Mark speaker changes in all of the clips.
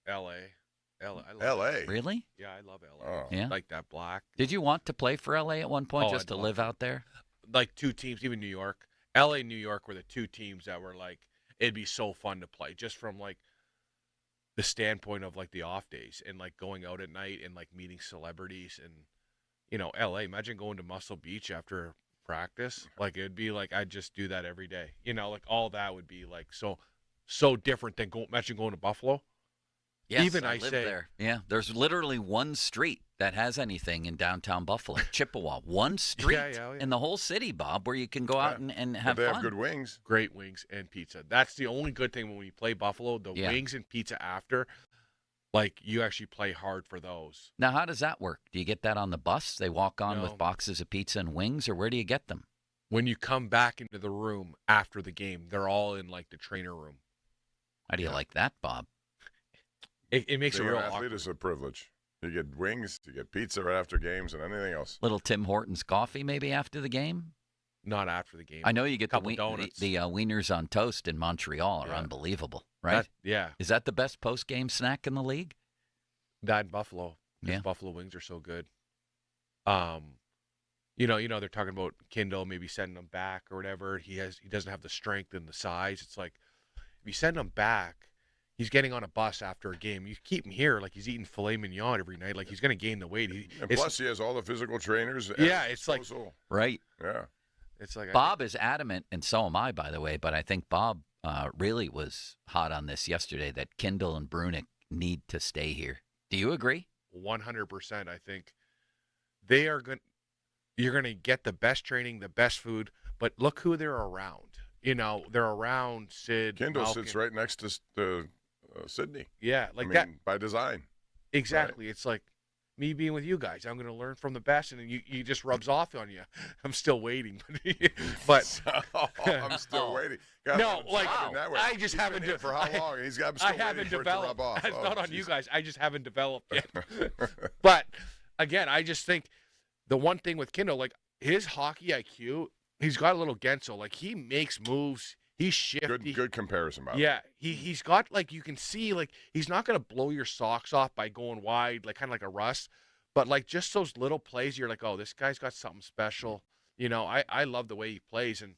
Speaker 1: L.A. L.A. I love L.A.
Speaker 2: L.A.
Speaker 3: Really?
Speaker 1: Yeah, I love L.A.
Speaker 2: Oh,
Speaker 3: Yeah.
Speaker 1: Like that black.
Speaker 3: Did you want to play for LA at one point,
Speaker 1: Oh,
Speaker 3: just
Speaker 1: I'd
Speaker 3: to
Speaker 1: love
Speaker 3: live
Speaker 1: to.
Speaker 3: out there?
Speaker 1: Like two teams, even New York. L.A. and New York were the two teams that were like, it'd be so fun to play just from like the standpoint of like the off days and like going out at night and like meeting celebrities and LA, imagine going to Muscle Beach after practice. Like it'd be like I'd just do that every day. Like all that would be like so different than imagine going to Buffalo.
Speaker 3: Yes,
Speaker 1: Even
Speaker 3: I
Speaker 1: I
Speaker 3: live
Speaker 1: say
Speaker 3: there. Yeah, there's literally one street that has anything in downtown Buffalo, Chippewa. One street
Speaker 1: yeah.
Speaker 3: in the whole city, Bob, where you can go out
Speaker 2: yeah.
Speaker 3: and
Speaker 2: But
Speaker 3: have
Speaker 2: they have
Speaker 3: fun.
Speaker 2: good wings.
Speaker 1: great wings and pizza. That's the only good thing when you play Buffalo, the
Speaker 3: Yeah.
Speaker 1: wings and pizza after. Like you actually play hard for those.
Speaker 3: Now, how does that work? Do you get that on the bus? They walk on
Speaker 1: No.
Speaker 3: with boxes of pizza and wings, or where do you get them?
Speaker 1: When you come back into the room after the game, they're all in like the trainer room.
Speaker 3: How do you like that, Bob?
Speaker 1: It makes
Speaker 2: Being
Speaker 1: it
Speaker 2: an
Speaker 1: real
Speaker 2: athlete
Speaker 1: awkward.
Speaker 2: is a privilege. You get wings, you get pizza right after games, and anything else.
Speaker 3: Little Tim Hortons coffee maybe after the game?
Speaker 1: Not after the game.
Speaker 3: I know you get
Speaker 1: Couple donuts.
Speaker 3: the wieners on toast in Montreal are
Speaker 1: Yeah.
Speaker 3: unbelievable, right?
Speaker 1: Yeah.
Speaker 3: Is that the best post-game snack in the league?
Speaker 1: That Buffalo.
Speaker 3: Yeah.
Speaker 1: Buffalo wings are so good. They're talking about Kindle maybe sending him back or whatever. He doesn't have the strength and the size. It's like if you send him back, he's getting on a bus after a game. You keep him here like he's eating filet mignon every night. Like he's going to gain the weight.
Speaker 2: And plus, he has all the physical trainers. at
Speaker 1: Yeah,
Speaker 2: his
Speaker 1: it's like-
Speaker 2: disposal.
Speaker 3: Right.
Speaker 2: Yeah.
Speaker 1: it's like
Speaker 3: Bob is adamant, and so am I, by the way, but I think Bob really was hot on this yesterday that Kindle and Brunick need to stay here. Do you agree?
Speaker 1: 100%. I think they are going. You're going to get the best training, the best food, but look who they're around. They're around Sid.
Speaker 2: Kindle
Speaker 1: Malkin.
Speaker 2: sits right next to Sydney.
Speaker 1: Yeah, like
Speaker 2: I mean,
Speaker 1: that.
Speaker 2: by design.
Speaker 1: Exactly. It's like me being with you guys. I'm going to learn from the best, and you just rubs off on you. I'm still waiting, but
Speaker 2: I'm still waiting. God,
Speaker 1: No,
Speaker 2: I'm
Speaker 1: like,
Speaker 2: shocked in that way.
Speaker 1: I just
Speaker 2: He's
Speaker 1: haven't
Speaker 2: been here
Speaker 1: do-
Speaker 2: for how long? I'm still
Speaker 1: I
Speaker 2: waiting
Speaker 1: haven't
Speaker 2: for it to rub
Speaker 1: developed.
Speaker 2: off.
Speaker 1: It's
Speaker 2: Oh,
Speaker 1: not on you
Speaker 2: jeez.
Speaker 1: guys. I just haven't developed yet. But again, I just think the one thing with Kindle, like his hockey IQ, he's got a little Gensel. Like he makes moves. He's shifty.
Speaker 2: Good comparison, Bob.
Speaker 1: Yeah, he's got like you can see like he's not gonna blow your socks off by going wide, like kind of like a Russ, but like just those little plays, you're like, oh, this guy's got something special. I love the way he plays, and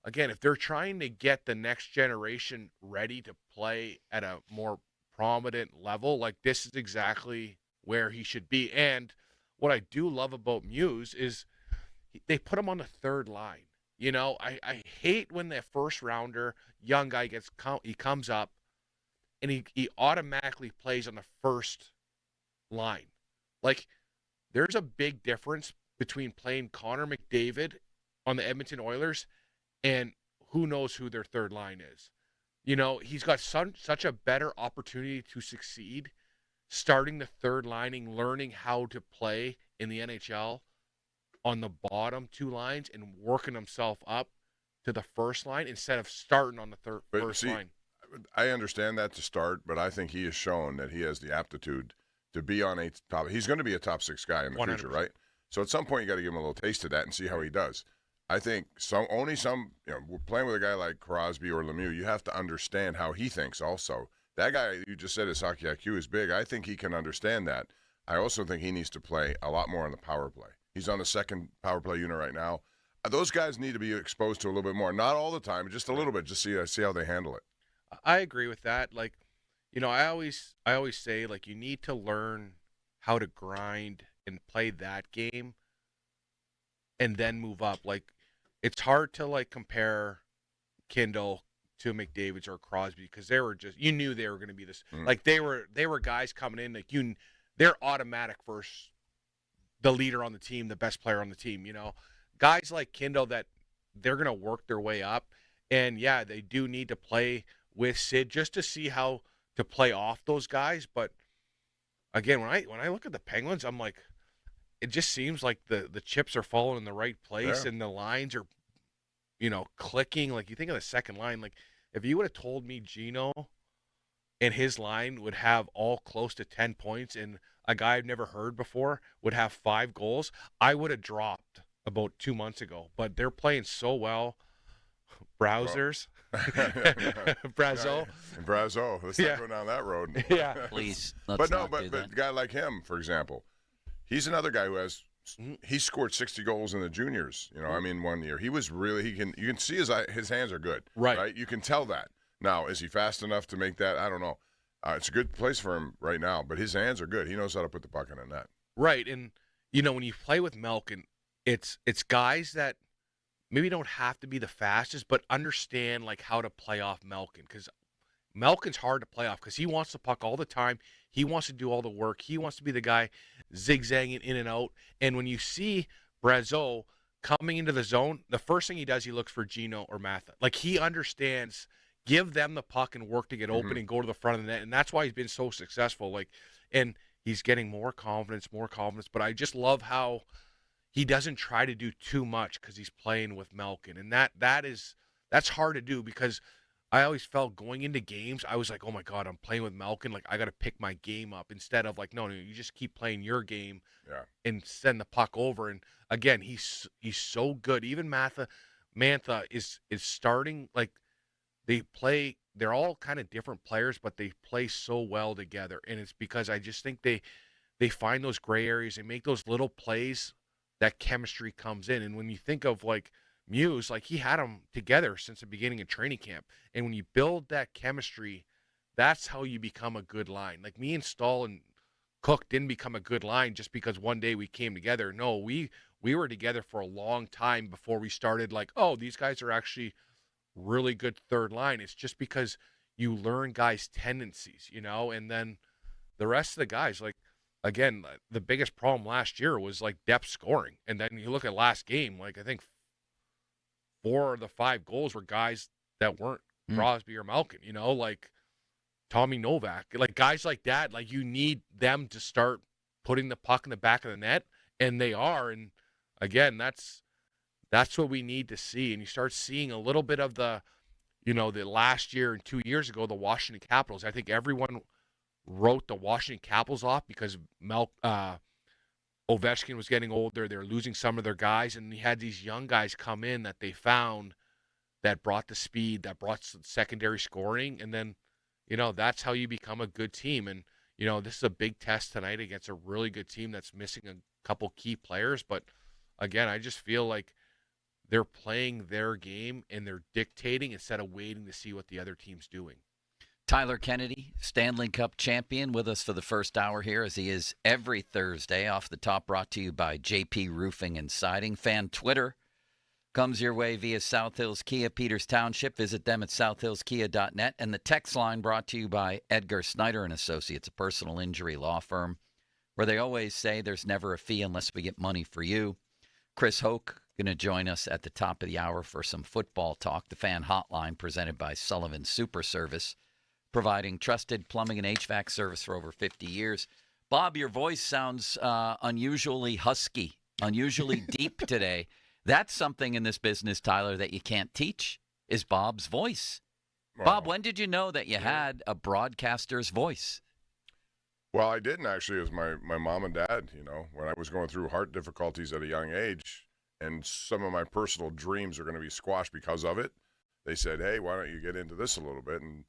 Speaker 1: again, if they're trying to get the next generation ready to play at a more prominent level, like this is exactly where he should be. And what I do love about Muse is they put him on the third line. I hate when the first rounder young guy he comes up and he automatically plays on the first line. Like there's a big difference between playing Connor McDavid on the Edmonton Oilers and who knows who their third line is. He's got such a better opportunity to succeed starting the third lining, learning how to play in the NHL on the bottom two lines and working himself up to the first line instead of starting on the first line.
Speaker 2: I understand that to start, but I think he has shown that he has the aptitude to be on a top. He's going to be a top six guy in the
Speaker 1: 100%.
Speaker 2: future, right? So at some point, you got to give him a little taste of that and see how he does. I think we're playing with a guy like Crosby or Lemieux, you have to understand how he thinks also. That guy, you just said his hockey IQ is big. I think he can understand that. I also think he needs to play a lot more on the power play. He's on the second power play unit right now. Those guys need to be exposed to a little bit more. Not all the time, just a little bit. Just see how they handle it.
Speaker 1: I agree with that. Like, I always say like you need to learn how to grind and play that game and then move up. Like it's hard to like compare Kindle to McDavid's or Crosby because they were you knew they were going to be this. Like they were guys coming in like they're automatic first, the leader on the team, the best player on the team. Guys like Kindle that they're going to work their way up, and yeah, they do need to play with Sid just to see how to play off those guys. But again, when I look at the Penguins, I'm like, it just seems like the chips are falling in the right place and the lines are, clicking. Like you think of the second line, like if you would have told me Gino and his line would have all close to 10 points and a guy I've never heard before would have 5 goals, I would have dropped about 2 months ago. But they're playing so well. Browsers. Brazo.
Speaker 2: Brazo. Let's
Speaker 1: Yeah.
Speaker 2: not go down that road.
Speaker 1: Yeah.
Speaker 3: Please, let's
Speaker 2: But
Speaker 3: not do that.
Speaker 2: a guy like him, for example, he's another guy who has he scored 60 goals in the juniors. You know, I mean, one year he was really you can see his hands are good.
Speaker 1: Right.
Speaker 2: You can tell that. Now, is he fast enough to make that? I don't know. It's a good place for him right now, but his hands are good. He knows how to put the puck in the net.
Speaker 1: Right. And you know, when you play with Malkin, it's guys that maybe don't have to be the fastest, but understand like how to play off Malkin, because Malkin's hard to play off because he wants the puck all the time. He wants to do all the work. He wants to be the guy zigzagging in and out. And when you see Brazo coming into the zone, the first thing he does, he looks for Gino or Matha. Like, he understands, give them the puck and work to get open and go to the front of the net. And that's why he's been so successful. Like, and he's getting more confidence. But I just love how he doesn't try to do too much because he's playing with Malkin. And that's hard to do, because I always felt going into games, I was like, oh my God, I'm playing with Malkin. Like, I got to pick my game up, instead of like, no, you just keep playing your game and send the puck over. And again, he's so good. Even Mantha is starting, like, they're all kind of different players, but they play so well together. And it's because I just think they find those gray areas. They make those little plays that chemistry comes in. And when you think of like Muse, like, he had them together since the beginning of training camp. And when you build that chemistry, that's how you become a good line. Like, me and Stahl and Cook didn't become a good line just because one day we came together. No, we were together for a long time before we started like, oh, these guys are actually really good third line. It's just because you learn guys' tendencies, you know, and then the rest of the guys, like, again, the biggest problem last year was like depth scoring. And then you look at last game, like, I think 4 of the 5 goals were guys that weren't Crosby or Malkin, you know, like Tommy Novak, like guys like that. Like, you need them to start putting the puck in the back of the net, and they are. And again, that's what we need to see. And you start seeing a little bit of the, you know, the last year and 2 years ago, the Washington Capitals. I think everyone wrote the Washington Capitals off because Ovechkin was getting older. They're losing some of their guys, and you had these young guys come in that they found that brought the speed, that brought secondary scoring, and then, you know, that's how you become a good team. And, you know, this is a big test tonight against a really good team that's missing a couple key players. But, again, I just feel like they're playing their game and they're dictating instead of waiting to see what the other team's doing.
Speaker 3: Tyler Kennedy, Stanley Cup champion, with us for the first hour here, as he is every Thursday. Off the Top brought to you by JP Roofing and Siding. Fan Twitter comes your way via South Hills Kia, Peters Township. Visit them at southhillskia.net. And the text line brought to you by Edgar Snyder and Associates, a personal injury law firm, where they always say there's never a fee unless we get money for you. Chris Hoke going to join us at the top of the hour for some football talk. The Fan Hotline presented by Sullivan Super Service, providing trusted plumbing and HVAC service for over 50 years. Bob, your voice sounds unusually husky, unusually deep today. That's something in this business, Tyler, that you can't teach, is Bob's voice.
Speaker 2: Well,
Speaker 3: Bob, when did you know that you had a broadcaster's voice?
Speaker 2: Well, I didn't actually. It was my mom and dad, you know, when I was going through heart difficulties at a young age, and some of my personal dreams are going to be squashed because of it. They said, hey, why don't you get into this a little bit? And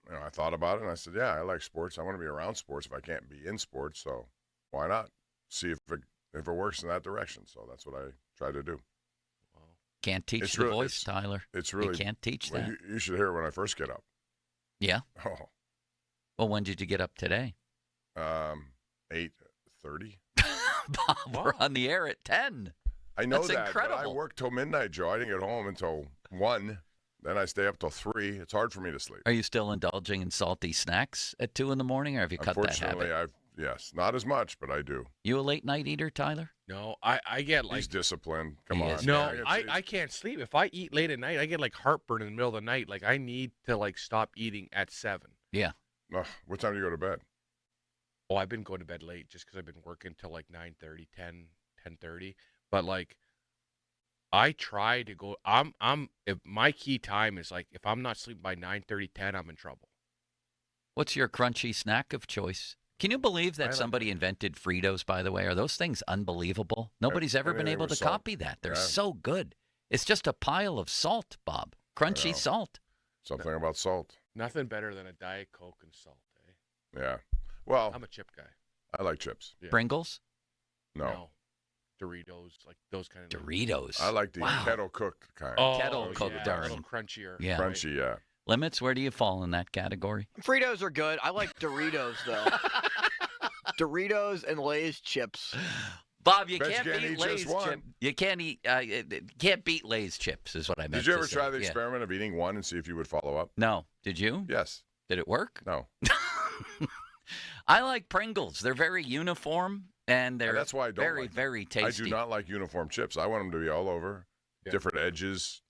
Speaker 2: you know, I thought about it, and I said, yeah, I like sports. I want to be around sports if I can't be in sports, so why not? See if it works in that direction. So that's what I try to do.
Speaker 3: Can't teach the voice, Tyler.
Speaker 2: It's really,
Speaker 3: you can't teach that.
Speaker 2: You should hear it when I first get up.
Speaker 3: Yeah?
Speaker 2: Oh.
Speaker 3: Well, when did you get up today?
Speaker 2: 8:30.
Speaker 3: Bob, we're on the air at 10.
Speaker 2: I know
Speaker 3: That's
Speaker 2: that,
Speaker 3: incredible.
Speaker 2: but I work till midnight, Joe. I didn't get home until 1. Then I stay up till 3. It's hard for me to sleep.
Speaker 3: Are you still indulging in salty snacks at 2 in the morning, or have you cut that habit?
Speaker 2: Unfortunately, yes, not as much, but I do.
Speaker 3: You a late night eater, Tyler?
Speaker 1: No, I get like...
Speaker 2: He's disciplined. Come
Speaker 3: He
Speaker 2: on.
Speaker 3: is.
Speaker 1: No, I can't sleep. If I eat late at night, I get like heartburn in the middle of the night. Like, I need to like stop eating at 7.
Speaker 3: Yeah.
Speaker 2: What time do you go to bed?
Speaker 1: Oh, I've been going to bed late just because I've been working till like 9:30, 10:30. But like, I try to go. If my key time is like, if I'm not sleeping by 9:30, 10, I'm in trouble.
Speaker 3: What's your crunchy snack of choice? Can you believe that
Speaker 2: like
Speaker 3: somebody invented Fritos, by the way? Are those things unbelievable? Nobody's ever been
Speaker 2: anything
Speaker 3: able to
Speaker 2: with salt.
Speaker 3: copy that. They're
Speaker 2: Yeah.
Speaker 3: so good. It's just a pile of salt, Bob. Crunchy
Speaker 2: know.
Speaker 3: salt.
Speaker 2: Something about salt.
Speaker 1: Nothing better than a Diet Coke and salt. Eh?
Speaker 2: Yeah. Well,
Speaker 1: I'm a chip guy.
Speaker 2: I like chips.
Speaker 1: Yeah.
Speaker 3: Pringles?
Speaker 2: No.
Speaker 1: Doritos, like those kind of.
Speaker 3: Doritos.
Speaker 2: I like the
Speaker 3: Wow.
Speaker 2: kettle cooked kind.
Speaker 1: Oh,
Speaker 3: Kettle cooked
Speaker 1: yeah,
Speaker 3: are
Speaker 1: a little
Speaker 3: in-
Speaker 1: crunchier.
Speaker 3: Yeah.
Speaker 1: right?
Speaker 2: Crunchy, yeah.
Speaker 3: Limits, where do you fall in that category?
Speaker 4: Fritos are good. I like Doritos though. Doritos and Lay's chips.
Speaker 3: Bob, you
Speaker 2: Bet you
Speaker 3: can't
Speaker 2: can't
Speaker 3: beat
Speaker 2: eat
Speaker 3: Lay's
Speaker 2: just one.
Speaker 3: chips. You can't eat. Can't beat Lay's chips, is what I meant.
Speaker 2: Did you
Speaker 3: to
Speaker 2: ever
Speaker 3: say.
Speaker 2: try the
Speaker 3: Yeah.
Speaker 2: experiment of eating one and see if you would follow up?
Speaker 3: No. Did you?
Speaker 2: Yes.
Speaker 3: Did it work?
Speaker 2: No.
Speaker 3: I like Pringles. They're very uniform and they're
Speaker 2: That's why I don't
Speaker 3: very,
Speaker 2: like them.
Speaker 3: very tasty.
Speaker 2: I do not like uniform chips. I want them to be all over, different edges.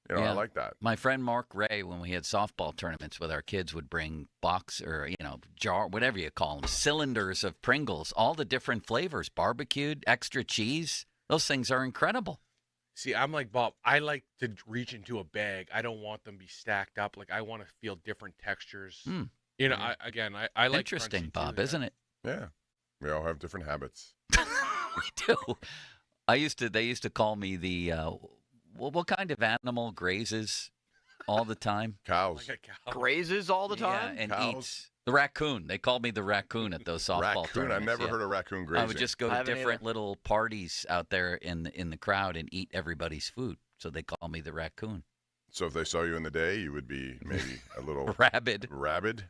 Speaker 2: You know,
Speaker 3: Yeah.
Speaker 2: I like that.
Speaker 3: My friend Mark Ray, when we had softball tournaments with our kids, would bring box or, jar, whatever you call them, cylinders of Pringles, all the different flavors, barbecued, extra cheese. Those things are incredible.
Speaker 1: See, I'm like Bob. I like to reach into a bag. I don't want them to be stacked up. Like I want to feel different textures.
Speaker 3: Mm.
Speaker 1: You know, I like
Speaker 3: Interesting,
Speaker 1: crunchy,
Speaker 3: Bob,
Speaker 1: too,
Speaker 3: isn't it?
Speaker 2: Yeah. We all have different habits.
Speaker 3: We do. They used to call me the, what kind of animal grazes all the time?
Speaker 2: Cows.
Speaker 1: Like a cow.
Speaker 4: Grazes all the time.
Speaker 3: Yeah, and
Speaker 2: Cows.
Speaker 3: eats. The raccoon. They called me the raccoon at those softball
Speaker 2: Raccoon. I
Speaker 3: tournaments.
Speaker 2: never
Speaker 3: yeah.
Speaker 2: heard of raccoon grazing.
Speaker 3: I would just go
Speaker 4: I
Speaker 3: to
Speaker 4: haven't
Speaker 3: different
Speaker 4: either.
Speaker 3: little parties out there in the crowd and eat everybody's food. So they call me the raccoon.
Speaker 2: So if they saw you in the day, you would be maybe a little
Speaker 3: Rabid.
Speaker 2: rabid.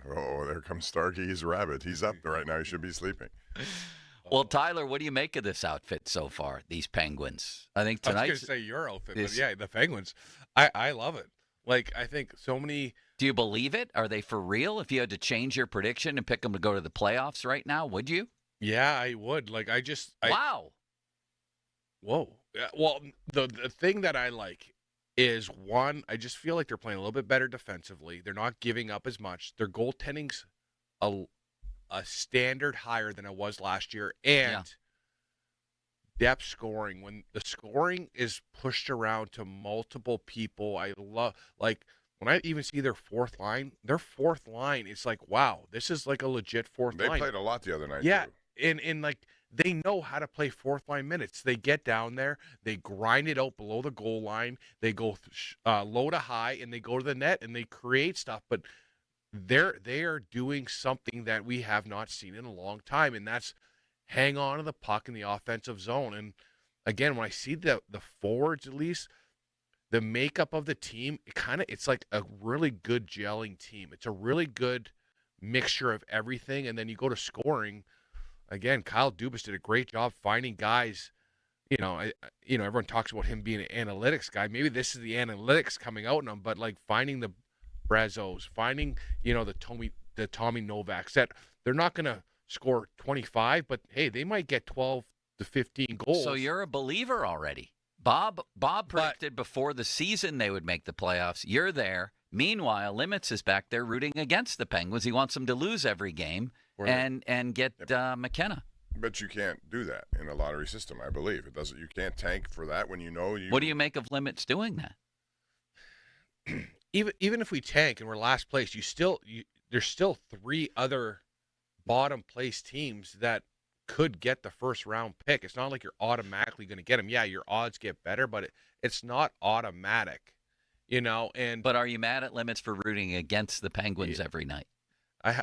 Speaker 2: Oh, there comes Starkey. He's rabid. He's up right now. He should be sleeping.
Speaker 3: Well, Tyler, what do you make of this outfit so far? These Penguins. I think
Speaker 1: I was
Speaker 3: tonight's.
Speaker 1: gonna say your outfit,
Speaker 3: is-
Speaker 1: but yeah, the Penguins. I love it. Like I think so many.
Speaker 3: Do you believe it? Are they for real? If you had to change your prediction and pick them to go to the playoffs right now, would you?
Speaker 1: Yeah, I would. Like I just.
Speaker 3: Wow.
Speaker 1: Whoa. Yeah, well, the thing that I like is one. I just feel like they're playing a little bit better defensively. They're not giving up as much. Their goaltending's a standard higher than it was last year, and
Speaker 3: Yeah.
Speaker 1: depth scoring. When the scoring is pushed around to multiple people, I love like. When I even see their fourth line, it's like, wow, this is like a legit fourth
Speaker 2: They
Speaker 1: line.
Speaker 2: played a lot the other night.
Speaker 1: Yeah,
Speaker 2: Too.
Speaker 1: and like they know how to play fourth line minutes. They get down there, they grind it out below the goal line, they go low to high, and they go to the net and they create stuff. But they are doing something that we have not seen in a long time, and that's hang on to the puck in the offensive zone. And again, when I see the forwards, at least the makeup of the team, it's like a really good gelling team. It's a really good mixture of everything. And then you go to scoring. Again, Kyle Dubas did a great job finding guys. Everyone talks about him being an analytics guy. Maybe this is the analytics coming out in him, but like finding the Brazos, finding the Tommy Novaks, that they're not going to score 25, but hey, they might get 12 to 15 goals.
Speaker 3: So you're a believer already. Bob predicted before the season they would make the playoffs. You're there. Meanwhile, Limits is back there rooting against the Penguins. He wants them to lose every game and get McKenna.
Speaker 2: But you can't do that in a lottery system, I believe. It doesn't. You can't tank for that when you know you.
Speaker 3: What do you make of Limits doing that?
Speaker 1: Even if we tank and we're last place, there's still three other bottom place teams that could get the first round pick. It's not like you're automatically going to get them. Yeah, your odds get better, but it's not automatic, And
Speaker 3: But are you mad at Limits for rooting against the Penguins every night?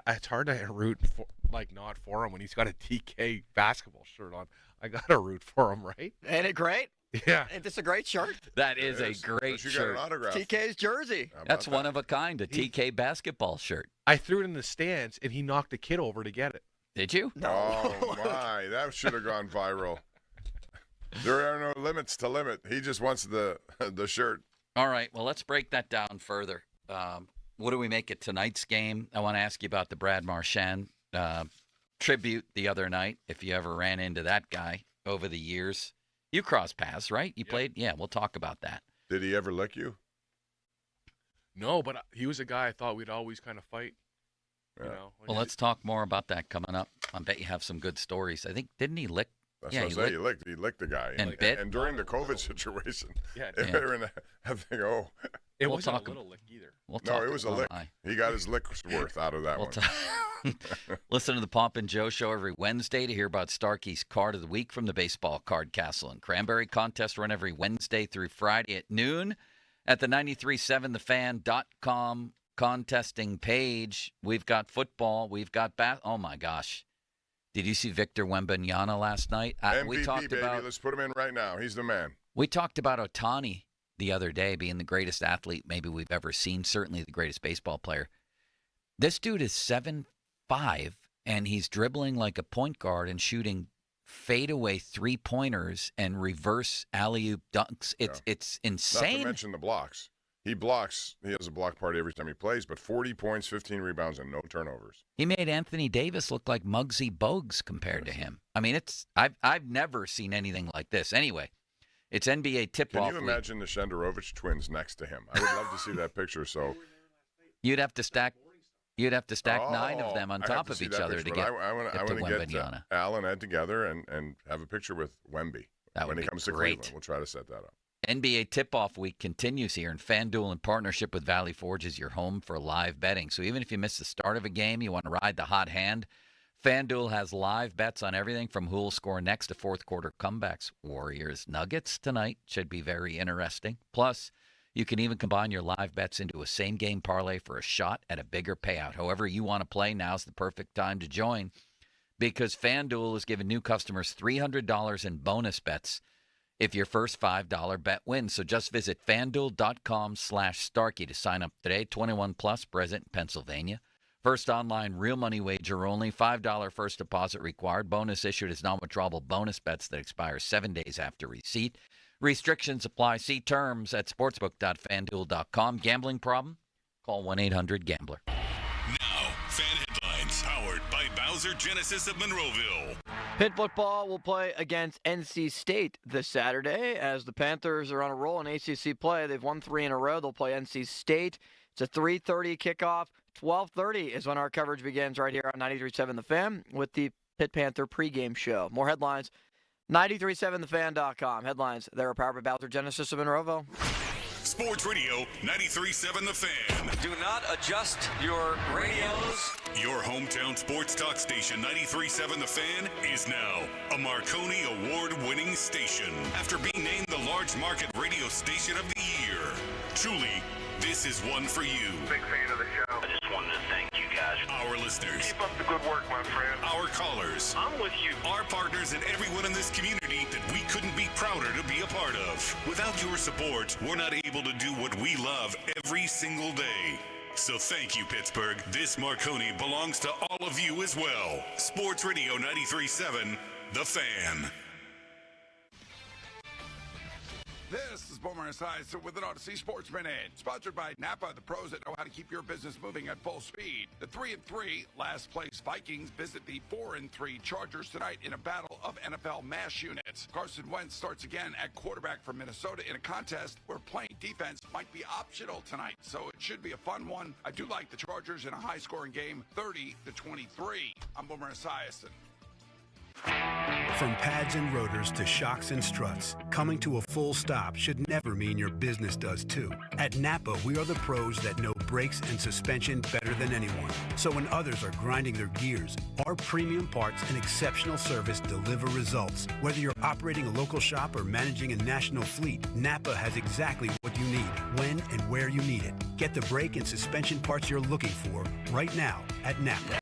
Speaker 1: it's hard to root for, not for him when he's got a TK basketball shirt on. I got to root for him, right?
Speaker 4: Ain't it great?
Speaker 1: Yeah.
Speaker 4: Ain't this a great shirt?
Speaker 3: That is a
Speaker 2: Yes.
Speaker 3: great
Speaker 2: But you
Speaker 3: shirt.
Speaker 2: got an autograph.
Speaker 4: TK's jersey.
Speaker 2: How about
Speaker 3: That's
Speaker 2: that?
Speaker 3: one of a kind, a TK basketball shirt.
Speaker 1: I threw it in the stands, and he knocked a kid over to get it.
Speaker 3: Did you?
Speaker 2: Oh my, that should have gone viral. There are no limits to limit. He just wants the shirt.
Speaker 3: All right. Well, let's break that down further. What do we make of tonight's game? I want to ask you about the Brad Marchand tribute the other night, if you ever ran into that guy over the years. You crossed paths, right? You played? Yeah, we'll talk about that.
Speaker 2: Did he ever lick you?
Speaker 1: No, but he was a guy I thought we'd always kind of fight.
Speaker 2: Yeah.
Speaker 3: Well, let's talk more about that coming up. I bet you have some good stories. I think, didn't he lick?
Speaker 2: That's
Speaker 3: Yeah,
Speaker 2: what
Speaker 3: he
Speaker 2: I say. He licked the guy.
Speaker 3: And bit?
Speaker 2: And during the COVID situation,
Speaker 1: Yeah,
Speaker 2: if they were in I think,
Speaker 1: it
Speaker 3: we'll
Speaker 1: wasn't
Speaker 3: talk
Speaker 1: a little lick either.
Speaker 3: We'll
Speaker 2: no,
Speaker 3: talk.
Speaker 2: it was a
Speaker 3: oh,
Speaker 2: lick.
Speaker 3: my.
Speaker 2: He got his lick's worth out of that
Speaker 3: We'll
Speaker 2: one.
Speaker 3: Listen to the Pomp and Joe Show every Wednesday to hear about Starkey's Card of the Week from the Baseball Card Castle and Cranberry Contest run every Wednesday through Friday at noon. At the 937thefan.com contesting page, we've got football, we've got oh my gosh. Did you see Victor Wembanyama last night?
Speaker 2: MVP,
Speaker 3: we talked
Speaker 2: baby.
Speaker 3: about,
Speaker 2: Let's put him in right now. He's the man.
Speaker 3: We talked about Ohtani the other day being the greatest athlete maybe we've ever seen, certainly the greatest baseball player. This dude is 7'5", and he's dribbling like a point guard and shooting fadeaway three-pointers and reverse alley-oop dunks. It's insane.
Speaker 2: Not to mention the blocks. He blocks. He has a block party every time he plays, but 40 points, 15 rebounds, and no turnovers.
Speaker 3: He made Anthony Davis look like Muggsy Bogues compared to him. I mean, I've never seen anything like this. Anyway, it's NBA tip-off.
Speaker 2: Can you imagine the Shenderovich twins next to him? I would love to see that picture. So
Speaker 3: you'd have to stack 9 of them on top of each other to get
Speaker 2: I want to
Speaker 3: Wembanyama.
Speaker 2: get Al and Ed together and have a picture with Wemby.
Speaker 3: That
Speaker 2: when
Speaker 3: would
Speaker 2: he
Speaker 3: be
Speaker 2: comes to
Speaker 3: great.
Speaker 2: Cleveland. We'll try to set that up.
Speaker 3: NBA tip-off week continues here, and FanDuel, in partnership with Valley Forge, is your home for live betting. So even if you miss the start of a game, you want to ride the hot hand, FanDuel has live bets on everything from who will score next to fourth-quarter comebacks. Warriors-Nuggets tonight should be very interesting. Plus, you can even combine your live bets into a same-game parlay for a shot at a bigger payout. However you want to play, now's the perfect time to join, because FanDuel is giving new customers $300 in bonus bets if your first $5 bet wins. So just visit FanDuel.com/Starkey to sign up today. 21 plus, present in Pennsylvania. First online real money wager only. $5 first deposit required. Bonus issued as non-withdrawable bonus bets that expire 7 days after receipt. Restrictions apply. See terms at sportsbook.fanduel.com. Gambling problem? Call 1-800-GAMBLER.
Speaker 5: Now, fan headlines powered by Bowser Genesis of Monroeville.
Speaker 4: Pitt football will play against NC State this Saturday as the Panthers are on a roll in ACC play. They've won 3 in a row. They'll play NC State. It's a 3:30 kickoff. 12:30 is when our coverage begins right here on 93.7 The Fan with the Pitt Panther pregame show. More headlines, 937thefan.com. Headlines, they're powered by Bowser Genesis of Monroeville.
Speaker 5: Sports Radio 93.7 The Fan.
Speaker 6: Do not adjust your radios.
Speaker 5: Your hometown sports talk station 93.7 The Fan is now a Marconi Award-winning station after being named the large market radio station of the year. Truly, this is one for you.
Speaker 7: Big fan of the show.
Speaker 6: I just wanted to thank you guys.
Speaker 5: Our listeners,
Speaker 7: Keep up the good work, my friend.
Speaker 5: our callers,
Speaker 7: I'm with you.
Speaker 5: our partners, and everyone in this community that we couldn't be prouder to be a part of. Without your support, we're not able to do what we love every single day. So thank you, Pittsburgh. This Marconi belongs to all of you as well. Sports Radio 93.7, The Fan.
Speaker 8: This is Boomer Esiason with an Odyssey Sports Minute, sponsored by Napa, the pros that know how to keep your business moving at full speed. The 3-3 last place Vikings visit the 4-3 Chargers tonight in a battle of NFL mash units. Carson Wentz starts again at quarterback for Minnesota in a contest where playing defense might be optional tonight, so it should be a fun one. I do like the Chargers in a high-scoring game, 30-23. I'm Boomer Esiason.
Speaker 9: From pads and rotors to shocks and struts, coming to a full stop should never mean your business does too. At Napa, we are the pros that know brakes and suspension better than anyone. So when others are grinding their gears, our premium parts and exceptional service deliver results. Whether you're operating a local shop or managing a national fleet, Napa has exactly what you need, when and where you need it. Get the brake and suspension parts you're looking for right now at Napa.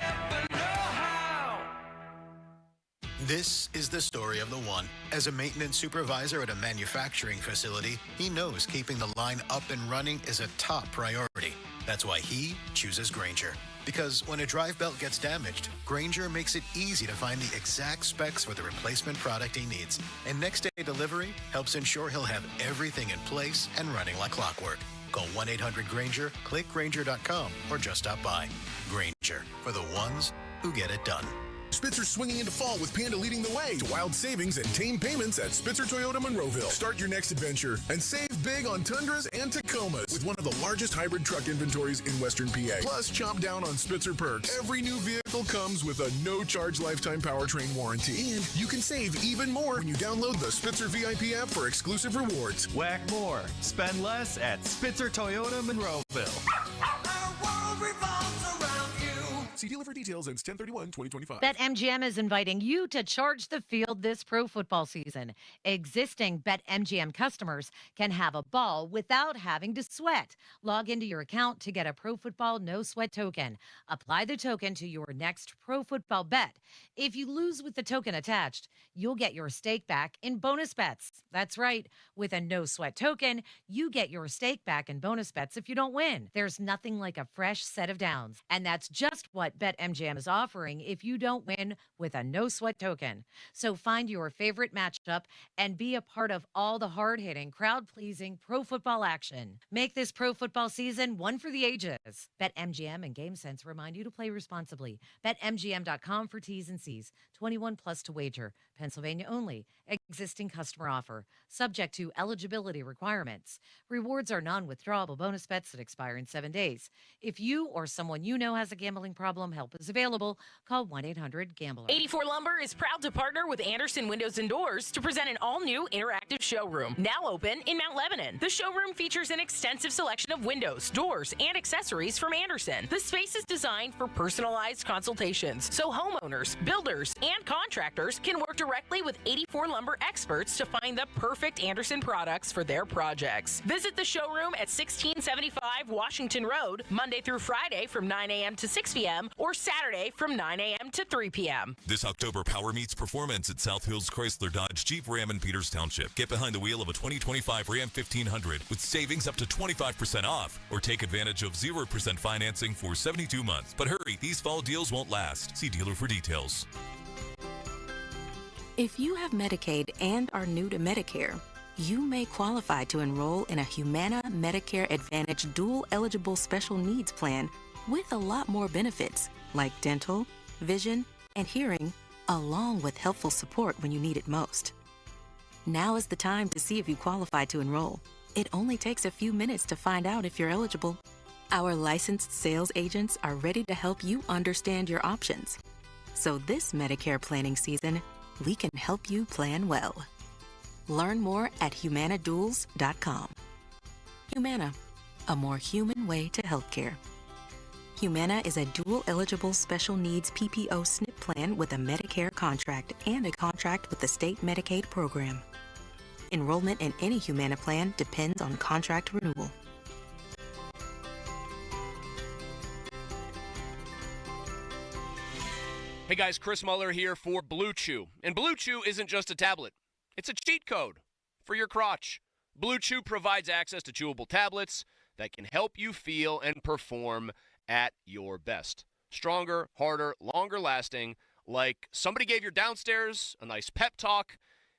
Speaker 10: This is the story of the one. As a maintenance supervisor at a manufacturing facility, he knows keeping the line up and running is a top priority. That's why he chooses Grainger. Because when a drive belt gets damaged, Grainger makes it easy to find the exact specs for the replacement product he needs. And next day delivery helps ensure he'll have everything in place and running like clockwork. Call 1-800-GRAINGER, click Grainger.com, or just stop by. Grainger, for the ones who get it done.
Speaker 11: Spitzer's swinging into fall with Panda leading the way to wild savings and tame payments at Spitzer Toyota Monroeville. Start your next adventure and save big on Tundras and Tacomas with one of the largest hybrid truck inventories in Western PA. Plus, chomp down on Spitzer perks. Every new vehicle comes with a no-charge lifetime powertrain warranty. And you can save even more when you download the Spitzer VIP app for exclusive rewards.
Speaker 12: Whack more. Spend less at Spitzer Toyota Monroeville.
Speaker 13: Our world revolves around you.
Speaker 11: See dealer for details ends 10/31/2025.
Speaker 13: BetMGM is inviting you to charge the field this pro football season. Existing BetMGM customers can have a ball without having to sweat. Log into your account to get a Pro Football No Sweat token. Apply the token to your next pro football bet. If you lose with the token attached, you'll get your stake back in bonus bets. That's right. With a No Sweat token, you get your stake back in bonus bets if you don't win. There's nothing like a fresh set of downs. And that's just what BetMGM is offering if you don't win with a No Sweat token. So find your favorite matchup and be a part of all the hard-hitting, crowd-pleasing pro football action. Make this pro football season one for the ages. BetMGM and GameSense remind you to play responsibly. BetMGM.com for T's and C's. 21 plus to wager. Pennsylvania only. Existing customer offer. Subject to eligibility requirements. Rewards are non-withdrawable bonus bets that expire in 7 days. If you or someone you know has a gambling problem, help is available. Call 1-800-GAMBLER.
Speaker 14: 84 Lumber is proud to partner with Anderson Windows and Doors to present an all-new interactive showroom. Now open in Mount Lebanon. The showroom features an extensive selection of windows, doors, and accessories from Anderson. The space is designed for personalized consultations, so homeowners, builders, and contractors can work directly with 84 Lumber experts to find the perfect Anderson products for their projects. Visit the showroom at 1675 Washington Road, Monday through Friday from 9 a.m. to 6 p.m. or Saturday from 9 a.m. to 3 p.m.
Speaker 15: This October, power meets performance at South Hills Chrysler Dodge Jeep Ram in Peters Township. Get behind the wheel of a 2025 Ram 1500 with savings up to 25% off, or take advantage of 0% financing for 72 months. But hurry, these fall deals won't last. See dealer for details.
Speaker 16: If you have Medicaid and are new to Medicare, you may qualify to enroll in a Humana Medicare Advantage dual eligible special needs plan with a lot more benefits like dental, vision, and hearing, along with helpful support when you need it most. Now is the time to see if you qualify to enroll. It only takes a few minutes to find out if you're eligible. Our licensed sales agents are ready to help you understand your options. So this Medicare planning season, we can help you plan well. Learn more at humanaduals.com. Humana, a more human way to healthcare. Humana is a dual-eligible special needs PPO SNP plan with a Medicare contract and a contract with the state Medicaid program. Enrollment in any Humana plan depends on contract renewal.
Speaker 17: Hey guys, Chris Muller here for Blue Chew. And Blue Chew isn't just a tablet. It's a cheat code for your crotch. Blue Chew provides access to chewable tablets that can help you feel and perform at your best. Stronger, harder, longer lasting, like somebody gave your downstairs a nice pep talk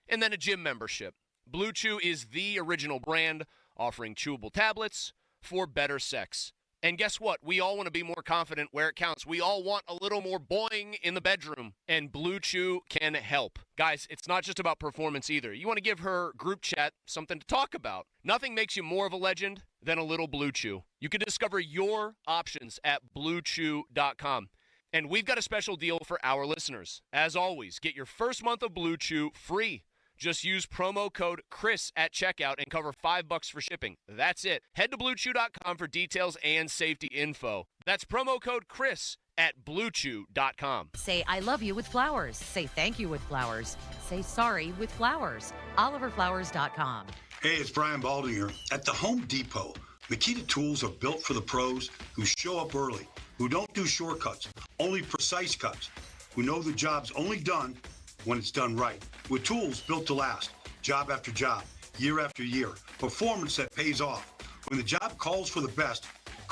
Speaker 17: and then a gym membership. Blue Chew is the original brand offering chewable tablets for better sex. And guess what? We all want to be more confident where it counts. We all want a little more boing in the bedroom, and Blue Chew can help. Guys, it's not just about performance either. You want to give her group chat something to talk about. Nothing makes you more of a legend than a little Blue Chew. You can discover your options at BlueChew.com. And we've got a special deal for our listeners. As always, get your first month of Blue Chew free. Just use promo code Chris at checkout and cover $5 for shipping. That's it. Head to BlueChew.com for details and safety info. That's promo code Chris at BlueChew.com.
Speaker 13: Say I love you with flowers. Say thank you with flowers. Say sorry with flowers. OliverFlowers.com.
Speaker 18: Hey, it's Brian Baldwin here. At the Home Depot, Makita tools are built for the pros who show up early, who don't do shortcuts, only precise cuts, who know the job's only done when it's done right. With tools built to last, job after job, year after year, performance that pays off. When the job calls for the best,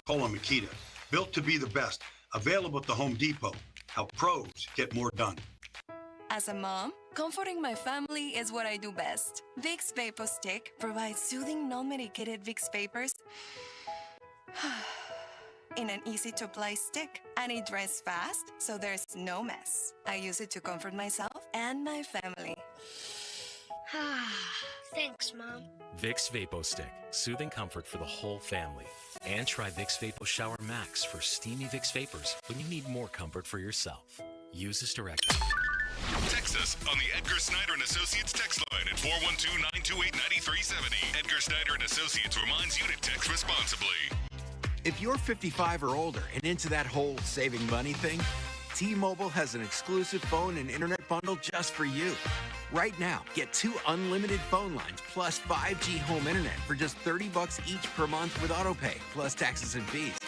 Speaker 18: call on Makita. Built to be the best, available at the Home Depot. How pros get more done.
Speaker 19: As a mom, comforting my family is what I do best. Vicks Vapor Stick provides soothing, non-medicated Vicks vapors in an easy-to-apply stick, and it dries fast, so there's no mess. I use it to comfort myself and my family.
Speaker 20: Thanks, Mom.
Speaker 21: Vicks Vapo Stick, soothing comfort for the whole family. And try Vicks Vapo Shower Max for steamy Vicks vapors when you need more comfort for yourself. Use as directed.
Speaker 5: Text us on the Edgar Snyder & Associates text line at 412-928-9370. Edgar Snyder & Associates reminds you to text responsibly.
Speaker 20: If you're 55 or older and into that whole saving money thing, T-Mobile has an exclusive phone and internet bundle just for you. Right now, get 2 unlimited phone lines plus 5G home internet for just $30 each per month with autopay, plus taxes and fees.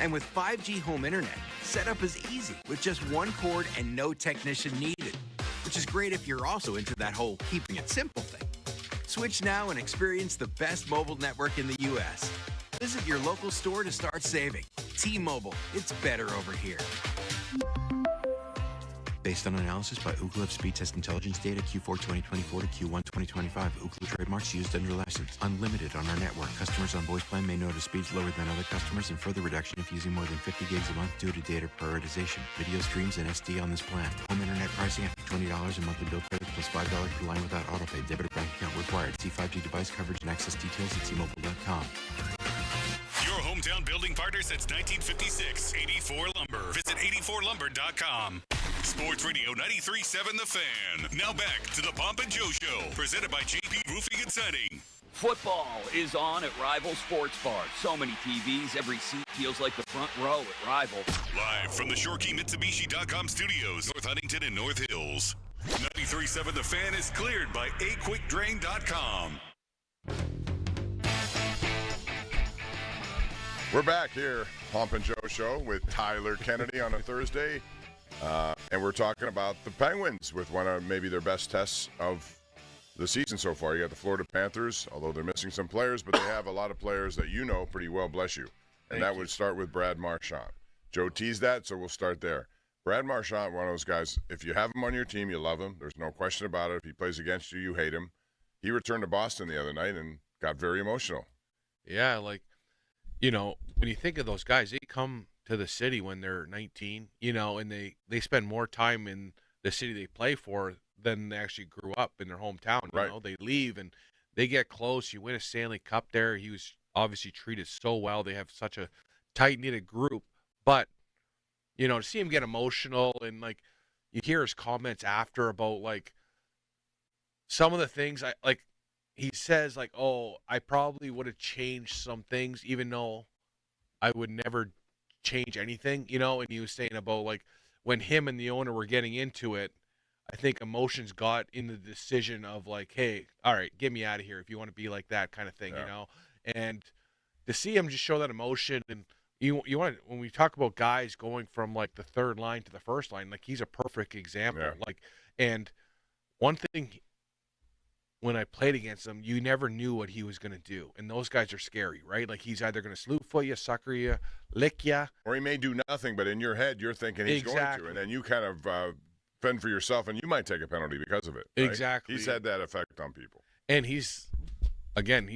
Speaker 20: And with 5G home internet, setup is easy with just 1 cord and no technician needed, which is great if you're also into that whole keeping it simple thing. Switch now and experience the best mobile network in the U.S. Visit your local store to start saving. T-Mobile, it's better over here.
Speaker 22: Based on analysis by Ookla of speed test intelligence data Q4 2024 to Q1 2025. Ookla trademarks used under license. Unlimited on our network. Customers on voice plan may notice speeds lower than other customers and further reduction if using more than 50 gigs a month due to data prioritization. Video streams and SD on this plan. Home internet pricing after $20 in monthly bill credit plus $5 per line without autopay. Debit or bank account required. See 5G device coverage and access details at tmobile.com.
Speaker 5: Your hometown building partner since 1956. 84 Lumber. Visit 84lumber.com. Sports Radio 93.7 The Fan. Now back to the Pomp and Joe Show, presented by JP Roofing and Siding.
Speaker 23: Football is on at Rival Sports Bar. So many TVs, every seat feels like the front row at Rival.
Speaker 5: Live from the ShoreKeyMitsubishi.com studios, North Huntington and North Hills. 93.7 The Fan is cleared by aquickdrain.com.
Speaker 2: We're back here, Pomp and Joe Show with Tyler Kennedy on a Thursday. And we're talking about the Penguins with one of maybe their best tests of the season so far. You got the Florida Panthers, although they're missing some players, but they have a lot of players that you know pretty well, bless you. And that would start with Brad Marchand. Joe teased that, so we'll start there. Brad Marchand, one of those guys, if you have him on your team, you love him. There's no question about it. If he plays against you, you hate him. He returned to Boston the other night and got very emotional.
Speaker 1: Yeah, like, you know, when you think of those guys, they come to the city when they're 19, you know, and they spend more time in the city they play for than they actually grew up in their hometown. You know, they leave and they get close. You win a Stanley Cup there. He was obviously treated so well. They have such a tight-knitted group. But, you know, to see him get emotional and, like, you hear his comments after about, like, some of the things, he says, like, oh, I probably would have changed some things, even though I would never change anything, you know. And he was saying about, like, when him and the owner were getting into it, I think emotions got in the decision of, like, hey, all right, get me out of here if you want to be like that kind of thing, you know. And to see him just show that emotion, and you want, when we talk about guys going from, like, the third line to the first line, like, he's a perfect example. Like, and one thing, when I played against him, you never knew what he was going to do. And those guys are scary, right? Like, he's either going to slew foot you, sucker you, lick you.
Speaker 2: Or he may do nothing, but in your head, you're thinking he's going to. And then you kind of fend for yourself, and you might take a penalty because of it. Right?
Speaker 1: Exactly.
Speaker 2: He's had that effect on people.
Speaker 1: And he's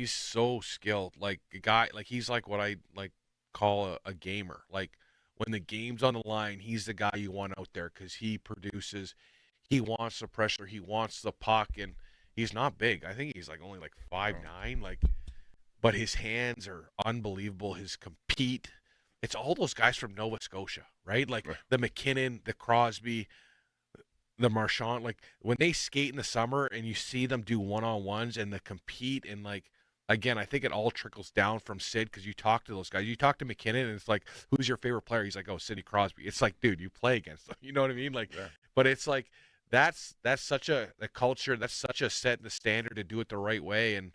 Speaker 1: so skilled. Like, a guy, like, he's like what I, like, call a gamer. Like, when the game's on the line, he's the guy you want out there because he produces. He wants the pressure. He wants the puck, and he's not big. I think he's like only like 5'9", like, but his hands are unbelievable. His compete. It's all those guys from Nova Scotia, right? Like the McKinnon, the Crosby, the Marchand. Like, when they skate in the summer and you see them do one-on-ones and the compete, and, like, again, I think it all trickles down from Sid, because you talk to those guys. You talk to McKinnon and it's like, who's your favorite player? He's like, oh, Sidney Crosby. It's like, dude, you play against them. You know what I mean? Like, but it's like, that's such a culture. That's such a set the standard to do it the right way. And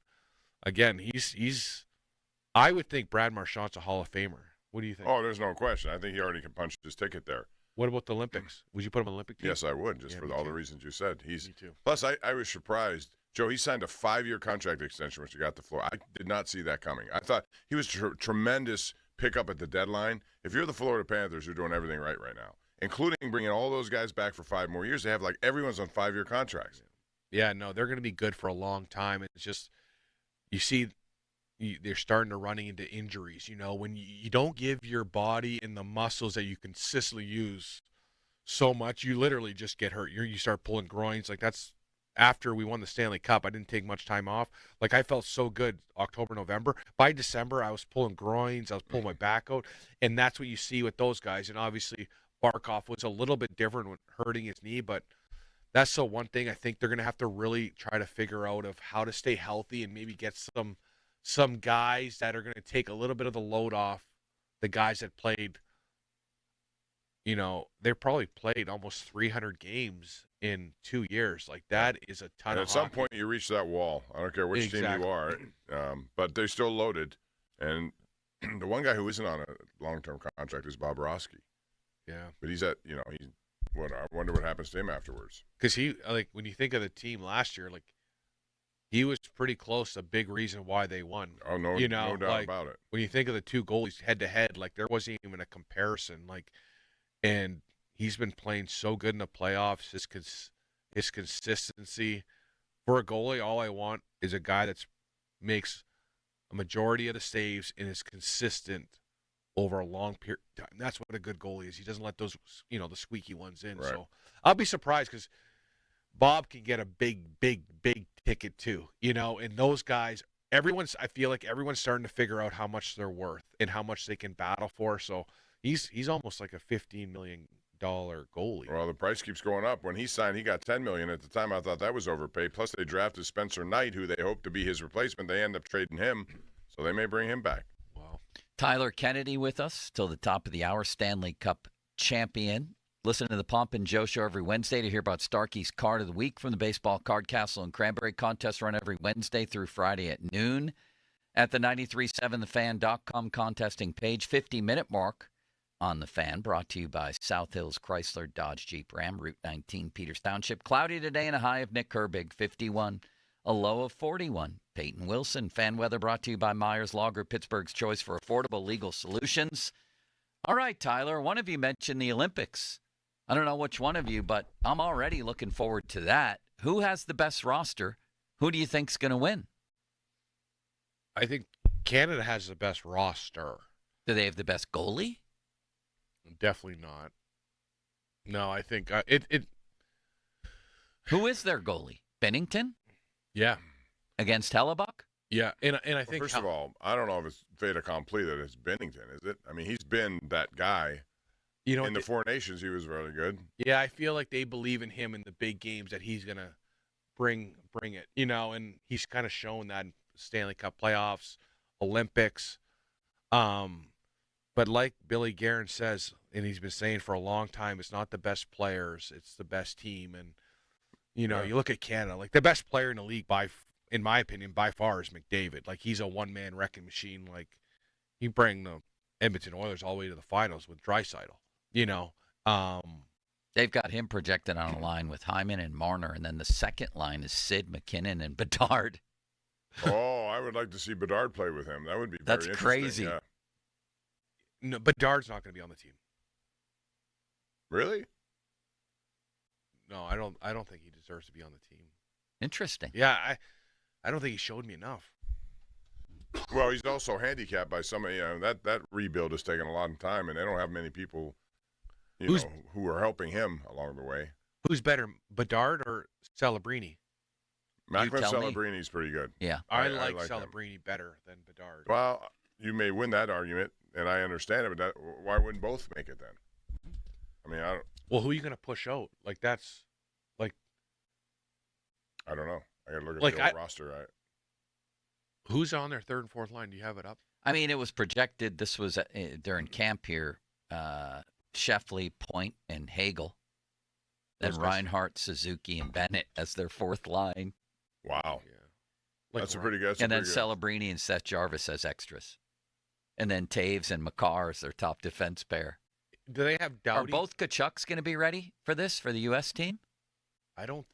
Speaker 1: again, he's I would think Brad Marchand's a Hall of Famer. What do you think?
Speaker 2: Oh, there's no question. I think he already can punch his ticket there.
Speaker 1: What about the Olympics? Would you put him on Olympic team?
Speaker 2: Yes, I would, just for all the reasons you said.
Speaker 1: Me too.
Speaker 2: Plus, I was surprised. Joe, he signed a 5-year contract extension when he got the floor. I did not see that coming. I thought he was tremendous pickup at the deadline. If you're the Florida Panthers, you're doing everything right now, including bringing all those guys back for 5 more years. They have, like, everyone's on 5-year contracts.
Speaker 1: Yeah, no, they're going to be good for a long time. It's just, you see, they're starting to running into injuries. You know, when you don't give your body and the muscles that you consistently use so much, you literally just get hurt. You start pulling groins. Like, that's after we won the Stanley Cup. I didn't take much time off. Like, I felt so good October, November. By December, I was pulling groins. I was pulling my back out. And that's what you see with those guys. And obviously, Barkov was a little bit different when hurting his knee, but that's the one thing I think they're going to have to really try to figure out of how to stay healthy and maybe get some guys that are going to take a little bit of the load off the guys that played, they probably played almost 300 games in 2 years. Like, that is a ton
Speaker 2: And
Speaker 1: of
Speaker 2: at some
Speaker 1: hockey.
Speaker 2: point, you reach that wall. I don't care which team
Speaker 1: Exactly.
Speaker 2: you are, but they're still loaded. And the one guy who isn't on a long-term contract is Bob Roski.
Speaker 1: Yeah.
Speaker 2: But he's at, I wonder what happens to him afterwards.
Speaker 1: Because when you think of the team last year, he was pretty close, a big reason why they won.
Speaker 2: Oh, no doubt about it.
Speaker 1: When you think of the two goalies head-to-head, there wasn't even a comparison. And he's been playing so good in the playoffs. His consistency. For a goalie, all I want is a guy that makes a majority of the saves and is consistent over a long period of time. That's what a good goalie is. He doesn't let those, the squeaky ones in.
Speaker 2: Right.
Speaker 1: So I'll be surprised because Bob can get a big ticket too, and those guys, I feel like everyone's starting to figure out how much they're worth and how much they can battle for. So he's almost like a $15 million goalie.
Speaker 2: Well, the price keeps going up. When he signed, he got $10 million. At the time, I thought that was overpaid. Plus, they drafted Spencer Knight, who they hoped to be his replacement. They end up trading him, so they may bring him back.
Speaker 1: Wow.
Speaker 3: Tyler Kennedy with us till the top of the hour, Stanley Cup champion. Listen to the Pomp and Joe Show every Wednesday to hear about Starkey's Card of the Week from the Baseball Card Castle and Cranberry contest run every Wednesday through Friday at noon at the 937thefan.com contesting page. 50-minute mark on the Fan, brought to you by South Hills Chrysler Dodge Jeep Ram, Route 19, Peters Township. Cloudy today and a high of Nick Herbig, 51, a low of 41. Peyton Wilson. Fan weather brought to you by Myers Law Group, Pittsburgh's choice for affordable legal solutions. All right, Tyler, one of you mentioned the Olympics. I don't know which one of you, but I'm already looking forward to that. Who has the best roster? Who do you think's going to win?
Speaker 1: I think Canada has the best roster.
Speaker 3: Do they have the best goalie?
Speaker 1: Definitely not. No, I think
Speaker 3: Who is their goalie? Bennington?
Speaker 1: Yeah.
Speaker 3: Against Hellebuck?
Speaker 1: Yeah, and I think
Speaker 2: first of all, I don't know if it's fait accompli that it's Bennington, is it? I mean, he's been that guy. In the Four Nations, he was really good.
Speaker 1: Yeah, I feel like they believe in him in the big games that he's gonna bring it. And he's kind of shown that in Stanley Cup playoffs, Olympics. But like Billy Guerin says, and he's been saying for a long time, it's not the best players, it's the best team. And you look at Canada, the best player in the league in my opinion, by far is McDavid. He's a one-man wrecking machine. He bring the Edmonton Oilers all the way to the finals with Draisaitl.
Speaker 3: They've got him projected on a line with Hyman and Marner, and then the second line is Sid, McKinnon, and Bedard.
Speaker 2: Oh, I would like to see Bedard play with him. That would be
Speaker 3: That's
Speaker 2: very
Speaker 3: crazy.
Speaker 2: Yeah.
Speaker 1: No, Bedard's not going to be on the team.
Speaker 2: Really?
Speaker 1: No, I don't think he deserves to be on the team.
Speaker 3: Interesting.
Speaker 1: Yeah, I don't think he showed me enough.
Speaker 2: Well, he's also handicapped by somebody. That rebuild has taken a lot of time, and they don't have many people, who are helping him along the way.
Speaker 1: Who's better, Bedard or Celebrini?
Speaker 2: Macklin Celebrini's pretty good.
Speaker 3: Yeah,
Speaker 1: I like Celebrini better than Bedard.
Speaker 2: Well, you may win that argument, and I understand it, but why wouldn't both make it then? I mean, I don't.
Speaker 1: Well, who are you going to push out?
Speaker 2: I don't know. I got to look at the old roster.
Speaker 1: Who's on their third and fourth line? Do you have it up?
Speaker 3: I mean, it was projected. This was during camp here. Sheffley, Point, and Hagel. Then Reinhart, Suzuki, and Bennett as their fourth line.
Speaker 2: Wow.
Speaker 1: Yeah.
Speaker 2: That's a pretty good.
Speaker 3: And then Celebrini and Seth Jarvis as extras. And then Taves and Makar as their top defense pair.
Speaker 1: Do they have Doughty?
Speaker 3: Are both Kachucks going to be ready for the U.S. team?
Speaker 1: I don't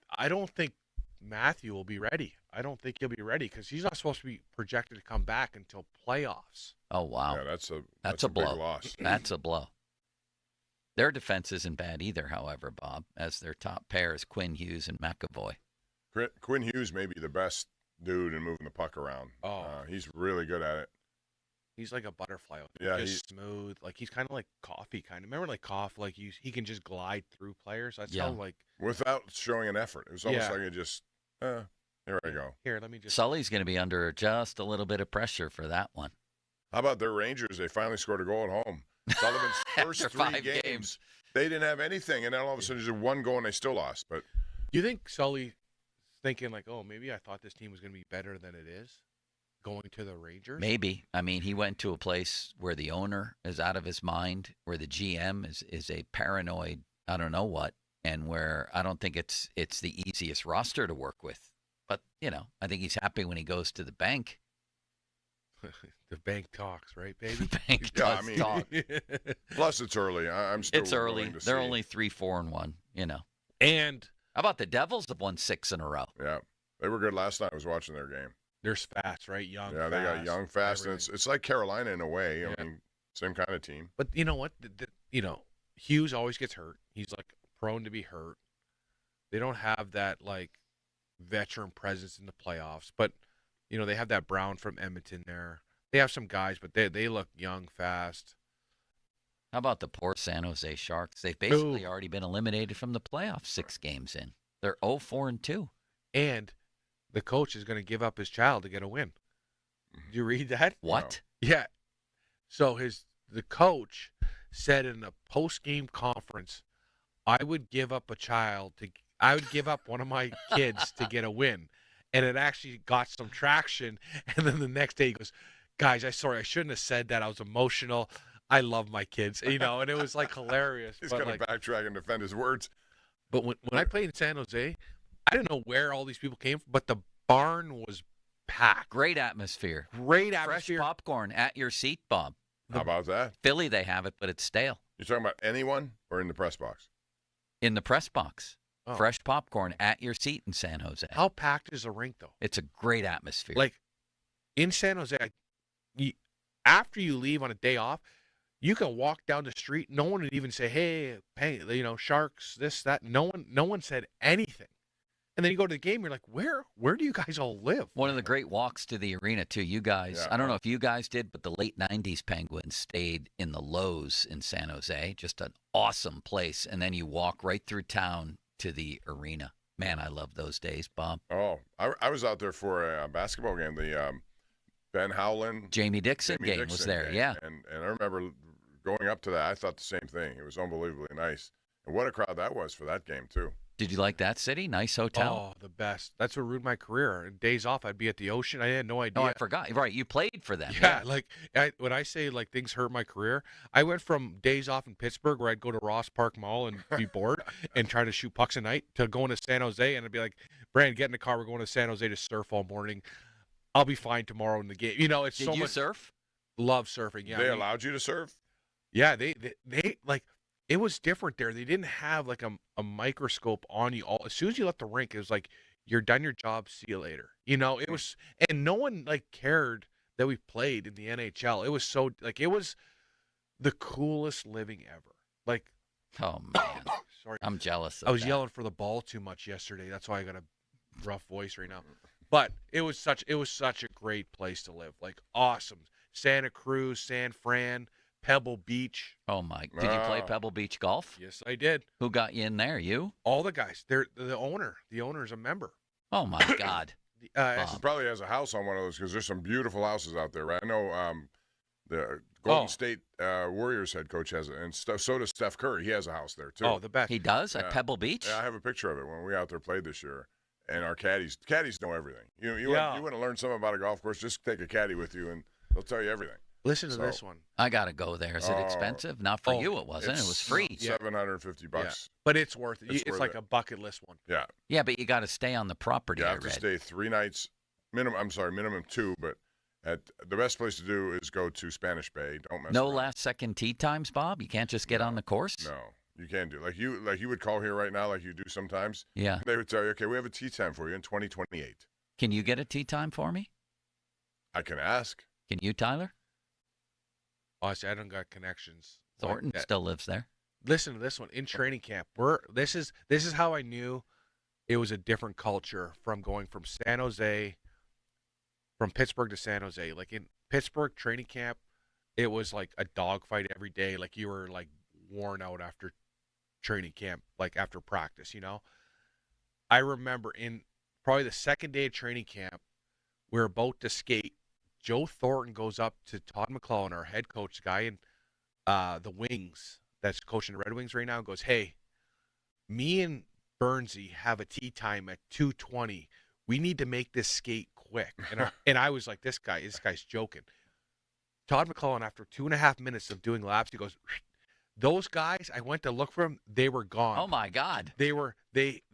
Speaker 1: think Matthew will be ready. I don't think he'll be ready because he's not supposed to be projected to come back until playoffs.
Speaker 3: Oh, wow.
Speaker 2: Yeah,
Speaker 3: that's a blow.
Speaker 2: Big loss.
Speaker 3: That's a blow. Their defense isn't bad either, however, Bob, as their top pair is Quinn Hughes and McAvoy.
Speaker 2: Quinn Hughes may be the best dude in moving the puck around.
Speaker 1: Oh.
Speaker 2: He's really good at it.
Speaker 1: He's like a butterfly.
Speaker 2: Yeah,
Speaker 1: just smooth. He's kind of like Coffee. Remember, Coffee? He can just glide through players. That's how
Speaker 2: without showing an effort. It was almost like it just. Here I go.
Speaker 1: Here, let me just.
Speaker 3: Sully's going to be under just a little bit of pressure for that one.
Speaker 2: How about their Rangers? They finally scored a goal at home. Sullivan's first 3 games, they didn't have anything, and then all of a sudden, just one goal and they still lost. But
Speaker 1: you think Sully's thinking oh, maybe I thought this team was going to be better than it is? going to the Rangers?
Speaker 3: Maybe. I mean, he went to a place where the owner is out of his mind, where the GM is a paranoid, I don't know what, and where I don't think it's the easiest roster to work with. But, I think he's happy when he goes to the bank.
Speaker 1: The bank talks, right, baby?
Speaker 3: The bank does talk.
Speaker 2: Plus, it's early. I'm still
Speaker 3: It's early.
Speaker 2: willing to
Speaker 3: They're
Speaker 2: see.
Speaker 3: only 3-4-1,
Speaker 1: And
Speaker 3: how about the Devils have won 6 in a row?
Speaker 2: Yeah. They were good last night. I was watching their game.
Speaker 1: they're fast, right? Young,
Speaker 2: Yeah, they got young, fast, and it's like Carolina in a way. I mean, same kind of team.
Speaker 1: But you know what? Hughes always gets hurt. He's like prone to be hurt. They don't have that like veteran presence in the playoffs. But they have that Brown from Edmonton there. They have some guys, but they look young, fast.
Speaker 3: How about the poor San Jose Sharks? They've basically already been eliminated from the playoffs 6 games in. They're 0-4-2.
Speaker 1: And the coach is going to give up his child to get a win. Did you read that?
Speaker 3: What?
Speaker 1: Yeah. So the coach said in a post-game conference, I would give up one of my kids to get a win. And it actually got some traction. And then the next day he goes, guys, I shouldn't have said that. I was emotional. I love my kids, and it was like hilarious.
Speaker 2: He's going to backtrack and defend his words.
Speaker 1: But when I played in San Jose, I didn't know where all these people came from, but the barn was packed.
Speaker 3: Great atmosphere.
Speaker 1: Great atmosphere.
Speaker 3: Fresh popcorn at your seat, Bob.
Speaker 2: How about that?
Speaker 3: Philly, they have it, but it's stale.
Speaker 2: You're talking about anyone or in the press box?
Speaker 3: In the press box.
Speaker 1: Oh.
Speaker 3: Fresh popcorn at your seat in San Jose.
Speaker 1: How packed is the rink, though?
Speaker 3: It's a great atmosphere.
Speaker 1: Like, in San Jose, after you leave on a day off, you can walk down the street. No one would even say, hey, Sharks, this, that. No one said anything. And then you go to the game, you're like, where do you guys all live?
Speaker 3: One of the great walks to the arena, too. You guys, I don't know if you guys did, but the late 90s Penguins stayed in the Lowe's in San Jose. Just an awesome place. And then you walk right through town to the arena. Man, I love those days, Bob.
Speaker 2: Oh, I was out there for a basketball game. The Ben Howland,
Speaker 3: Jamie Dixon game was there,
Speaker 2: game.
Speaker 3: yeah.
Speaker 2: And I remember going up to that. I thought the same thing. It was unbelievably nice. And what a crowd that was for that game, too.
Speaker 3: Did you like that city? Nice hotel.
Speaker 1: Oh, the best. That's what ruined my career. Days off, I'd be at the ocean. I had no idea.
Speaker 3: Oh, I forgot. Right, you played for them.
Speaker 1: Yeah, when I say like things hurt my career, I went from days off in Pittsburgh where I'd go to Ross Park Mall and be bored and try to shoot pucks at night to going to San Jose, and I'd be like, Brandon, get in the car. We're going to San Jose to surf all morning. I'll be fine tomorrow in the game. It's
Speaker 3: Did
Speaker 1: so
Speaker 3: you
Speaker 1: much.
Speaker 3: Surf?
Speaker 1: Love surfing. Yeah,
Speaker 2: They allowed you to surf?
Speaker 1: Yeah, they like. It was different there. They didn't have like a microscope on you. As soon as you left the rink, it was like, you're done your job. See you later. It was, and no one like cared that we played in the NHL. It was so like, it was the coolest living ever. Like,
Speaker 3: oh man,
Speaker 1: sorry,
Speaker 3: I'm jealous.
Speaker 1: I was yelling for the ball too much yesterday. That's why I got a rough voice right now. But it was such a great place to live. Like awesome. Santa Cruz, San Fran, Pebble Beach.
Speaker 3: Oh my! Did you play Pebble Beach golf?
Speaker 1: Yes, I did.
Speaker 3: Who got you in there? You?
Speaker 1: All the guys. They're the owner. The owner's a member.
Speaker 3: Oh my God!
Speaker 2: He probably has a house on one of those because there's some beautiful houses out there, right? I know the Golden State Warriors head coach has it, and so does Steph Curry. He has a house there too.
Speaker 1: Oh, the best.
Speaker 3: He does at Pebble Beach.
Speaker 2: Yeah, I have a picture of it when we out there played this year. And our caddies know everything. You want to learn something about a golf course? Just take a caddy with you, and they'll tell you everything.
Speaker 1: Listen to this one.
Speaker 3: I gotta go there. Is it expensive? Not for you, it wasn't. It was free.
Speaker 2: $750.
Speaker 1: Yeah. But it's worth it. It's like
Speaker 2: it.
Speaker 1: a bucket list one.
Speaker 2: Yeah.
Speaker 3: Yeah, but you got to stay on the property.
Speaker 2: You have to stay 3 nights minimum. Minimum 2. But the best place to do is go to Spanish Bay. Don't mess.
Speaker 3: No
Speaker 2: around.
Speaker 3: last second tee times, Bob. You can't just get on the course.
Speaker 2: No, you can't do like you would call here right now, like you do sometimes.
Speaker 3: Yeah.
Speaker 2: They would tell you, okay, we have a tee time for you in 2028.
Speaker 3: Can you get a tee time for me?
Speaker 2: I can ask.
Speaker 3: Can you, Tyler?
Speaker 1: Honestly, I don't got connections.
Speaker 3: Thornton still lives there.
Speaker 1: Listen to this one. In training camp, this is how I knew it was a different culture from going from San Jose, from Pittsburgh to San Jose. Like in Pittsburgh training camp, it was like a dogfight every day. Like you were like worn out after training camp, like after practice, I remember in probably the second day of training camp, we were about to skate. Joe Thornton goes up to Todd McClellan, our head coach guy in the Wings, that's coaching the Red Wings right now, and goes, hey, me and Bernsey have a tee time at 2:20. We need to make this skate quick. And I was like, this guy's joking. Todd McClellan, after 2.5 minutes of doing laps, he goes, those guys, I went to look for them. They were gone.
Speaker 3: Oh my God.
Speaker 1: They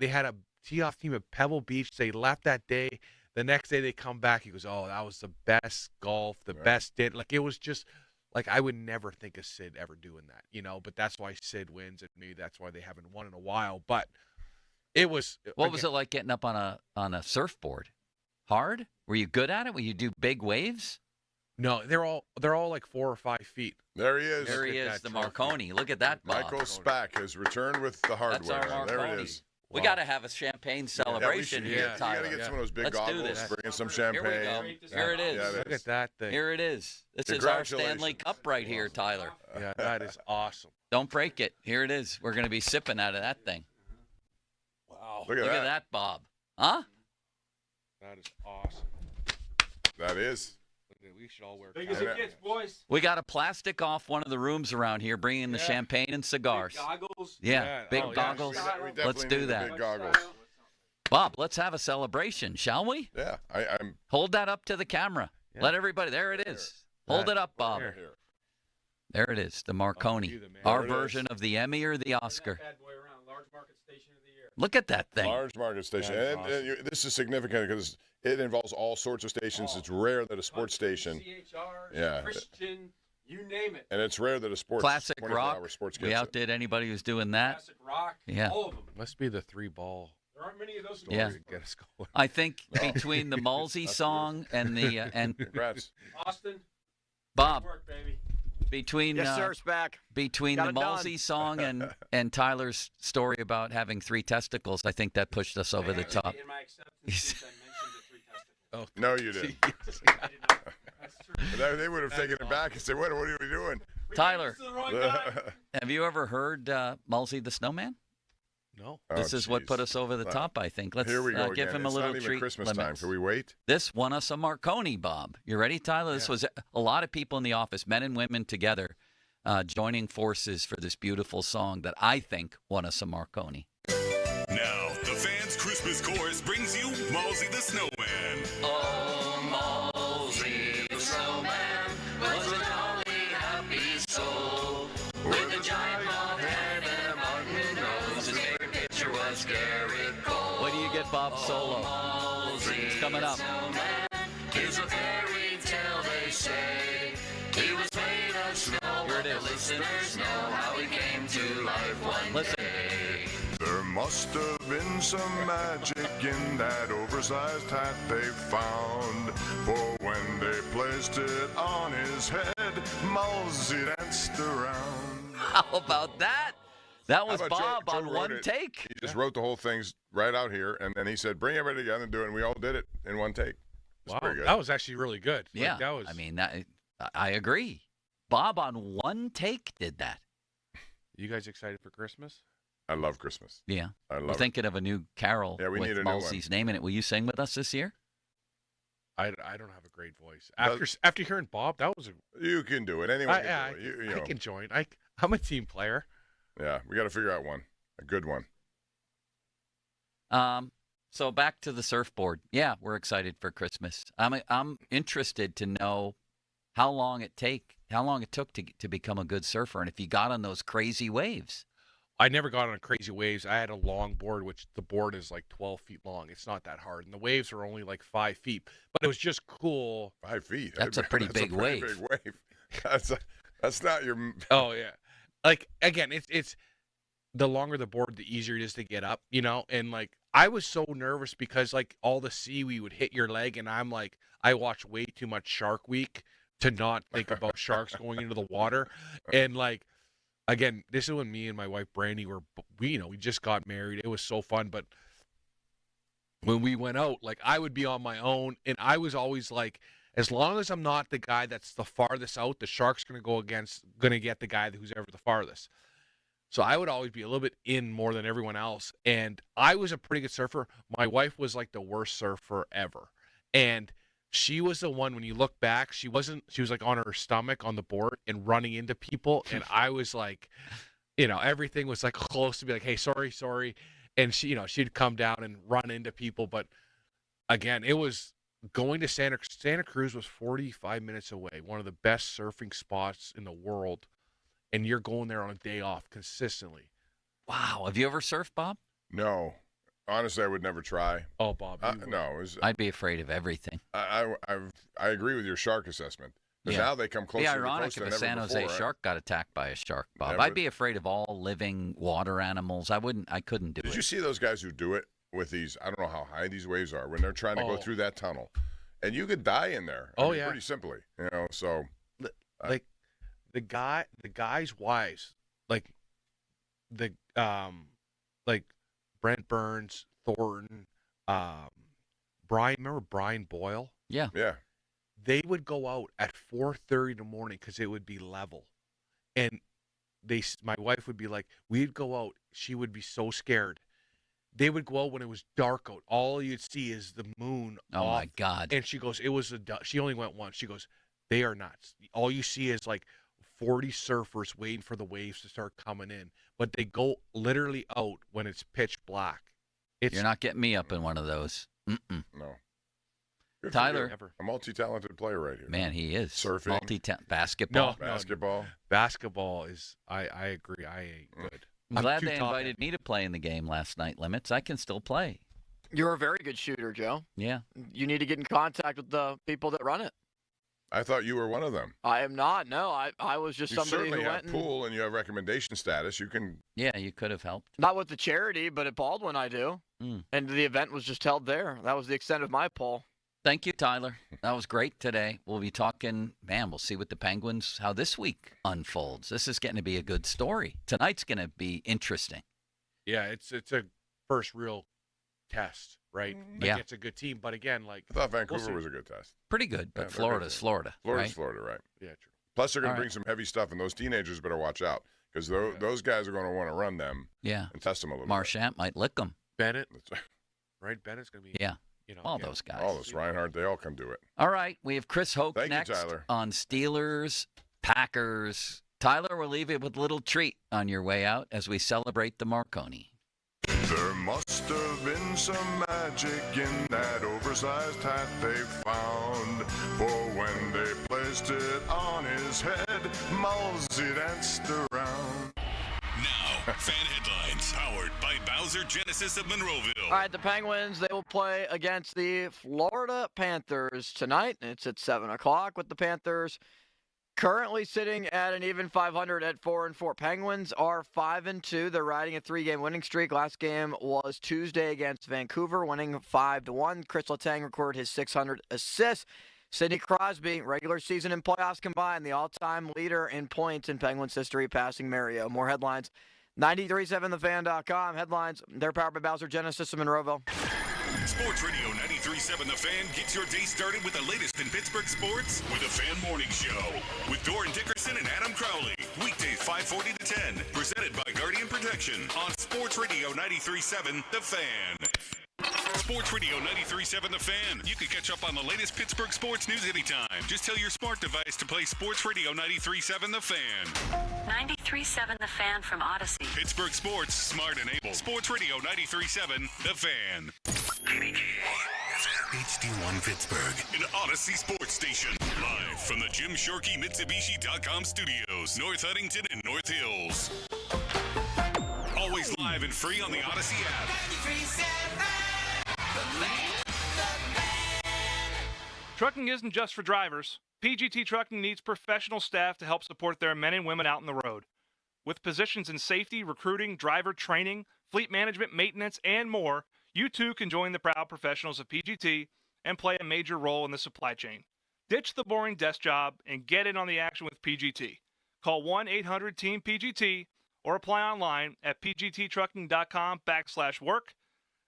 Speaker 1: had a tee-off team at Pebble Beach. They left that day. The next day they come back. He goes, oh, that was the best golf, the best did. Like, it was just, like, I would never think of Sid ever doing that, you know, but that's why Sid wins, and maybe that's why they haven't won in a while. But it was.
Speaker 3: What was it like getting up on a surfboard? Hard? Were you good at it? Will you do big waves?
Speaker 1: No, they're all like 4 or 5 feet.
Speaker 2: There he is.
Speaker 3: There he is, the Marconi. Look at that, Bob.
Speaker 2: Michael Spack has returned with the hardware.
Speaker 3: That's our
Speaker 2: There
Speaker 3: Marconi.
Speaker 2: it is.
Speaker 3: We got to have a champagne celebration here, Tyler.
Speaker 2: You got to get some of those big
Speaker 3: Let's
Speaker 2: goggles.
Speaker 3: do this.
Speaker 2: Bring in some champagne.
Speaker 3: Here we go. Here it is.
Speaker 2: Yeah,
Speaker 1: Look at that thing.
Speaker 3: Here it is. This is our Stanley Cup right here, Tyler.
Speaker 1: Yeah, that is awesome.
Speaker 3: Don't break it. Here it is. We're going to be sipping out of that thing.
Speaker 1: Wow.
Speaker 2: Look at that,
Speaker 3: Bob. Huh?
Speaker 1: That is awesome.
Speaker 2: That is.
Speaker 1: We should all wear
Speaker 4: big as it gets, boys.
Speaker 3: We got a plastic off one of the rooms around here, bringing the champagne and cigars.
Speaker 4: Big goggles.
Speaker 3: Yeah, big goggles.
Speaker 2: We
Speaker 3: Let's do that.
Speaker 2: Big goggles.
Speaker 3: Bob, let's have a celebration, shall we?
Speaker 2: Yeah, I'm.
Speaker 3: Hold that up to the camera.
Speaker 1: Yeah.
Speaker 3: Let everybody. There it is. Hold it up, Bob. There it is. The Marconi. Our version of the Emmy or the Oscar. Look at that thing.
Speaker 2: Large market station.
Speaker 1: That's
Speaker 2: And this is significant because it involves all sorts of stations. It's rare that a sports station.
Speaker 4: CHR, Christian, you name it.
Speaker 2: And it's rare that a sports
Speaker 3: Classic
Speaker 2: 24-hour
Speaker 3: rock.
Speaker 2: sports
Speaker 3: We
Speaker 2: gets it.
Speaker 3: outdid anybody who's doing that.
Speaker 4: Classic rock.
Speaker 3: Yeah.
Speaker 4: All of them.
Speaker 1: Must be the 3-ball.
Speaker 4: There aren't many of those.
Speaker 3: Yeah.
Speaker 1: To get us going.
Speaker 3: I think between the Mulsey song and the and
Speaker 2: Congrats.
Speaker 4: Austin.
Speaker 3: Bob,
Speaker 4: Good work, baby.
Speaker 3: between
Speaker 6: Yes, sir, Spack.
Speaker 3: between
Speaker 6: Got
Speaker 3: the
Speaker 6: it done.
Speaker 3: Mulsey song and Tyler's story about having 3 testicles, I think that pushed us over the top.
Speaker 4: In my acceptance speech, I mentioned the 3 testicles.
Speaker 2: No, you didn't.
Speaker 4: I did not. That's true.
Speaker 2: They would have taken it back and said, "What are we doing?"
Speaker 3: Tyler,
Speaker 4: This is the wrong guy.
Speaker 3: have you ever heard Mulsey the Snowman?
Speaker 1: No.
Speaker 3: This is what put us over the top, I think. Let's
Speaker 2: Here we go
Speaker 3: give
Speaker 2: again.
Speaker 3: him a
Speaker 2: It's
Speaker 3: little
Speaker 2: not even
Speaker 3: treat.
Speaker 2: Christmas time.
Speaker 3: Limits.
Speaker 2: Can we wait?
Speaker 3: This won us a Marconi, Bob. You ready, Tyler? This was a lot of people in the office, men and women together, joining forces for this beautiful song that I think won us a Marconi.
Speaker 5: Now, the fans' Christmas chorus brings you Mulsey the Snowman.
Speaker 7: Oh, Mulsey the snowman was a jolly happy soul with a giant bald head and a button nose. His favorite picture was Garrett Cole.
Speaker 3: What do you get, Bob? Solo.
Speaker 7: Mulsey
Speaker 3: It's coming up.
Speaker 7: the snowman is a fairy tale, they say. He was made of snow.
Speaker 3: Here it is.
Speaker 7: The listeners know how he came to life one
Speaker 3: Listen.
Speaker 7: day.
Speaker 2: There must have been some magic in that oversized hat they found. For when they placed it on his head, Mulsey danced around.
Speaker 3: How about that? That was
Speaker 2: How about
Speaker 3: Bob
Speaker 2: Joe
Speaker 3: on
Speaker 2: wrote
Speaker 3: one
Speaker 2: it?
Speaker 3: take.
Speaker 2: He just wrote the whole thing right out here, and then he said, "Bring everybody together and do it." And we all did it in one take. It's
Speaker 1: Wow,
Speaker 2: pretty good.
Speaker 1: that was actually really good. Like,
Speaker 3: Yeah,
Speaker 1: that was.
Speaker 3: I mean, I agree. Bob on one take did that.
Speaker 1: You guys excited for Christmas?
Speaker 2: I love Christmas.
Speaker 3: Yeah.
Speaker 2: I
Speaker 3: We're
Speaker 2: love it.
Speaker 3: thinking of a new carol
Speaker 2: Yeah, we
Speaker 3: with
Speaker 2: need a new one.
Speaker 3: Mulsey's name in it. Will you sing with us this year?
Speaker 1: I don't have a great voice. After hearing Bob, that was a.
Speaker 2: You can do it. Anyone
Speaker 1: I
Speaker 2: can do it. You
Speaker 1: I
Speaker 2: know.
Speaker 1: can join. I'm a team player.
Speaker 2: Yeah, we got to figure out one. A good one.
Speaker 3: So back to the surfboard. Yeah, we're excited for Christmas. I'm interested to know how long it took to become a good surfer, and if you got on those crazy waves.
Speaker 1: I never got on crazy waves. I had a long board, which the board is like 12 feet long. It's not that hard, and the waves are only like 5 feet. But it was just cool.
Speaker 2: 5 feet.
Speaker 3: That's a pretty big wave.
Speaker 2: Big wave. That's not your.
Speaker 1: Oh yeah, like again, it's the longer the board, the easier it is to get up. You know, and like I was so nervous because like all the seaweed would hit your leg, and I'm like, I watch way too much Shark Week to not think about sharks going into the water, and like. Again, this is when me and my wife Brandy we just got married. It was so fun, but when we went out, like I would be on my own, and I was always like, as long as I'm not the guy that's the farthest out, the shark's gonna get the guy who's ever the farthest. So I would always be a little bit in more than everyone else, and I was a pretty good surfer. My wife was like the worst surfer ever, and she was the one, when you look back, she was like on her stomach on the board and running into people. And I was like, everything was like close to be like, hey, sorry. And she'd come down and run into people. But again, it was going to Santa Cruz was 45 minutes away, one of the best surfing spots in the world, and you're going there on a day off consistently.
Speaker 3: Wow. Have you ever surfed, Bob?
Speaker 2: No. Honestly, I would never try.
Speaker 1: Oh, Bob.
Speaker 2: No.
Speaker 3: I'd be afraid of everything.
Speaker 2: I agree with your shark assessment. Because now they come closer
Speaker 3: Be
Speaker 2: to the
Speaker 3: ironic
Speaker 2: coast
Speaker 3: if
Speaker 2: than
Speaker 3: a
Speaker 2: ever
Speaker 3: San Jose
Speaker 2: before,
Speaker 3: shark got attacked by a shark, Bob.
Speaker 2: Never.
Speaker 3: I'd be afraid of all living water animals. I couldn't do it.
Speaker 2: Did you see those guys who do it with these? I don't know how high these waves are when they're trying to go through that tunnel, and you could die in there. I mean, pretty simply, So,
Speaker 1: like the guys' wives, like Brent Burns, Thornton, Brian. Remember Brian Boyle?
Speaker 3: Yeah.
Speaker 1: They would go out at 4:30 in the morning because it would be level, and my wife would be like, we'd go out. She would be so scared. They would go out when it was dark out. All you'd see is the moon.
Speaker 3: Oh
Speaker 1: off.
Speaker 3: my God!
Speaker 1: And she goes, she only went once. She goes, they are nuts. All you see is like 40 surfers waiting for the waves to start coming in, but they go literally out when it's pitch black.
Speaker 3: You're not getting me up in one of those. Mm-mm.
Speaker 2: No. Good
Speaker 3: Tyler,
Speaker 2: a multi-talented player right here.
Speaker 3: Man, he is.
Speaker 2: Surfing,
Speaker 3: basketball.
Speaker 2: Basketball
Speaker 1: is. I agree. I ain't good.
Speaker 3: I'm glad they invited me to play in the game last night, Limits. I can still play.
Speaker 6: You're a very good shooter, Joe.
Speaker 3: Yeah.
Speaker 6: You need to get in contact with the people that run it.
Speaker 2: I thought you were one of them.
Speaker 6: I am not. No, I was just somebody
Speaker 2: certainly
Speaker 6: who
Speaker 2: have
Speaker 6: went
Speaker 2: pool and you have recommendation status. You can.
Speaker 3: Yeah, you could have helped.
Speaker 6: Not with the charity, but at Baldwin I do. And the event was just held there. That was the extent of my pull.
Speaker 3: Thank you, Tyler. That was great today. We'll be talking, we'll see what the Penguins, how this week unfolds. This is getting to be a good story. Tonight's going to be interesting.
Speaker 1: Yeah, it's a first real test, right?
Speaker 3: Yeah.
Speaker 1: It's a good team, but again,
Speaker 2: I thought Vancouver was a good test.
Speaker 3: Pretty good, but Florida's Florida.
Speaker 2: Florida's
Speaker 3: right?
Speaker 2: Florida, right?
Speaker 1: Yeah, true.
Speaker 2: Plus, they're going
Speaker 3: All
Speaker 2: to bring some heavy stuff, and those teenagers better watch out because those guys are going to want to run them and test them a little
Speaker 3: Marchand might lick them.
Speaker 1: Bennett, right? Bennett's going to be.
Speaker 3: Yeah. All those guys.
Speaker 2: All those Reinhardt, they all can do it.
Speaker 3: All right, we have Chris Hoke
Speaker 2: Thank
Speaker 3: next
Speaker 2: you, Tyler.
Speaker 3: on Steelers, Packers. Tyler, we'll leave you with a little treat on your way out as we celebrate the Marconi.
Speaker 2: There must have been some magic in that oversized hat they found. For when they placed it on his head, Mosey danced around.
Speaker 5: Now, fan headlines powered by Bowser Genesis of Monroeville.
Speaker 6: All right, the Penguins, they will play against the Florida Panthers tonight. It's at 7 o'clock with the Panthers currently sitting at an even 500 at 4-4. Penguins are 5-2. They're riding a 3-game winning streak. Last game was Tuesday against Vancouver, winning 5-1. Chris Letang recorded his 600 assists. Sidney Crosby, regular season and playoffs combined, the all-time leader in points in Penguins history, passing Mario. More headlines, 937thefan.com. Headlines, they're powered by Bowser Genesis of Monroeville.
Speaker 5: Sports Radio 93.7 The Fan gets your day started with the latest in Pittsburgh sports with the Fan Morning Show with Doran Dickerson and Adam Crowley. Weekdays 5:40 to 10. Presented by Guardian Protection on Sports Radio 93.7 The Fan. Sports Radio 93.7 The Fan. You can catch up on the latest Pittsburgh sports news anytime. Just tell your smart device to play Sports Radio 93.7 The Fan.
Speaker 8: 93.7 The Fan from Odyssey.
Speaker 5: Pittsburgh sports, smart and able. Sports Radio 93.7 The Fan. HD1 Pittsburgh, an Odyssey sports station. Live from the Jim Shorkey Mitsubishi.com studios, North Huntington and North Hills. Always live and free on the Odyssey app. 93.7 The Fan.
Speaker 9: Trucking isn't just for drivers. PGT Trucking needs professional staff to help support their men and women out on the road. With positions in safety, recruiting, driver training, fleet management, maintenance, and more, you too can join the proud professionals of PGT and play a major role in the supply chain. Ditch the boring desk job and get in on the action with PGT. Call 1-800-TEAM-PGT or apply online at pgttrucking.com/work.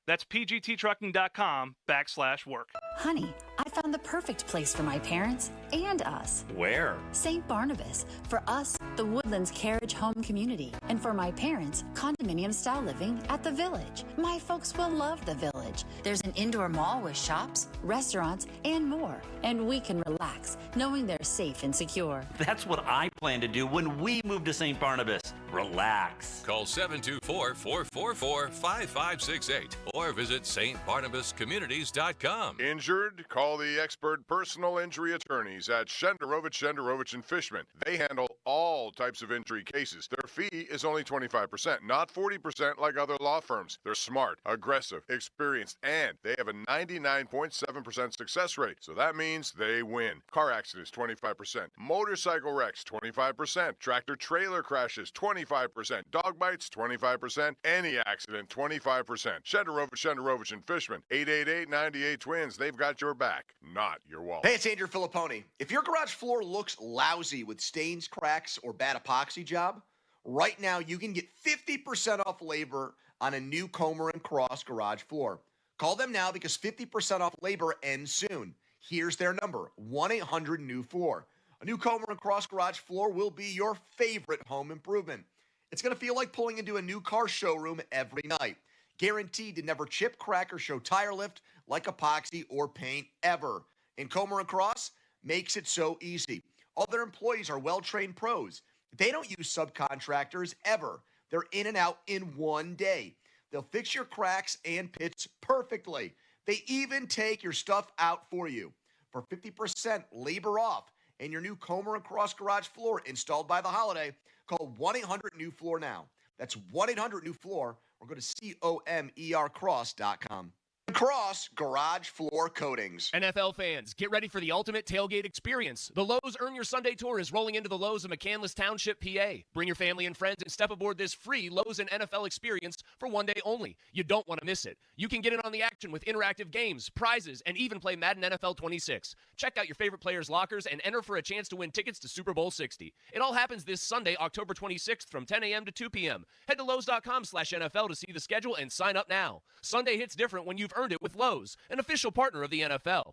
Speaker 9: That's pgttrucking.com/work.
Speaker 8: Honey, I found the perfect place for my parents and us.
Speaker 21: Where?
Speaker 8: St. Barnabas. For us, the Woodlands Carriage Home Community. And for my parents, condominium-style living at the Village. My folks will love the Village. There's an indoor mall with shops, restaurants, and more. And we can relax, knowing they're safe and secure.
Speaker 24: That's what I plan to do when we move to St. Barnabas.
Speaker 10: relax.
Speaker 15: Call 724-444-5568 or visit stbarnabascommunities.com.
Speaker 2: Injured? Call the expert personal injury attorneys at Shenderovich and Fishman. They handle all types of injury cases. Their fee is only 25%, not 40% like other law firms. They're smart, aggressive, experienced, and they have a 99.7% success rate. So that means they win. Car accidents, 25%. Motorcycle wrecks, 25%. Tractor trailer crashes, 25%. Dog bites, 25%. Any accident, 25%. Shenderovich and Fishman, 888-98-TWINS. They've got your back, not your wallet.
Speaker 11: Hey, it's Andrew Filipponi. If your garage floor looks lousy with stains, cracks, or bad epoxy job, right now you can get 50% off labor on a new Comer & Cross garage floor. Call them now because 50% off labor ends soon. Here's their number, 1-800-NEW-FLOOR. A new Comer & Cross garage floor will be your favorite home improvement. It's going to feel like pulling into a new car showroom every night. Guaranteed to never chip, crack, or show tire lift like epoxy or paint ever. And Comer & Cross makes it so easy. All their employees are well-trained pros. They don't use subcontractors ever. They're in and out in one day. They'll fix your cracks and pits perfectly. They even take your stuff out for you. For 50% labor off and your new Comer & Cross garage floor installed by the holiday, call 1-800-NEW-FLOOR now. That's 1-800-NEW-FLOOR or go to COMERcross.com. Cross Garage Floor Coatings.
Speaker 17: NFL fans, get ready for the ultimate tailgate experience. The Lowe's Earn Your Sunday Tour is rolling into the Lowe's of McCandless Township, PA. Bring your family and friends and step aboard this free Lowe's and NFL experience for one day only. You don't want to miss it. You can get in on the action with interactive games, prizes, and even play Madden NFL 26. Check out your favorite players' lockers and enter for a chance to win tickets to Super Bowl 60. It all happens this Sunday, October 26th from 10 a.m. to 2 p.m. Head to Lowe's.com/NFL to see the schedule and sign up now. Sunday hits different when you've earned it with Lowe's, an official partner of the NFL.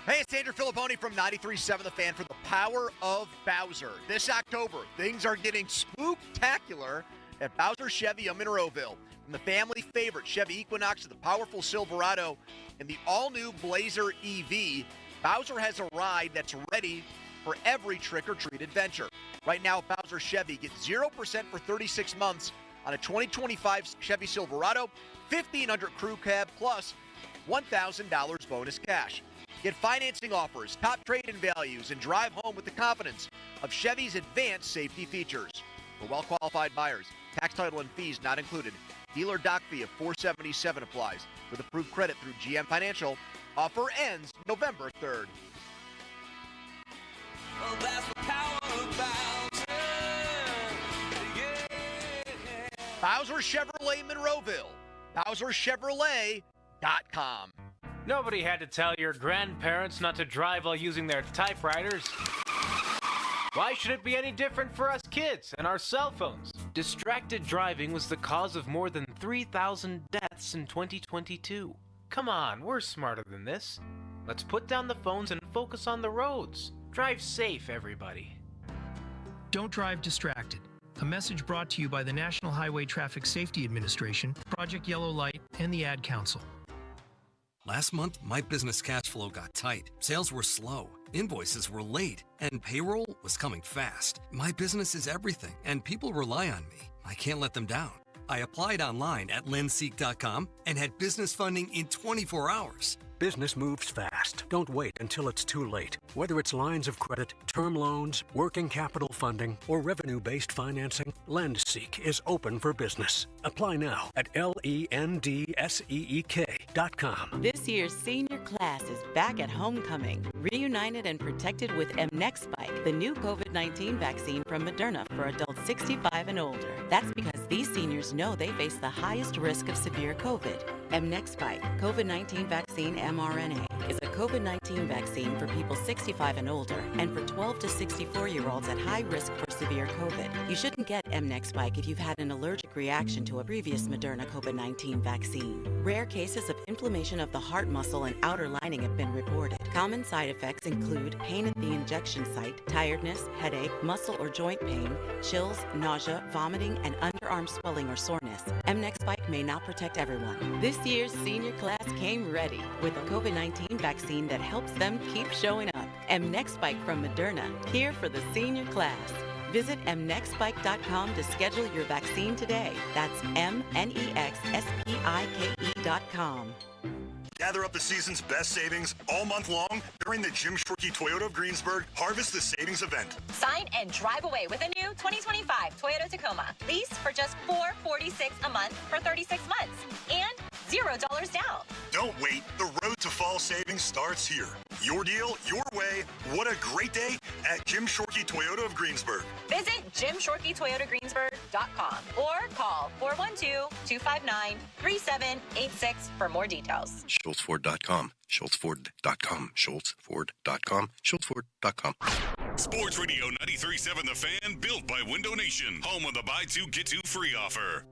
Speaker 11: Hey, it's Andrew Filipponi from 93.7 The Fan for the Power of Bowser. This October, things are getting spooktacular at Bowser Chevy of Monroeville. From the family favorite Chevy Equinox to the powerful Silverado and the all-new Blazer EV, Bowser has a ride that's ready for every trick-or-treat adventure. Right now at Bowser Chevy, get 0% for 36 months on a 2025 Chevy Silverado, $1,500 crew cab, plus $1,000 bonus cash. Get financing offers, top trade-in values, and drive home with the confidence of Chevy's advanced safety features. For well-qualified buyers, tax, title, and fees not included. Dealer doc fee of $477 applies. With approved credit through GM Financial, offer ends November 3rd.
Speaker 7: Well, that's the power of Bowser.
Speaker 11: Bowser Chevrolet Monroeville. BowserChevrolet.com.
Speaker 12: Nobody had to tell your grandparents not to drive while using their typewriters. Why should it be any different for us kids and our cell phones? Distracted driving was the cause of more than 3,000 deaths in 2022. Come on, we're smarter than this. Let's put down the phones and focus on the roads. Drive safe, everybody.
Speaker 24: Don't drive distracted. A message brought to you by the National Highway Traffic Safety Administration, Project Yellow Light, and the Ad Council.
Speaker 25: Last month, my business cash flow got tight. Sales were slow, invoices were late, and payroll was coming fast. My business is everything, and people rely on me. I can't let them down. I applied online at lendseek.com and had business funding in 24 hours.
Speaker 26: Business moves fast. Don't wait until it's too late. Whether it's lines of credit, term loans, working capital funding, or revenue-based financing, LendSeek is open for business. Apply now at lendseek.com.
Speaker 27: This year's senior class is back at homecoming, reunited and protected with mNEXSpike, the new COVID-19 vaccine from Moderna for adults 65 and older. That's because these seniors know they face the highest risk of severe COVID. mNEXSpike, COVID-19 vaccine mRNA, is a COVID-19 vaccine for people 65 and older and for 12 to 64-year-olds at high risk for severe COVID. You shouldn't get mNEXSpike if you've had an allergic reaction to a previous Moderna COVID-19 vaccine. Rare cases of inflammation of the heart muscle and outer lining have been reported. Common side effects include pain at the injection site, tiredness, headache, muscle or joint pain, chills, nausea, vomiting, and underarm swelling or soreness. mNEXSpike may not protect everyone. This year's senior class came ready with a COVID-19 vaccine that helps them keep showing up. mNEXSpike from Moderna, here for the senior class. Visit mnextspike.com to schedule your vaccine today. That's mnexspike.com.
Speaker 10: Gather up the season's best savings all month long during the Jim Shorkey Toyota of Greensburg Harvest the Savings event.
Speaker 13: Sign and drive away with a new 2025 Toyota Tacoma. Lease for just $446 a month for 36 months and $0 down.
Speaker 10: Don't wait. The road to fall savings starts here. Your deal, your way. What a great day at Jim Shorkey Toyota of Greensburg.
Speaker 13: Visit JimShorkeyToyotaGreensburg.com or call 412-259-3786 for more details.
Speaker 14: SchultzFord.com. SchultzFord.com. SchultzFord.com. SchultzFord.com.
Speaker 5: Sports Radio 93.7 The Fan, built by Window Nation, home of the buy two, get two free offer.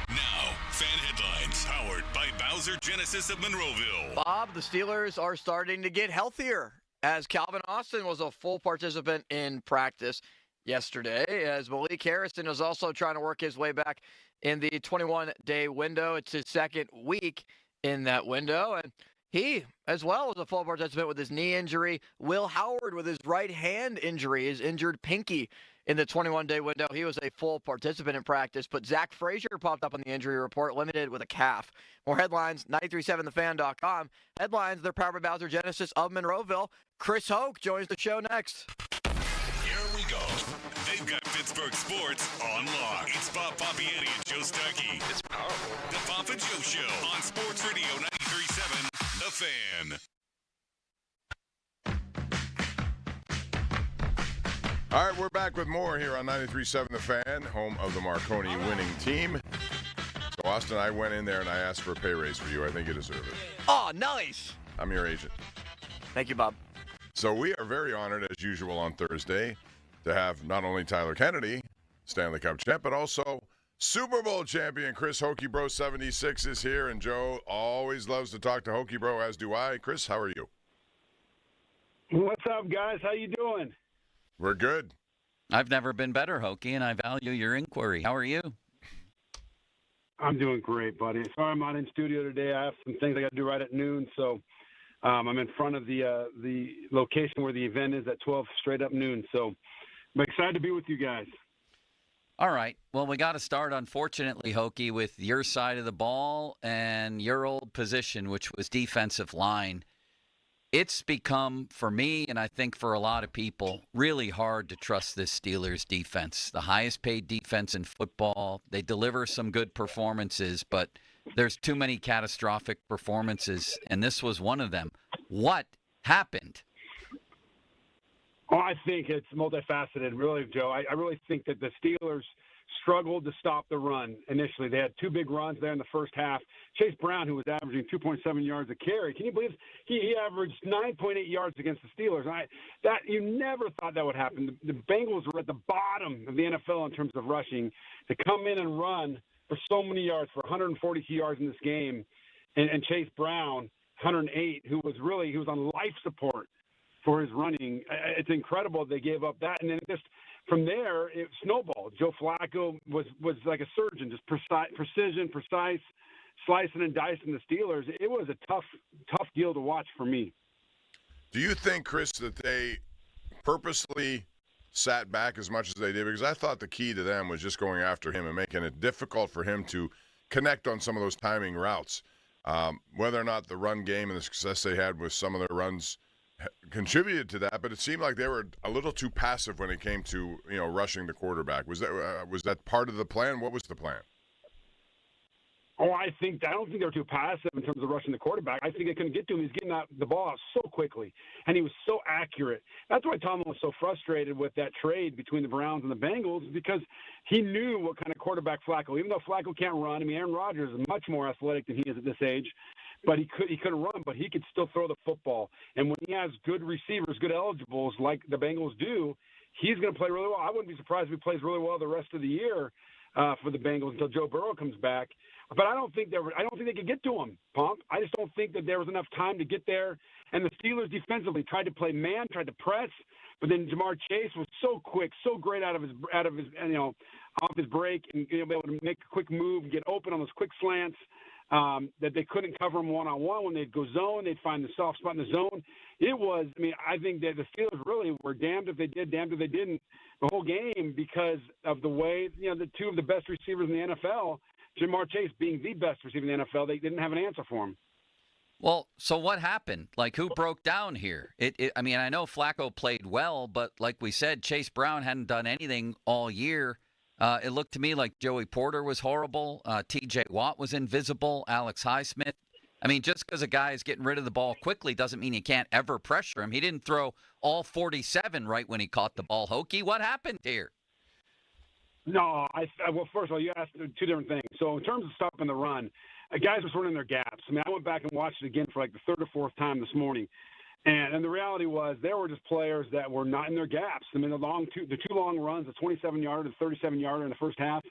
Speaker 5: Now, fan headlines, powered by Bowser Genesis of Monroeville.
Speaker 6: Bob, the Steelers are starting to get healthier as Calvin Austin was a full participant in practice yesterday, as Malik Harrison is also trying to work his way back in the 21-day window. It's his second week in that window, and he, as well, was a full participant with his knee injury. Will Howard with his right hand injury, his injured pinky in the 21-day window. He was a full participant in practice, but Zach Frazier popped up on the injury report, limited with a calf. More headlines, 937thefan.com. Headlines, they're powered by Bowser Genesis of Monroeville. Chris Hoke joins the show next.
Speaker 5: Here we go. They've got Pittsburgh sports on lock. It's Bob Papiani and Joe Starkey. It's powerful. The Pop and Joe Show on Sports Radio 93.7 The Fan.
Speaker 2: All right, we're back with more here on 93.7 The Fan, home of the Marconi winning team. So, Austin, I went in there and I asked for a pay raise for you. I think you deserve it.
Speaker 6: Oh, nice.
Speaker 2: I'm your agent.
Speaker 6: Thank you, Bob.
Speaker 2: So we are very honored, as usual, on Thursday to have not only Tyler Kennedy, Stanley Cup champ, but also Super Bowl champion Chris Hokey Bro 76 is here. And Joe always loves to talk to Hokey Bro, as do I. Chris, how are you?
Speaker 16: What's up, guys? How you doing?
Speaker 2: We're good.
Speaker 3: I've never been better, Hokey, and I value your inquiry. How are you?
Speaker 16: I'm doing great, buddy. Sorry I'm not in studio today. I have some things I got to do right at noon, so I'm in front of the location where the event is at 12 straight up noon. So I'm excited to be with you guys.
Speaker 3: All right. Well, we got to start, unfortunately, Hokey, with your side of the ball and your old position, which was defensive line. It's become, for me, and I think for a lot of people, really hard to trust this Steelers defense. The highest paid defense in football. They deliver some good performances, but there's too many catastrophic performances, and this was one of them. What happened?
Speaker 16: Oh, I think it's multifaceted, really, Joe. I really think that the Steelers struggled to stop the run initially. They had two big runs there in the first half. Chase Brown, who was averaging 2.7 yards a carry, can you believe he averaged 9.8 yards against the Steelers? That you never thought that would happen. The Bengals were at the bottom of the NFL in terms of rushing. To come in and run for so many yards, for 142 yards in this game, and Chase Brown, 108, who was on life support for his running. It's incredible they gave up that. And then just from there, it snowballed. Joe Flacco was like a surgeon, just precise, slicing and dicing the Steelers. It was a tough deal to watch for me.
Speaker 2: Do you think, Chris, that they purposely sat back as much as they did? Because I thought the key to them was just going after him and making it difficult for him to connect on some of those timing routes. Whether or not the run game and the success they had with some of their runs contributed to that, but it seemed like they were a little too passive when it came to rushing the quarterback. Was that part of the plan? What was the plan?
Speaker 16: Oh, I don't think they were too passive in terms of rushing the quarterback. I think they couldn't get to him. He's getting the ball out so quickly, and he was so accurate. That's why Tomlin was so frustrated with that trade between the Browns and the Bengals, because he knew what kind of quarterback Flacco. Even though Flacco can't run, I mean, Aaron Rodgers is much more athletic than he is at this age. But he couldn't run, but he could still throw the football. And when he has good receivers, good eligibles like the Bengals do, he's going to play really well. I wouldn't be surprised if he plays really well the rest of the year for the Bengals until Joe Burrow comes back. But I don't think they could get to him, Pomp. I just don't think that there was enough time to get there. And the Steelers defensively tried to play man, tried to press, but then Jamar Chase was so quick, so great out of his off his break, and be able to make a quick move, get open on those quick slants. that they couldn't cover them one-on-one. When they'd go zone, they'd find the soft spot in the zone. I think that the Steelers really were damned if they did, damned if they didn't the whole game because of the way, the two of the best receivers in the NFL, Jamar Chase being the best receiver in the NFL, they didn't have an answer for him.
Speaker 3: Well, so what happened? Like, who broke down here? I know Flacco played well, but like we said, Chase Brown hadn't done anything all year. It looked to me like Joey Porter was horrible. T.J. Watt was invisible. Alex Highsmith. Just because a guy is getting rid of the ball quickly doesn't mean you can't ever pressure him. He didn't throw all 47 right when he caught the ball. Hokie, what happened here?
Speaker 16: No, well, first of all, you asked two different things. So in terms of stopping the run, guys were running their gaps. I went back and watched it again for like the third or fourth time this morning. And the reality was there were just players that were not in their gaps. The two long runs, the 27-yarder, the 37-yarder in the first half,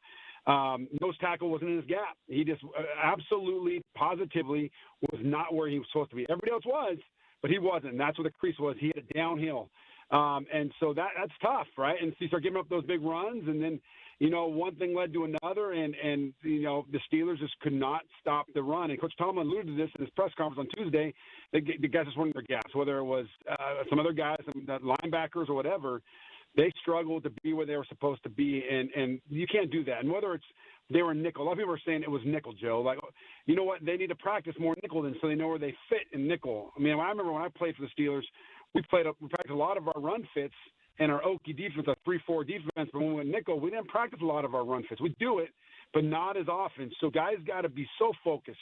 Speaker 16: nose tackle wasn't in his gap. He just absolutely, positively was not where he was supposed to be. Everybody else was, but he wasn't. And that's where the crease was. He hit it downhill. And so that's tough, right? And so you start giving up those big runs, and then, one thing led to another, and the Steelers just could not stop the run. And Coach Tomlin alluded to this in his press conference on Tuesday. The guys just weren't in their gaps, whether it was some other guys, some linebackers or whatever. They struggled to be where they were supposed to be, and you can't do that. And whether they were nickel, a lot of people are saying it was nickel, Joe. Like, you know what? They need to practice more nickel then so they know where they fit in nickel. I remember when I played for the Steelers, we practiced a lot of our run fits and our Okie defense, our 3-4 defense. But when we went nickel, we didn't practice a lot of our run fits. We do it, but not as often. So guys got to be so focused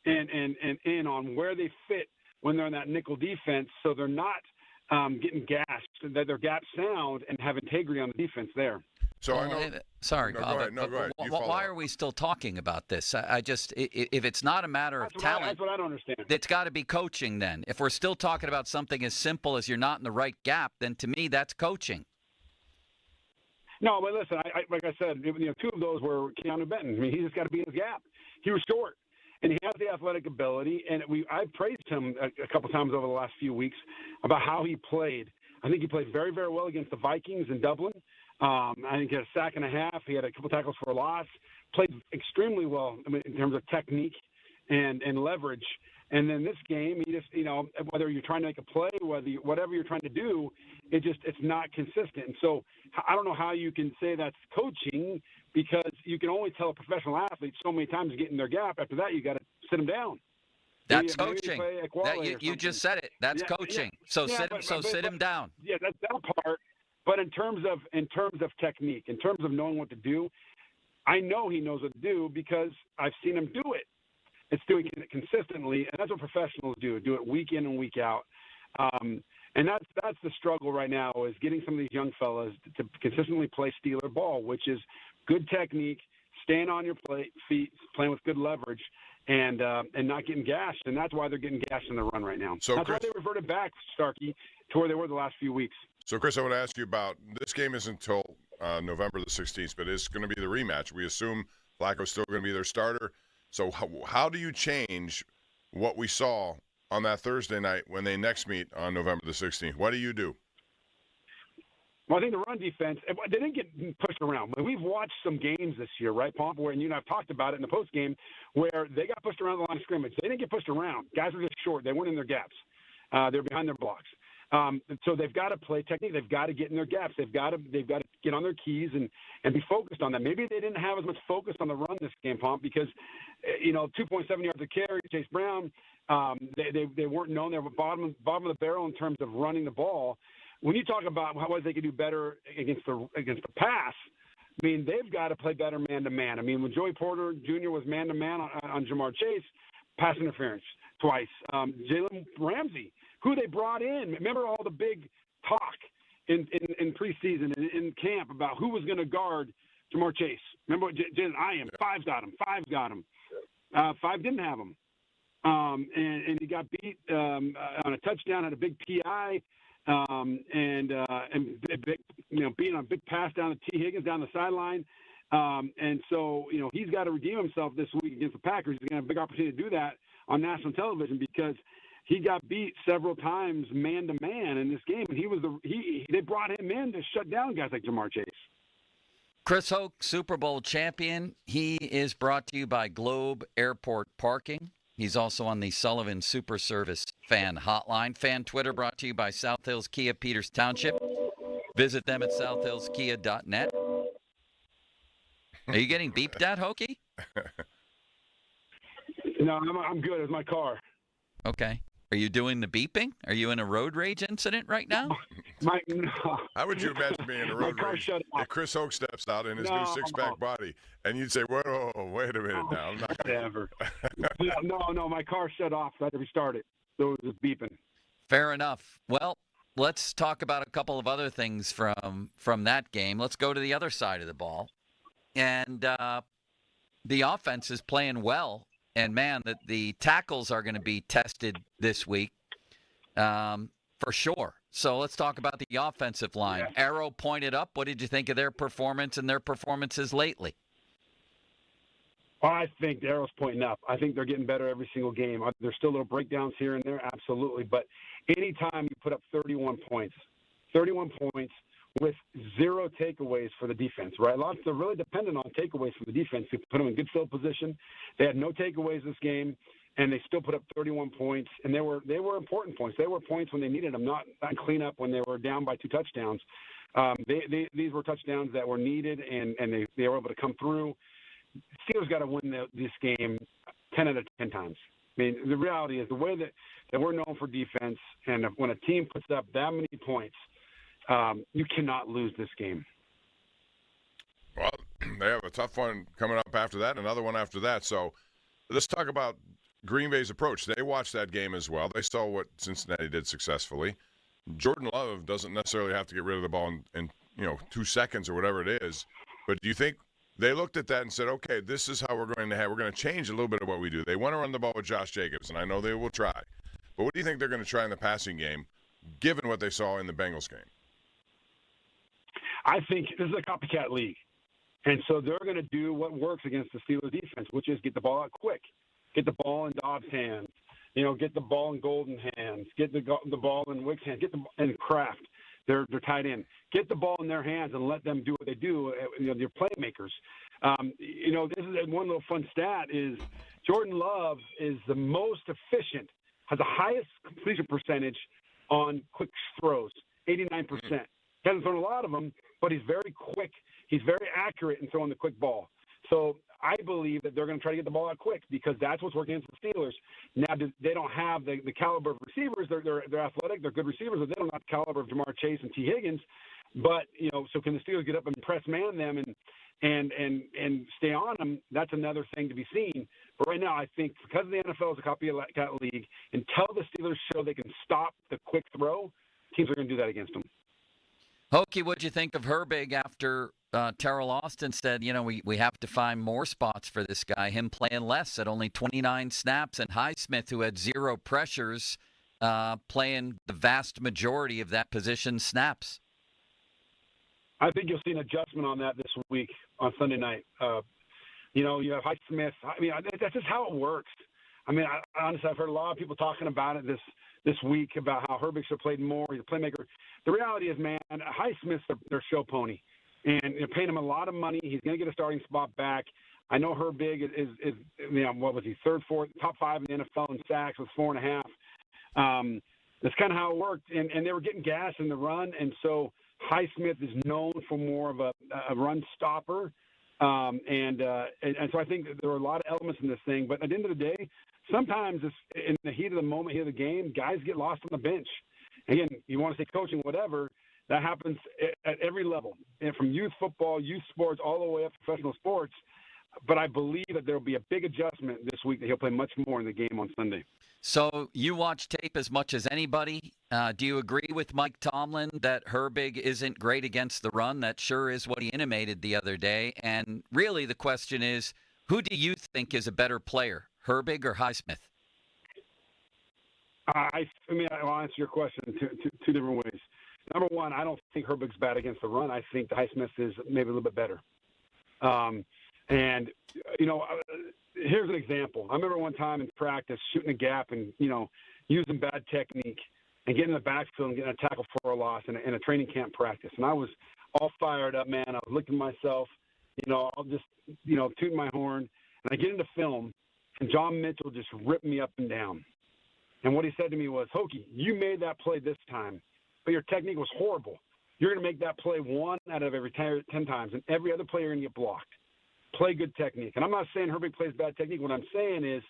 Speaker 16: and in on where they fit when they're in that nickel defense, so they're not getting gashed, that their gaps sound and have integrity on the defense there.
Speaker 2: So I know.
Speaker 3: Sorry,
Speaker 2: go ahead. No, go ahead.
Speaker 3: Why are we still talking about this? If it's not a matter of talent,
Speaker 16: that's what I don't understand.
Speaker 3: It's got to be coaching then. If we're still talking about something as simple as you're not in the right gap, then to me that's coaching.
Speaker 16: No, but listen, like I said, two of those were Keanu Benton. He just got to be in his gap. He was short, and he has the athletic ability. And I praised him a couple times over the last few weeks about how he played. I think he played very, very well against the Vikings in Dublin. I think he had a sack and a half. He had a couple tackles for a loss. Played extremely well in terms of technique and leverage. And then this game, he just, whether you're trying to make a play, whatever you're trying to do, it's not consistent. And so I don't know how you can say that's coaching, because you can only tell a professional athlete so many times to get in their gap. After that, you got to sit them down.
Speaker 3: That's coaching. You just said it. That's coaching. So sit him down.
Speaker 16: Yeah, that's that part. But in terms of technique, in terms of knowing what to do, I know he knows what to do because I've seen him do it. It's doing it consistently, and that's what professionals do it week in and week out. And that's the struggle right now, is getting some of these young fellas to consistently play Steeler ball, which is good technique, staying on your feet, playing with good leverage, and not getting gashed. And that's why they're getting gashed in the run right now.
Speaker 2: So
Speaker 16: that's why they reverted back, Starkey, to where they were the last few weeks.
Speaker 2: So, Chris, I want to ask you about this game isn't until November the 16th, but it's going to be the rematch. We assume Flacco's still going to be their starter. So how do you change what we saw on that Thursday night when they next meet on November the 16th? What do you do?
Speaker 16: Well, I think the run defense, they didn't get pushed around. We've watched some games this year, right, Pomp, where, and you and I have talked about it in the postgame, where they got pushed around the line of scrimmage. They didn't get pushed around. Guys were just short. They weren't in their gaps. They're behind their blocks. So they've got to play technique. They've got to get in their gaps. They've got to get on their keys and be focused on that. Maybe they didn't have as much focus on the run this game, Pomp, because 2.7 yards a carry, Chase Brown. They weren't known. They were bottom of the barrel in terms of running the ball. When you talk about how they could do better against the pass, they've got to play better man-to-man. When Joey Porter Jr. was man-to-man on Jamar Chase, pass interference twice. Jalen Ramsey, who they brought in. Remember all the big talk in preseason and in camp about who was going to guard Jamar Chase. Remember Jalen, Five got him. Five didn't have him. And he got beat on a touchdown, had a big PI. Being on a big pass down to T. Higgins down the sideline. And so, he's got to redeem himself this week against the Packers. He's going to have a big opportunity to do that on national television because he got beat several times man-to-man in this game. And they brought him in to shut down guys like Jamar Chase.
Speaker 3: Chris Hoke, Super Bowl champion. He is brought to you by Globe Airport Parking. He's also on the Sullivan Super Service fan hotline. Fan Twitter brought to you by South Hills Kia, Peters Township. Visit them at southhillskia.net. Are you getting beeped at, Hokie?
Speaker 16: No, I'm good. It's my car.
Speaker 3: Okay. Are you doing the beeping? Are you in a road rage incident right now?
Speaker 2: How would you imagine being in a road rage if Chris Hoke steps out in his new six-pack body and you'd say, whoa, wait a minute now. I'm not
Speaker 16: Whatever. No, my car shut off. So I had to restart it. So it was beeping.
Speaker 3: Fair enough. Well, let's talk about a couple of other things from that game. Let's go to the other side of the ball. And the offense is playing well. And, man, the tackles are going to be tested this week for sure. So let's talk about the offensive line. Yeah. Arrow pointed up. What did you think of their performance and their performances lately?
Speaker 16: Well, I think the Arrow's pointing up. I think they're getting better every single game. There's still little breakdowns here and there, absolutely. But anytime you put up 31 points with 0 takeaways for the defense, right? They're really dependent on takeaways from the defense to put them in good field position. They had no takeaways this game, and they still put up 31 points. And they were important points. They were points when they needed them, not cleanup when they were down by 2 touchdowns. These were touchdowns that were needed, and they were able to come through. Steelers got to win this game 10 out of 10 times. I mean, the reality is the way that we're known for defense, and when a team puts up that many points, you cannot lose this game.
Speaker 2: Well, they have a tough one coming up after that, another one after that. So let's talk about Green Bay's approach. They watched that game as well. They saw what Cincinnati did successfully. Jordan Love doesn't necessarily have to get rid of the ball in 2 seconds or whatever it is. But do you think they looked at that and said, okay, this is how we're going to change a little bit of what we do. They want to run the ball with Josh Jacobs, and I know they will try. But what do you think they're going to try in the passing game, given what they saw in the Bengals game?
Speaker 16: I think this is a copycat league. And so they're going to do what works against the Steelers defense, which is get the ball out quick, get the ball in Dobbs' hands, get the ball in Golden's hands, get the ball in Wick's hands, and Kraft, they're tight end. Get the ball in their hands and let them do what they do. They're playmakers. This is one little fun stat is Jordan Love is the most efficient, has the highest completion percentage on quick throws, 89%. Hasn't thrown a lot of them, but he's very quick. He's very accurate in throwing the quick ball. So I believe that they're going to try to get the ball out quick because that's what's working against the Steelers. Now, they don't have the caliber of receivers. They're athletic. They're good receivers, but they don't have the caliber of Jamar Chase and T. Higgins. But, so can the Steelers get up and press man them and stay on them? That's another thing to be seen. But right now, I think because the NFL is a copycat league, until the Steelers show they can stop the quick throw, teams are going to do that against them.
Speaker 3: Hokie, what'd you think of Herbig after Terrell Austin said, we have to find more spots for this guy, him playing less at only 29 snaps, and Highsmith, who had 0 pressures, playing the vast majority of that position snaps?
Speaker 16: I think you'll see an adjustment on that this week on Sunday night. You have Highsmith. I mean, that's just how it works. I mean, honestly, I've heard a lot of people talking about it this week about how Herbig should have played more. He's a playmaker. The reality is, man, Highsmith's their show pony. And you're paying him a lot of money. He's going to get a starting spot back. I know Herbig is what was he, third, fourth, top 5 in the NFL in sacks with 4.5. That's kind of how it worked. And they were getting gas in the run. And so Highsmith is known for more of a run stopper. And so I think there are a lot of elements in this thing. But at the end of the day, sometimes in the heat of the moment, heat of the game, guys get lost on the bench. Again, you want to say coaching, whatever, that happens at every level, and from youth football, youth sports, all the way up to professional sports. But I believe that there will be a big adjustment this week that he'll play much more in the game on Sunday.
Speaker 3: So you watch tape as much as anybody. Do you agree with Mike Tomlin that Herbig isn't great against the run? That sure is what he intimated the other day. And really the question is, who do you think is a better player, Herbig or Highsmith?
Speaker 16: I'll answer your question two different ways. Number one, I don't think Herbig's bad against the run. I think the Highsmith is maybe a little bit better. Here's an example. I remember one time in practice shooting a gap and, using bad technique. and getting in the backfield and getting a tackle for a loss in a training camp practice. And I was all fired up, man. I was looking at myself, I'll just, toot my horn. And I get into film, and John Mitchell just ripped me up and down. And what he said to me was, Hokie, you made that play this time, but your technique was horrible. You're going to make that play 1 out of every 10 times, and every other player going to get blocked. Play good technique. And I'm not saying Herbig plays bad technique. What I'm saying is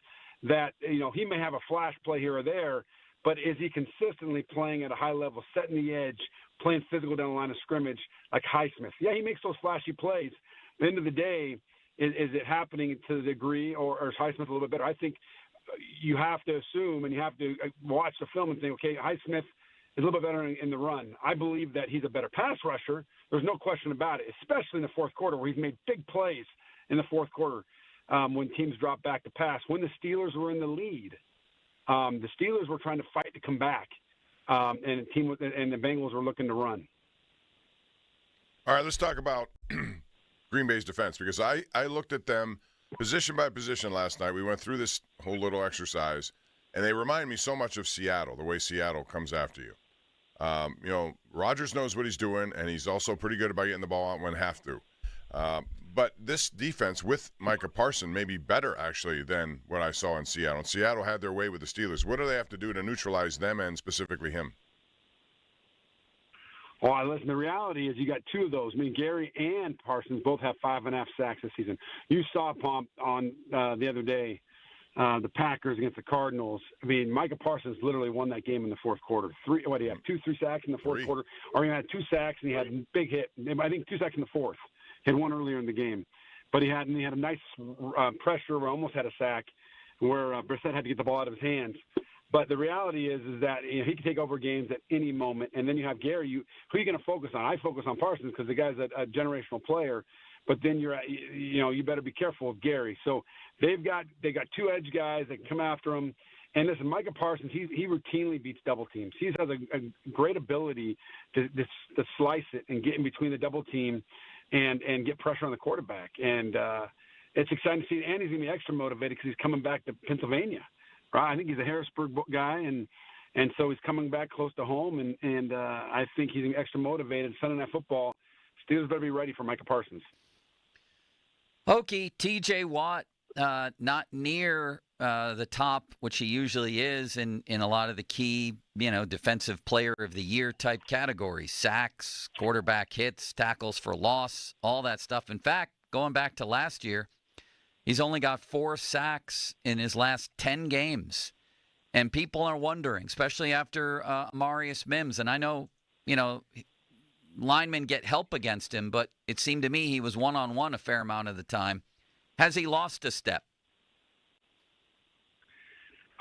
Speaker 16: that, he may have a flash play here or there, but is he consistently playing at a high level, setting the edge, playing physical down the line of scrimmage like Highsmith? Yeah, he makes those flashy plays. At the end of the day, is it happening to the degree, or is Highsmith a little bit better? I think you have to assume and you have to watch the film and think, okay, Highsmith is a little bit better in the run. I believe that he's a better pass rusher. There's no question about it, especially in the fourth quarter where he's made big plays in the fourth quarter when teams drop back to pass. When the Steelers were in the lead, the Steelers were trying to fight to come back, and the Bengals were looking to run.
Speaker 2: All right, let's talk about Green Bay's defense, because I looked at them position by position last night. We went through this whole little exercise, and they remind me so much of Seattle, the way Seattle comes after you. Rodgers knows what he's doing, and he's also pretty good about getting the ball out when have to. But this defense with Micah Parsons may be better, actually, than what I saw in Seattle. And Seattle had their way with the Steelers. What do they have to do to neutralize them and specifically him?
Speaker 16: Well, listen, the reality is you got two of those. I mean, Gary and Parsons both have 5.5 sacks this season. You saw, Pomp, on the other day, the Packers against the Cardinals. I mean, Micah Parsons literally won that game in the fourth quarter. 3 sacks in the fourth quarter? Or he had 2 sacks and he had a big hit. I think 2 sacks in the fourth. He had one earlier in the game. But he had a nice pressure where almost had a sack where Brissett had to get the ball out of his hands. But the reality is that he can take over games at any moment. And then you have Gary. Who are you going to focus on? I focus on Parsons because the guy's a generational player. But then you better be careful of Gary. So they got 2 edge guys that can come after him. And listen, Micah Parsons, he routinely beats double teams. He has a great ability to slice it and get in between the double team and get pressure on the quarterback. And it's exciting to see. And he's going to be extra motivated because he's coming back to Pennsylvania. Right? I think he's a Harrisburg guy, and so he's coming back close to home, and I think he's extra motivated. Sunday Night Football, Steelers better be ready for Micah Parsons.
Speaker 3: Hokie, T.J. Watt, not near the top, which he usually is in a lot of the key, defensive player of the year type categories: sacks, quarterback hits, tackles for loss, all that stuff. In fact, going back to last year, he's only got 4 sacks in his last 10 games. And people are wondering, especially after Marius Mims. And I know, linemen get help against him, but it seemed to me he was one-on-one a fair amount of the time. Has he lost a step?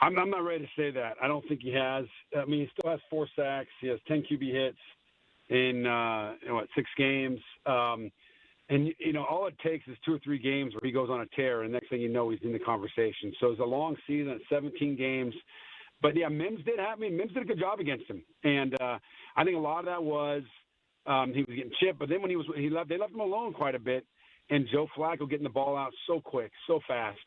Speaker 16: I'm not ready to say that. I don't think he has. I mean, he still has 4 sacks. He has 10 QB hits in 6 games. And, all it takes is 2 or 3 games where he goes on a tear, and next thing you know, he's in the conversation. So it's a long season, 17 games. But, yeah, Mims did a good job against him. And I think a lot of that was he was getting chipped. But then when they left him alone quite a bit, and Joe Flacco getting the ball out so quick, so fast,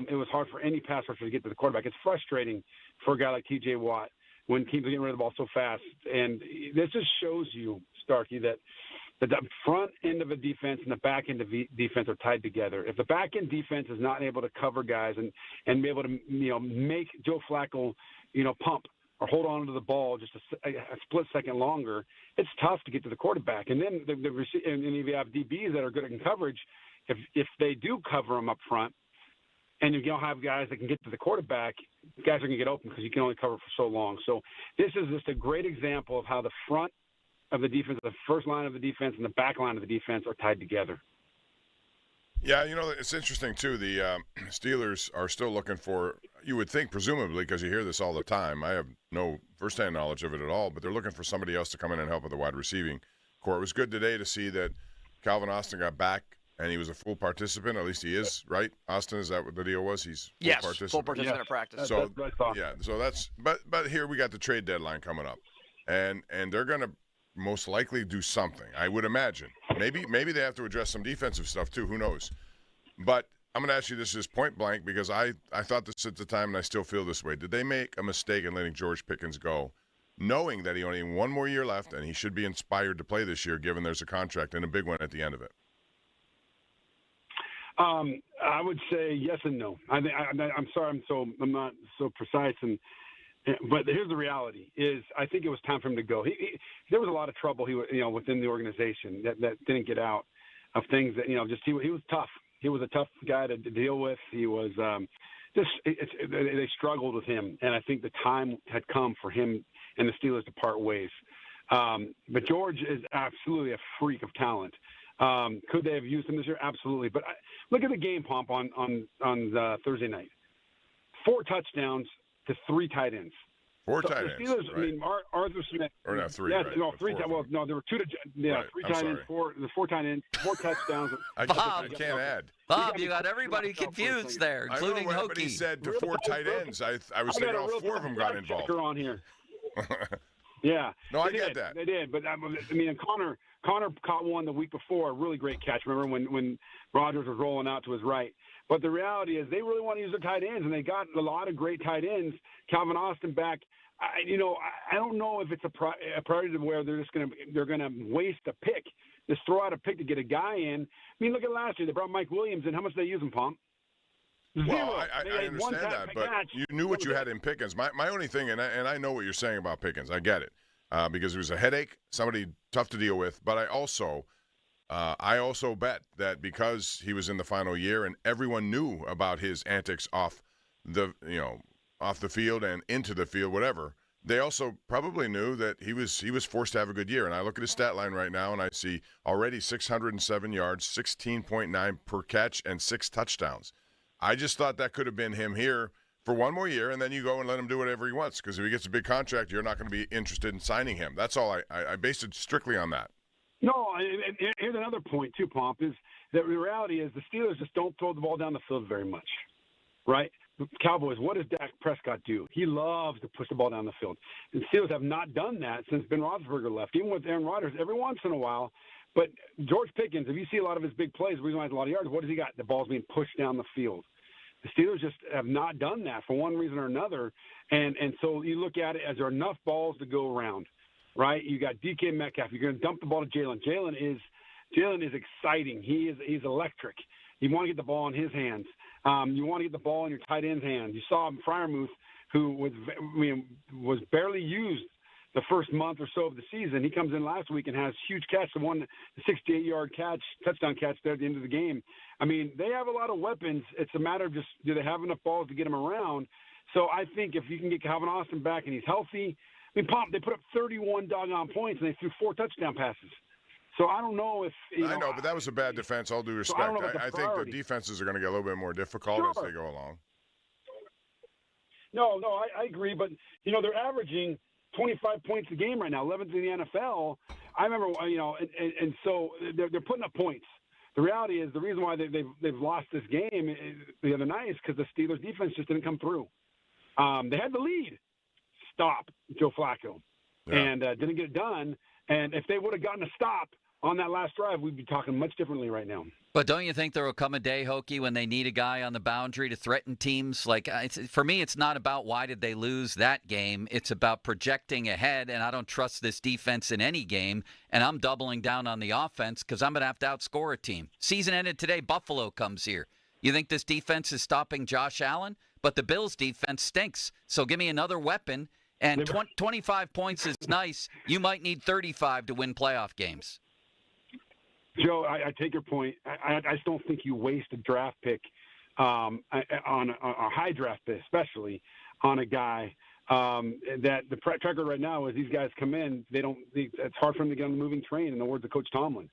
Speaker 16: it was hard for any pass rusher to get to the quarterback. It's frustrating for a guy like T.J. Watt when teams are getting rid of the ball so fast. And this just shows you, Starkey, that the front end of a defense and the back end of defense are tied together. If the back end defense is not able to cover guys and be able to make Joe Flacco pump or hold on to the ball just a split second longer, it's tough to get to the quarterback. And then and if you have DBs that are good at coverage, if they do cover them up front, and you don't have guys that can get to the quarterback, guys are going to get open because you can only cover for so long. So this is just a great example of how the front of the defense, the first line of the defense, and the back line of the defense are tied together.
Speaker 2: Yeah, it's interesting, too. The Steelers are still looking for, you would think, presumably, because you hear this all the time. I have no firsthand knowledge of it at all, but they're looking for somebody else to come in and help with the wide receiving core. It was good today to see that Calvin Austin got back, and he was a full participant. At least he is, right? Austin, is that what the deal was? He's full participant.
Speaker 6: Full participant at practice.
Speaker 2: So, so that's – but here we got the trade deadline coming up, and they're going to most likely do something, I would imagine. Maybe they have to address some defensive stuff too. Who knows? But I'm going to ask you this just point blank because I thought this at the time and I still feel this way. Did they make a mistake in letting George Pickens go, knowing that he only has one more year left and he should be inspired to play this year, given there's a contract and a big one at the end of it?
Speaker 16: I would say yes and no. I'm sorry, I'm not so precise, but here's the reality: is I think it was time for him to go. There was a lot of trouble within the organization that didn't get out of things that he was tough. He was a tough guy to deal with. He was they struggled with him, and I think the time had come for him and the Steelers to part ways. But George is absolutely a freak of talent. Could they have used him this year? Absolutely. But look at the game, Pomp, on Thursday night. 4 touchdowns to 3 tight ends.
Speaker 2: 4 tight ends.
Speaker 16: The Steelers,
Speaker 2: right.
Speaker 16: I mean, Arthur Smith.
Speaker 2: Or not 3,
Speaker 16: Yes,
Speaker 2: right?
Speaker 16: no, 3.
Speaker 2: Well,
Speaker 16: No, there were 2 to
Speaker 2: Right.
Speaker 16: 3
Speaker 2: I'm
Speaker 16: tight ends,
Speaker 2: sorry.
Speaker 16: 4 tight ends, 4 touchdowns.
Speaker 2: I can't add.
Speaker 3: Bob, you got everybody confused there, including
Speaker 2: I know what
Speaker 3: Hokie.
Speaker 2: he said to 4 tight ends. I was thinking all 4 of them got involved.
Speaker 16: On here. Yeah.
Speaker 2: No, I
Speaker 16: They
Speaker 2: get
Speaker 16: did.
Speaker 2: that.
Speaker 16: They did, but I mean, and Connor caught one the week before, a really great catch. Remember when Rodgers was rolling out to his right? But the reality is, they really want to use their tight ends, and they got a lot of great tight ends. Calvin Austin back. I don't know if it's a priority to where they're gonna waste a pick, just throw out a pick to get a guy in. I mean, look at last year. They brought Mike Williams in. How much did they use him, Pomp? 0.
Speaker 2: Well, I
Speaker 16: They had one
Speaker 2: understand that, but
Speaker 16: catch.
Speaker 2: you knew what you had in Pickens. My only thing, and I know what you're saying about Pickens. I get it, because it was a headache, somebody tough to deal with. But I also bet that because he was in the final year and everyone knew about his antics off the field and into the field, whatever. They also probably knew that he was forced to have a good year. And I look at his stat line right now, and I see already 607 yards, 16.9 per catch, and 6 touchdowns. I just thought that could have been him here for one more year, and then you go and let him do whatever he wants. Because if he gets a big contract, you're not going to be interested in signing him. That's all. I based it strictly on that.
Speaker 16: No, and here's another point too, Pomp, is that the reality is the Steelers just don't throw the ball down the field very much, right? Cowboys, what does Dak Prescott do? He loves to push the ball down the field. And Steelers have not done that since Ben Roethlisberger left, even with Aaron Rodgers every once in a while. But George Pickens, if you see a lot of his big plays, the reason why he has a lot of yards, what has he got? The ball's being pushed down the field. The Steelers just have not done that for one reason or another. And so you look at it as there are enough balls to go around, right? You got DK Metcalf. You're going to dump the ball to Jalen. Jalen is exciting. He's electric. You want to get the ball in his hands. You want to get the ball in your tight end's hands. You saw Freiermuth, who was barely used the first month or so of the season. He comes in last week and has huge catch, the 68-yard catch, touchdown catch there at the end of the game. I mean, they have a lot of weapons. It's a matter of just, do they have enough balls to get him around? So I think if you can get Calvin Austin back and he's healthy, I mean, Pomp, they put up 31 doggone points and they threw 4 touchdown passes. So I don't know if
Speaker 2: I know, but that was a bad defense. All due respect, I think the defenses are going to get a little bit more difficult as they go along.
Speaker 16: No, I agree, but they're averaging 25 points a game right now, 11th in the NFL. I remember, and so they're putting up points. The reality is the reason why they've lost this game the other night is because the Steelers defense just didn't come through. They had the lead. Stop Joe Flacco, and didn't get it done. And if they would have gotten a stop on that last drive, we'd be talking much differently right now.
Speaker 3: But don't you think there will come a day, Hokie, when they need a guy on the boundary to threaten teams? Like, for me, it's not about why did they lose that game. It's about projecting ahead, and I don't trust this defense in any game, and I'm doubling down on the offense because I'm going to have to outscore a team. Season ended today. Buffalo comes here. You think this defense is stopping Josh Allen? But the Bills' defense stinks. So give me another weapon, and 25 points is nice. You might need 35 to win playoff games.
Speaker 16: Joe, I take your point. I just don't think you waste a draft pick on a high draft pick, especially on a guy that the track record right now is these guys come in, it's hard for them to get on the moving train, in the words of Coach Tomlin.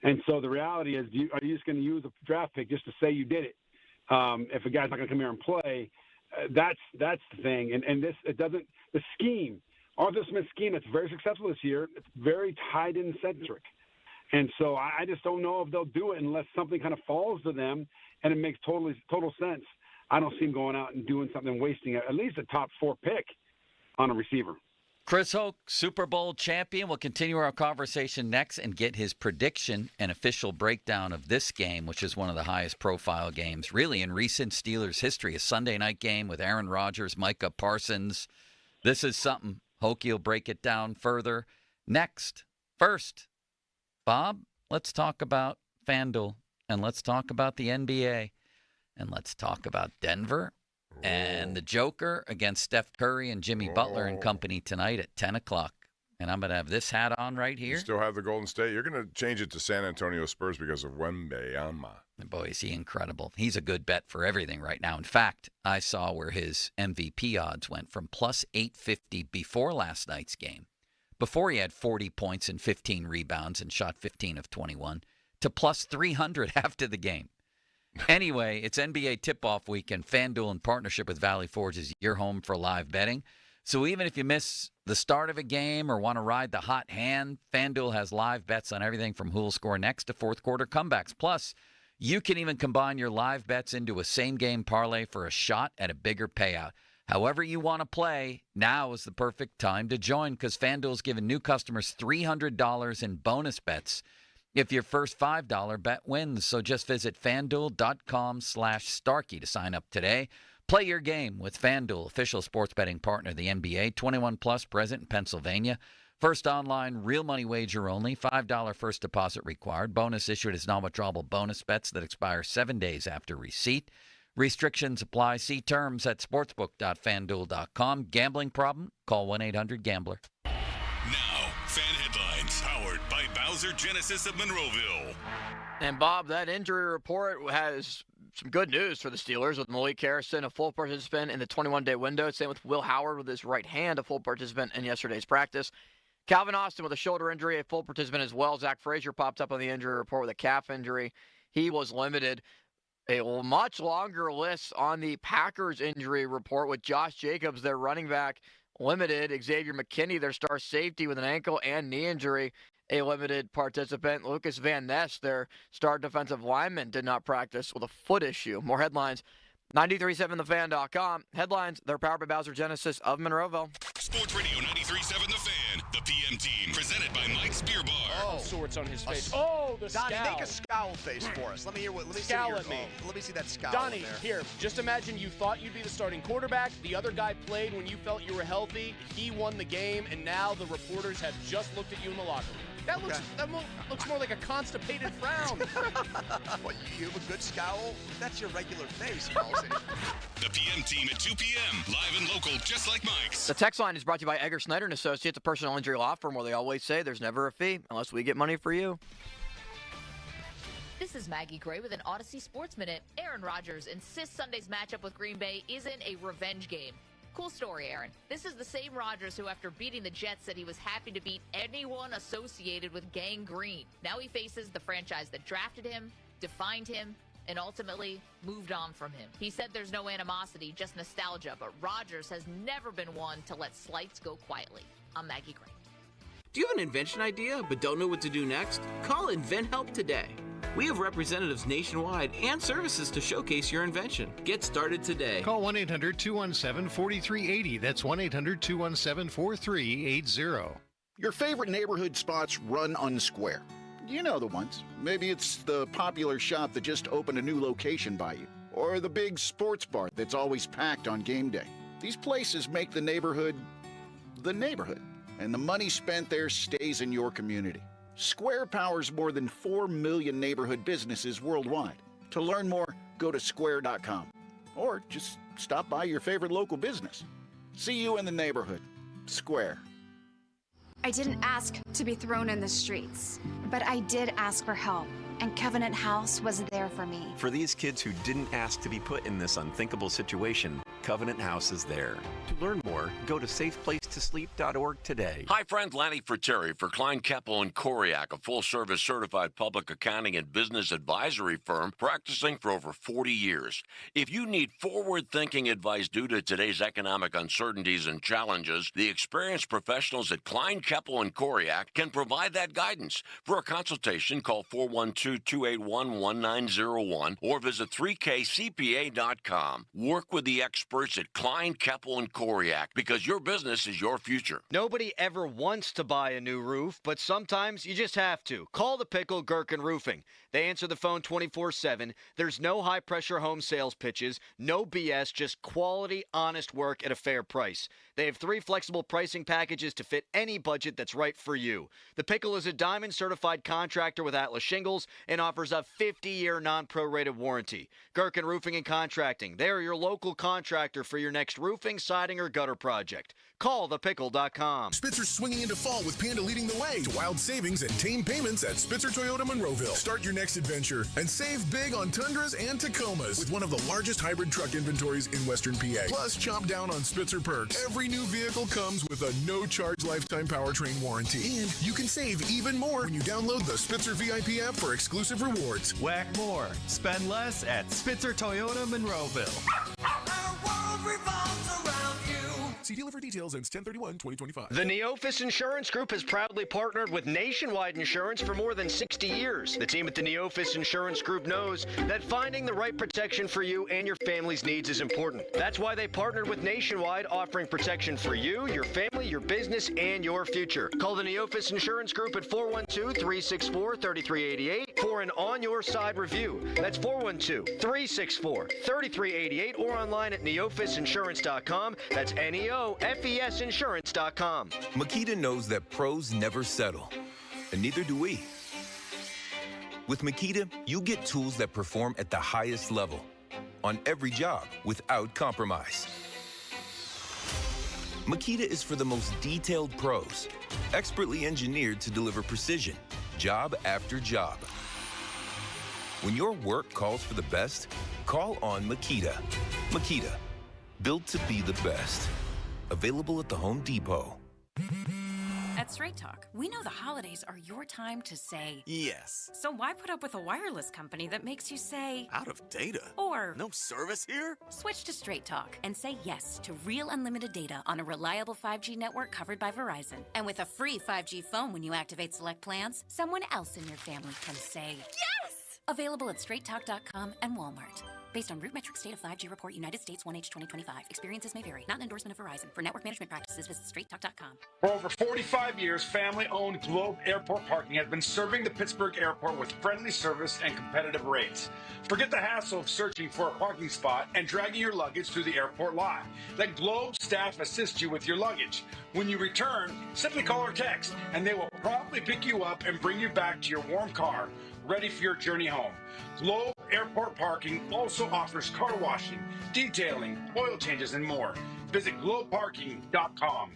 Speaker 16: And so the reality is, are you just going to use a draft pick just to say you did it? If a guy's not going to come here and play, that's the thing. And the scheme, Arthur Smith's scheme, that's very successful this year. It's very tight end centric. And so I just don't know if they'll do it unless something kind of falls to them and it makes total sense. I don't see him going out and doing something, wasting at least a top 4 pick on a receiver.
Speaker 3: Chris Hoke, Super Bowl champion. We'll continue our conversation next and get his prediction and official breakdown of this game, which is one of the highest profile games really in recent Steelers history. A Sunday night game with Aaron Rodgers, Micah Parsons. This is something Hokie will break it down further next. First, Bob, let's talk about FanDuel, and let's talk about the NBA, and let's talk about Denver and the Joker against Steph Curry and Jimmy Butler and company tonight at 10 o'clock. And I'm going to have this hat on right here.
Speaker 2: You still have the Golden State. You're going to change it to San Antonio Spurs because of Wembanyama.
Speaker 3: Boy, is he incredible. He's a good bet for everything right now. In fact, I saw where his MVP odds went from plus 850 before last night's game, before he had 40 points and 15 rebounds and shot 15 of 21, to plus 300 after the game. Anyway, it's NBA tip-off week, and FanDuel, in partnership with Valley Forge, is your home for live betting. So even if you miss the start of a game or want to ride the hot hand, FanDuel has live bets on everything from who'll score next to fourth-quarter comebacks. Plus, you can even combine your live bets into a same-game parlay for a shot at a bigger payout. However you want to play, now is the perfect time to join because FanDuel's giving new customers $300 in bonus bets if your first $5 bet wins. So just visit FanDuel.com/Starkey to sign up today. Play your game with FanDuel, official sports betting partner of the NBA, 21 plus, present in Pennsylvania. First online, real money wager only, $5 first deposit required. Bonus issued as non-withdrawable bonus bets that expire 7 days after receipt. Restrictions apply. See terms at sportsbook.fanduel.com. Gambling problem? Call 1-800-GAMBLER.
Speaker 5: Now, fan headlines powered by Bowser Genesis of Monroeville.
Speaker 6: And Bob, that injury report has some good news for the Steelers with Malik Harrison, a full participant in the 21-day window. Same with Will Howard with his right hand, a full participant in yesterday's practice. Calvin Austin with a shoulder injury, a full participant as well. Zach Frazier popped up on the injury report with a calf injury. He was limited. A much longer list on the Packers injury report with Josh Jacobs, their running back, limited. Xavier McKinney, their star safety, with an ankle and knee injury, a limited participant. Lucas Van Ness, their star defensive lineman, did not practice with a foot issue. More headlines, 937thefan.com. Headlines, they're powered by Bowser Genesis of Monroeville.
Speaker 5: Sports Radio 93.7 The Fan, the PM team, presented by Mike's Beer Bar.
Speaker 17: All sorts on his face.
Speaker 11: The Donnie, make a scowl face for us. Let me hear what. Let me
Speaker 17: Scowl
Speaker 11: see
Speaker 17: at me.
Speaker 11: Let me see that scowl.
Speaker 17: Donnie,
Speaker 11: there.
Speaker 17: here, just imagine you thought you'd be the starting quarterback. The other guy played when you felt you were healthy. He won the game, and now the reporters have just looked at you in the locker room. That looks more like a constipated frown.
Speaker 11: What, you have a good scowl? That's your regular face, Halsey.
Speaker 5: The PM team at 2 p.m. Live and local, just like Mike's.
Speaker 6: The text line is brought to you by Egger Snyder & Associates, a personal injury law firm where they always say there's never a fee unless we get money for you.
Speaker 1: This is Maggie Gray with an Odyssey Sports Minute. Aaron Rodgers insists Sunday's matchup with Green Bay isn't a revenge game. Cool story, Aaron. This is the same Rodgers who, after beating the Jets, said he was happy to beat anyone associated with Gang Green. Now he faces the franchise that drafted him, defined him, and ultimately moved on from him. He said there's no animosity, just nostalgia, but Rodgers has never been one to let slights go quietly. I'm Maggie Gray.
Speaker 4: Do you have an invention idea but don't know what to do next? Call InventHelp today. We have representatives nationwide and services to showcase your invention. Get started today.
Speaker 18: Call 1-800-217-4380. That's 1-800-217-4380.
Speaker 19: Your favorite neighborhood spots run unsquare. You know the ones. Maybe it's the popular shop that just opened a new location by you, or the big sports bar that's always packed on game day. These places make the neighborhood, and the money spent there stays in your community. Square powers more than 4 million neighborhood businesses worldwide. To learn more, go to square.com, or just stop by your favorite local business. See you in the neighborhood. Square.
Speaker 20: I didn't ask to be thrown in the streets, but I did ask for help, and Covenant House was there for me.
Speaker 22: For these kids who didn't ask to be put in this unthinkable situation, Covenant House is there. To learn more, go to safeplacetosleep.org today.
Speaker 23: Hi, friend. Lanny Fratteri for Klein, Keppel & Koriak, a full-service certified public accounting and business advisory firm practicing for over 40 years. If you need forward-thinking advice due to today's economic uncertainties and challenges, the experienced professionals at Klein, Keppel & Koriak can provide that guidance. For a consultation, call 412-281-1901 or visit 3kcpa.com. Work with the experts experts at Klein, Keppel, and Koriak, because your business is your future.
Speaker 6: Nobody ever wants to buy a new roof, but sometimes you just have to. Call the Pickle Gherkin Roofing. They answer the phone 24/7. There's no high-pressure home sales pitches, no BS, just quality, honest work at a fair price. They have 3 flexible pricing packages to fit any budget that's right for you. The Pickle is a Diamond-certified contractor with Atlas Shingles and offers a 50-year non-prorated warranty. Gherkin Roofing and Contracting. They are your local contractor for your next roofing, siding, or gutter project. Call thepickle.com.
Speaker 7: Spitzer's swinging into fall with Panda leading the way to wild savings and tame payments at Spitzer Toyota Monroeville. Start your next adventure and save big on Tundras and Tacomas with one of the largest hybrid truck inventories in Western PA. Plus, chomp down on Spitzer perks. Every new vehicle comes with a no-charge lifetime powertrain warranty. And you can save even more when you download the Spitzer VIP app for exclusive rewards.
Speaker 8: Whack more. Spend less at Spitzer Toyota Monroeville.
Speaker 9: Our world revolves around you.
Speaker 7: See dealer for details ends 10/31/2025.
Speaker 6: The Neofis Insurance Group has proudly partnered with Nationwide Insurance for more than 60 years. The team at the Neofis Insurance Group knows that finding the right protection for you and your family's needs is important. That's why they partnered with Nationwide, offering protection for you, your family, your business, and your future. Call the Neofis Insurance Group at 412-364-3388 for an on-your-side review. That's 412-364-3388 or online at neofisinsurance.com. That's NEOFESinsurance.com.
Speaker 12: Makita knows that pros never settle, and neither do we. With Makita, you get tools that perform at the highest level on every job without compromise. Makita is for the most detailed pros, expertly engineered to deliver precision, job after job. When your work calls for the best, call on Makita. Makita, built to be the best. Available at the Home Depot.
Speaker 15: At Straight Talk, we know the holidays are your time to say
Speaker 22: Yes.
Speaker 15: So why put up with a wireless company that makes you say
Speaker 22: Out of data.
Speaker 15: Or
Speaker 22: no service here?
Speaker 15: Switch to Straight Talk and say yes to real unlimited data on a reliable 5G network covered by Verizon. And with a free 5G phone when you activate select plans, someone else in your family can say yes! Available at straighttalk.com and Walmart. Based on RootMetrics State of 5G Report, United States 1H 2025. Experiences may vary. Not an endorsement of Verizon. For network management practices, visit straighttalk.com.
Speaker 16: For over 45 years, family-owned Globe Airport Parking has been serving the Pittsburgh airport with friendly service and competitive rates. Forget the hassle of searching for a parking spot and dragging your luggage through the airport lot. Let Globe staff assist you with your luggage. When you return, simply call or text, and they will promptly pick you up and bring you back to your warm car, ready for your journey home. Globe Airport Parking also offers car washing, detailing, oil changes, and more. Visit globeparking.com.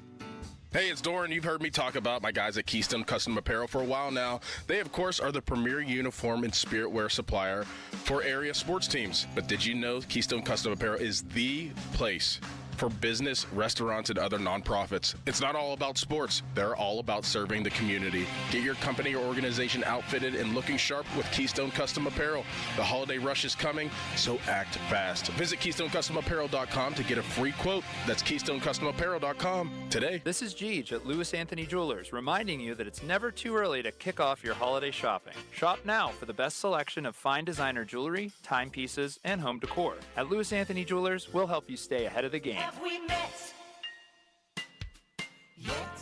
Speaker 18: Hey, it's Doran. You've heard me talk about my guys at Keystone Custom Apparel for a while now. They, of course, are the premier uniform and spirit wear supplier for area sports teams. But did you know Keystone Custom Apparel is the place for business, restaurants, and other nonprofits? It's not all about sports. They're all about serving the community. Get your company or organization outfitted and looking sharp with Keystone Custom Apparel. The holiday rush is coming, so act fast. Visit KeystoneCustomApparel.com to get a free quote. That's KeystoneCustomApparel.com today.
Speaker 21: This is Jeej at Lewis Anthony Jewelers, reminding you that it's never too early to kick off your holiday shopping. Shop now for the best selection of fine designer jewelry, timepieces, and home decor. At Lewis Anthony Jewelers, we'll help you stay ahead of the game.
Speaker 9: Have we met?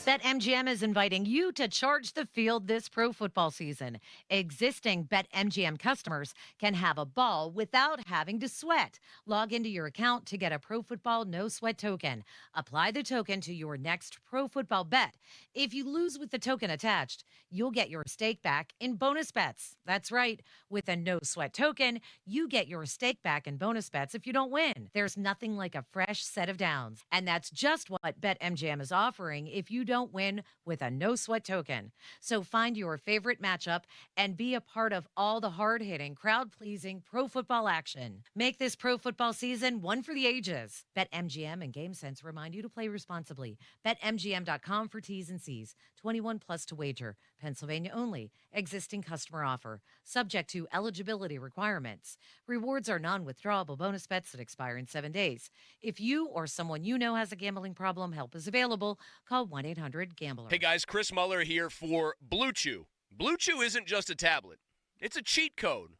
Speaker 28: BetMGM is inviting you to charge the field this pro football season. Existing BetMGM customers can have a ball without having to sweat. Log into your account to get a Pro Football No Sweat token. Apply the token to your next pro football bet. If you lose with the token attached, you'll get your stake back in bonus bets. That's right. With a No Sweat token, you get your stake back in bonus bets if you don't win. There's nothing like a fresh set of downs. And that's just what BetMGM is offering if you don't win with a No Sweat token. So find your favorite matchup and be a part of all the hard-hitting, crowd-pleasing pro football action. Make this pro football season one for the ages. BetMGM and GameSense remind you to play responsibly. BetMGM.com for T's and C's. 21 plus to wager. Pennsylvania only. Existing customer offer. Subject to eligibility requirements. Rewards are non-withdrawable bonus bets that expire in 7 days. If you or someone you know has a gambling problem, help is available. Call 1-800-GAMBLER.
Speaker 17: Hey guys, Chris Muller here for Blue Chew. Blue Chew isn't just a tablet. It's a cheat code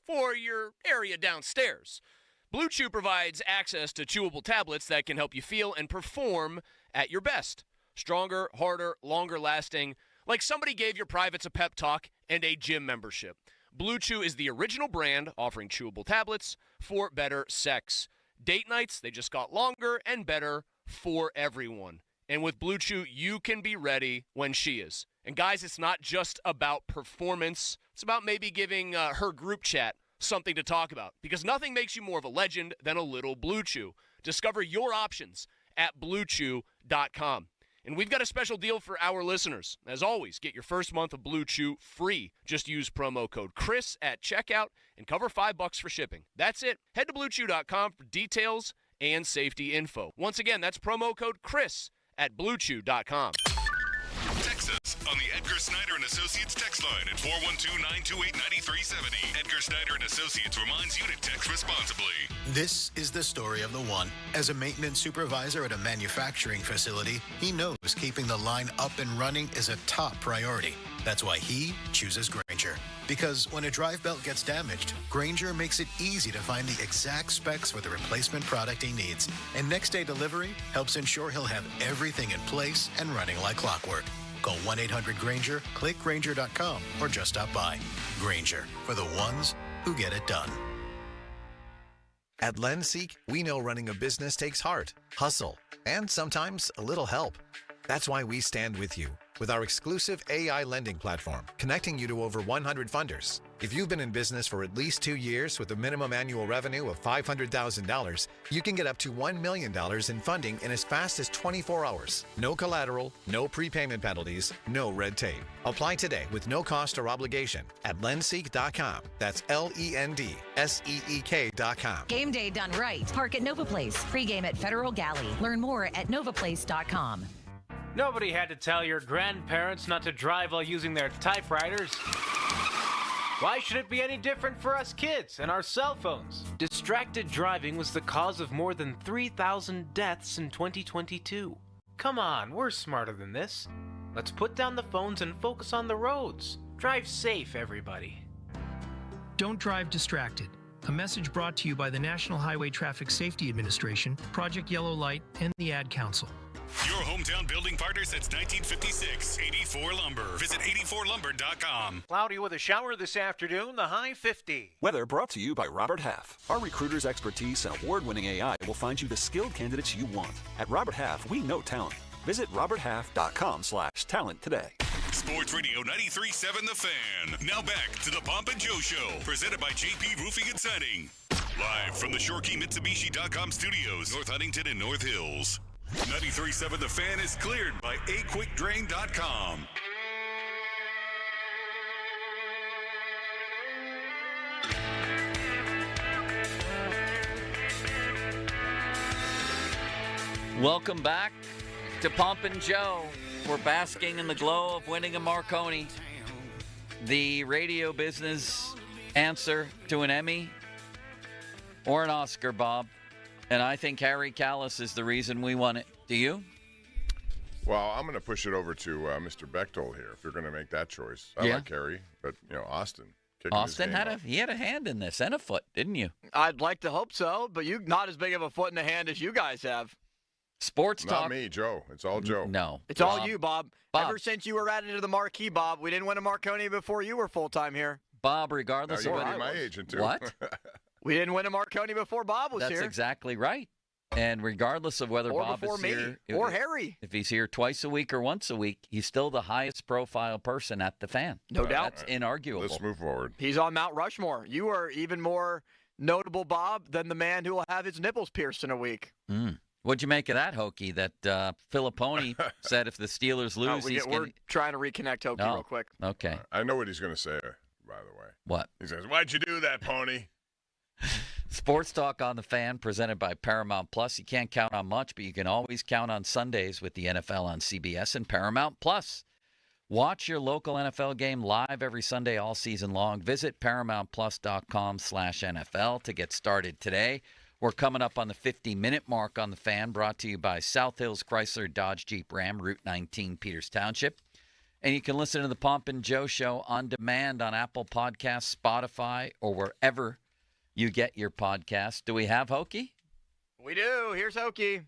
Speaker 17: for your area downstairs. Blue Chew provides access to chewable tablets that can help you feel and perform at your best. Stronger, harder, longer lasting, like somebody gave your privates a pep talk and a gym membership. Blue Chew is the original brand offering chewable tablets for better sex. Date nights, they just got longer and better for everyone. And with Blue Chew, you can be ready when she is. And guys, it's not just about performance. It's about maybe giving her group chat something to talk about. Because nothing makes you more of a legend than a little Blue Chew. Discover your options at BlueChew.com. And we've got a special deal for our listeners. As always, get your first month of Blue Chew free. Just use promo code Chris at checkout and cover $5 for shipping. That's it. Head to BlueChew.com for details and safety info. Once again, that's promo code Chris at BlueChew.com.
Speaker 5: Text us on the Edgar Snyder and Associates text line at 412-928-9370. Edgar Snyder and Associates reminds you to text responsibly.
Speaker 2: This is the story of the one. As a maintenance supervisor at a manufacturing facility, he knows keeping the line up and running is a top priority. That's why he chooses Grainger. Because when a drive belt gets damaged, Grainger makes it easy to find the exact specs for the replacement product he needs. And next day delivery helps ensure he'll have everything in place and running like clockwork. Call 1-800-GRAINGER, click Grainger.com, or just stop by. Grainger, for the ones who get it done.
Speaker 10: At LendSeek, we know running a business takes heart, hustle, and sometimes a little help. That's why we stand with you with our exclusive AI lending platform, connecting you to over 100 funders. If you've been in business for at least 2 years with a minimum annual revenue of $500,000, you can get up to $1 million in funding in as fast as 24 hours. No collateral, no prepayment penalties, no red tape. Apply today with no cost or obligation at lendseek.com. That's LENDSEEK.com.
Speaker 28: Game day done right. Park at Nova Place. Pre-game at Federal Galley. Learn more at novaplace.com.
Speaker 13: Nobody had to tell your grandparents not to drive while using their typewriters. Why should it be any different for us kids and our cell phones? Distracted driving was the cause of more than 3,000 deaths in 2022. Come on, we're smarter than this. Let's put down the phones and focus on the roads. Drive safe, everybody.
Speaker 14: Don't drive distracted. A message brought to you by the National Highway Traffic Safety Administration, Project Yellow Light, and the Ad Council.
Speaker 5: Your hometown building partner since 1956, 84 Lumber. Visit 84lumber.com.
Speaker 24: Cloudy with a shower this afternoon, the high 50.
Speaker 22: Weather brought to you by Robert Half. Our recruiters' expertise and award-winning AI will find you the skilled candidates you want. At Robert Half, we know talent. Visit roberthalf.com/talent today.
Speaker 5: Sports Radio 93.7 The Fan. Now back to the Pomp and Joe Show, presented by JP Roofing and Siding. Live from the ShoreKeyMitsubishi.com studios, North Huntington and North Hills. 93.7 The Fan is cleared by aquickdrain.com.
Speaker 3: Welcome back to Pomp and Joe. We're basking in the glow of winning a Marconi. The radio business answer to an Emmy or an Oscar, Bob. And I think Harry Callis is the reason we won it. Do you?
Speaker 25: Well, I'm going to push it over to Mr. Bechtold here if you're going to make that choice. I like Harry, but, Austin.
Speaker 3: Austin had a hand in this and a foot, didn't you?
Speaker 6: I'd like to hope so, but you not as big of a foot in the hand as you guys have.
Speaker 3: Sports talk.
Speaker 25: Not me, Joe. It's all Joe.
Speaker 3: No.
Speaker 6: It's all you, Bob. Ever since you were added to the marquee, Bob, we didn't win a Marconi before you were full-time here.
Speaker 3: Bob, regardless
Speaker 25: of
Speaker 3: what
Speaker 25: you're my agent, too.
Speaker 3: What?
Speaker 6: We didn't win a Marconi before Bob was here.
Speaker 3: That's exactly right. And regardless of whether Bob is here
Speaker 6: or Harry,
Speaker 3: if he's here twice a week or once a week, he's still the highest profile person at the Fan.
Speaker 6: No doubt.
Speaker 3: That's inarguable.
Speaker 25: Let's move forward.
Speaker 6: He's on Mount Rushmore. You are even more notable, Bob, than the man who will have his nipples pierced in a week.
Speaker 3: What'd you make of that, Hokie, that Filipponi said if the Steelers lose,
Speaker 6: we're trying to reconnect Hokie real quick.
Speaker 3: Okay.
Speaker 25: I know what he's going to say, by the way.
Speaker 3: What?
Speaker 25: He says, why'd you do that, Pony?
Speaker 3: Sports Talk on the Fan, presented by Paramount Plus. You can't count on much, but you can always count on Sundays with the NFL on CBS and Paramount Plus. Watch your local NFL game live every Sunday all season long. Visit ParamountPlus.com/NFL to get started today. We're coming up on the 50-minute mark on the Fan, brought to you by South Hills Chrysler Dodge Jeep Ram, Route 19, Peters Township. And you can listen to the Pomp and Joe Show on demand on Apple Podcasts, Spotify, or wherever you get your podcast. Do we have Hokie?
Speaker 6: We do. Here's Hokie.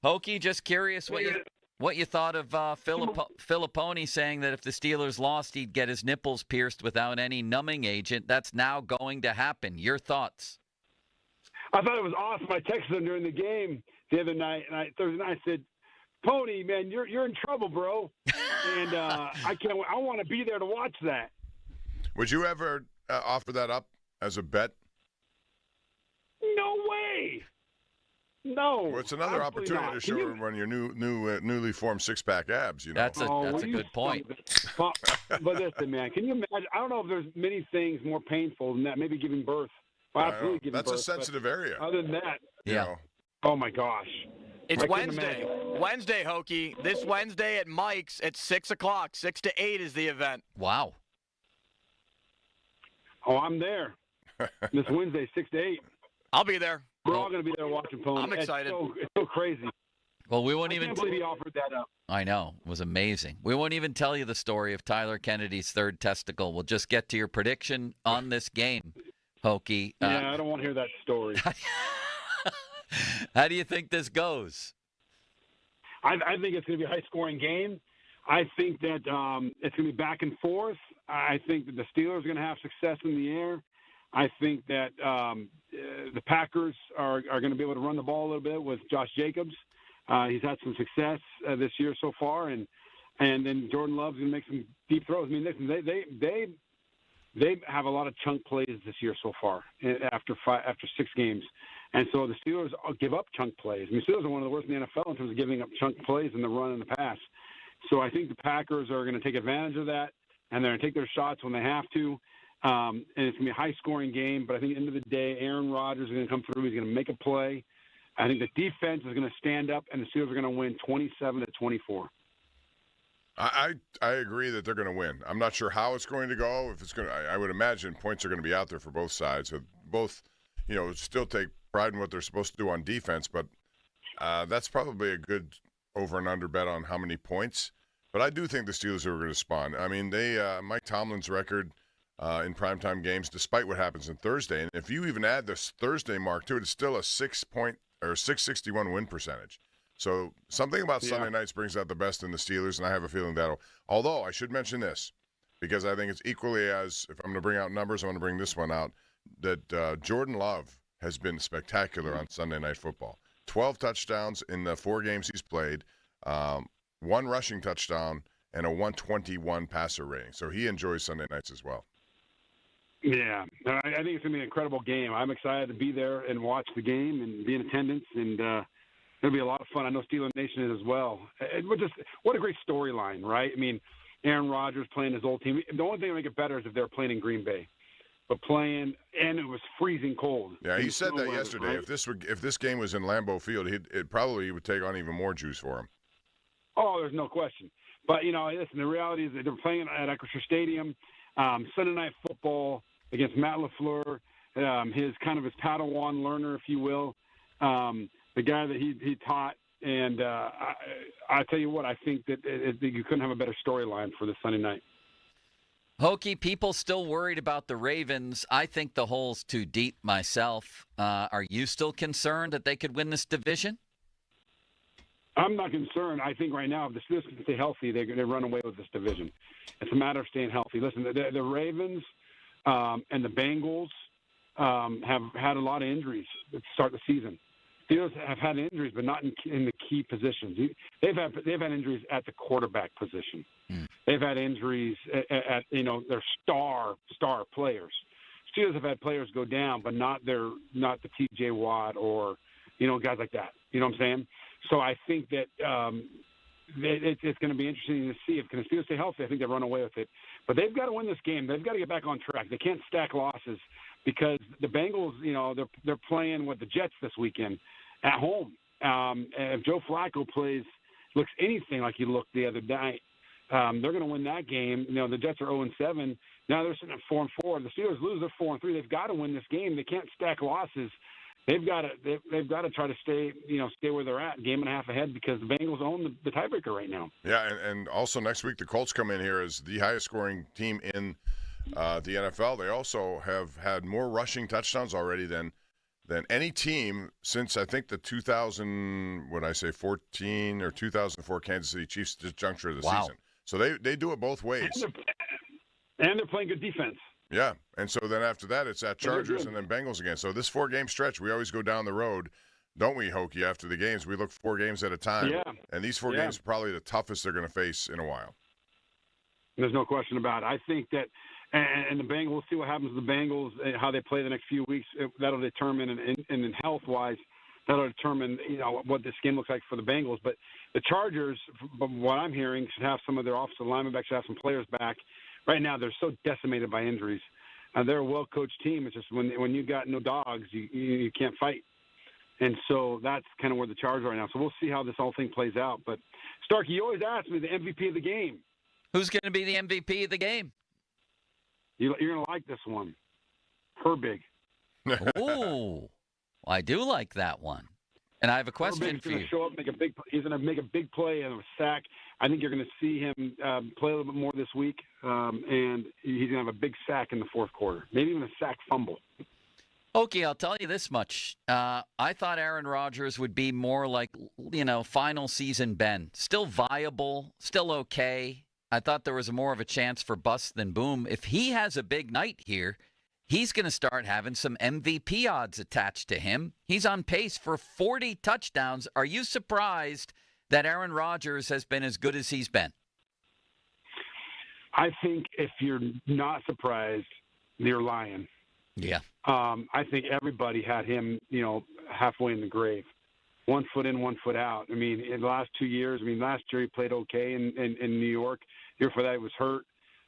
Speaker 3: Hokie, just curious what you thought of Filipponi saying that if the Steelers lost, he'd get his nipples pierced without any numbing agent. That's now going to happen. Your thoughts?
Speaker 16: I thought it was awesome. I texted him during the game the other night, and Thursday night, I said, Pony, man, you're in trouble, bro. And I want to be there to watch that.
Speaker 25: Would you ever offer that up as a bet?
Speaker 16: No way. No.
Speaker 25: Well, it's another opportunity to show everyone your newly formed six-pack abs. You know,
Speaker 3: that's a good point.
Speaker 16: But listen, man, can you imagine? I don't know if there's many things more painful than that. Maybe giving birth. Well, absolutely giving birth.
Speaker 25: That's a sensitive area.
Speaker 16: Other than that,
Speaker 25: you know.
Speaker 16: Oh my gosh.
Speaker 6: It's Wednesday. Wednesday, Hokie. This Wednesday at Mike's at 6 o'clock. 6 to 8 is the event.
Speaker 3: Wow.
Speaker 16: Oh, I'm there. This Wednesday, 6 to 8.
Speaker 6: I'll be there.
Speaker 16: We're all going to be there watching Pony.
Speaker 6: I'm excited.
Speaker 16: It's so crazy.
Speaker 3: Well, we won't
Speaker 16: I
Speaker 3: even.
Speaker 16: can't believe he offered that up.
Speaker 3: I know. It was amazing. We won't even tell you the story of Tyler Kennedy's third testicle. We'll just get to your prediction on this game, Hokie.
Speaker 16: Yeah, I don't want to hear that story.
Speaker 3: How do you think this goes?
Speaker 16: I think it's going to be a high-scoring game. I think that it's going to be back and forth. I think that the Steelers are going to have success in the air. I think that the Packers are going to be able to run the ball a little bit with Josh Jacobs. He's had some success this year so far, and then Jordan Love's going to make some deep throws. I mean, listen, they have a lot of chunk plays this year so far after 6 games, and so the Steelers give up chunk plays. I mean, Steelers are one of the worst in the NFL in terms of giving up chunk plays in the run and the pass. So I think the Packers are going to take advantage of that, and they're going to take their shots when they have to. And it's going to be a high-scoring game, but I think at the end of the day, Aaron Rodgers is going to come through. He's going to make a play. I think the defense is going to stand up, and the Steelers are going to win 27-24.
Speaker 25: I agree that they're going to win. I'm not sure how it's going to go. If it's going, I would imagine points are going to be out there for both sides. So both, still take pride in what they're supposed to do on defense, but that's probably a good over and under bet on how many points. But I do think the Steelers are going to respond. I mean, Mike Tomlin's record in primetime games, despite what happens on Thursday, and if you even add this Thursday mark to it, it's still a 661 win percentage. So something about Sunday nights brings out the best in the Steelers, and I have a feeling that'll. Although I should mention this, because I think it's equally as, if I'm going to bring out numbers, I'm going to bring this one out, that Jordan Love has been spectacular on Sunday Night Football. 12 touchdowns in the 4 games he's played, 1 rushing touchdown, and a 121 passer rating. So he enjoys Sunday nights as well.
Speaker 16: Yeah, I think it's going to be an incredible game. I'm excited to be there and watch the game and be in attendance, and it'll be a lot of fun. I know Steeler Nation is as well. What a great storyline, right? I mean, Aaron Rodgers playing his old team. The only thing that make it better is if they're playing in Green Bay, but playing, and it was freezing cold.
Speaker 25: Yeah, he said that yesterday. Right? If this game was in Lambeau Field, it probably would take on even more juice for him.
Speaker 16: Oh, there's no question. But listen, the reality is that they're playing at Acrisure Stadium, Sunday Night Football against Matt LaFleur, his Padawan learner, if you will, the guy that he taught. And I tell you what, I think that you couldn't have a better storyline for this Sunday night.
Speaker 3: Hokie, people still worried about the Ravens. I think the hole's too deep myself. Are you still concerned that they could win this division?
Speaker 16: I'm not concerned. I think right now, if the Steelers can stay healthy, they're going to run away with this division. It's a matter of staying healthy. Listen, the Ravens and the Bengals have had a lot of injuries to start the season. Steelers have had injuries, but not in the key positions. They've had injuries at the quarterback position. They've had injuries at their star players. Steelers have had players go down, but not the T.J. Watt or guys like that. You know what I'm saying? So I think that it's going to be interesting to see if the Steelers stay healthy. I think they run away with it, but they've got to win this game. They've got to get back on track. They can't stack losses because the Bengals, they're playing with the Jets this weekend at home. And if Joe Flacco looks anything like he looked the other night, they're going to win that game. The Jets are 0-7. Now they're sitting at 4-4. The Steelers lose, they're 4-3. They've got to win this game. They can't stack losses. They've got to try to stay where they're at, game and a half ahead, because the Bengals own the tiebreaker right now.
Speaker 25: Yeah, and also next week the Colts come in here as the highest scoring team in the NFL, they also have had more rushing touchdowns already than any team since, I think, the 2014 or 2004 Kansas City Chiefs juncture of the season. So they do it both ways.
Speaker 16: And they're playing good defense.
Speaker 25: Yeah, and so then after that, it's at Chargers and then Bengals again. So this 4-game stretch, we always go down the road, don't we, Hokie, after the games? We look 4 games at a time.
Speaker 16: Yeah.
Speaker 25: And these 4 games are probably the toughest they're going to face in a while.
Speaker 16: There's no question about it. I think that, and the Bengals, we'll see what happens with the Bengals, how they play the next few weeks. That'll determine, and in health-wise, that'll determine, what this game looks like for the Bengals. But the Chargers, from what I'm hearing, should have some of their offensive linemen back, should have some players back. Right now, they're so decimated by injuries. They're a well-coached team. It's just when you got no dogs, you can't fight. And so that's kind of where the Chargers are right now. So we'll see how this whole thing plays out. But, Starkey, you always ask me the MVP of the game.
Speaker 3: Who's going to be the MVP of the game?
Speaker 16: You're going to like this one. Herbig.
Speaker 3: Oh, I do like that one. And I have a question for you.
Speaker 16: He's going to make a big play and a sack. I think you're going to see him play a little bit more this week, and he's going to have a big sack in the fourth quarter, maybe even a sack fumble.
Speaker 3: Okay, I'll tell you this much. I thought Aaron Rodgers would be more like, final season Ben. Still viable, still okay. I thought there was more of a chance for bust than boom. If he has a big night here, he's going to start having some MVP odds attached to him. He's on pace for 40 touchdowns. Are you surprised that Aaron Rodgers has been as good as he's been?
Speaker 16: I think if you're not surprised, you're lying.
Speaker 3: Yeah.
Speaker 16: I think everybody had him, halfway in the grave. 1 foot in, 1 foot out. I mean, in the last 2 years, last year he played okay in New York. The year before that he was hurt.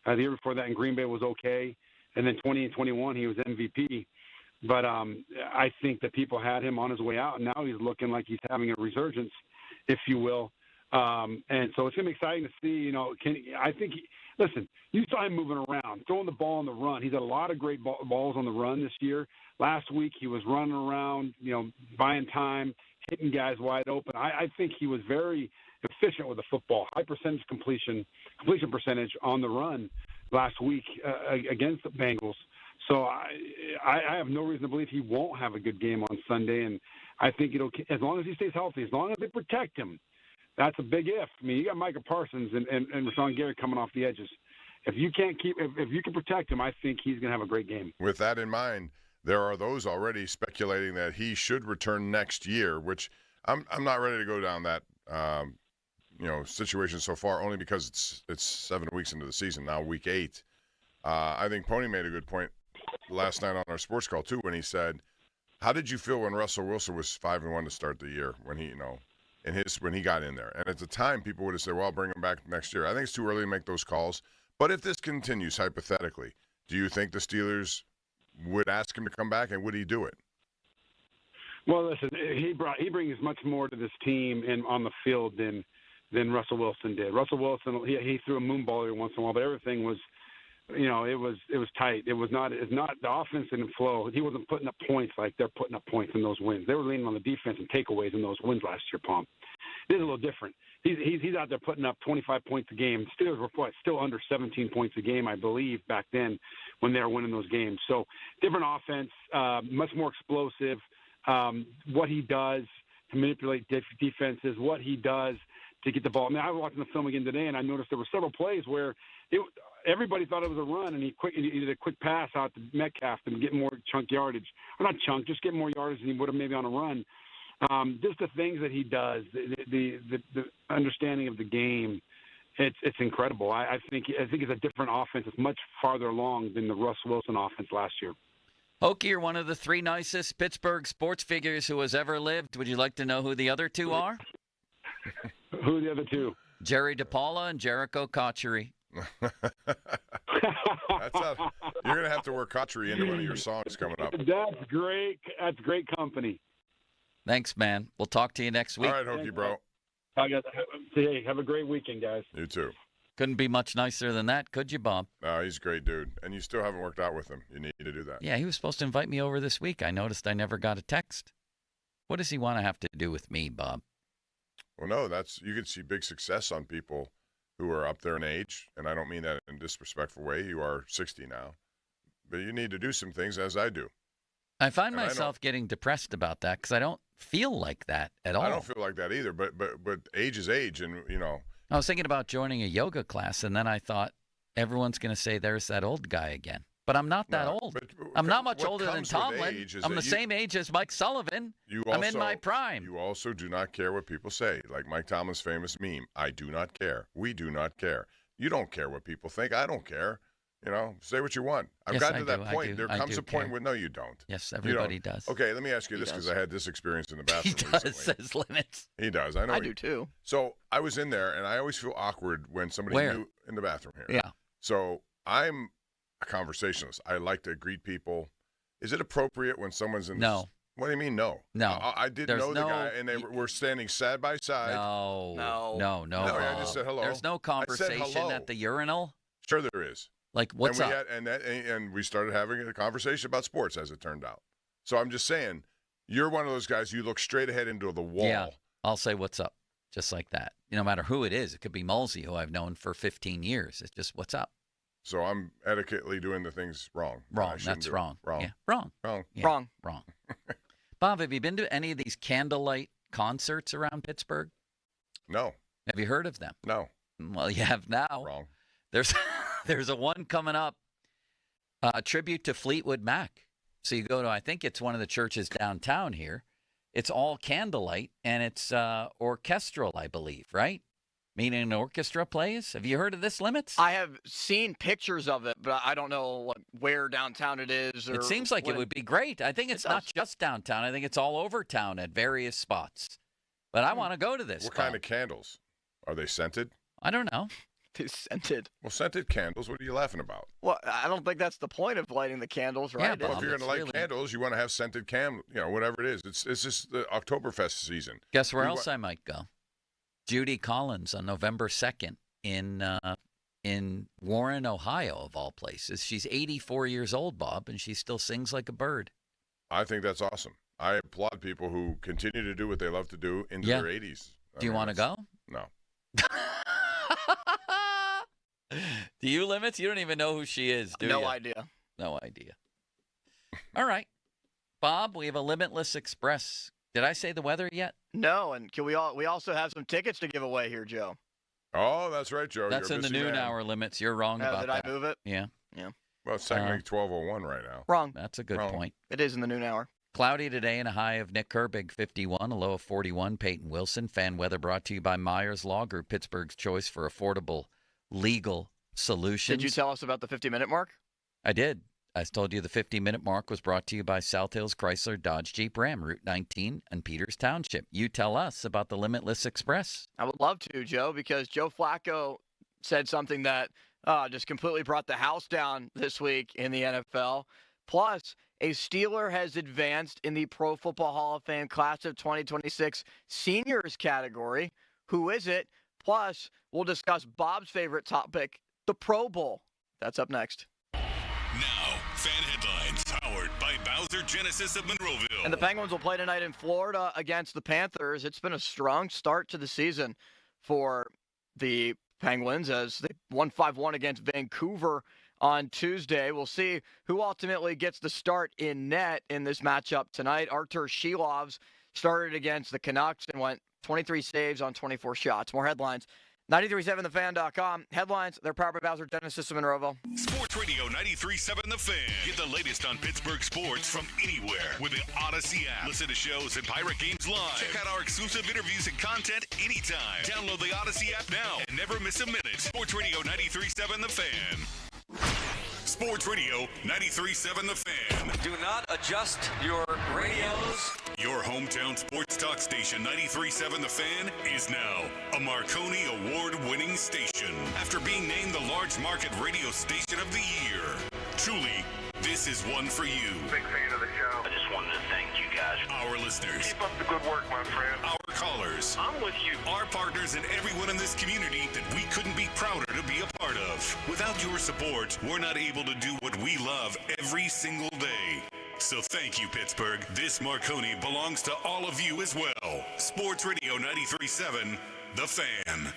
Speaker 16: The year before that in Green Bay was okay. And then 20 and 21 he was MVP. But I think that people had him on his way out, and now he's looking like he's having a resurgence, if you will. And so it's going to be exciting to see, listen, you saw him moving around, throwing the ball on the run. He's had a lot of great balls on the run this year. Last week he was running around, buying time, hitting guys wide open. I think he was very efficient with the football, high percentage completion percentage on the run last week against the Bengals. So I have no reason to believe he won't have a good game on Sunday. And I think as long as he stays healthy, as long as they protect him, that's a big if. I mean, you got Micah Parsons and Rashawn Gary coming off the edges. If you can protect him, I think he's going to have a great game.
Speaker 25: With that in mind, there are those already speculating that he should return next year, which I'm not ready to go down that situation so far, only because it's 7 weeks into the season now, week 8. I think Pony made a good point last night on our sports call too when he said, "How did you feel when Russell Wilson was 5-1 to start the year when he when he got in there?" And at the time, people would have said, "Well, I'll bring him back next year." I think it's too early to make those calls. But if this continues hypothetically, do you think the Steelers would ask him to come back, and would he do it?
Speaker 16: Well, listen, he brings much more to this team and on the field than Russell Wilson did. Russell Wilson, he threw a moonball every once in a while, but everything was, it was tight. It's not the offense didn't flow. He wasn't putting up points like they're putting up points in those wins. They were leaning on the defense and takeaways in those wins last year, Palm. This is a little different. He's out there putting up 25 points a game. Steelers were still under 17 points a game, I believe, back then when they were winning those games. So different offense, much more explosive. What he does to manipulate defenses, what he does to get the ball. I mean, I was watching the film again today, and I noticed there were several plays where everybody thought it was a run, and he did a quick pass out to Metcalf and get more chunk yardage. Or not chunk, just get more yardage than he would have maybe on a run. Just the things that he does, the understanding of the game, it's incredible. I think it's a different offense. It's much farther along than the Russ Wilson offense last year.
Speaker 3: Hokie, you're one of the 3 nicest Pittsburgh sports figures who has ever lived. Would you like to know who the other 2 are?
Speaker 16: Who are the other 2?
Speaker 3: Jerry DePaula and Jericho Cotchery.
Speaker 25: You're going to have to work Cotchery into one of your songs coming up.
Speaker 16: That's great. That's great company.
Speaker 3: Thanks, man. We'll talk to you next week.
Speaker 25: All right, Hokie, bro.
Speaker 16: Hey, have a great weekend, guys.
Speaker 25: You too.
Speaker 3: Couldn't be much nicer than that, could you, Bob?
Speaker 25: No, he's a great dude. And you still haven't worked out with him. You need to do that.
Speaker 3: Yeah, he was supposed to invite me over this week. I noticed I never got a text. What does he want to have to do with me, Bob?
Speaker 25: Well, no, you can see big success on people who are up there in age, and I don't mean that in a disrespectful way. You are 60 now, but you need to do some things as I do.
Speaker 3: I find myself getting depressed about that because I don't feel like that at all.
Speaker 25: I don't feel like that either, but age is age, and, you know.
Speaker 3: I was thinking about joining a yoga class, and then I thought everyone's going to say there's that old guy again. But I'm not that old. I'm not much older than Tomlin. I'm the same age as Mike Sullivan. I'm in my prime.
Speaker 25: You also do not care what people say. Like Mike Tomlin's famous meme, I do not care. We do not care. You don't care what people think. I don't care. You know, say what you want. I've gotten to that point. There comes a point where, no, you don't.
Speaker 3: Yes, everybody does.
Speaker 25: Okay, let me ask you this because I had this experience in the bathroom
Speaker 3: recently. He says limits.
Speaker 25: He does. I know.
Speaker 6: I do too.
Speaker 25: So I was in there, and I always feel awkward when somebody new in the bathroom here.
Speaker 3: Yeah.
Speaker 25: So I'm a conversationalist. I like to greet people. Is it appropriate when someone's in
Speaker 3: No.
Speaker 25: What do you mean, no?
Speaker 3: No.
Speaker 25: I didn't know the guy, and they were standing side by side.
Speaker 3: No.
Speaker 25: I just said hello.
Speaker 3: There's no conversation at the urinal?
Speaker 25: Sure there is.
Speaker 3: Like, what's up?
Speaker 25: And we started having a conversation about sports, as it turned out. So I'm just saying, you're one of those guys, you look straight ahead into the wall.
Speaker 3: Yeah, I'll say what's up, just like that. No matter who it is. It could be Mulsey, who I've known for 15 years. It's just, what's up?
Speaker 25: So I'm etiquetely doing the things wrong.
Speaker 3: That's wrong.
Speaker 25: Wrong.
Speaker 3: Yeah, wrong.
Speaker 25: Wrong.
Speaker 3: Wrong. Bob, have you been to any of these candlelight concerts around Pittsburgh?
Speaker 25: No.
Speaker 3: Have you heard of them?
Speaker 25: No.
Speaker 3: Well, you have now.
Speaker 25: Wrong.
Speaker 3: There's a one coming up, a tribute to Fleetwood Mac. So you go to, I think it's one of the churches downtown here. It's all candlelight, and it's orchestral, I believe, right? Meaning an orchestra plays? Have you heard of this, Limits?
Speaker 6: I have seen pictures of it, but I don't know where downtown it is. Or
Speaker 3: it seems like it would be great. I think it's not just downtown. I think it's all over town at various spots. But I want to go to this.
Speaker 25: What kind of candles? Are they scented?
Speaker 3: I don't know.
Speaker 6: They're scented.
Speaker 25: Well, scented candles, what are you laughing about?
Speaker 6: Well, I don't think that's the point of lighting the candles, right?
Speaker 3: Yeah, Bob,
Speaker 25: well, if you're going to light candles, you want to have scented whatever it is. It's just the Oktoberfest season.
Speaker 3: Guess where else I might go? Judy Collins on November 2nd in Warren, Ohio, of all places. She's 84 years old, Bob, and she still sings like a bird.
Speaker 25: I think that's awesome. I applaud people who continue to do what they love to do into their 80s.
Speaker 3: Do you want to go?
Speaker 25: No.
Speaker 3: Do you, Limits? You don't even know who she is, do you?
Speaker 6: No idea.
Speaker 3: No idea. All right. Bob, we have a Limitless Express. Did I say the weather yet?
Speaker 6: No, and we also have some tickets to give away here, Joe.
Speaker 25: Oh, that's right, Joe.
Speaker 3: That's in the noon hour limits. You're wrong about that.
Speaker 6: Did I move it?
Speaker 3: Yeah.
Speaker 25: Well, it's technically 12:01 right now.
Speaker 6: Wrong.
Speaker 3: That's a good point.
Speaker 6: It is in the noon hour.
Speaker 3: Cloudy today and a high of Nick Herbig, 51, a low of 41. Peyton Wilson. Fan weather brought to you by Myers Law Group, Pittsburgh's choice for affordable legal solutions.
Speaker 6: Did you tell us about the 50-minute mark?
Speaker 3: I did. I told you the 50-minute mark was brought to you by South Hills Chrysler Dodge Jeep Ram, Route 19 and Peters Township. You tell us about the Limitless Express.
Speaker 6: I would love to, Joe, because Joe Flacco said something that just completely brought the house down this week in the NFL. Plus, a Steeler has advanced in the Pro Football Hall of Fame Class of 2026 Seniors category. Who is it? Plus, we'll discuss Bob's favorite topic, the Pro Bowl. That's up next.
Speaker 5: Now, fan headlines powered by Bowser Genesis of Monroeville.
Speaker 6: And the Penguins will play tonight in Florida against the Panthers. It's been a strong start to the season for the Penguins as they won 5-1 against Vancouver on Tuesday. We'll see who ultimately gets the start in net in this matchup tonight. Artur Shilovs started against the Canucks and went 23 saves on 24 shots. More headlines. 93.7thefan.com. Headlines, they're powered by Bowser Genesis of Monroeville.
Speaker 5: Sports Radio 93.7 The Fan. Get the latest on Pittsburgh sports from anywhere with the Odyssey app. Listen to shows and Pirate Games live. Check out our exclusive interviews and content anytime. Download the Odyssey app now and never miss a minute. Sports Radio 93.7 The Fan. Sports Radio 93.7 The Fan.
Speaker 9: Do not adjust your radios.
Speaker 5: Your hometown sports talk station 93.7 The Fan is now a Marconi Award-winning station after being named the large market radio station of the year. Truly, this is one for you.
Speaker 1: Big fan of the show. I just wanted to thank you guys.
Speaker 5: Our listeners.
Speaker 1: Keep up the good work, my friend.
Speaker 5: Our callers.
Speaker 1: I'm with you.
Speaker 5: Our partners and everyone in this community that we couldn't be prouder to be a part of. Without your support, we're not able to do what we love every single day. So thank you, Pittsburgh. This Marconi belongs to all of you as well. Sports Radio 93.7, The Fan.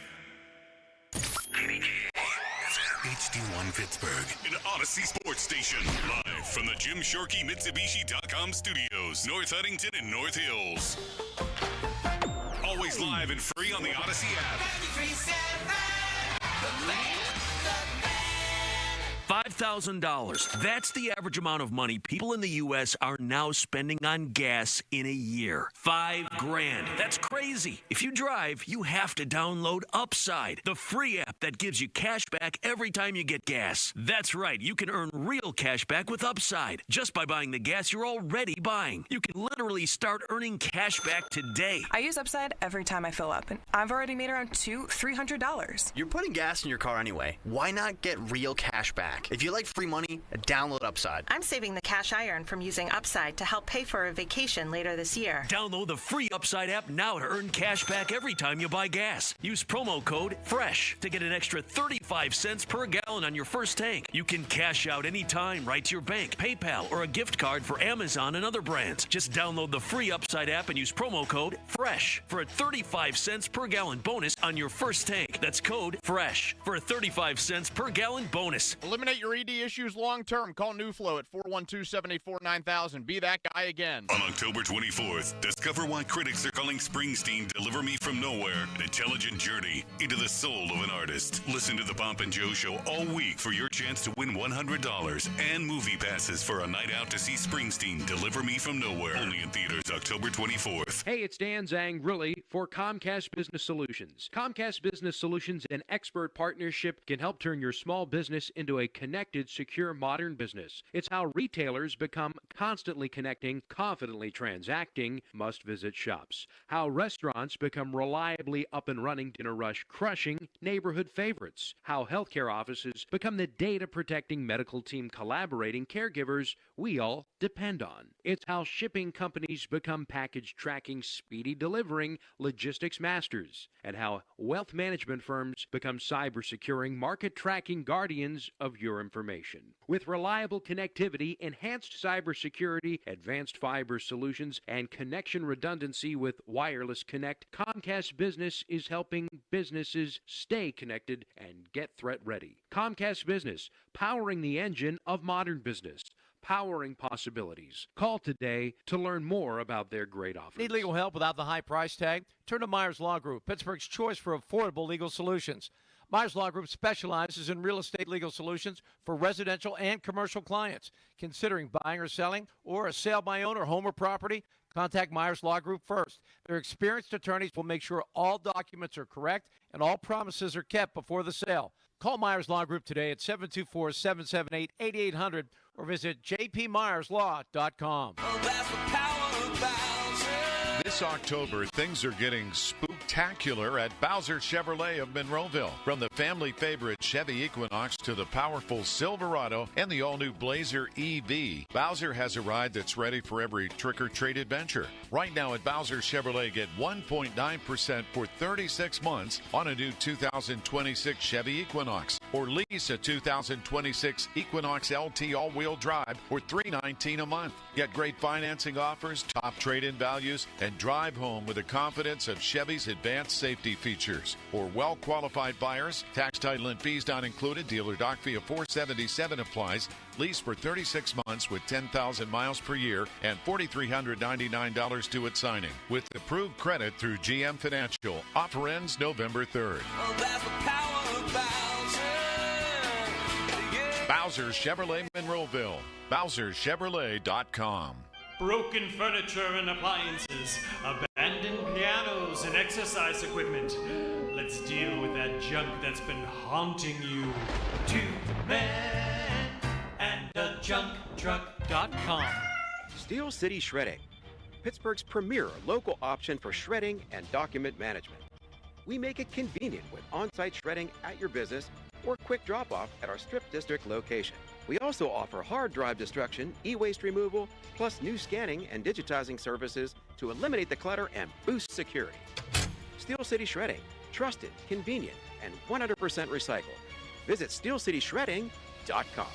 Speaker 5: HD1 Pittsburgh. An Odyssey Sports Station. Live from the Jim Shorkey Mitsubishi.com studios. North Huntington and North Hills. Always live and free on the Odyssey app.
Speaker 4: $5,000. That's the average amount of money people in the U.S. are now spending on gas in a year. $5,000. That's crazy. If you drive, you have to download Upside, the free app that gives you cash back every time you get gas. That's right. You can earn real cash back with Upside just by buying the gas you're already buying. You can literally start earning cash back today.
Speaker 8: I use Upside every time I fill up, and I've already made around $300.
Speaker 11: You're putting gas in your car anyway. Why not get real cash back? If you like free money, download Upside.
Speaker 8: I'm saving the cash I earn from using Upside to help pay for a vacation later this year.
Speaker 4: Download the free Upside app now to earn cash back every time you buy gas. Use promo code FRESH to get an extra 35 cents per gallon on your first tank. You can cash out anytime right to your bank, PayPal, or a gift card for Amazon and other brands. Just download the free Upside app and use promo code FRESH for a 35 cents per gallon bonus on your first tank. That's code FRESH for a 35 cents per gallon bonus.
Speaker 19: Eliminate your ED issues long term. Call NewFlow at 412-784-9000. Be that guy again.
Speaker 5: On October 24th, discover why critics are calling Springsteen Deliver Me From Nowhere an intelligent journey into the soul of an artist. Listen to the Pomp and Joe Show all week for your chance to win $100 and movie passes for a night out to see Springsteen Deliver Me From Nowhere. Only in theaters October 24th.
Speaker 20: Hey, it's Dan Zangrilli for Comcast Business Solutions. Comcast Business Solutions, an expert partnership, can help turn your small business into a connected, secure, modern business. It's how retailers become constantly connecting, confidently transacting, must-visit shops. How restaurants become reliably up and running, dinner rush crushing, neighborhood favorites. How healthcare offices become the data-protecting medical team collaborating caregivers we all depend on. It's how shipping companies become package tracking, speedy delivering logistics masters. And how wealth management firms become cyber securing, market tracking guardians of your information. With reliable connectivity, enhanced cybersecurity, advanced fiber solutions, and connection redundancy with Wireless Connect, Comcast Business is helping businesses stay connected and get threat ready. Comcast Business, powering the engine of modern business. Powering possibilities. Call today to learn more about their great offers.
Speaker 24: Need legal help without the high price tag? Turn to Myers Law Group, Pittsburgh's choice for affordable legal solutions. Myers Law Group specializes in real estate legal solutions for residential and commercial clients. Considering buying or selling or a sale by owner, home or property, contact Myers Law Group first. Their experienced attorneys will make sure all documents are correct and all promises are kept before the sale. Call Myers Law Group today at 724-778-8800 or visit jpmyerslaw.com.
Speaker 23: This October, things are getting spooktacular at Bowser Chevrolet of Monroeville. From the family favorite Chevy Equinox to the powerful Silverado and the all-new Blazer EV, Bowser has a ride that's ready for every trick-or-treat adventure. Right now at Bowser Chevrolet, get 1.9% for 36 months on a new 2026 Chevy Equinox, or lease a 2026 Equinox LT all-wheel drive for $319 a month. Get great financing offers, top trade-in values, and drive home with the confidence of Chevy's advanced safety features. For well-qualified buyers, tax, title, and fees not included. Dealer doc fee of $477 applies. Lease for 36 months with 10,000 miles per year and $4,399 due at signing. With approved credit through GM Financial. Offer ends November 3rd.
Speaker 9: Well, that's the power of Bowser.
Speaker 23: Bowser Chevrolet Monroeville. BowserChevrolet.com.
Speaker 26: Broken furniture and appliances, abandoned pianos and exercise equipment. Let's deal with that junk that's been haunting you. 2 Men and a junktruck.com.
Speaker 27: Steel City Shredding, Pittsburgh's premier local option for shredding and document management. We make it convenient with on-site shredding at your business or quick drop-off at our Strip District location. We also offer hard drive destruction, e-waste removal, plus new scanning and digitizing services to eliminate the clutter and boost security. Steel City Shredding, trusted, convenient, and 100% recycled. Visit steelcityshredding.com.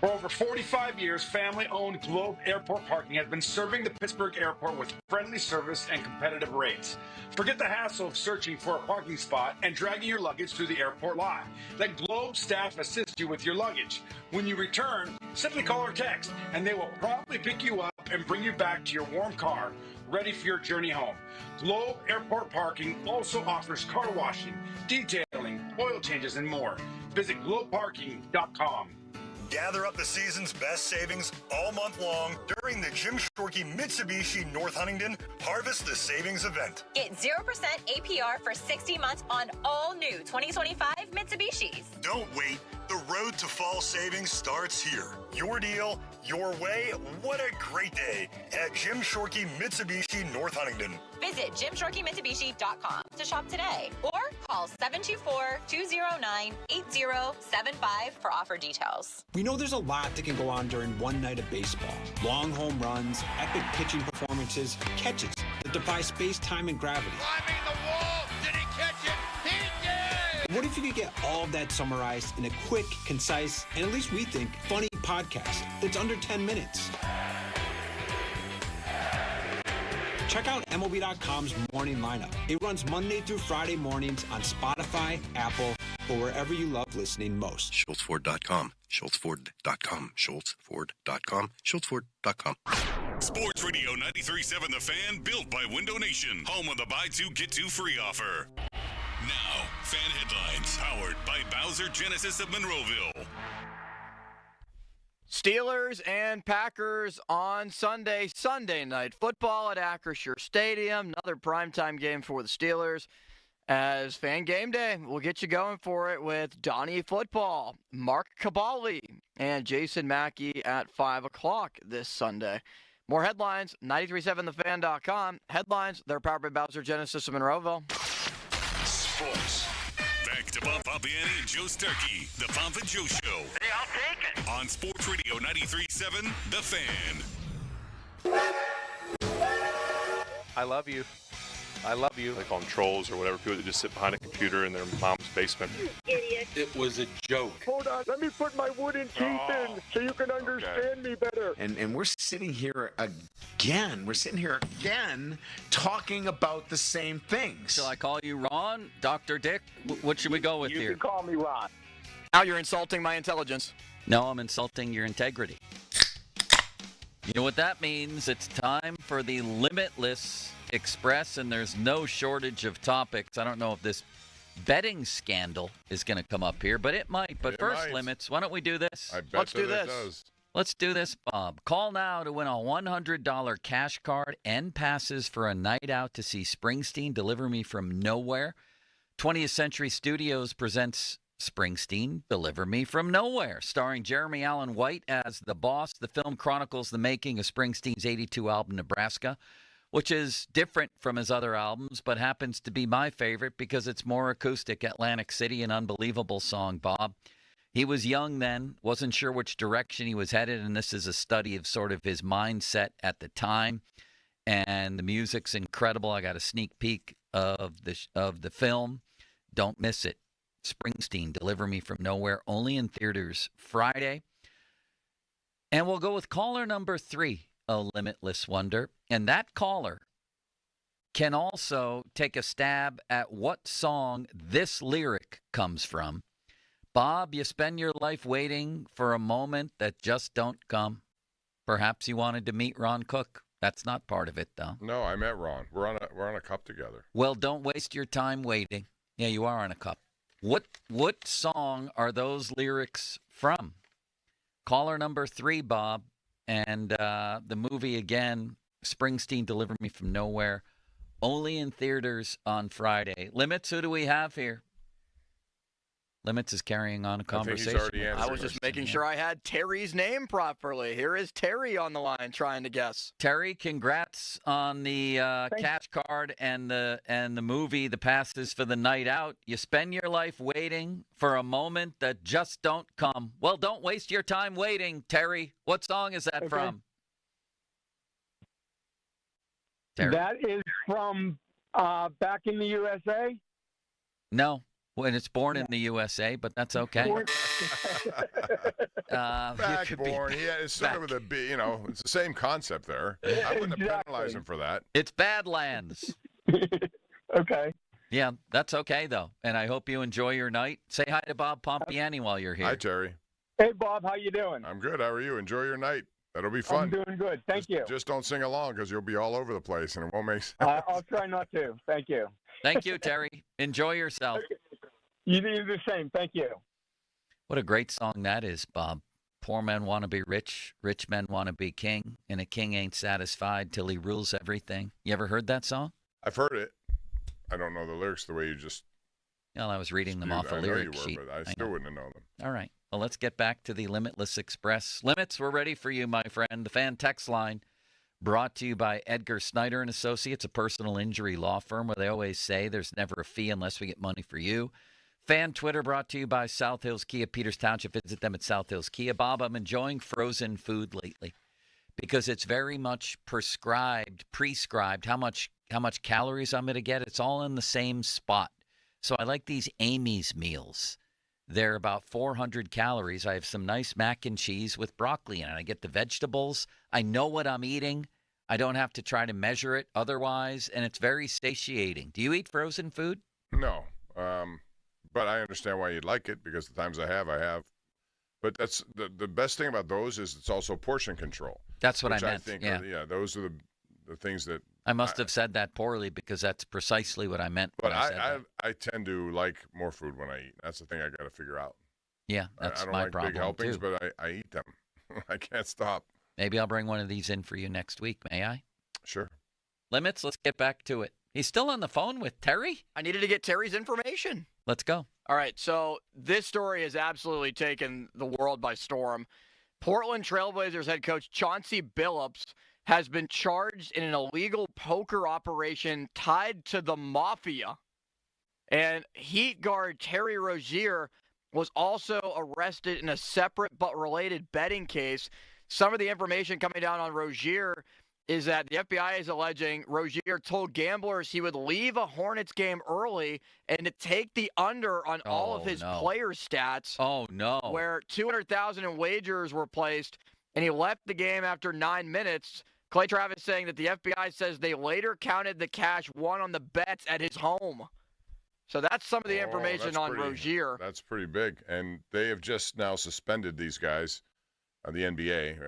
Speaker 2: For over 45 years, family-owned Globe Airport Parking has been serving the Pittsburgh airport with friendly service and competitive rates. Forget the hassle of searching for a parking spot and dragging your luggage through the airport lot. Let Globe staff assist you with your luggage. When you return, simply call or text, and they will promptly pick you up and bring you back to your warm car, ready for your journey home. Globe Airport Parking also offers car washing, detailing, oil changes, and more. Visit globeparking.com.
Speaker 7: Gather up the season's best savings all month long during the Jim Shorkey Mitsubishi North Huntington Harvest the Savings event.
Speaker 10: Get 0% APR for 60 months on all new 2025 Mitsubishis.
Speaker 7: Don't wait. The road to fall savings starts here. Your deal, your way. What a great day at Jim Shorkey Mitsubishi North Huntington.
Speaker 10: Visit JimShorkeyMitsubishi.com to shop today or call 724-209-8075 for offer details.
Speaker 12: We know there's a lot that can go on during one night of baseball. Long home runs, epic pitching performances, catches that defy space, time, and gravity.
Speaker 9: Climbing the wall. Did he catch it? He did!
Speaker 12: What if you could get all of that summarized in a quick, concise, and at least we think, funny podcast that's under 10 minutes? Check out MLB.com's morning lineup. It runs Monday through Friday mornings on Spotify, Apple, or wherever you love listening most.
Speaker 15: SchultzFord.com. SchultzFord.com. SchultzFord.com. SchultzFord.com.
Speaker 5: Sports Radio 93.7 The Fan, built by Window Nation, home of the buy two, get two free offer. Now, fan headlines, powered by Bowser Genesis of Monroeville.
Speaker 6: Steelers and Packers on Sunday night football at Acrisure Stadium. Another primetime game for the Steelers as Fan Game Day. We'll get you going for it with Donnie Football, Mark Cabali, and Jason Mackey at 5 o'clock this Sunday. More headlines, 937thefan.com. Headlines, they're powered by Bowser Genesis of Monroeville.
Speaker 5: Sports. Back to Bob Papiani and Joe Starkey, the Pomp and Joe Show.
Speaker 1: Hey, I'll take it.
Speaker 5: On Sports Radio 93.7 The Fan.
Speaker 17: I love you. I love you.
Speaker 18: They call them trolls or whatever, people that just sit behind a computer in their mom's basement.
Speaker 1: You idiot.
Speaker 18: It was a joke.
Speaker 21: Hold on, let me put my wooden teeth in so you can understand me better.
Speaker 29: And we're sitting here again. We're sitting here again talking about the same things.
Speaker 3: Shall I call you Ron, Dr. Dick? What should we go with
Speaker 21: You
Speaker 3: here?
Speaker 21: can call me Ron.
Speaker 6: Now you're insulting my intelligence.
Speaker 3: No, I'm insulting your integrity. You know what that means? It's time for the Limitless Express, and there's no shortage of topics. I don't know if this betting scandal is going to come up here, but it might. But first,
Speaker 25: might.
Speaker 3: Limits, why don't we do this?
Speaker 25: I bet
Speaker 6: Let's do
Speaker 25: that
Speaker 6: this.
Speaker 25: it does.
Speaker 3: Let's do this, Bob. Call now to win a $100 cash card and passes for a night out to see Springsteen Deliver Me From Nowhere. 20th Century Studios presents Springsteen Deliver Me From Nowhere, starring Jeremy Allen White as the boss. The film chronicles the making of Springsteen's 82 album, Nebraska, which is different from his other albums, but happens to be my favorite because it's more acoustic. Atlantic City, an unbelievable song, Bob. He was young then, wasn't sure which direction he was headed, and this is a study of sort of his mindset at the time. And the music's incredible. I got a sneak peek of the film. Don't miss it. Springsteen, Deliver Me From Nowhere, only in theaters Friday. And we'll go with caller number 3, a Limitless Wonder. And that caller can also take a stab at what song this lyric comes from. Bob, you spend your life waiting for a moment that just don't come. Perhaps you wanted to meet Ron Cook. That's not part of it, though.
Speaker 25: No, I met Ron. We're on a cup together.
Speaker 3: Well, don't waste your time waiting. Yeah, you are on a cup. What song are those lyrics from? Caller number 3, Bob. And the movie, again, Springsteen, Deliver Me From Nowhere, only in theaters on Friday. Limits, who do we have here? Limits is carrying on a conversation.
Speaker 25: I think he's already
Speaker 6: I was just making sure I had Terry's name properly. Here is Terry on the line trying to guess.
Speaker 3: Terry, congrats on the cash card and the movie, the passes for the night out. You spend your life waiting for a moment that just don't come. Well, don't waste your time waiting, Terry. What song is that from? Terry?
Speaker 21: That is from Back in the USA.
Speaker 3: No. When it's born in the USA, but that's okay.
Speaker 25: Backborn. Yeah, it started with a B. You know, it's the same concept there. I wouldn't have penalized him for that.
Speaker 3: It's Badlands.
Speaker 21: Okay.
Speaker 3: Yeah, that's okay, though. And I hope you enjoy your night. Say hi to Bob Pompiani while you're here.
Speaker 25: Hi, Terry.
Speaker 21: Hey, Bob, how you doing?
Speaker 25: I'm good. How are you? Enjoy your night. That'll be fun.
Speaker 21: I'm doing good. Thank you.
Speaker 25: Just don't sing along because you'll be all over the place and it won't make sense.
Speaker 21: I'll try not to. Thank you.
Speaker 3: Thank you, Terry. Enjoy yourself.
Speaker 21: You do the same. Thank you.
Speaker 3: What a great song that is, Bob. Poor men want to be rich, rich men want to be king, and a king ain't satisfied till he rules everything. You ever heard that song?
Speaker 25: I've heard it. I don't know the lyrics the way you just.
Speaker 3: Well, I was reading them off a lyric sheet.
Speaker 25: But I still wouldn't have known them.
Speaker 3: All right. Well, let's get back to the Limitless Express. Limits, we're ready for you, my friend. The fan text line brought to you by Edgar Snyder & Associates, a personal injury law firm where they always say there's never a fee unless we get money for you. Fan Twitter brought to you by South Hills Kia, Peters Township. Visit them at South Hills Kia. Bob, I'm enjoying frozen food lately because it's very much prescribed how much calories I'm going to get. It's all in the same spot. So I like these Amy's meals. They're about 400 calories. I have some nice mac and cheese with broccoli in it. I get the vegetables. I know what I'm eating. I don't have to try to measure it otherwise, and it's very satiating. Do you eat frozen food?
Speaker 25: No, but I understand why you'd like it because the times I have. But that's the best thing about those is it's also portion control.
Speaker 3: That's what I meant.
Speaker 25: I think
Speaker 3: yeah.
Speaker 25: Those are the things that
Speaker 3: I must have said that poorly because that's precisely what I meant.
Speaker 25: But I tend to like more food when I eat. That's the thing I got to figure out.
Speaker 3: Yeah, that's
Speaker 25: I don't
Speaker 3: my
Speaker 25: like
Speaker 3: problem
Speaker 25: big helpings,
Speaker 3: too.
Speaker 25: but I eat them. I can't stop.
Speaker 3: Maybe I'll bring one of these in for you next week. May I?
Speaker 25: Sure.
Speaker 3: Limits. Let's get back to it. He's still on the phone with Terry?
Speaker 6: I needed to get Terry's information.
Speaker 3: Let's go.
Speaker 6: All right, so this story has absolutely taken the world by storm. Portland Trailblazers head coach Chauncey Billups has been charged in an illegal poker operation tied to the mafia. And Heat guard Terry Rozier was also arrested in a separate but related betting case. Some of the information coming down on Rozier is that the FBI is alleging Rozier told gamblers he would leave a Hornets game early and to take the under on all of his player stats.
Speaker 3: Oh, no.
Speaker 6: Where $200,000 in wagers were placed, and he left the game after 9 minutes. Clay Travis saying that the FBI says they later counted the cash won on the bets at his home. So that's some of the information on Rozier.
Speaker 25: That's pretty big. And they have just now suspended these guys, the NBA.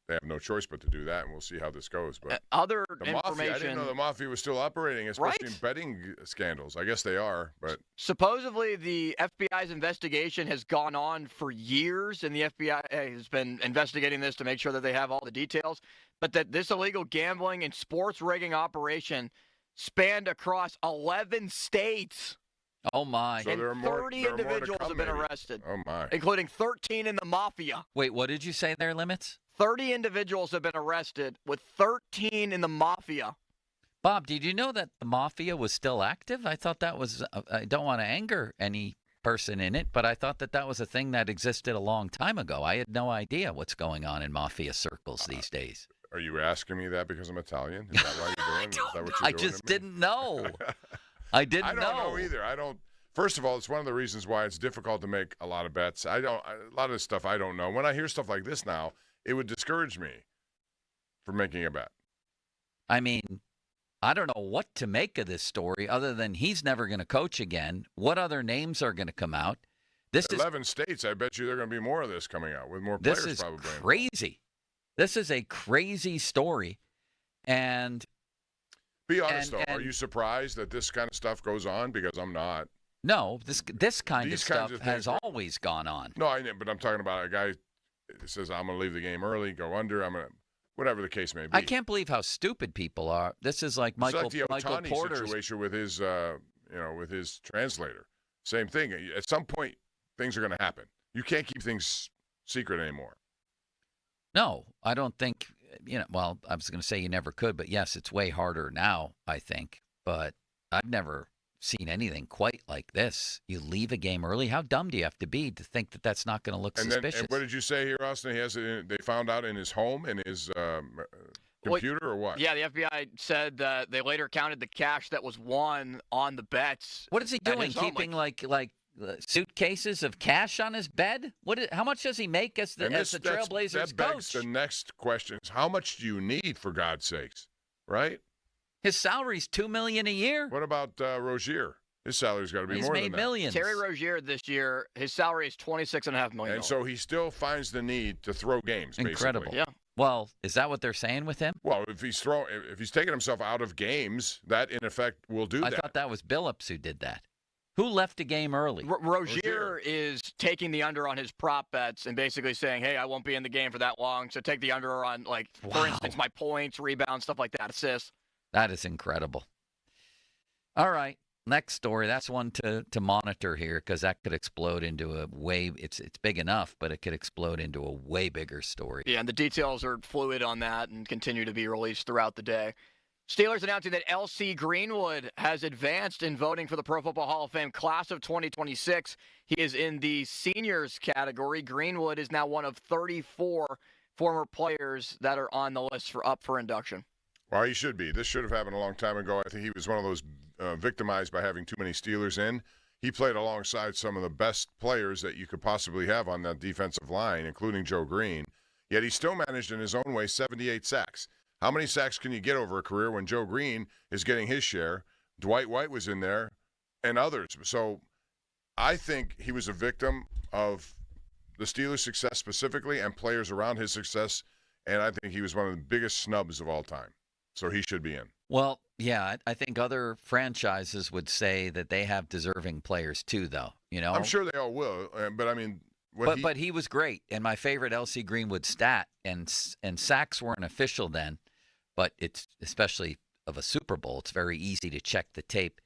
Speaker 25: They have no choice but to do that, and we'll see how this goes. But
Speaker 6: other
Speaker 25: the
Speaker 6: information.
Speaker 25: Mafia, I didn't know the Mafia was still operating, especially in betting scandals. I guess they are, but
Speaker 6: supposedly the FBI's investigation has gone on for years, and the FBI has been investigating this to make sure that they have all the details. But that this illegal gambling and sports rigging operation spanned across 11 states.
Speaker 3: Oh, my.
Speaker 25: So
Speaker 6: and 30 individuals have been arrested.
Speaker 25: Oh, my.
Speaker 6: Including 13 in the Mafia.
Speaker 3: Wait, what did you say there, Limits?
Speaker 6: 30 individuals have been arrested, with 13 in the Mafia.
Speaker 3: Bob, did you know that the Mafia was still active? I thought that was, I don't want to anger any person in it, but I thought that was a thing that existed a long time ago. I had no idea what's going on in Mafia circles these days.
Speaker 25: Are you asking me that because I'm Italian? Is that why you're doing? Is that what you're
Speaker 3: I
Speaker 25: doing
Speaker 3: just didn't know. I didn't know.
Speaker 25: I don't know either. I don't. First of all, it's one of the reasons why it's difficult to make a lot of bets. A lot of this stuff I don't know. When I hear stuff like this now, it would discourage me from making a bet.
Speaker 3: I mean, I don't know what to make of this story other than he's never going to coach again. What other names are going to come out?
Speaker 25: 11 states, I bet you there are going to be more of this coming out with more players probably.
Speaker 3: This is crazy. This is a crazy story. And
Speaker 25: be honest, though. Are you surprised that this kind of stuff goes on? Because I'm not.
Speaker 3: No, this kind of stuff has always gone on.
Speaker 25: No, but I'm talking about a guy that says, I'm going to leave the game early, go under, I'm going to, whatever the case may be.
Speaker 3: I can't believe how stupid people are. This is like Michael Porter's
Speaker 25: situation with his, with his translator. Same thing. At some point, things are going to happen. You can't keep things secret anymore.
Speaker 3: No, I don't think, well, I was going to say you never could, but yes, it's way harder now, I think. But I've never seen anything quite like this. You leave a game early. How dumb do you have to be to think that that's not going to look suspicious?
Speaker 25: And what did you say here, Austin? They found out in his home, in his Computer or what?
Speaker 6: Yeah, the FBI said that they later counted the cash that was won on the bets.
Speaker 3: What is he doing? Keeping like suitcases of cash on his bed? How much does he make as the Trailblazers
Speaker 25: that begs
Speaker 3: coach?
Speaker 25: The next question is, how much do you need, for God's sakes? Right?
Speaker 3: His salary's $2 million a year.
Speaker 25: What about Rozier? His salary's got to be more than that.
Speaker 3: He's made millions.
Speaker 6: Terry Rozier this year, his salary is $26.5 million.
Speaker 25: And so he still finds the need to throw games.
Speaker 3: Incredible.
Speaker 25: Basically.
Speaker 6: Yeah.
Speaker 3: Well, is that what they're saying with him?
Speaker 25: Well, if he's taking himself out of games, that in effect will do that.
Speaker 3: I thought that was Billups who did that. Who left a game early?
Speaker 6: Rozier is taking the under on his prop bets and basically saying, hey, I won't be in the game for that long, so take the under on, for instance, my points, rebounds, stuff like that, assists.
Speaker 3: That is incredible. All right. Next story. That's one to monitor here because that could explode into a way. It's big enough, but it could explode into a way bigger story.
Speaker 6: Yeah, and the details are fluid on that and continue to be released throughout the day. Steelers announcing that L.C. Greenwood has advanced in voting for the Pro Football Hall of Fame class of 2026. He is in the seniors category. Greenwood is now one of 34 former players that are on the list up for induction.
Speaker 25: Well, he should be. This should have happened a long time ago. I think he was one of those victimized by having too many Steelers in. He played alongside some of the best players that you could possibly have on that defensive line, including Joe Green. Yet he still managed in his own way 78 sacks. How many sacks can you get over a career when Joe Green is getting his share? Dwight White was in there and others. So I think he was a victim of the Steelers' success specifically and players around his success, and I think he was one of the biggest snubs of all time. So he should be in.
Speaker 3: Well, yeah, I think other franchises would say that they have deserving players too, though. You know,
Speaker 25: I'm sure they all will, but I mean,
Speaker 3: but he was great, and my favorite L.C. Greenwood stat, and sacks weren't official then, but it's especially of a Super Bowl. It's very easy to check the tape.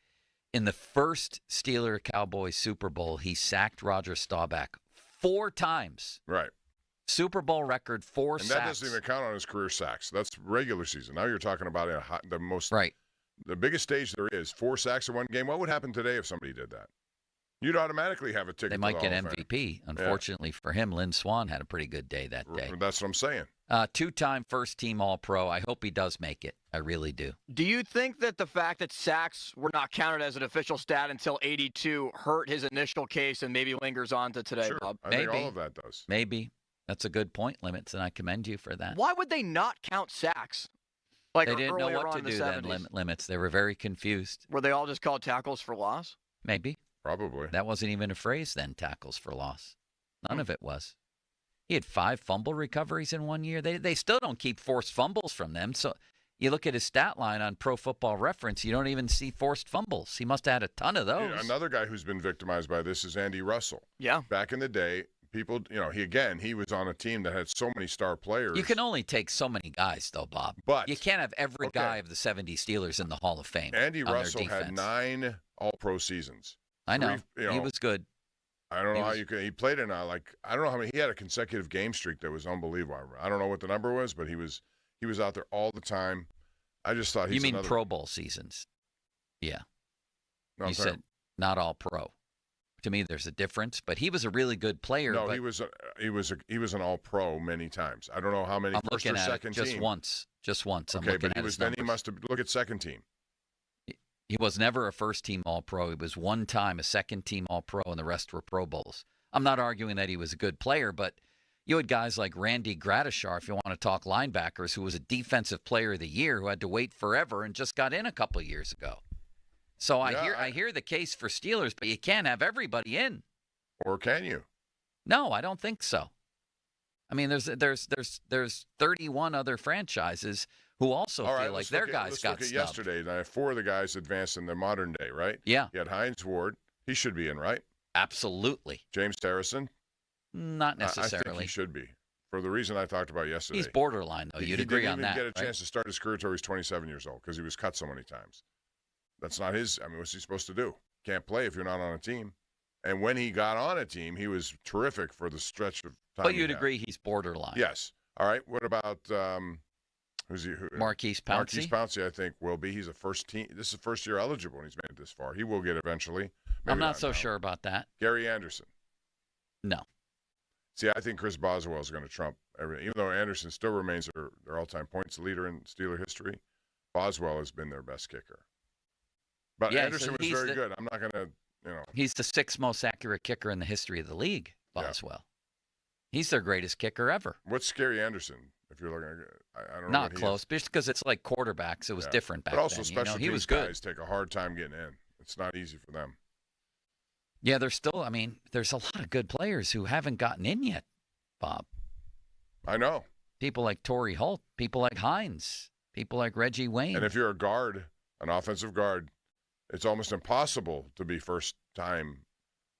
Speaker 3: In the first Steeler-Cowboys Super Bowl, he sacked Roger Staubach 4 times.
Speaker 25: Right.
Speaker 3: Super Bowl record 4
Speaker 25: and
Speaker 3: sacks.
Speaker 25: That doesn't even count on his career sacks. That's regular season. Now you're talking about the biggest stage there is. 4 sacks in one game. What would happen today if somebody did that? You'd automatically have a ticket.
Speaker 3: They might get MVP. Unfortunately for him, Lynn Swann had a pretty good day that day.
Speaker 25: That's what I'm saying.
Speaker 3: 2-time first-team All-Pro. I hope he does make it. I really do.
Speaker 6: Do you think that the fact that sacks were not counted as an official stat until 82 hurt his initial case and maybe lingers on to today,
Speaker 25: sure.
Speaker 6: Bob?
Speaker 25: I think all of that does.
Speaker 3: Maybe. That's a good point, Limits, and I commend you for that.
Speaker 6: Why would they not count sacks?
Speaker 3: They didn't know what to do then, Limits. They were very confused.
Speaker 6: Were they all just called tackles for loss?
Speaker 3: Maybe.
Speaker 25: Probably.
Speaker 3: That wasn't even a phrase then, tackles for loss. None of it was. He had 5 fumble recoveries in 1 year. They still don't keep forced fumbles from them. So you look at his stat line on Pro Football Reference, you don't even see forced fumbles. He must have had a ton of those.
Speaker 25: Another guy who's been victimized by this is Andy Russell.
Speaker 6: Yeah.
Speaker 25: Back in the day, people, he was on a team that had so many star players.
Speaker 3: You can only take so many guys, though, Bob.
Speaker 25: But
Speaker 3: you can't have every guy of the 70 Steelers in the Hall of Fame.
Speaker 25: Andy Russell had 9 All-Pro seasons.
Speaker 3: I know. He was good.
Speaker 25: I don't know how you could. He played in I don't know how many. He had a consecutive game streak that was unbelievable. I don't know what the number was, but he was out there all the time. I just thought
Speaker 3: you mean Pro Bowl seasons? Yeah.
Speaker 25: No,
Speaker 3: you said not all pro. To me, there's a difference, but he was a really good player.
Speaker 25: No, he was an All-Pro many times. I don't know how many.
Speaker 3: I'm
Speaker 25: first
Speaker 3: looking
Speaker 25: or
Speaker 3: at
Speaker 25: second
Speaker 3: it just
Speaker 25: team.
Speaker 3: once.
Speaker 25: Okay, but he must have look at second team.
Speaker 3: He was never a first-team All-Pro. He was one time a second-team All-Pro, and the rest were Pro Bowls. I'm not arguing that he was a good player, but you had guys like Randy Gradishar, if you want to talk linebackers, who was a Defensive Player of the Year, who had to wait forever and just got in a couple of years ago. So I hear the case for Steelers, but you can't have everybody in.
Speaker 25: Or can you?
Speaker 3: No, I don't think so. I mean, there's 31 other franchises who also feel like their guys got
Speaker 25: snubbed.
Speaker 3: Yesterday,
Speaker 25: Now, 4 of the guys advanced in the modern day, right?
Speaker 3: Yeah.
Speaker 25: You had Hines Ward. He should be in, right?
Speaker 3: Absolutely.
Speaker 25: James Harrison?
Speaker 3: Not necessarily.
Speaker 25: I think he should be. For the reason I talked about yesterday.
Speaker 3: He's borderline, though. You'd agree on that,
Speaker 25: He didn't even get a chance to start his career until he was 27 years old because he was cut so many times. That's not his. I mean, what's he supposed to do? Can't play if you're not on a team. And when he got on a team, he was terrific for the stretch of time.
Speaker 3: But you'd agree he's borderline.
Speaker 25: Yes. All right. What about who's he?
Speaker 3: Marquise Pouncey.
Speaker 25: Marquise Pouncey, I think, will be. He's a first team. This is first year eligible, and he's made it this far. He will get eventually.
Speaker 3: I'm not so sure about that.
Speaker 25: Gary Anderson.
Speaker 3: No.
Speaker 25: See, I think Chris Boswell is going to trump Even though Anderson still remains their all-time points leader in Steeler history, Boswell has been their best kicker. But
Speaker 3: Yeah,
Speaker 25: Anderson
Speaker 3: so
Speaker 25: was very good. I'm not going to,
Speaker 3: He's the sixth most accurate kicker in the history of the league, Boswell. Yeah. He's their greatest kicker ever.
Speaker 25: What's Scary Anderson? If you're looking at, I don't know.
Speaker 3: Not close, just because it's like quarterbacks. It was different back
Speaker 25: then. But also
Speaker 3: then.
Speaker 25: special
Speaker 3: he was
Speaker 25: teams
Speaker 3: good.
Speaker 25: guys take a hard time getting in. It's not easy for them.
Speaker 3: Yeah, there's a lot of good players who haven't gotten in yet, Bob.
Speaker 25: I know.
Speaker 3: People like Torrey Holt, people like Hines, people like Reggie Wayne.
Speaker 25: And if you're a guard, an offensive guard, it's almost impossible to be first-time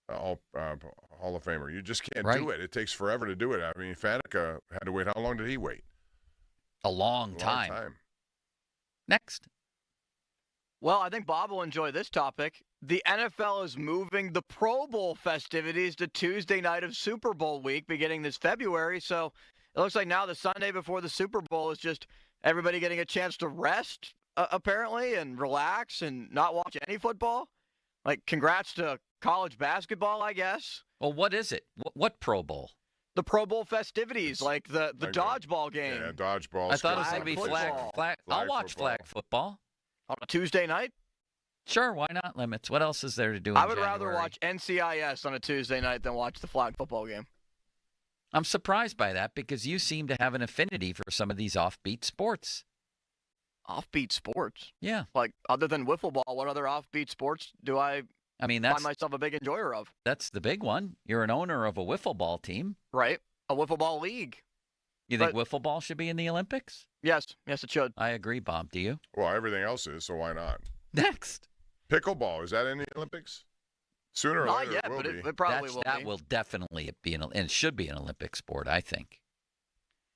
Speaker 25: Hall of Famer. You just can't do it. It takes forever to do it. I mean, Faneca had to wait. How long did he wait?
Speaker 3: A long time. Next.
Speaker 6: Well, I think Bob will enjoy this topic. The NFL is moving the Pro Bowl festivities to Tuesday night of Super Bowl week beginning this February. So it looks like now the Sunday before the Super Bowl is just everybody getting a chance to rest, apparently, and relax and not watch any football. Like, congrats to college basketball, I guess.
Speaker 3: Well, what is it? What Pro Bowl?
Speaker 6: The Pro Bowl festivities, like the dodgeball game.
Speaker 25: Yeah, dodgeball.
Speaker 3: I thought it was going to be flag. I'll watch flag football.
Speaker 6: On a Tuesday night?
Speaker 3: Sure, why not? Limits. What else is there to do in
Speaker 6: I would
Speaker 3: January?
Speaker 6: rather watch NCIS on a Tuesday night than watch the flag football game.
Speaker 3: I'm surprised by that because you seem to have an affinity for some of these offbeat sports.
Speaker 6: Offbeat sports?
Speaker 3: Yeah.
Speaker 6: Like, other than wiffle ball, what other offbeat sports do I find myself a big enjoyer of?
Speaker 3: That's the big one. You're an owner of a wiffle ball team.
Speaker 6: Right. A wiffle ball league.
Speaker 3: You think wiffle ball should be in the Olympics?
Speaker 6: Yes. Yes, it should.
Speaker 3: I agree, Bob. Do you?
Speaker 25: Well, everything else is, so why not?
Speaker 3: Next.
Speaker 25: Pickleball, is that in the Olympics? Sooner or later
Speaker 6: yet,
Speaker 25: it will
Speaker 6: but
Speaker 25: be.
Speaker 6: it probably will be.
Speaker 3: That will definitely be, and it should be an Olympic sport, I think.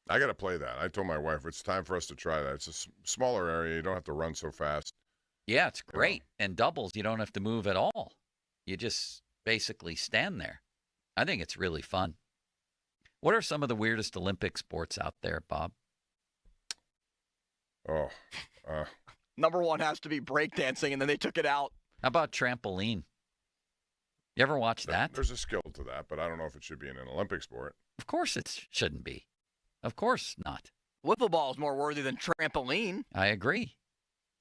Speaker 25: I got to play that. I told my wife it's time for us to try that. It's a smaller area. You don't have to run so fast.
Speaker 3: Yeah, it's great. And doubles, you don't have to move at all. You just basically stand there. I think it's really fun. What are some of the weirdest Olympic sports out there, Bob?
Speaker 6: Number one has to be breakdancing, and then they took it out.
Speaker 3: How about trampoline? You ever watch that?
Speaker 25: There's a skill to that, but I don't know if it should be in an Olympic sport.
Speaker 3: Of course it shouldn't be. Of course not.
Speaker 6: Wiffle ball is more worthy than trampoline.
Speaker 3: I agree.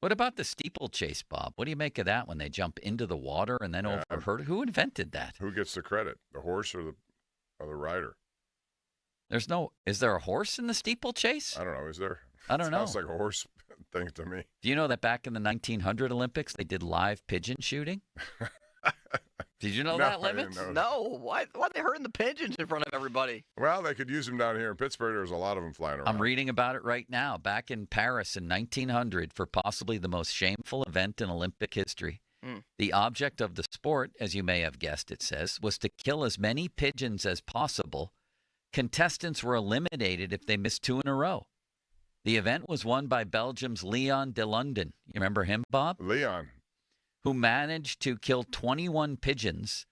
Speaker 3: What about the steeplechase, Bob? What do you make of that when they jump into the water and then overheard? Who invented that?
Speaker 25: Who gets the credit, the horse or the rider?
Speaker 3: Is there a horse in the steeplechase?
Speaker 25: I don't know. Is there?
Speaker 3: I don't know.
Speaker 25: Sounds like a horse thing to me.
Speaker 3: Do you know that back in the 1900 Olympics, they did live pigeon shooting? Did you know that, Limits?
Speaker 6: No. Why are they hurting the pigeons in front of everybody?
Speaker 25: Well, they could use them down here in Pittsburgh. There's a lot of them flying around.
Speaker 3: I'm reading about it right now. Back in Paris in 1900 for possibly the most shameful event in Olympic history. The object of the sport, as you may have guessed, it says, was to kill as many pigeons as possible. Contestants were eliminated if they missed 2 in a row. The event was won by Belgium's Leon de London. You remember him, Bob?
Speaker 25: Leon.
Speaker 3: Who managed to kill 21 pigeons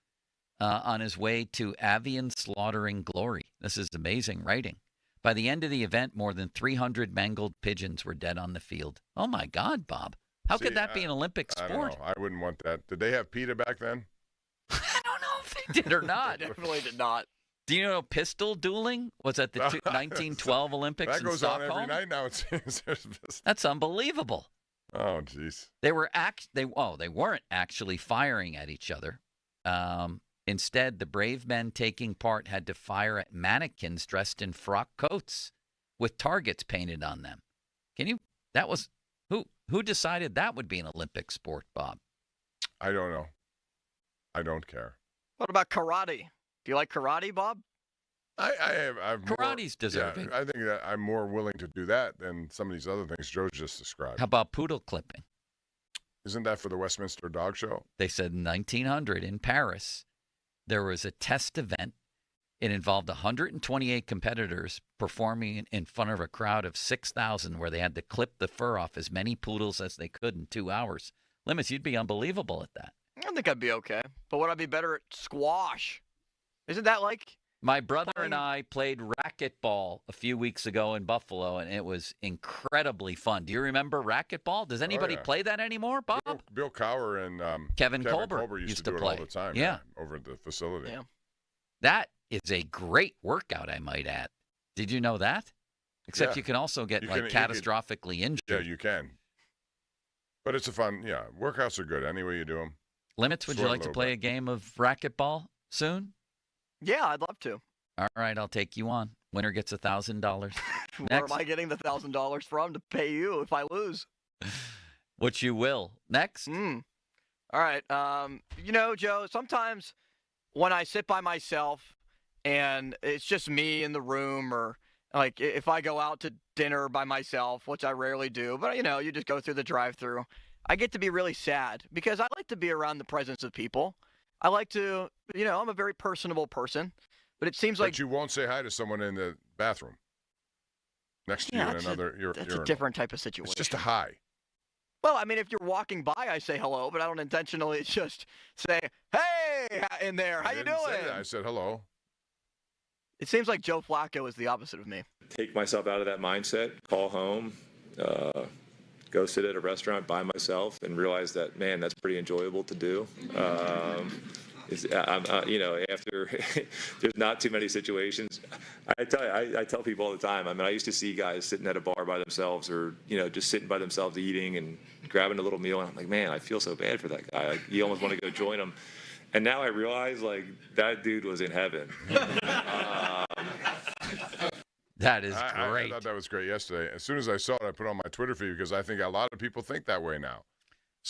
Speaker 3: on his way to avian slaughtering glory. This is amazing writing. By the end of the event, more than 300 mangled pigeons were dead on the field. Oh, my God, Bob. How could that be an Olympic sport?
Speaker 25: I don't know. I wouldn't want that. Did they have PETA back then?
Speaker 3: I don't know if they did or not.
Speaker 6: They definitely did not.
Speaker 3: Do you know pistol dueling was at the 1912 Olympics in Stockholm?
Speaker 25: That goes on every night now, it seems.
Speaker 3: That's unbelievable.
Speaker 25: Oh, jeez.
Speaker 3: They weren't actually firing at each other. Instead, the brave men taking part had to fire at mannequins dressed in frock coats with targets painted on them. Who decided that would be an Olympic sport, Bob?
Speaker 25: I don't know. I don't care.
Speaker 6: What about karate? Do you like karate, Bob?
Speaker 3: Karate's deserving.
Speaker 25: Yeah, I think that I'm more willing to do that than some of these other things Joe just described.
Speaker 3: How about poodle clipping?
Speaker 25: Isn't that for the Westminster Dog Show?
Speaker 3: They said in 1900 in Paris, there was a test event. It involved 128 competitors performing in front of a crowd of 6,000 where they had to clip the fur off as many poodles as they could in 2 hours. Limits, you'd be unbelievable at that.
Speaker 6: I think I'd be okay. But would I be better at squash? Isn't that like...
Speaker 3: My brother and I played racquetball a few weeks ago in Buffalo, and it was incredibly fun. Do you remember racquetball? Does anybody play that anymore, Bob?
Speaker 25: Bill Cowher and
Speaker 3: Kevin Colbert
Speaker 25: used to do
Speaker 3: play
Speaker 25: it all the time.
Speaker 3: Yeah.
Speaker 25: Over at the facility.
Speaker 3: Yeah. That is a great workout, I might add. Did you know that? Except
Speaker 25: Yeah.
Speaker 3: you can also get catastrophically injured.
Speaker 25: Yeah, you can. But it's a fun, workouts are good any way you do them.
Speaker 3: Limits, would you like to play a game of racquetball soon?
Speaker 6: Yeah, I'd love to.
Speaker 3: All right, I'll take you on. Winner gets $1,000.
Speaker 6: Where am I getting the $1,000 from to pay you if I lose?
Speaker 3: Which you will. Next.
Speaker 6: All right. Joe, sometimes when I sit by myself and it's just me in the room, or like if I go out to dinner by myself, which I rarely do, but you just go through the drive-thru, I get to be really sad because I like to be around the presence of people. I like to, I'm a very personable person, but it seems like
Speaker 25: you won't say hi to someone in the bathroom next to you in another urinal.
Speaker 6: That's a different type of situation.
Speaker 25: It's just a hi.
Speaker 6: Well, I mean, if you're walking by, I say hello, but I don't intentionally just say, "Hey, in there, how you doing?"
Speaker 25: I said hello.
Speaker 6: It seems like Joe Flacco is the opposite of me.
Speaker 4: Take myself out of that mindset, call home, go sit at a restaurant by myself, and realize that, man, that's pretty enjoyable to do. After there's not too many situations. I tell people all the time. I mean, I used to see guys sitting at a bar by themselves, or just sitting by themselves eating and grabbing a little meal, and I'm like, man, I feel so bad for that guy. Like, you almost want to go join him. And now I realize, like, that dude was in heaven.
Speaker 3: That is great.
Speaker 25: I thought that was great yesterday. As soon as I saw it, I put it on my Twitter feed because I think a lot of people think that way now.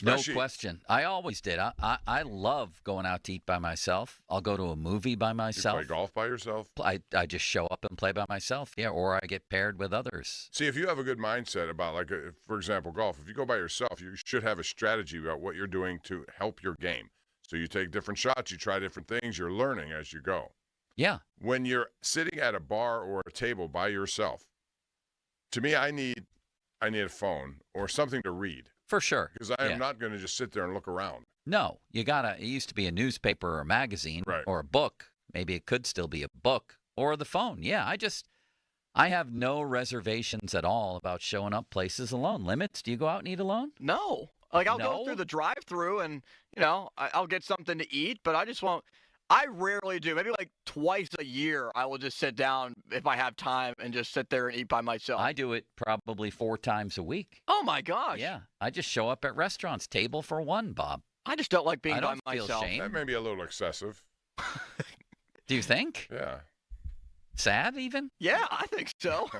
Speaker 3: No question. I always did. I love going out to eat by myself. I'll go to a movie by myself.
Speaker 25: You play golf by yourself?
Speaker 3: I just show up and play by myself, or I get paired with others.
Speaker 25: See, if you have a good mindset about, for example, golf, if you go by yourself, you should have a strategy about what you're doing to help your game. So you take different shots, you try different things, you're learning as you go.
Speaker 3: Yeah.
Speaker 25: When you're sitting at a bar or a table by yourself, to me, I need a phone or something to read.
Speaker 3: For sure.
Speaker 25: Because I am not going to just sit there and look around.
Speaker 3: No, it used to be a newspaper or a magazine or a book. Maybe it could still be a book or the phone. Yeah, I have no reservations at all about showing up places alone. Limits, do you go out and eat alone?
Speaker 6: No. I'll go through the drive-thru and, I'll get something to eat, but I just won't. I rarely do. Maybe like twice a year I will just sit down if I have time and just sit there and eat by myself.
Speaker 3: I do it probably 4 times a week.
Speaker 6: Oh, my gosh.
Speaker 3: Yeah. I just show up at restaurants, table for one, Bob.
Speaker 6: I just don't like being by
Speaker 3: myself.
Speaker 6: myself.
Speaker 3: Shame.
Speaker 25: That may be a little excessive.
Speaker 3: Do you think?
Speaker 25: Yeah.
Speaker 3: Sad even?
Speaker 6: Yeah, I think so.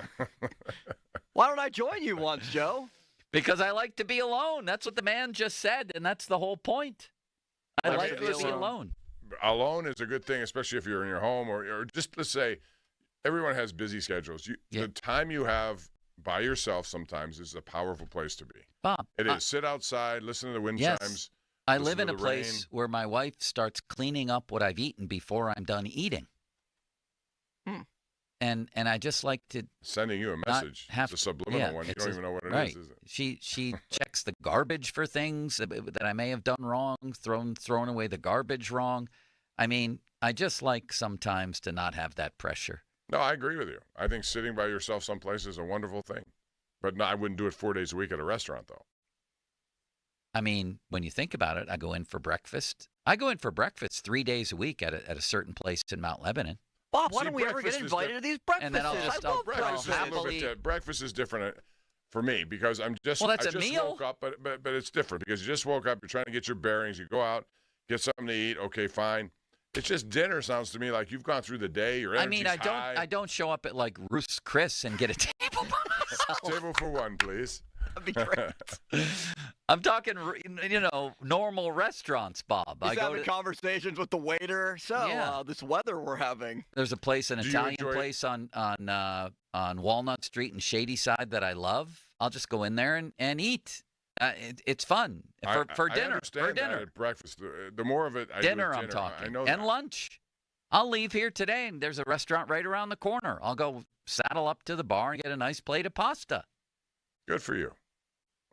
Speaker 6: Why don't I join you once, Joe?
Speaker 3: Because I like to be alone. That's what the man just said, and that's the whole point. I like to be alone.
Speaker 25: Alone is a good thing, especially if you're in your home or just to say, everyone has busy schedules. The time you have by yourself sometimes is a powerful place to be.
Speaker 3: Bob.
Speaker 25: It is. Sit outside, listen to the wind chimes.
Speaker 3: I live in a place where my wife starts cleaning up what I've eaten before I'm done eating. And I just like to
Speaker 25: sending you a message. It's a subliminal one. You don't even know what it is it?
Speaker 3: She checks the garbage for things that I may have done wrong, thrown away the garbage wrong. I mean, I just like sometimes to not have that pressure.
Speaker 25: No, I agree with you. I think sitting by yourself someplace is a wonderful thing. But no, I wouldn't do it 4 days a week at a restaurant, though.
Speaker 3: I mean, when you think about it, I go in for breakfast. I go in for breakfast 3 days a week at a certain place in Mount Lebanon.
Speaker 6: Bob, why don't we ever get invited to these breakfasts?
Speaker 3: And then I'll
Speaker 25: breakfast is different for me because I just woke up, but it's different because you just woke up, you're trying to get your bearings, you go out, get something to eat, okay, fine. It's just dinner sounds to me like you've gone through the day, your energy's high.
Speaker 3: I don't show up at like Ruth's Chris and get a table by myself.
Speaker 25: Table for one, please.
Speaker 6: That'd be great.
Speaker 3: I'm talking, normal restaurants, Bob.
Speaker 6: He's having conversations with the waiter. So, this weather we're having.
Speaker 3: There's a place, an Italian place on Walnut Street in Shadyside that I love. I'll just go in there and eat. It's fun for dinner.
Speaker 25: I understand that at breakfast. The more of it,
Speaker 3: dinner I'm talking.
Speaker 25: I know
Speaker 3: and
Speaker 25: that.
Speaker 3: Lunch. I'll leave here today, and there's a restaurant right around the corner. I'll go saddle up to the bar and get a nice plate of pasta.
Speaker 25: Good for you.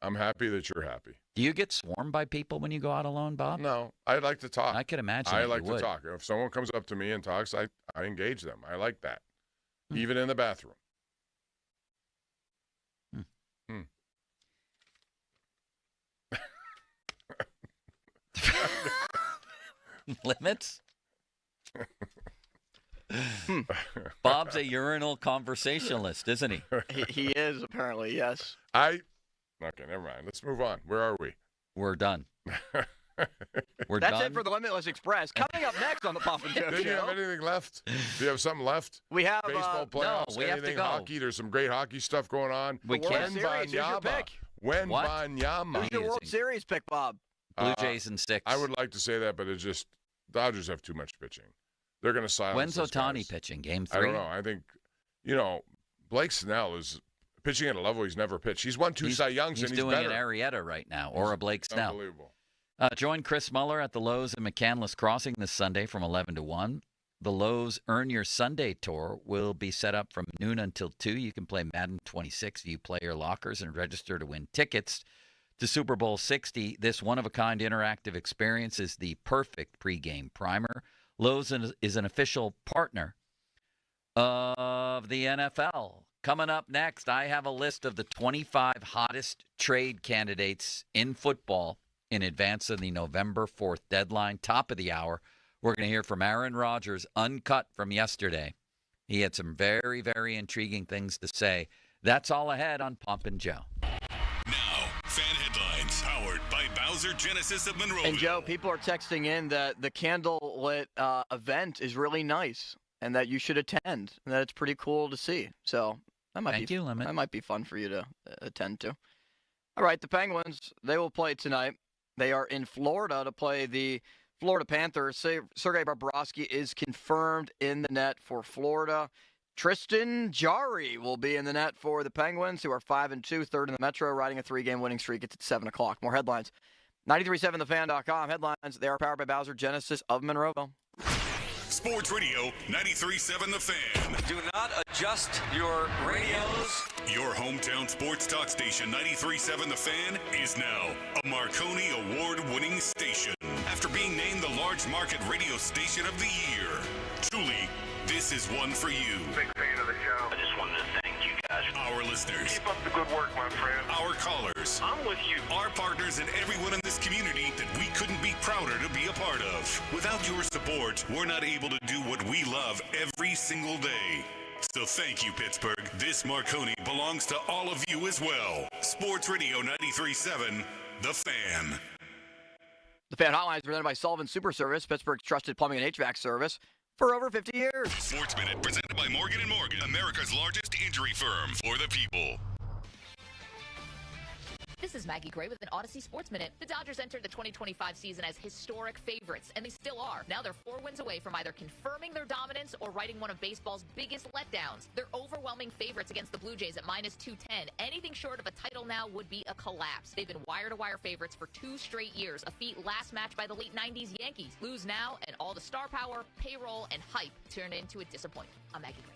Speaker 25: I'm happy that you're happy.
Speaker 3: Do you get swarmed by people when you go out alone, Bob?
Speaker 25: No, I like to talk.
Speaker 3: I can imagine.
Speaker 25: I like to talk. If someone comes up to me and talks, I engage them. I like that, even in the bathroom.
Speaker 3: Limits? Bob's a urinal conversationalist, isn't he?
Speaker 6: He is, apparently, yes.
Speaker 25: Okay, never mind. Let's move on. Where are we?
Speaker 3: We're done.
Speaker 6: That's it for the Limitless Express. Coming up next on the Pop and Joe Show.
Speaker 25: Do you have anything left? Do you have something left?
Speaker 6: We have
Speaker 25: baseball playoffs.
Speaker 3: No, we have to go.
Speaker 25: Hockey. There's some great hockey stuff going on.
Speaker 3: We can.
Speaker 6: Who's your pick?
Speaker 25: Wembanyama.
Speaker 6: Who's your World Series pick, Bob?
Speaker 3: Blue Jays in 6.
Speaker 25: I would like to say that, but it's just Dodgers have too much pitching. They're going to silence.
Speaker 3: When's
Speaker 25: those
Speaker 3: Ohtani
Speaker 25: guys.
Speaker 3: pitching? Game 3?
Speaker 25: I don't know. I think, Blake Snell is pitching at a level he's never pitched. He's won 2 Cy Youngs, and he's
Speaker 3: doing
Speaker 25: better.
Speaker 3: an Arrieta right now, or a Blake Snell.
Speaker 25: Unbelievable.
Speaker 3: Join Chris Muller at the Lowe's in McCandless Crossing this Sunday from 11 to 1. The Lowe's Earn Your Sunday Tour will be set up from noon until 2. You can play Madden 26, view player lockers, and register to win tickets to Super Bowl 60. This one-of-a-kind interactive experience is the perfect pregame primer. Lowe's is an official partner of the NFL. Coming up next, I have a list of the 25 hottest trade candidates in football in advance of the November 4th deadline. Top of the hour, we're going to hear from Aaron Rodgers, uncut from yesterday. He had some very, very intriguing things to say. That's all ahead on Pump and Joe.
Speaker 5: Now, fan headlines powered by Bowser Genesis of Monroeville.
Speaker 6: And Joe, people are texting in that the candlelit event is really nice and that you should attend, and that it's pretty cool to see. So that might that might be fun for you to attend to. All right, the Penguins, they will play tonight. They are in Florida to play the Florida Panthers. Sergei Bobrovsky is confirmed in the net for Florida. Tristan Jarry will be in the net for the Penguins, who are 5-2, third in the Metro, riding a 3-game winning streak. It's at 7 o'clock. More headlines. 93.7thefan.com. Headlines. They are powered by Bowser Genesis of Monroeville.
Speaker 5: Sports Radio 93.7 The Fan.
Speaker 8: Do not adjust your radios.
Speaker 5: Your hometown sports talk station 93.7 The Fan is now a Marconi Award-winning station after being named the large market radio station of the year. Truly, this is one for you.
Speaker 1: Big fan of the show.
Speaker 5: I just wanted to thank you guys. Our listeners.
Speaker 1: Keep up the good work, my friend.
Speaker 5: Our callers.
Speaker 1: I'm with you.
Speaker 5: Our partners and everyone in this community that we couldn't be prouder to be a part of. Without your support, we're not able to do what we love every single day. So thank you, Pittsburgh. This Marconi belongs to all of you as well. Sports Radio 93.7, The Fan.
Speaker 6: The Fan Hotline is presented by Sullivan Super Service, Pittsburgh's trusted plumbing and HVAC service for over 50 years.
Speaker 5: Sports Minute presented by Morgan & Morgan, America's largest injury firm for the people.
Speaker 11: This is Maggie Gray with an Odyssey Sports Minute. The Dodgers entered the 2025 season as historic favorites, and they still are. Now they're 4 wins away from either confirming their dominance or writing one of baseball's biggest letdowns. They're overwhelming favorites against the Blue Jays at -210. Anything short of a title now would be a collapse. They've been wire-to-wire favorites for 2 straight years, a feat last matched by the late 90s Yankees. Lose now, and all the star power, payroll, and hype turn into a disappointment. I'm Maggie Gray.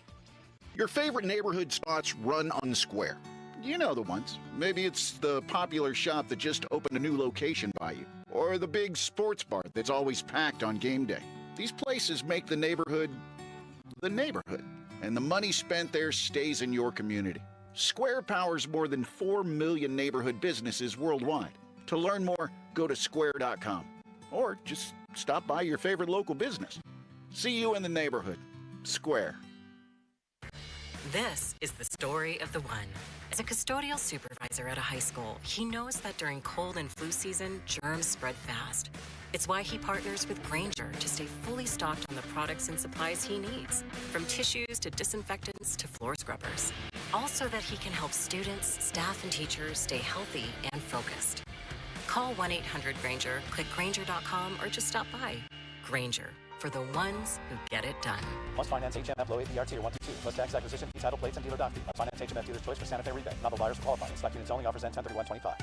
Speaker 13: Your favorite neighborhood spots run on the square. You know the ones. Maybe it's the popular shop that just opened a new location by you, or the big sports bar that's always packed on game day. These places make the neighborhood, and the money spent there stays in your community. Square powers more than 4 million neighborhood businesses worldwide. To learn more, go to square.com, or just stop by your favorite local business. See you in the neighborhood. Square.
Speaker 14: This is the story of the one. As a custodial supervisor at a high school, he knows that during cold and flu season, germs spread fast. It's why he partners with Grainger to stay fully stocked on the products and supplies he needs, from tissues to disinfectants to floor scrubbers. All so that he can help students, staff, and teachers stay healthy and focused. Call 1-800-GRAINGER, click Grainger.com, or just stop by. Grainger, for the ones who get it done.
Speaker 16: Must finance HMF low APR tier 122. Plus tax acquisition fee, title plates, and dealer doc fee. Must finance HMF dealer's choice for Santa Fe rebate. Not all buyers qualify. Select units only. Offers end 10/31/25.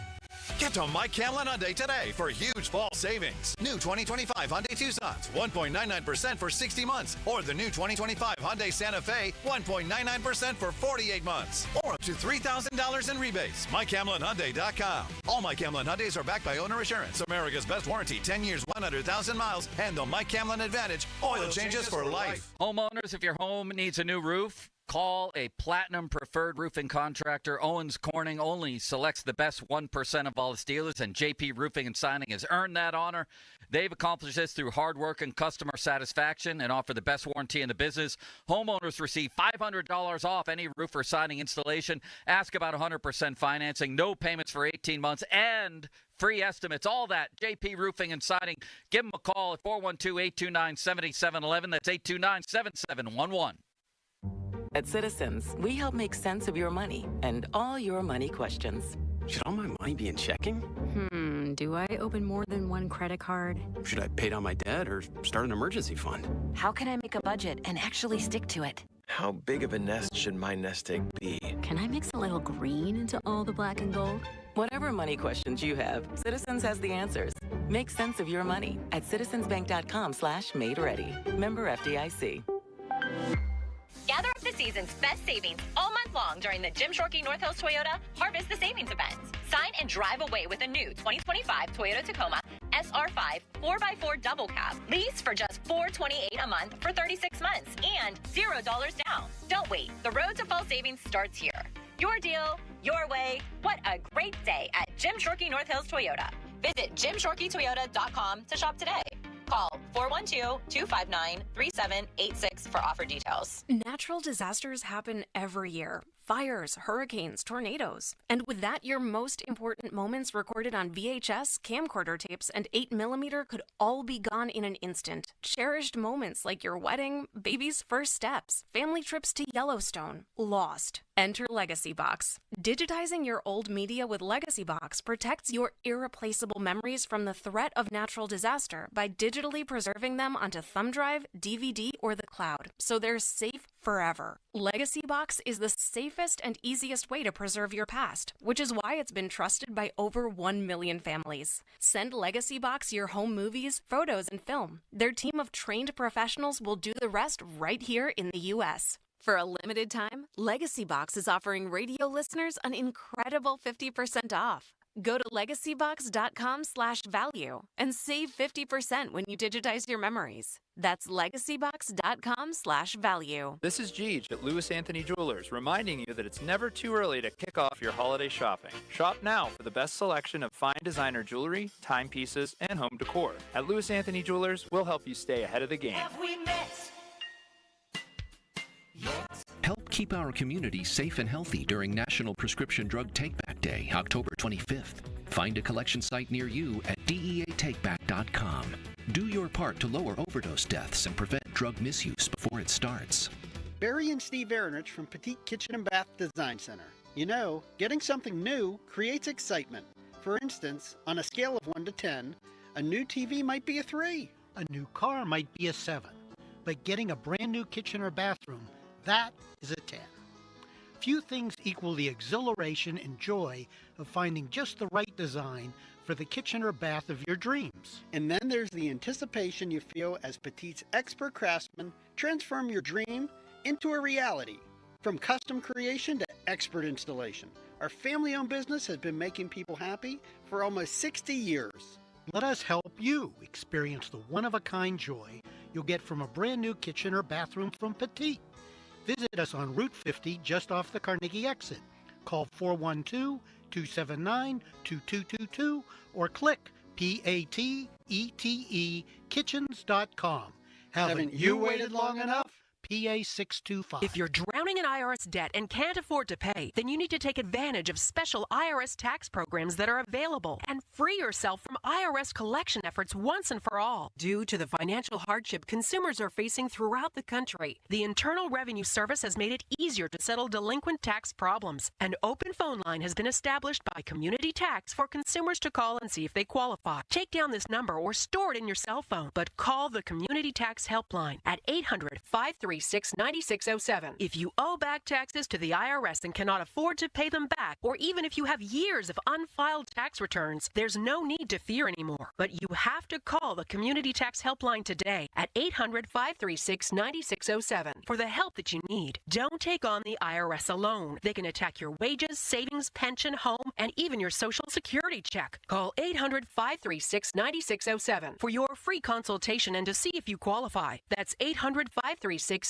Speaker 19: Get to Mike Camlin Hyundai today for huge fall savings. New 2025 Hyundai Tucsons, 1.99% for 60 months. Or the new 2025 Hyundai Santa Fe, 1.99% for 48 months. Or up to $3,000 in rebates. MikeCamlinHyundai.com. All Mike Camlin Hyundais are backed by owner assurance. America's best warranty, 10 years, 100,000 miles. And the Mike Camlin Advantage, oil changes for life.
Speaker 3: Homeowners, if your home needs a new roof, McCall, a platinum preferred roofing contractor. Owens Corning only selects the best 1% of all its dealers, and JP Roofing and Signing has earned that honor. They've accomplished this through hard work and customer satisfaction and offer the best warranty in the business. Homeowners receive $500 off any roof or siding installation. Ask about 100% financing, no payments for 18 months, and free estimates. All that, JP Roofing and Siding. Give them a call at 412-829-7711. That's 829-7711.
Speaker 2: At Citizens, we help make sense of your money and all your money questions.
Speaker 7: Should all my money be in checking?
Speaker 20: Do I open more than one credit card?
Speaker 7: Should I pay down my debt or start an emergency fund?
Speaker 20: How can I make a budget and actually stick to it?
Speaker 7: How big of a nest should my nest egg be?
Speaker 20: Can I mix a little green into all the black and gold?
Speaker 2: Whatever money questions you have, Citizens has the answers. Make sense of your money at citizensbank.com/made-ready. Member FDIC.
Speaker 10: Gather up the season's best savings all month long during the Jim Shorkey North Hills Toyota Harvest the Savings events. Sign and drive away with a new 2025 Toyota Tacoma SR5 4x4 double cab. Lease for just $428 a month for 36 months and $0 down. Don't wait. The road to fall savings starts here. Your deal, your way. What a great day at Jim Shorkey North Hills Toyota. Visit JimShorkeyToyota.com to shop today. Call 412-259-3786 for offer details.
Speaker 22: Natural disasters happen every year. Fires, hurricanes, tornadoes. And with that, your most important moments recorded on VHS, camcorder tapes, and 8mm could all be gone in an instant. Cherished moments like your wedding, baby's first steps, family trips to Yellowstone, lost. Enter Legacy Box. Digitizing your old media with Legacy Box protects your irreplaceable memories from the threat of natural disaster by digitally preserving them onto thumb drive, DVD, or the cloud, so they're safe forever. Legacy Box is the safest and easiest way to preserve your past, which is why it's been trusted by over 1 million families. Send Legacy Box your home movies, photos, and film. Their team of trained professionals will do the rest right here in the U.S. For a limited time, Legacy Box is offering radio listeners an incredible 50% off. Go to legacybox.com/value and save 50% when you digitize your memories. That's legacybox.com/value.
Speaker 23: This is Jeej at Louis Anthony Jewelers, reminding you that it's never too early to kick off your holiday shopping. Shop now for the best selection of fine designer jewelry, timepieces, and home decor. At Louis Anthony Jewelers, we'll help you stay ahead of the game.
Speaker 24: Have we met?
Speaker 26: Help keep our community safe and healthy during National Prescription Drug Takeback Day, October 25th. Find a collection site near you at DEATakeback.com. Do your part to lower overdose deaths and prevent drug misuse before it starts.
Speaker 27: Barry and Steve Aronich from Petite Kitchen and Bath Design Center. You know, getting something new creates excitement. For instance, on a scale of 1 to 10, a new TV might be a 3.
Speaker 28: A new car might be a 7. But getting a brand new kitchen or bathroom, that is a 10. Few things equal the exhilaration and joy of finding just the right design for the kitchen or bath of your dreams.
Speaker 27: And then there's the anticipation you feel as Petite's expert craftsmen transform your dream into a reality. From custom creation to expert installation, our family-owned business has been making people happy for almost 60 years.
Speaker 28: Let us help you experience the one-of-a-kind joy you'll get from a brand new kitchen or bathroom from Petite. Visit us on Route 50 just off the Carnegie exit. Call 412-279-2222 or click PATETE kitchens.com. Haven't you waited long enough? PA 625.
Speaker 30: If you're drowning in IRS debt and can't afford to pay, then you need to take advantage of special IRS tax programs that are available and free yourself from IRS collection efforts once and for all. Due to the financial hardship consumers are facing throughout the country, the Internal Revenue Service has made it easier to settle delinquent tax problems. An open phone line has been established by Community Tax for consumers to call and see if they qualify. Take down this number or store it in your cell phone, but call the Community Tax Helpline at 800-536-9607. If you owe back taxes to the IRS and cannot afford to pay them back, or even if you have years of unfiled tax returns, there's no need to fear anymore. But you have to call the Community Tax Helpline today at 800-536-9607 for the help that you need. Don't take on the IRS alone. They can attack your wages, savings, pension, home, and even your Social Security check. Call 800-536-9607 for your free consultation and to see if you qualify. That's 800-536-9607.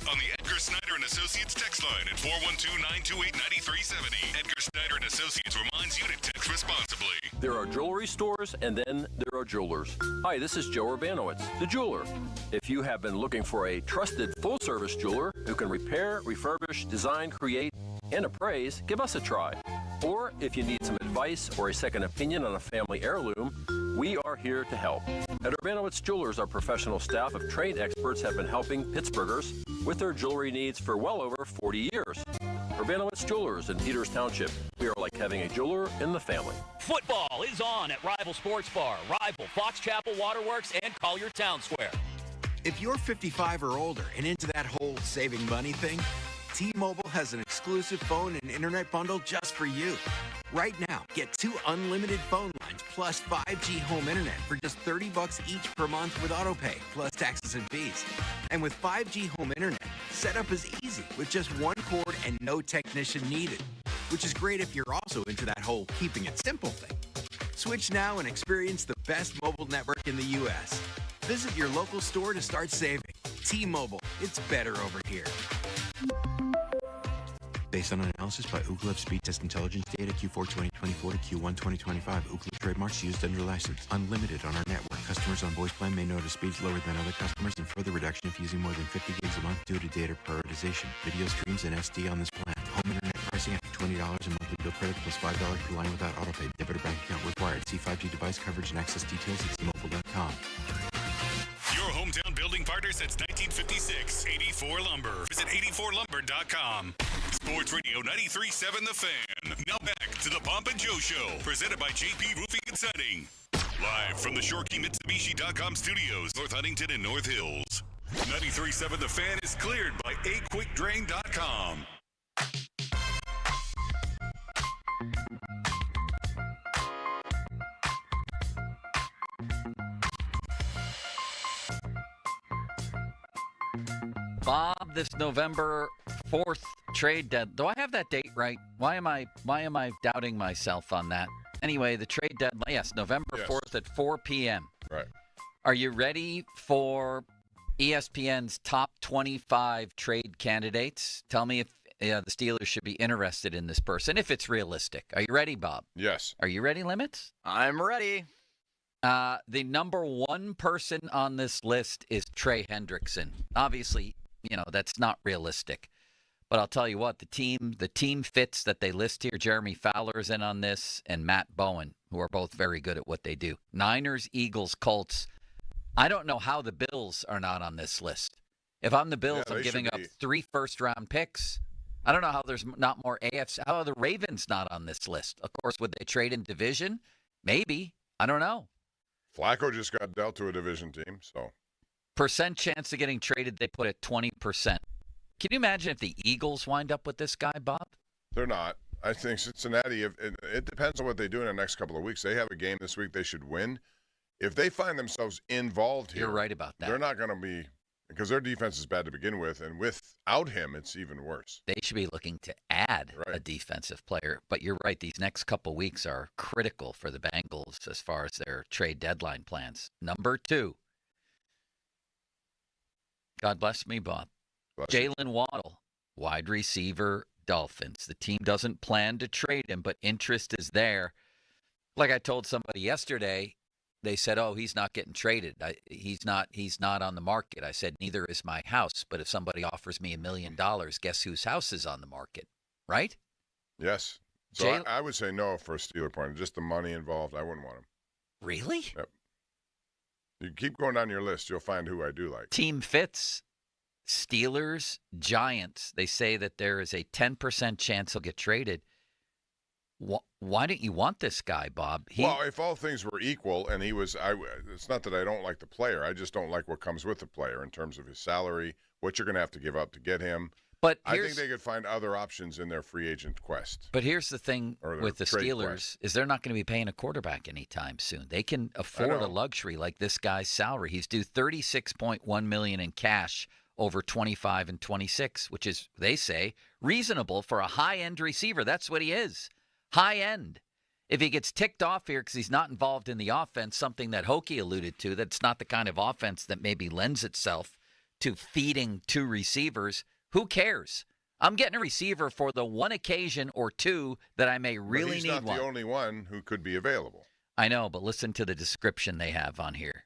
Speaker 5: on the Edgar Snyder and Associates text line at 412-928-9370. Edgar Snyder and Associates reminds you to text responsibly.
Speaker 4: There are jewelry stores, and then there are jewelers. Hi, this is Joe Urbanowitz, the jeweler. If you have been looking for a trusted full-service jeweler who can repair, refurbish, design, create, and appraise, give us a try. Or if you need some advice or a second opinion on a family heirloom, we are here to help. At Urbanowitz Jewelers, our professional staff of trained experts have been helping Pittsburghers with their jewelry needs for well over 40 years. Urbanowitz Jewelers in Peters Township. We are like having a jeweler in the family.
Speaker 9: Football is on at Rival Sports Bar, Rival, Fox Chapel Waterworks, and Collier Town Square.
Speaker 12: If you're 55 or older and into that whole saving money thing, T-Mobile has an exclusive phone and internet bundle just for you. Right now, get 2 unlimited phone lines plus 5G home internet for just $30 each per month with autopay, plus taxes and fees. And with 5G home internet, setup is easy with just one cord and no technician needed, which is great if you're also into that whole keeping it simple thing. Switch now and experience the best mobile network in the U.S. Visit your local store to start saving. T-Mobile, it's better over here.
Speaker 15: Based on analysis by Ookla of speed test intelligence data Q4 2024 to Q1 2025, Ookla trademarks used under license. Unlimited on our network. Customers on voice plan may notice speeds lower than other customers and further reduction if using more than 50 gigs a month due to data prioritization. Video streams and SD on this plan. Home internet pricing after $20 a monthly bill credit plus $5 per line without autopay. Debit or bank account required. See 5G device coverage and access details at T-Mobile.com.
Speaker 5: Your hometown building partner since 1956, 84 Lumber. Visit 84lumber.com. Sports Radio 93.7 The Fan. Now back to the Pomp and Joe Show, presented by JP Roofing and Siding. Live from the ShoreKeyMitsubishi.com studios, North Huntington and North Hills. 93.7 The Fan is cleared by aquickdrain.com.
Speaker 3: Bob, this November 4th trade deadline. Do I have that date right? Why am I doubting myself on that? Anyway, the trade deadline, yes, November 4th at 4 p.m.
Speaker 17: Right.
Speaker 3: Are you ready for ESPN's top 25 trade candidates? Tell me if the Steelers should be interested in this person, if it's realistic. Are you ready, Bob?
Speaker 17: Yes.
Speaker 3: Are you ready, Limits?
Speaker 6: I'm ready.
Speaker 3: The number one person on this list is Trey Hendrickson. Obviously, that's not realistic. But I'll tell you what, the team fits that they list here. Jeremy Fowler's in on this, and Matt Bowen, who are both very good at what they do. Niners, Eagles, Colts. I don't know how the Bills are not on this list. If I'm the Bills, I'm giving up 3 first-round picks. I don't know how there's not more AFC. How are the Ravens not on this list? Of course, would they trade in division? Maybe. I don't know.
Speaker 17: Flacco just got dealt to a division team, so.
Speaker 3: Percent chance of getting traded, they put at 20%. Can you imagine if the Eagles wind up with this guy, Bob?
Speaker 17: They're not. I think Cincinnati, it depends on what they do in the next couple of weeks. They have a game this week they should win. If they find themselves involved here.
Speaker 3: You're right about that.
Speaker 17: They're not going to be, because their defense is bad to begin with, and without him, it's even worse.
Speaker 3: They should be looking to add a defensive player. But you're right, these next couple weeks are critical for the Bengals as far as their trade deadline plans. Number 2. God bless me, Bob. Jalen Waddle, wide receiver, Dolphins. The team doesn't plan to trade him, but interest is there. Like I told somebody yesterday, they said, "Oh, he's not getting traded. He's not on the market." I said, "Neither is my house. But if somebody offers me $1 million, guess whose house is on the market, right?"
Speaker 17: Yes. So I would say no for a Steeler point. Just the money involved, I wouldn't want him.
Speaker 3: Really?
Speaker 17: Yep. You keep going down your list, you'll find who I do like.
Speaker 3: Team fits. Steelers, Giants. They say that there is a 10% chance he'll get traded. Why don't you want this guy, Bob?
Speaker 17: Well, if all things were equal and he was, it's not that I don't like the player. I just don't like what comes with the player in terms of his salary, what you're going to have to give up to get him.
Speaker 3: But
Speaker 17: I think they could find other options in their free agent quest.
Speaker 3: But here's the thing with the Steelers is they're not going to be paying a quarterback anytime soon. They can afford a luxury like this guy's salary. He's due $36.1 million in cash over 25 and 26, which is, they say, reasonable for a high-end receiver. That's what he is, high-end. If he gets ticked off here because he's not involved in the offense, something that Hokie alluded to, that's not the kind of offense that maybe lends itself to feeding two receivers. Who cares? I'm getting a receiver for the one occasion or two that I may really
Speaker 17: he's
Speaker 3: need
Speaker 17: not
Speaker 3: one.
Speaker 17: the only one who could be available.
Speaker 3: I know, but listen to the description they have on here.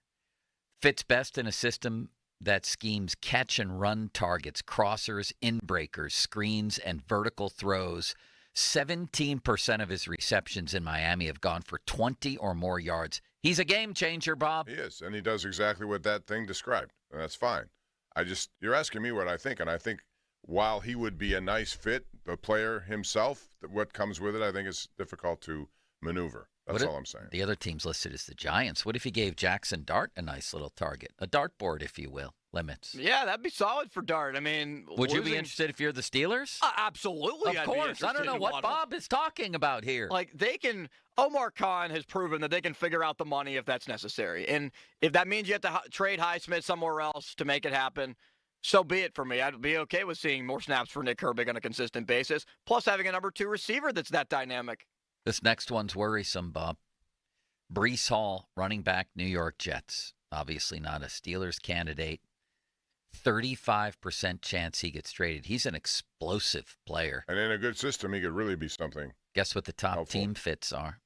Speaker 3: Fits best in a system that schemes catch and run targets, crossers, in-breakers, screens, and vertical throws. 17% of his receptions in Miami have gone for 20 or more yards. He's a game changer, Bob.
Speaker 17: He is, and he does exactly what that thing described, and that's fine. You're asking me what I think, and I think while he would be a nice fit, the player himself, what comes with it, I think is difficult to maneuver. That's all I'm saying.
Speaker 3: The other team's listed as the Giants. What if you gave Jackson Dart a nice little target? A dartboard, if you will. Limits.
Speaker 6: Yeah, that'd be solid for Dart. I mean,
Speaker 3: would you be interested if you're the Steelers?
Speaker 6: Absolutely.
Speaker 3: Of course. I don't know what Bob is talking about here.
Speaker 6: Like, Omar Khan has proven that they can figure out the money if that's necessary. And if that means you have to trade Highsmith somewhere else to make it happen, so be it for me. I'd be okay with seeing more snaps for Nick Herbig on a consistent basis, plus having a number 2 receiver that's that dynamic.
Speaker 3: This next one's worrisome, Bob. Breece Hall, running back, New York Jets. Obviously not a Steelers candidate. 35% chance he gets traded. He's an explosive player.
Speaker 17: And in a good system, he could really be something.
Speaker 3: Guess what the top team fits are?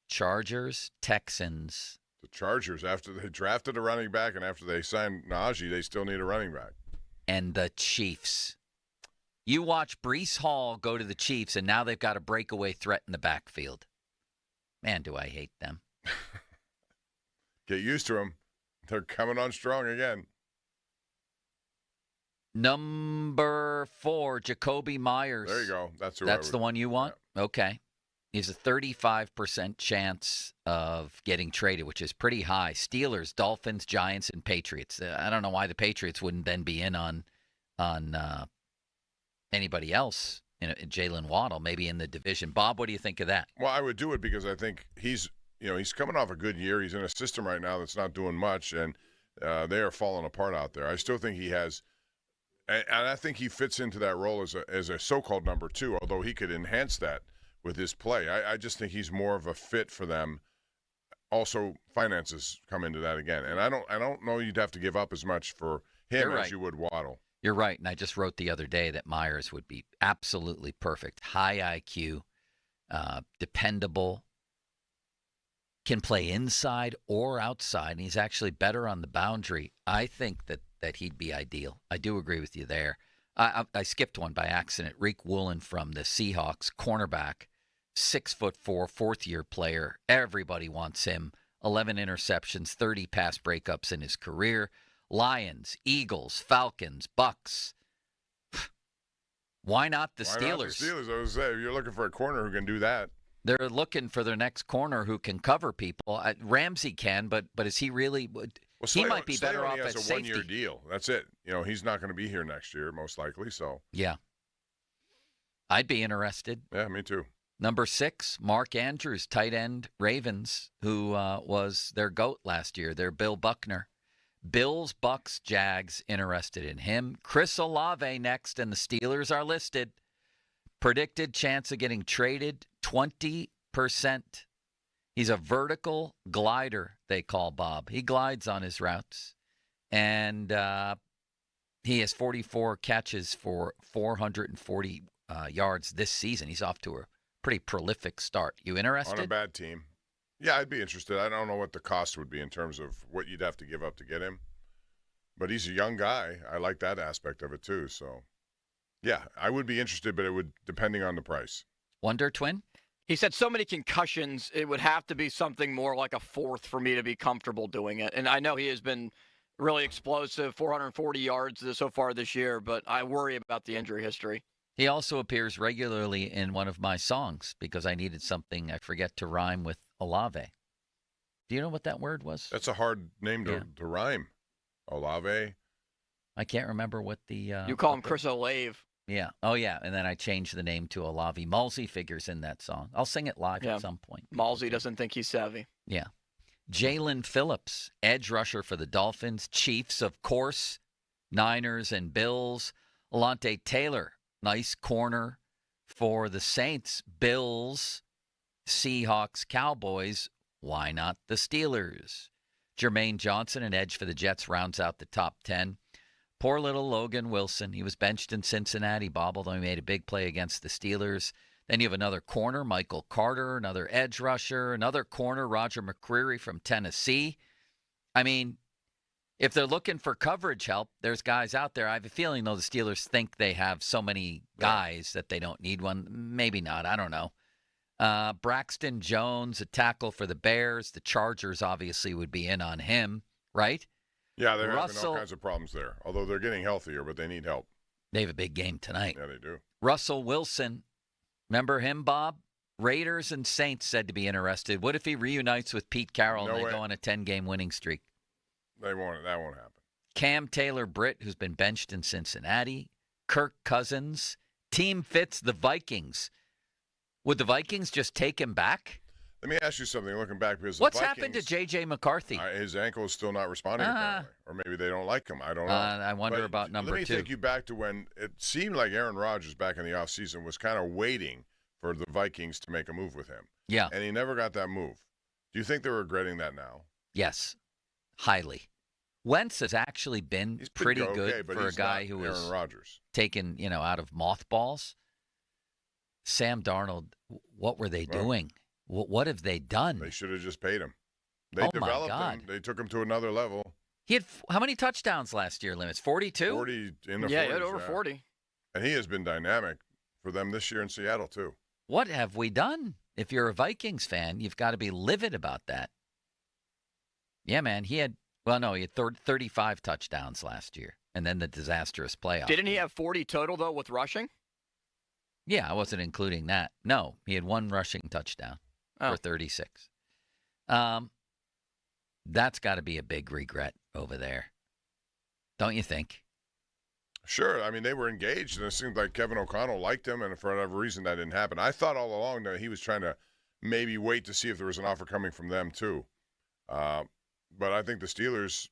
Speaker 3: Chargers, Texans.
Speaker 17: The Chargers, after they drafted a running back and after they signed Najee, they still need a running back.
Speaker 3: And the Chiefs. You watch Breece Hall go to the Chiefs, and now they've got a breakaway threat in the backfield. Man, do I hate them.
Speaker 17: Get used to them. They're coming on strong again.
Speaker 3: Number 4, Jacoby Myers.
Speaker 17: There you go. That's
Speaker 3: the one you want? Yeah. Okay. He's a 35% chance of getting traded, which is pretty high. Steelers, Dolphins, Giants, and Patriots. I don't know why the Patriots wouldn't then be in on anybody else. Jalen Waddle, maybe in the division. Bob, what do you think of that?
Speaker 17: Well, I would do it because I think he's coming off a good year. He's in a system right now that's not doing much, and they are falling apart out there. I still think he has, and I think he fits into that role as a so-called number 2, although he could enhance that with his play. I just think he's more of a fit for them. Also, finances come into that again, and I don't know you'd have to give up as much for him as you would Waddle.
Speaker 3: You're right, and I just wrote the other day that Myers would be absolutely perfect. High IQ, dependable, can play inside or outside, and he's actually better on the boundary. I think that he'd be ideal. I do agree with you there. I skipped one by accident. Reek Woolen from the Seahawks, cornerback, 6'4", fourth-year player. Everybody wants him. 11 interceptions, 30 pass breakups in his career. Lions, Eagles, Falcons, Bucks. Why not the Steelers?
Speaker 17: Why not the Steelers? I was saying, you're looking for a corner who can do that.
Speaker 3: They're looking for their next corner who can cover people. Ramsey can, but is he really? Well, he might be better off at safety.
Speaker 17: He has a one-year deal. That's it. He's not going to be here next year, most likely. So
Speaker 3: yeah, I'd be interested.
Speaker 17: Yeah, me too.
Speaker 3: Number 6, Mark Andrews, tight end, Ravens, who was their GOAT last year. Their Bill Buckner. Bills, Bucks, Jags, interested in him. Chris Olave next, and the Steelers are listed. Predicted chance of getting traded, 20%. He's a vertical glider, they call Bob. He glides on his routes. And he has 44 catches for 440 yards this season. He's off to a pretty prolific start. You interested?
Speaker 17: On a bad team. Yeah, I'd be interested. I don't know what the cost would be in terms of what you'd have to give up to get him. But he's a young guy. I like that aspect of it too. So, yeah, I would be interested, but it would, depending on the price.
Speaker 3: Wonder Twin?
Speaker 6: He said so many concussions, it would have to be something more like a 4th for me to be comfortable doing it. And I know he has been really explosive, 440 yards so far this year, but I worry about the injury history.
Speaker 3: He also appears regularly in one of my songs because I needed something, I forget, to rhyme with Olave. Do you know what that word was?
Speaker 17: That's a hard name to rhyme. Olave.
Speaker 3: I can't remember what the...
Speaker 6: you call him Chris Olave.
Speaker 3: Yeah. Oh, yeah. And then I changed the name to Olave. Malsey figures in that song. I'll sing it live at some point.
Speaker 6: Malsey doesn't think he's savvy.
Speaker 3: Yeah. Jalen Phillips, edge rusher for the Dolphins. Chiefs, of course. Niners and Bills. Alante Taylor, nice corner for the Saints. Bills, Seahawks, Cowboys. Why not the Steelers? Jermaine Johnson, an edge for the Jets, rounds out the top 10. Poor little Logan Wilson. He was benched in Cincinnati, bobbled, and he made a big play against the Steelers. Then you have another corner, Michael Carter, another edge rusher, another corner, Roger McCreary from Tennessee. I mean, if they're looking for coverage help, there's guys out there. I have a feeling, though, the Steelers think they have so many guys that they don't need one. Maybe not. I don't know. Braxton Jones, a tackle for the Bears. The Chargers obviously would be in on him, right?
Speaker 17: Yeah, they're having all kinds of problems there, although they're getting healthier, but they need help.
Speaker 3: They have a big game tonight.
Speaker 17: Yeah, they do.
Speaker 3: Russell Wilson, remember him, Bob? Raiders and Saints said to be interested. What if he reunites with Pete Carroll and they go on a 10-game winning streak?
Speaker 17: That won't happen.
Speaker 3: Cam Taylor-Britt, who's been benched in Cincinnati. Kirk Cousins. Team fits the Vikings. Would the Vikings just take him back?
Speaker 17: Let me ask you something, looking back, because
Speaker 3: what's happened to J.J. McCarthy?
Speaker 17: His ankle is still not responding, apparently. Or maybe they don't like him. I don't know.
Speaker 3: I wonder about number 2.
Speaker 17: Let me take you back to when it seemed like Aaron Rodgers back in the offseason was kind of waiting for the Vikings to make a move with him.
Speaker 3: Yeah.
Speaker 17: And he never got that move. Do you think they're regretting that now?
Speaker 3: Yes, highly. Wentz has actually been pretty good for a guy who was taken, out of mothballs. Sam Darnold, what were they doing? What have they done?
Speaker 17: They should have just paid him. They developed him. They took him to another level.
Speaker 3: He had how many touchdowns last year, Limits? 42?
Speaker 17: 40 in the 40s.
Speaker 6: Yeah, he had over 40.
Speaker 17: And he has been dynamic for them this year in Seattle, too.
Speaker 3: What have we done? If you're a Vikings fan, you've got to be livid about that. Yeah, man, he had 35 touchdowns last year, and then the disastrous playoff.
Speaker 6: Didn't he have 40 total, though, with rushing?
Speaker 3: Yeah, I wasn't including that. No, he had 1 rushing touchdown for 36. That's got to be a big regret over there. Don't you think?
Speaker 17: Sure. I mean, they were engaged, and it seemed like Kevin O'Connell liked him, and for whatever reason, that didn't happen. I thought all along that he was trying to maybe wait to see if there was an offer coming from them, too. But I think the Steelers,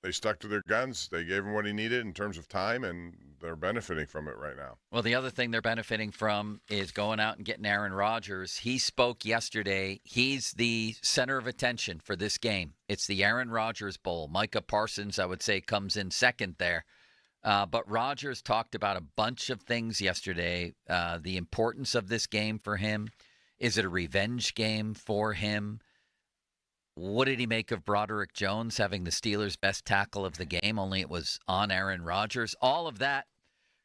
Speaker 17: they stuck to their guns. They gave him what he needed in terms of time, and they're benefiting from it right now.
Speaker 3: Well, the other thing they're benefiting from is going out and getting Aaron Rodgers. He spoke yesterday. He's the center of attention for this game. It's the Aaron Rodgers Bowl. Micah Parsons, I would say, comes in second there. But Rodgers talked about a bunch of things yesterday. The importance of this game for him. Is it a revenge game for him? What did he make of Broderick Jones having the Steelers' best tackle of the game, only it was on Aaron Rodgers? All of that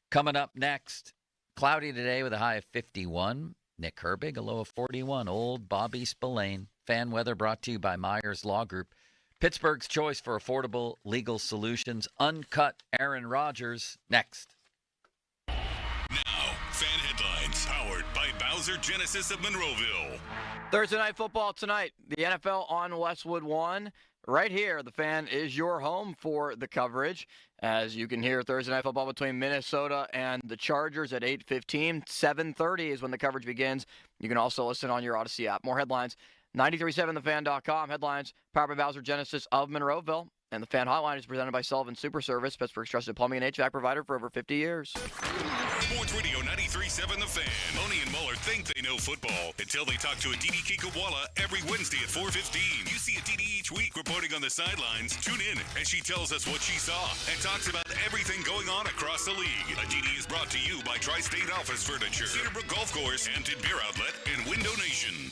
Speaker 3: coming up next. Cloudy today with a high of 51. Nick Herbig, a low of 41. Old Bobby Spillane. Fan weather brought to you by Myers Law Group. Pittsburgh's choice for affordable legal solutions. Uncut Aaron Rodgers next.
Speaker 5: Now, fan headlines powered by Bowser Genesis of Monroeville.
Speaker 6: Thursday Night Football tonight. The NFL on Westwood 1. Right here, the Fan is your home for the coverage. As you can hear, Thursday Night Football between Minnesota and the Chargers at 8:15. 7:30 is when the coverage begins. You can also listen on your Odyssey app. More headlines, 937thefan.com. Headlines, powered by Bowser Genesis of Monroeville. And the Fan Hotline is presented by Sullivan Super Service, Pittsburgh's trusted plumbing and HVAC provider for over 50 years.
Speaker 5: Sports Radio 93.7 The Fan. Boney and Muller think they know football until they talk to a Didi Kikawala every Wednesday at 4:15. You see a Didi each week reporting on the sidelines. Tune in as she tells us what she saw and talks about everything going on across the league. A Didi is brought to you by Tri-State Office Furniture, Cedarbrook Golf Course, Hampton Beer Outlet, and Window Nation.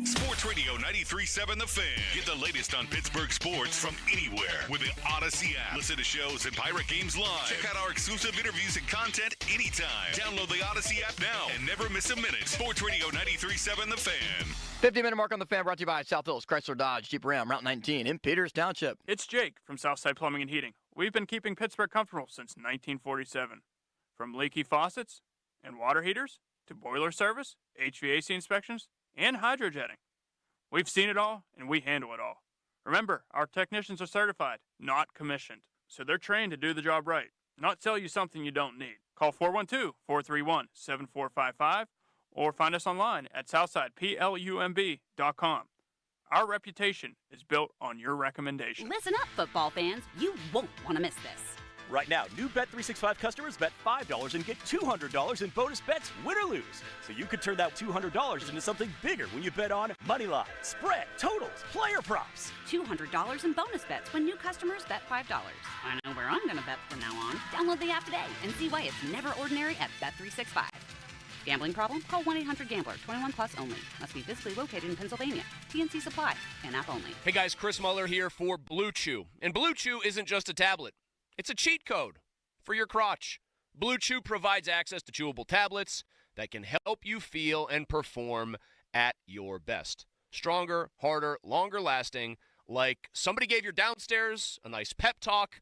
Speaker 5: Sports Radio 93.7 The Fan. Get the latest on Pittsburgh sports from anywhere with the Odyssey app. Listen to shows and Pirate Games live. Check out our exclusive interviews and content anytime. Download the Odyssey app now and never miss a minute. Sports Radio 93.7 The Fan.
Speaker 6: 50-minute mark on the Fan brought to you by South Hills Chrysler Dodge Jeep Ram Route 19 in Peters Township.
Speaker 23: It's Jake from Southside Plumbing and Heating. We've been keeping Pittsburgh comfortable since 1947. From leaky faucets and water heaters to boiler service, HVAC inspections, and hydrojetting. We've seen it all, and we handle it all. Remember, our technicians are certified, not commissioned, so they're trained to do the job right, not sell you something you don't need. Call 412-431-7455 or find us online at southsideplumb.com. Our reputation is built on your recommendation.
Speaker 1: Listen up, football fans. You won't want to miss this. Right now, new Bet365 customers bet $5 and get $200 in bonus bets, win or lose. So you could turn that $200 into something bigger when you bet on money line, spread, totals, player props.
Speaker 8: $200 in bonus bets when new customers bet $5. I know where I'm going to bet from now on. Download the app today and see why it's never ordinary at Bet365. Gambling problem? Call 1-800-GAMBLER. 21 plus only. Must be physically located in Pennsylvania. TNC Supply. And app only.
Speaker 11: Hey guys, Chris Muller here for Blue Chew. And Blue Chew isn't just a tablet. It's a cheat code for your crotch. Blue Chew provides access to chewable tablets that can help you feel and perform at your best. Stronger, harder, longer lasting, like somebody gave your downstairs a nice pep talk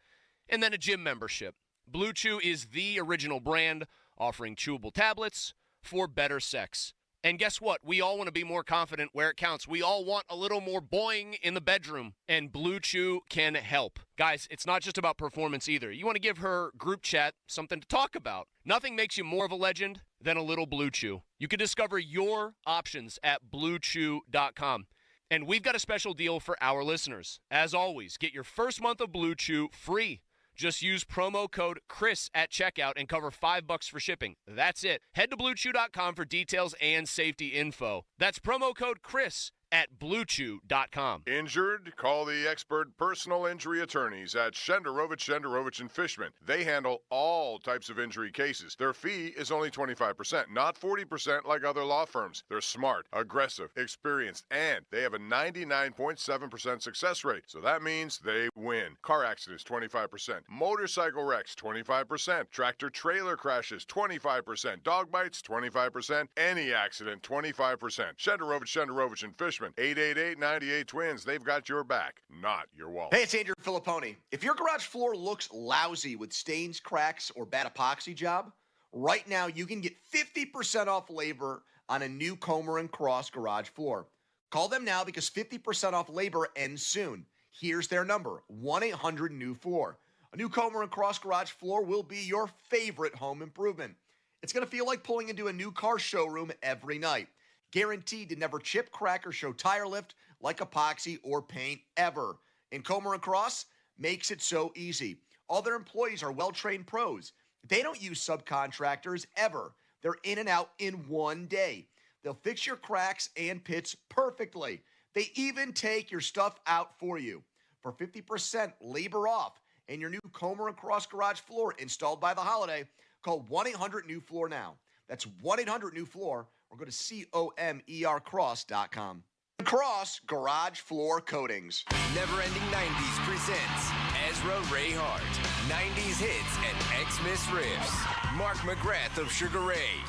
Speaker 11: and then a gym membership. Blue Chew is the original brand offering chewable tablets for better sex. And guess what? We all want to be more confident where it counts. We all want a little more boing in the bedroom, and Blue Chew can help. Guys, it's not just about performance either. You want to give her group chat something to talk about. Nothing makes you more of a legend than a little Blue Chew. You can discover your options at BlueChew.com. And we've got a special deal for our listeners. As always, get your first month of Blue Chew free. Just use promo code Chris at checkout and cover $5 for shipping. That's it. Head to BlueChew.com for details and safety info. That's promo code Chris at BlueChew.com.
Speaker 17: Injured? Call the expert personal injury attorneys at Shenderovich & Fishman. They handle all types of injury cases. Their fee is only 25%, not 40% like other law firms. They're smart, aggressive, experienced, and they have a 99.7% success rate. So that means they win. Car accidents, 25%. Motorcycle wrecks, 25%. Tractor-trailer crashes, 25%. Dog bites, 25%. Any accident, 25%. Shenderovich & Fishman. 888-98-TWINS. They've got your back, not your wallet.
Speaker 13: Hey, it's Andrew Filipponi. If your garage floor looks lousy with stains, cracks, or bad epoxy job, right now you can get 50% off labor on a new Comer & Cross garage floor. Call them now because 50% off labor ends soon. Here's their number, 1-800-NEW-FLOOR. A new Comer & Cross garage floor will be your favorite home improvement. It's going to feel like pulling into a new car showroom every night. Guaranteed to never chip, crack, or show tire lift like epoxy or paint ever. And Comer & Cross makes it so easy. All their employees are well-trained pros. They don't use subcontractors ever. They're in and out in one day. They'll fix your cracks and pits perfectly. They even take your stuff out for you. For 50% labor off and your new Comer & Cross garage floor installed by the holiday, call 1-800-NEW-FLOOR now. That's 1-800-NEW-FLOOR or go to COMERcross.com. Cross Garage Floor Coatings.
Speaker 14: Never-Ending 90s presents Ezra Ray Hart. 90s hits and Xmas riffs. Mark McGrath of Sugar Ray.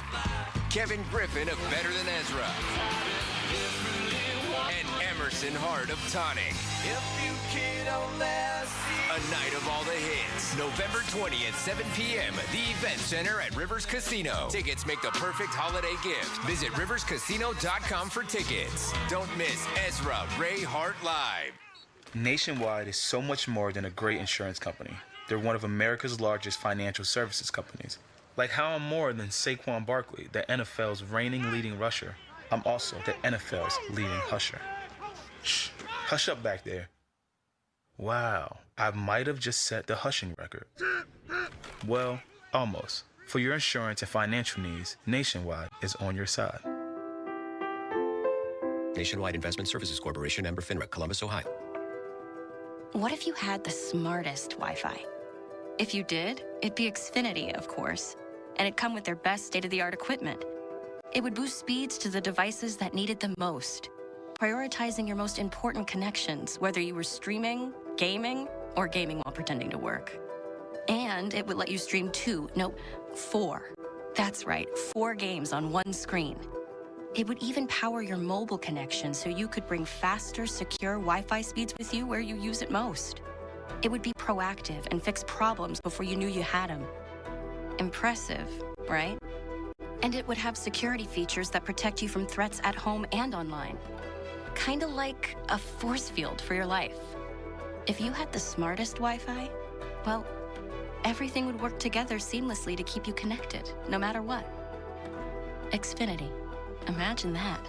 Speaker 14: Kevin Griffin of Better Than Ezra. And Emerson Hart of Tonic. A night of all the hits. November 20th, 7 p.m. The Event Center at Rivers Casino. Tickets make the perfect holiday gift. Visit riverscasino.com for tickets. Don't miss Ezra Ray Hart Live.
Speaker 18: Nationwide is so much more than a great insurance company. They're one of America's largest financial services companies. Like how I'm more than Saquon Barkley, the NFL's reigning leading rusher. I'm also the NFL's leading husher. Shh, hush up back there. Wow, I might have just set the hushing record. Well, almost. For your insurance and financial needs, Nationwide is on your side.
Speaker 21: Nationwide Investment Services Corporation, member FINRA, Columbus, Ohio.
Speaker 24: What if you had the smartest Wi-Fi? If you did, it'd be Xfinity, of course. And it'd come with their best state-of-the-art equipment. It would boost speeds to the devices that need it the most, prioritizing your most important connections, whether you were streaming, gaming, or gaming while pretending to work. And it would let you stream 4. That's right, 4 games on one screen. It would even power your mobile connection so you could bring faster, secure Wi-Fi speeds with you where you use it most. It would be proactive and fix problems before you knew you had them. Impressive, right? And it would have security features that protect you from threats at home and online. Kinda like a force field for your life. If you had the smartest Wi-Fi, well, everything would work together seamlessly to keep you connected, no matter what. Xfinity. Imagine that.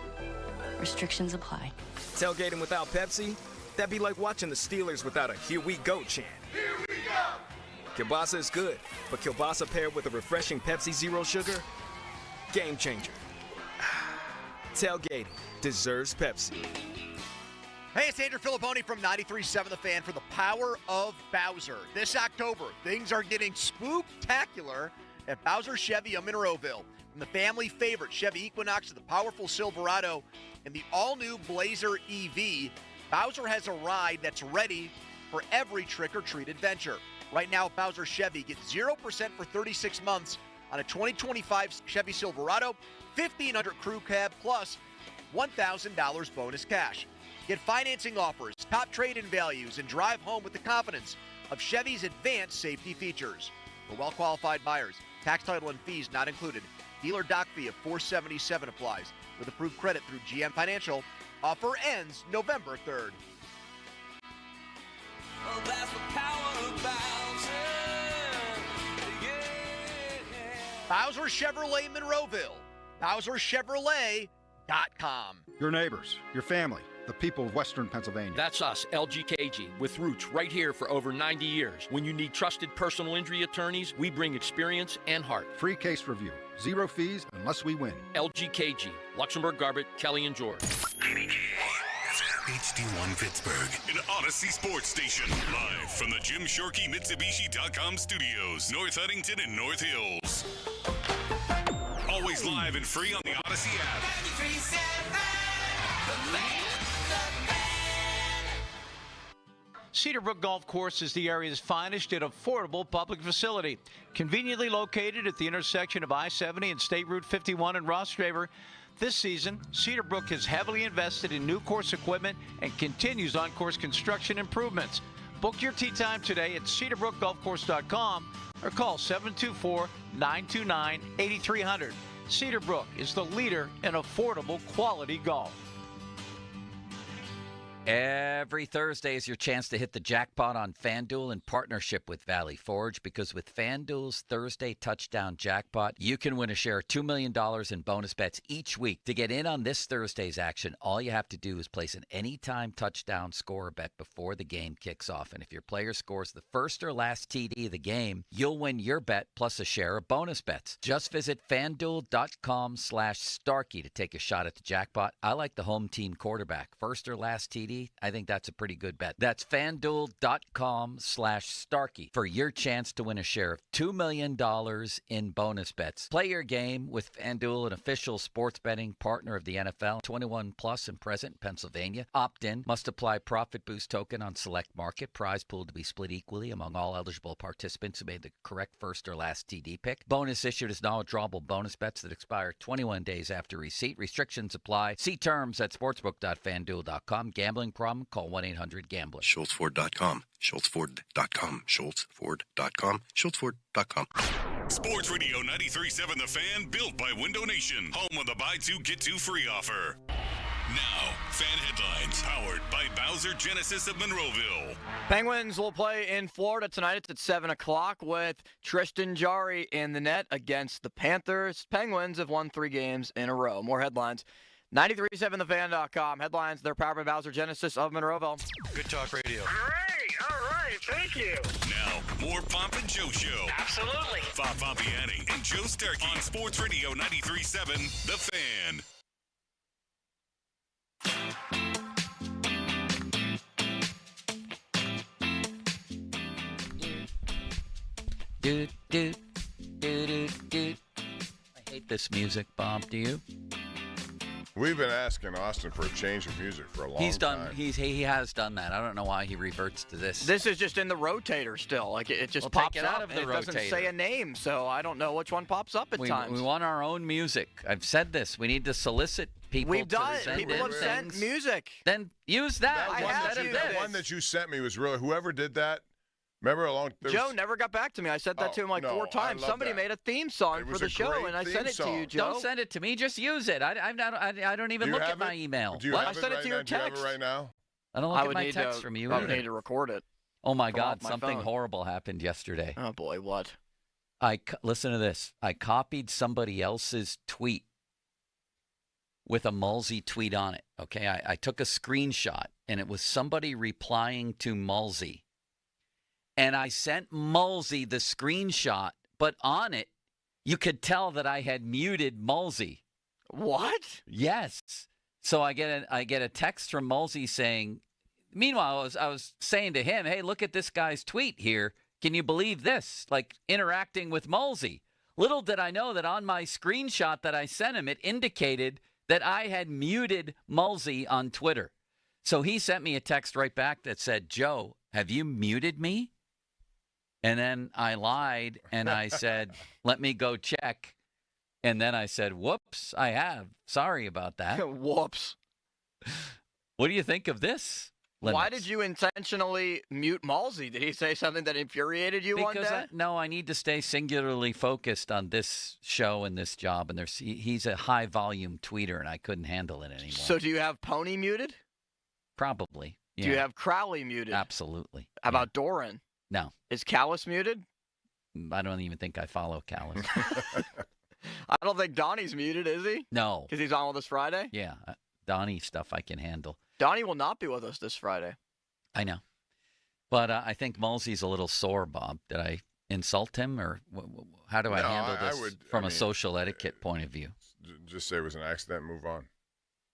Speaker 24: Restrictions apply.
Speaker 25: Tailgating without Pepsi? That'd be like watching the Steelers without a Here We Go chant.
Speaker 29: Here we go!
Speaker 2: Kielbasa is good, but kielbasa paired with a refreshing Pepsi Zero Sugar? Game changer. Tailgating deserves Pepsi.
Speaker 13: Hey, it's Andrew Filipponi from 93.7 The Fan for the Power of Bowser. This October, things are getting spooktacular at Bowser Chevy of Monroeville. From the family favorite Chevy Equinox to the powerful Silverado and the all-new Blazer EV, Bowser has a ride that's ready for every trick-or-treat adventure. Right now, at Bowser Chevy, get 0% for 36 months on a 2025 Chevy Silverado, $1,500 crew cab, plus $1,000 bonus cash. Get financing offers, top trade-in values, and drive home with the confidence of Chevy's advanced safety features. For well-qualified buyers, tax, title, and fees not included. Dealer doc fee of $477 applies. With approved credit through GM Financial. Offer ends November 3rd.
Speaker 7: Well, that's the power of Bowser.
Speaker 13: Bowser Chevrolet Monroeville. BowserChevrolet.com.
Speaker 10: Your neighbors, your family, the people of Western Pennsylvania.
Speaker 9: That's us, LGKG, with roots right here for over 90 years. When you need trusted personal injury attorneys, we bring experience and heart.
Speaker 10: Free case review. 0 fees unless we win.
Speaker 9: LGKG, Luxembourg, Garbett, Kelly, and George.
Speaker 5: HD1 Pittsburgh, an Odyssey sports station. Live from the Jim Shorkey Mitsubishi.com studios, North Huntington and North Hills. Always live and free on the Odyssey app.
Speaker 16: Cedarbrook Golf Course is the area's finest and affordable public facility. Conveniently located at the intersection of I-70 and State Route 51 in Rostraver, this season, Cedarbrook has heavily invested in new course equipment and continues on-course construction improvements. Book your tee time today at cedarbrookgolfcourse.com or call 724-929-8300. Cedarbrook is the leader in affordable quality golf.
Speaker 3: Every Thursday is your chance to hit the jackpot on FanDuel in partnership with Valley Forge, because with FanDuel's Thursday touchdown jackpot, you can win a share of $2 million in bonus bets each week. To get in on this Thursday's action, all you have to do is place an anytime touchdown scorer bet before the game kicks off. And if your player scores the first or last TD of the game, you'll win your bet plus a share of bonus bets. Just visit FanDuel.com/Starkey to take a shot at the jackpot. I like the home team quarterback. First or last TD, I think that's a pretty good bet. That's FanDuel.com/Starkey for your chance to win a share of $2 million in bonus bets. Play your game with FanDuel, an official sports betting partner of the NFL. 21 plus and present in Pennsylvania. Opt-in. Must apply profit boost token on select market. Prize pool to be split equally among all eligible participants who made the correct first or last TD pick. Bonus issued as non-withdrawable bonus bets that expire 21 days after receipt. Restrictions apply. See terms at sportsbook.fanduel.com. Gambling problem? Call 1-800-GAMBLER.
Speaker 21: SchultzFord.com. SchultzFord.com. SchultzFord.com. SchultzFord.com.
Speaker 5: Sports Radio 93.7 The Fan, built by Window Nation. Home of the buy two, get two free offer. Now, fan headlines, powered by Bowser Genesis of Monroeville.
Speaker 6: Penguins will play in Florida tonight. It's at 7 o'clock with Tristan Jarry in the net against the Panthers. Penguins have won 3 games in a row. More headlines. 93.7thefan.com. Headlines, they're powered by Bowser Genesis of Monroeville.
Speaker 21: Good talk radio.
Speaker 7: Great. All right. Thank you.
Speaker 5: Now, more Pomp and Joe Show.
Speaker 7: Absolutely.
Speaker 5: Bob Pompiani and Joe Starkey on Sports Radio 93.7 The Fan.
Speaker 3: I hate this music, Bob. Do you?
Speaker 17: We've been asking Austin for a change of music for a long time.
Speaker 3: He has done that. I don't know why he reverts to this.
Speaker 6: This is just in the rotator still. Like it just
Speaker 3: Well,
Speaker 6: pops
Speaker 3: take it out
Speaker 6: up.
Speaker 3: of the
Speaker 6: and it doesn't
Speaker 3: rotator.
Speaker 6: say a name, so I don't know which one pops up at times.
Speaker 3: We want our own music. I've said this. We need to solicit people.
Speaker 6: We've done
Speaker 3: to
Speaker 6: it.
Speaker 3: send
Speaker 6: People
Speaker 3: in
Speaker 6: have sent
Speaker 3: things.
Speaker 6: music.
Speaker 3: Then use that.
Speaker 17: That one that you sent me was really, whoever did that, remember
Speaker 6: Joe never got back to me. I sent that to him like 4 times. Somebody made a theme song for the show, and I sent it to you, Joe.
Speaker 3: Don't send it to me. Just use it. I don't even look at my email.
Speaker 6: I sent it to your text.
Speaker 17: Do you have it right now?
Speaker 3: I don't look at my text from you
Speaker 6: I
Speaker 3: either.
Speaker 6: would need to record it.
Speaker 3: Oh, my
Speaker 6: Come off
Speaker 3: God.
Speaker 6: my
Speaker 3: Something
Speaker 6: phone.
Speaker 3: horrible happened yesterday.
Speaker 6: Oh, boy. What?
Speaker 3: Listen to this. I copied somebody else's tweet with a Mulsey tweet on it. Okay, I took a screenshot, and it was somebody replying to Mulsey. and I sent Mulsey the screenshot, but on it, you could tell that I had muted Mulsey.
Speaker 6: What?
Speaker 3: Yes. So I get a text from Mulsey saying, meanwhile, I was saying to him, hey, look at this guy's tweet here. Can you believe this? Like interacting with Mulsey. Little did I know that on my screenshot that I sent him, it indicated that I had muted Mulsey on Twitter. So he sent me a text right back that said, Joe, have you muted me? And then I lied and I said, let me go check. And then I said, whoops, I have. Sorry about that.
Speaker 6: Whoops.
Speaker 3: What do you think of this? Limits?
Speaker 6: Why did you intentionally mute Mulsey? Did he say something that infuriated you one day?
Speaker 3: I need to stay singularly focused on this show and this job. And he's a high-volume tweeter, and I couldn't handle it anymore.
Speaker 6: So do you have Pony muted?
Speaker 3: Probably. Yeah.
Speaker 6: Do you have Crowley muted?
Speaker 3: Absolutely.
Speaker 6: How about Doran?
Speaker 3: No.
Speaker 6: Is Callis muted?
Speaker 3: I don't even think I follow Callis.
Speaker 6: I don't think Donnie's muted, is he?
Speaker 3: No.
Speaker 6: Because he's on with us Friday?
Speaker 3: Yeah. Donnie stuff I can handle.
Speaker 6: Donnie will not be with us this Friday.
Speaker 3: I know. But I think Mulsey's a little sore, Bob. Did I insult him, or how do I handle this from a social etiquette point of view?
Speaker 17: Just say it was an accident, move on.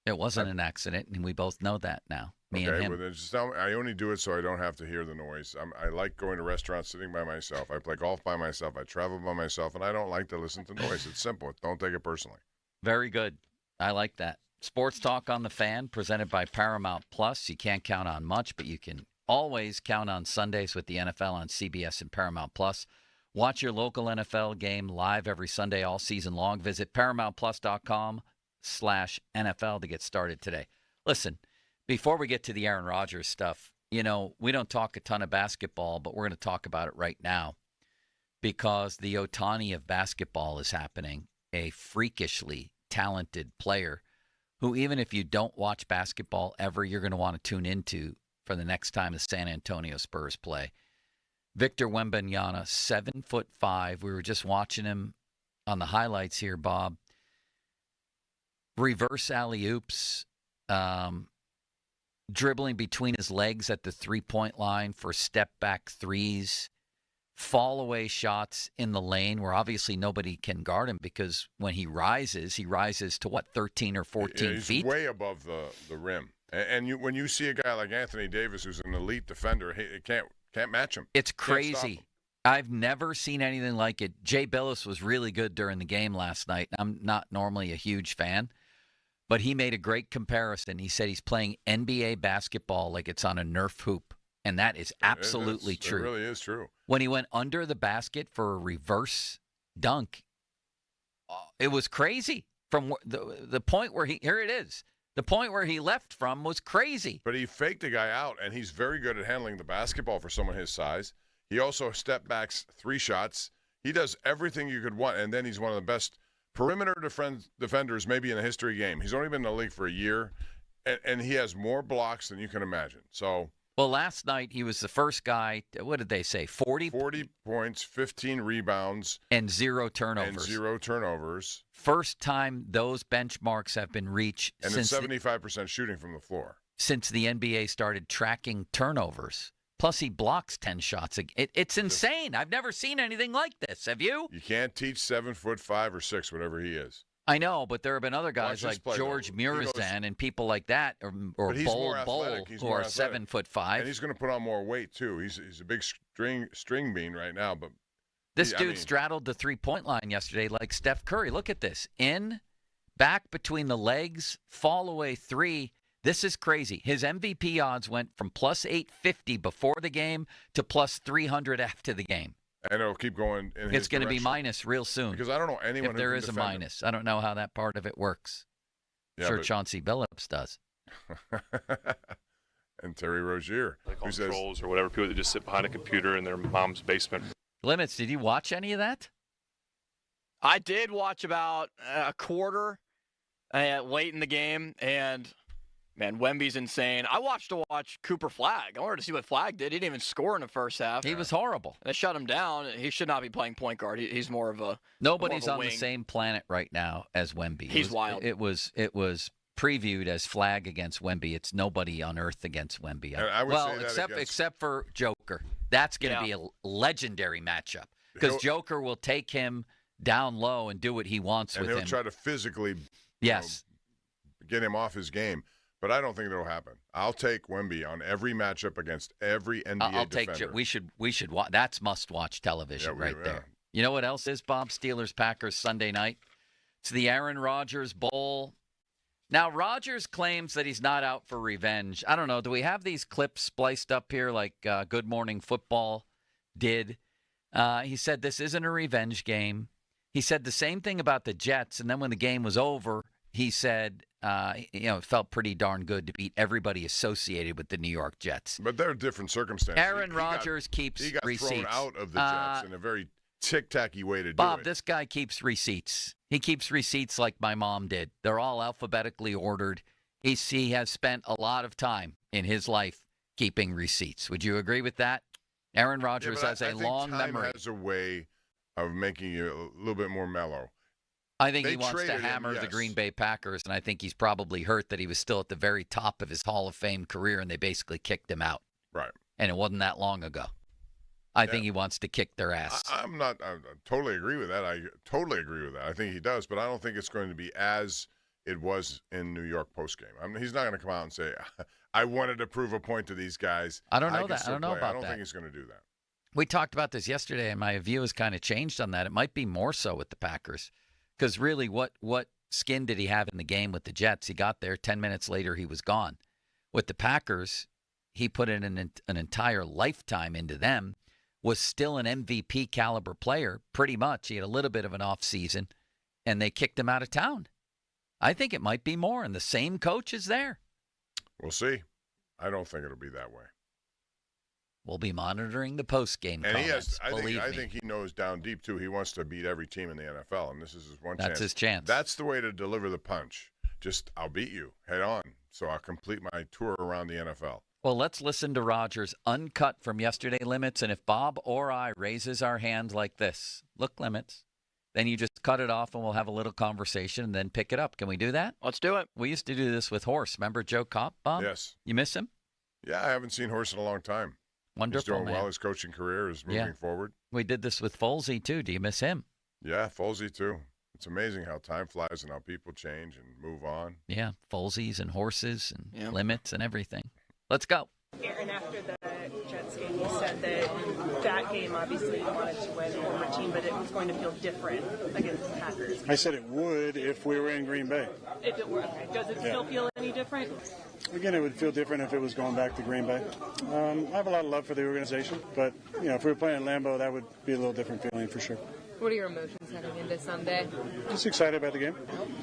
Speaker 3: It wasn't an accident, and we both know that now. Me and him.
Speaker 17: Well, then just tell me, I only do it so I don't have to hear the noise. I like going to restaurants sitting by myself. I play golf by myself. I travel by myself, and I don't like to listen to noise. It's simple. Don't take it personally.
Speaker 3: Very good. I like that. Sports Talk on the Fan, presented by Paramount Plus. You can't count on much, but you can always count on Sundays with the NFL on CBS and Paramount Plus. Watch your local NFL game live every Sunday all season long. Visit ParamountPlus.com/NFL to get started today. Listen, before we get to the Aaron Rodgers stuff, we don't talk a ton of basketball, but we're going to talk about it right now because the Ohtani of basketball is happening, a freakishly talented player who, even if you don't watch basketball ever, you're going to want to tune into for the next time the San Antonio Spurs play. Victor Wembanyama, 7'5". We were just watching him on the highlights here, Bob. Reverse alley-oops, dribbling between his legs at the three-point line for step-back threes, fall-away shots in the lane where obviously nobody can guard him because when he rises to, 13 or 14
Speaker 17: he's
Speaker 3: feet?
Speaker 17: Way above the rim. And when you see a guy like Anthony Davis, who's an elite defender, he can't match him.
Speaker 3: It's crazy. I've never seen anything like it. Jay Billis was really good during the game last night. I'm not normally a huge fan, but he made a great comparison. He said he's playing NBA basketball like it's on a Nerf hoop, and that is absolutely true.
Speaker 17: It really is true.
Speaker 3: When he went under the basket for a reverse dunk, it was crazy. From the point where the point where he left from was crazy.
Speaker 17: But he faked the guy out, and he's very good at handling the basketball for someone his size. He also step backs 3 shots. He does everything you could want, and then he's one of the best perimeter defenders maybe in the history game. He's only been in the league for a year, and he has more blocks than you can imagine. So,
Speaker 3: well, last night he was the first guy, what did they say, 40
Speaker 17: points, 15 rebounds.
Speaker 3: And 0 turnovers. First time those benchmarks have been reached.
Speaker 17: And
Speaker 3: since
Speaker 17: 75% shooting from the floor.
Speaker 3: Since the NBA started tracking turnovers. Plus, he blocks 10 shots. It's insane. I've never seen anything like this. Have you?
Speaker 17: You can't teach 7'5" or 6", whatever he is.
Speaker 3: I know, but there have been other guys like George Muresan and people like that, or Bol who are 7'5".
Speaker 17: And he's going to put on more weight too. He's a big string bean right now. But
Speaker 3: this dude straddled the 3-point line yesterday like Steph Curry. Look at this: in, back between the legs, fall away 3. This is crazy. His MVP odds went from plus 850 before the game to plus 300 after the game.
Speaker 17: And it'll keep going.
Speaker 3: It's going to be minus real soon.
Speaker 17: Because I don't know anyone
Speaker 3: if there is a minus. I don't know how that part of it works. Yeah, sure, Chauncey Billups does.
Speaker 17: And Terry Rozier.
Speaker 4: Like on trolls or whatever, people that just sit behind a computer in their mom's basement.
Speaker 3: Limits, did you watch any of that?
Speaker 6: I did watch about a quarter late in the game, and man, Wemby's insane. I watched Cooper Flagg. I wanted to see what Flagg did. He didn't even score in the first half.
Speaker 3: He was horrible.
Speaker 6: They shut him down. He should not be playing point guard. He's more of a
Speaker 3: Nobody's
Speaker 6: more of a
Speaker 3: on
Speaker 6: wing.
Speaker 3: the same planet right now as Wemby.
Speaker 6: He's wild.
Speaker 3: It was previewed as Flagg against Wemby. It's nobody on earth against Wemby.
Speaker 17: And I would say that
Speaker 3: except for Joker. That's going to be a legendary matchup because Joker will take him down low and do what he wants with him.
Speaker 17: And he'll try to physically get him off his game. But I don't think that'll happen. I'll take Wemby on every matchup against every NBA defender.
Speaker 3: We should watch. That's must-watch television there. You know what else is, Bob? Steelers-Packers Sunday night. It's the Aaron Rodgers Bowl. Now, Rodgers claims that he's not out for revenge. I don't know. Do we have these clips spliced up here like Good Morning Football did? He said this isn't a revenge game. He said the same thing about the Jets, and then when the game was over, he said, it felt pretty darn good to beat everybody associated with the New York Jets.
Speaker 17: But there are different circumstances.
Speaker 3: Aaron Rodgers keeps receipts.
Speaker 17: He got thrown out of the Jets in a very tic-tacky way to do it.
Speaker 3: Bob, this guy keeps receipts. He keeps receipts like my mom did. They're all alphabetically ordered. He has spent a lot of time in his life keeping receipts. Would you agree with that? Aaron Rodgers has a long memory.
Speaker 17: Time has a way of making you a little bit more mellow.
Speaker 3: I think he wants to hammer the Green Bay Packers, and I think he's probably hurt that he was still at the very top of his Hall of Fame career, and they basically kicked him out.
Speaker 17: Right.
Speaker 3: And it wasn't that long ago. I think he wants to kick their ass.
Speaker 17: I totally agree with that. I totally agree with that. I think he does, but I don't think it's going to be as it was in New York postgame. I mean, he's not going to come out and say, I wanted to prove a point to these guys.
Speaker 3: I don't know that. I don't know about that.
Speaker 17: I don't think he's going to do that.
Speaker 3: We talked about this yesterday, and my view has kind of changed on that. It might be more so with the Packers. Because really, what skin did he have in the game with the Jets? He got there, 10 minutes later, he was gone. With the Packers, he put in an entire lifetime into them, was still an MVP caliber player, pretty much. He had a little bit of an off season, and they kicked him out of town. I think it might be more, and the same coach is there.
Speaker 17: We'll see. I don't think it'll be that way.
Speaker 3: We'll be monitoring the post-game
Speaker 17: and
Speaker 3: comments,
Speaker 17: I think he knows down deep, too. He wants to beat every team in the NFL, and this is his one chance.
Speaker 3: That's his chance.
Speaker 17: That's the way to deliver the punch. Just, I'll beat you head on, so I'll complete my tour around the NFL.
Speaker 3: Well, let's listen to Rodgers uncut from yesterday, Limits, and if Bob or I raises our hands like this, look, Limits, then you just cut it off and we'll have a little conversation and then pick it up. Can we do that?
Speaker 6: Let's do it.
Speaker 3: We used to do this with Horse. Remember Joe Kopp, Bob?
Speaker 17: Yes.
Speaker 3: You miss him?
Speaker 17: Yeah, I haven't seen Horse in a long time.
Speaker 3: Wonderful,
Speaker 17: He's doing
Speaker 3: man.
Speaker 17: well. His coaching career is moving forward.
Speaker 3: We did this with Folsey, too. Do you miss him?
Speaker 17: Yeah, Folsey, too. It's amazing how time flies and how people change and move on.
Speaker 3: Yeah, Folseys and Horses and Limits and everything. Let's go.
Speaker 12: Aaron, after the Jets game, you said that game, obviously, you wanted to win over team, but it was going to feel different against the Packers.
Speaker 19: I said it would if we were in Green Bay.
Speaker 12: If it were, okay. Does it still feel any different?
Speaker 19: Again, it would feel different if it was going back to Green Bay. I have a lot of love for the organization, but if we were playing at Lambeau, that would be a little different feeling for sure.
Speaker 20: What are your emotions heading into Sunday?
Speaker 19: Just excited about the game.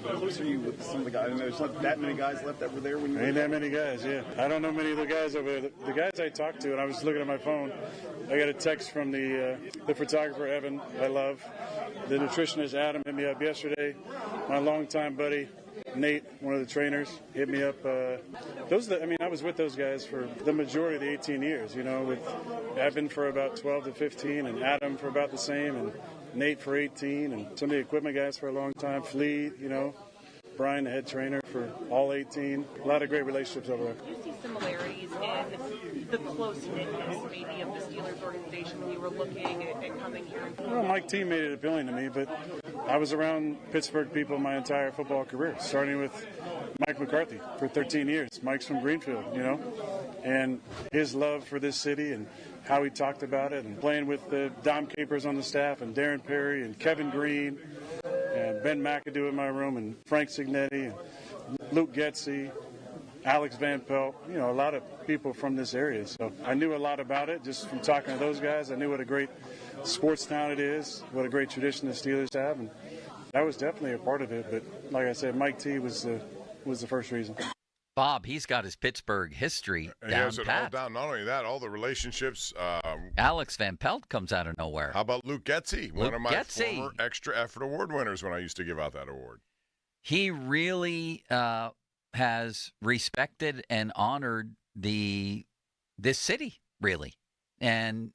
Speaker 22: How close are you with some of the guys? I know there's not that many guys left that were there when you
Speaker 19: Ain't that many guys, yeah. I don't know many of the guys over there. The guys I talked to, and I was looking at my phone, I got a text from the photographer, Evan, I love. The nutritionist, Adam, hit me up yesterday. My longtime buddy, Nate, one of the trainers, hit me up. I was with those guys for the majority of the 18 years, with Evan for about 12 to 15 and Adam for about the same and Nate for 18 and some of the equipment guys for a long time. Flea, Brian, the head trainer for all 18. A lot of great relationships over there.
Speaker 12: Do you see similarities in the close-knitness maybe of the Steelers organization when you were looking at coming here?
Speaker 19: Well, Mike T made it appealing to me, but I was around Pittsburgh people my entire football career, starting with Mike McCarthy for 13 years. Mike's from Greenfield, and his love for this city and how he talked about it, and playing with Dom Capers on the staff and Darren Perry and Kevin Green and Ben McAdoo in my room and Frank Signetti and Luke Getsy, Alex Van Pelt, a lot of people from this area. So I knew a lot about it just from talking to those guys. I knew what a great sports town it is, what a great tradition the Steelers have, and that was definitely a part of it. But like I said, Mike T was the first reason.
Speaker 3: Bob, he's got his Pittsburgh history down pat. He has it all
Speaker 17: down. Not only that, all the relationships.
Speaker 3: Alex Van Pelt comes out of nowhere.
Speaker 17: How about Luke Getsy, one of my former Extra Effort Award winners when I used to give out that award?
Speaker 3: He really has respected and honored this city, really, and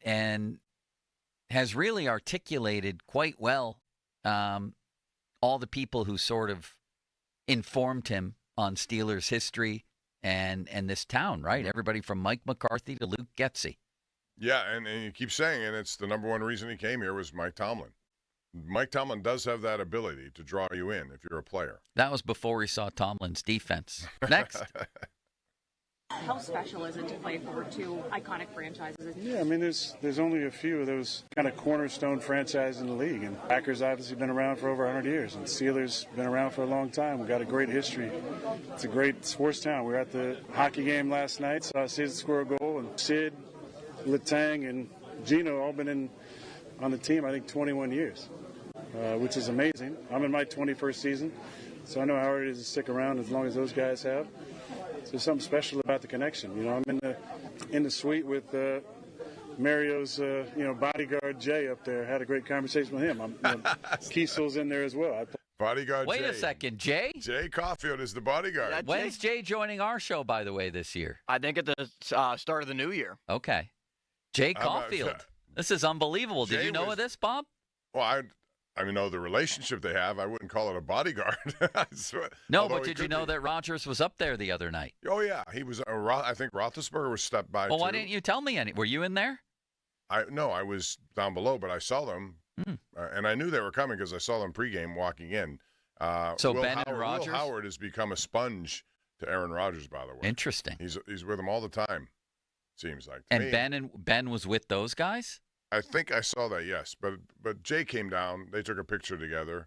Speaker 3: has really articulated quite well all the people who sort of informed him on Steelers history and this town, right? Everybody from Mike McCarthy to Luke Getsy.
Speaker 17: Yeah, and you keep saying, and it's the number one reason he came here was Mike Tomlin. Mike Tomlin does have that ability to draw you in if you're a player.
Speaker 3: That was before he saw Tomlin's defense. Next.
Speaker 1: How special is it to play for two iconic franchises?
Speaker 19: Yeah, I mean, there's only a few of those kind of cornerstone franchises in the league. And Packers obviously been around for over 100 years. And Steelers been around for a long time. We've got a great history. It's a great sports town. We were at the hockey game last night, saw Sid score a goal. And Sid, Letang, and Gino all been on the team, I think, 21 years, which is amazing. I'm in my 21st season, so I know how hard it is to stick around as long as those guys have. So there's something special about the connection. You know, I'm in the suite with Mario's bodyguard Jay up there. Had a great conversation with him. Kiesel's in there as well.
Speaker 17: Bodyguard
Speaker 3: Wait
Speaker 17: Jay.
Speaker 3: a second, Jay?
Speaker 17: Jay Caulfield is the bodyguard.
Speaker 6: Yeah,
Speaker 3: When's Jay joining our show, by the way, this year?
Speaker 6: I think at the start of the new year.
Speaker 3: Okay. Jay Caulfield. This is unbelievable. Did you know of this, Bob?
Speaker 17: Well, I know the relationship they have. I wouldn't call it a bodyguard.
Speaker 3: No, but did you know that Rodgers was up there the other night?
Speaker 17: Oh, yeah. He was. I think Roethlisberger was stepped by,
Speaker 3: Well,
Speaker 17: too.
Speaker 3: why didn't you tell me any? Were you in there?
Speaker 17: No, I was down below, but I saw them, and I knew they were coming because I saw them pregame walking in.
Speaker 3: So
Speaker 17: Will
Speaker 3: Ben
Speaker 17: Howard,
Speaker 3: and Rodgers?
Speaker 17: Will Howard has become a sponge to Aaron Rodgers, by the way.
Speaker 3: Interesting.
Speaker 17: He's with him all the time, seems like.
Speaker 3: And Ben was with those guys?
Speaker 17: I think I saw that, yes. But Jay came down. They took a picture together.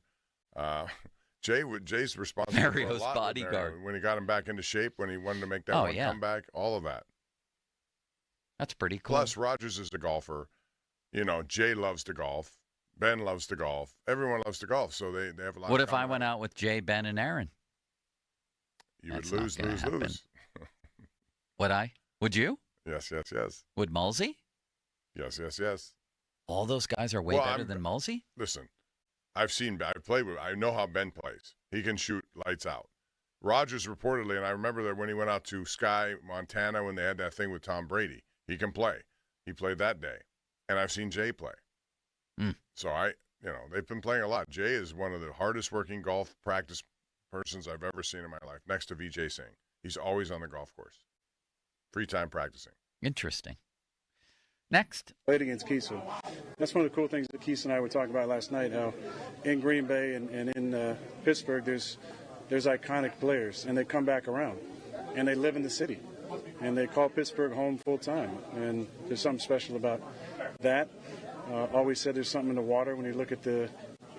Speaker 17: Jay's responsible
Speaker 3: Mario's
Speaker 17: for a lot
Speaker 3: bodyguard.
Speaker 17: when he got him back into shape, when he wanted to make that comeback, all of that.
Speaker 3: That's pretty cool.
Speaker 17: Plus, Rodgers is a golfer. You know, Jay loves to golf. Ben loves to golf. Everyone loves to golf, so they have a lot.
Speaker 3: What
Speaker 17: of
Speaker 3: if I went out with Jay, Ben, and Aaron?
Speaker 17: You would lose.
Speaker 3: Would I? Would you?
Speaker 17: Yes.
Speaker 3: Would Mulsey?
Speaker 17: Yes.
Speaker 3: All those guys are way better than Mulsey?
Speaker 17: Listen, I've played with. I know how Ben plays. He can shoot lights out. Rodgers reportedly, and I remember that when he went out to Sky, Montana, when they had that thing with Tom Brady, he can play. He played that day, and I've seen Jay play. So they've been playing a lot. Jay is one of the hardest working golf practice persons I've ever seen in my life, next to Vijay Singh. He's always on the golf course, free time practicing.
Speaker 3: Interesting. Next.
Speaker 19: Played against Kiesel. That's one of the cool things that Kiesel and I were talking about last night, how in Green Bay and in Pittsburgh there's iconic players, and they come back around, and they live in the city, and they call Pittsburgh home full time, and there's something special about that. Always said there's something in the water when you look at the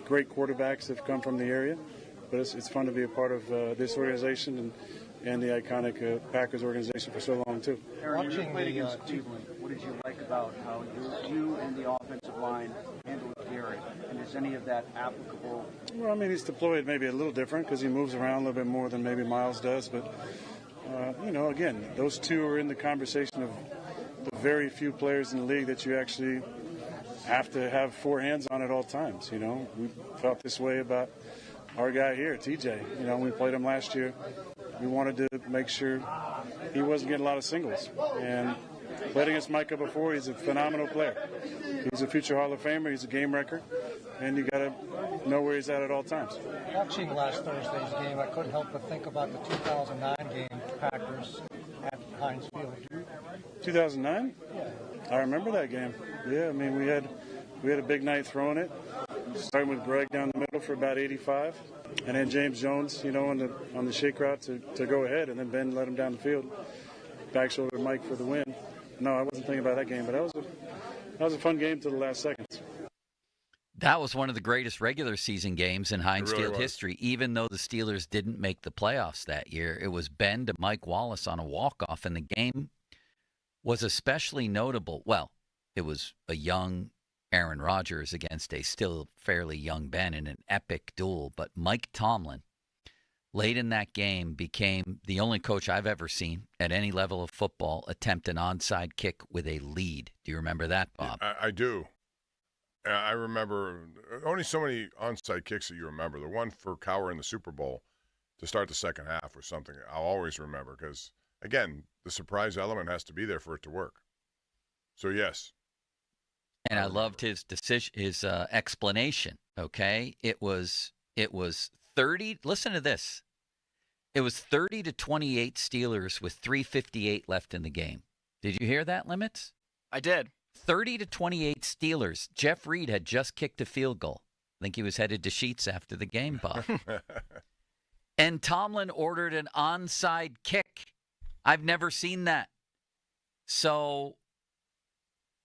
Speaker 19: great quarterbacks that have come from the area, but it's fun to be a part of this organization and the iconic Packers organization for so long, too.
Speaker 22: Aaron, you played against Cleveland. What did you like about how you and the offensive line handled Garrett? And is any of that applicable?
Speaker 19: Well, I mean, he's deployed maybe a little different because he moves around a little bit more than maybe Miles does. But, again, those two are in the conversation of the very few players in the league that you actually have to have four hands on at all times. You know, we felt this way about our guy here, TJ. You know, when we played him last year, we wanted to make sure he wasn't getting a lot of singles. And played against Micah before. He's a phenomenal player. He's a future Hall of Famer. He's a game record. And you got to know where he's at all times.
Speaker 8: Watching last Thursday's game, I couldn't help but think about the 2009 game, Packers at Heinz Field.
Speaker 19: 2009?
Speaker 8: Yeah.
Speaker 19: I remember that game. Yeah, I mean, we had a big night throwing it. Starting with Greg down the middle for about 85. And then James Jones, on the shake route to go ahead. And then Ben let him down the field. Back shoulder to Mike for the win. No, I wasn't thinking about that game, but that was a fun game to the last seconds.
Speaker 3: That was one of the greatest regular season games in Heinz Field history, even though the Steelers didn't make the playoffs that year. It was Ben to Mike Wallace on a walk-off, and the game was especially notable. Well, it was a young Aaron Rodgers against a still fairly young Ben in an epic duel, but Mike Tomlin, late in that game, became the only coach I've ever seen at any level of football attempt an onside kick with a lead. Do you remember that, Bob?
Speaker 17: I do. I remember only so many onside kicks that you remember. The one for Cowher in the Super Bowl to start the second half was something I'll always remember because, again, the surprise element has to be there for it to work. So, yes.
Speaker 3: And I loved his decision, his explanation, okay? It was 30, listen to this. It was 30-28 Steelers with 3:58 left in the game. Did you hear that, Limits?
Speaker 6: I did.
Speaker 3: 30-28 Steelers. Jeff Reed had just kicked a field goal. I think he was headed to Sheets after the game, Bob. And Tomlin ordered an onside kick. I've never seen that. So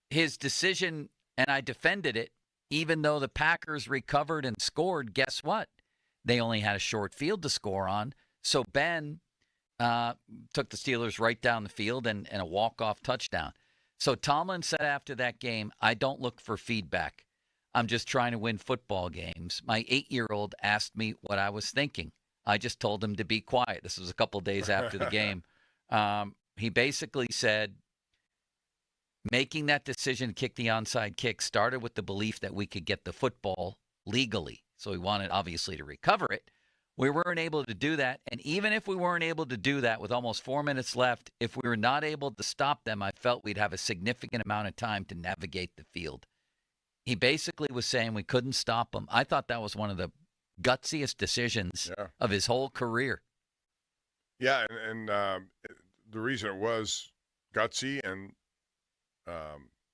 Speaker 3: his decision, and I defended it, even though the Packers recovered and scored, guess what? They only had a short field to score on. So Ben took the Steelers right down the field and a walk-off touchdown. So Tomlin said after that game, I don't look for feedback. I'm just trying to win football games. My 8-year-old asked me what I was thinking. I just told him to be quiet. This was a couple days after the game. He basically said, making that decision to kick the onside kick started with the belief that we could get the football legally. So we wanted, obviously, to recover it. We weren't able to do that. And even if we weren't able to do that with almost 4 minutes left, if we were not able to stop them, I felt we'd have a significant amount of time to navigate the field. He basically was saying we couldn't stop them. I thought that was one of the gutsiest decisions of his whole career.
Speaker 17: Yeah, and the reason it was gutsy, and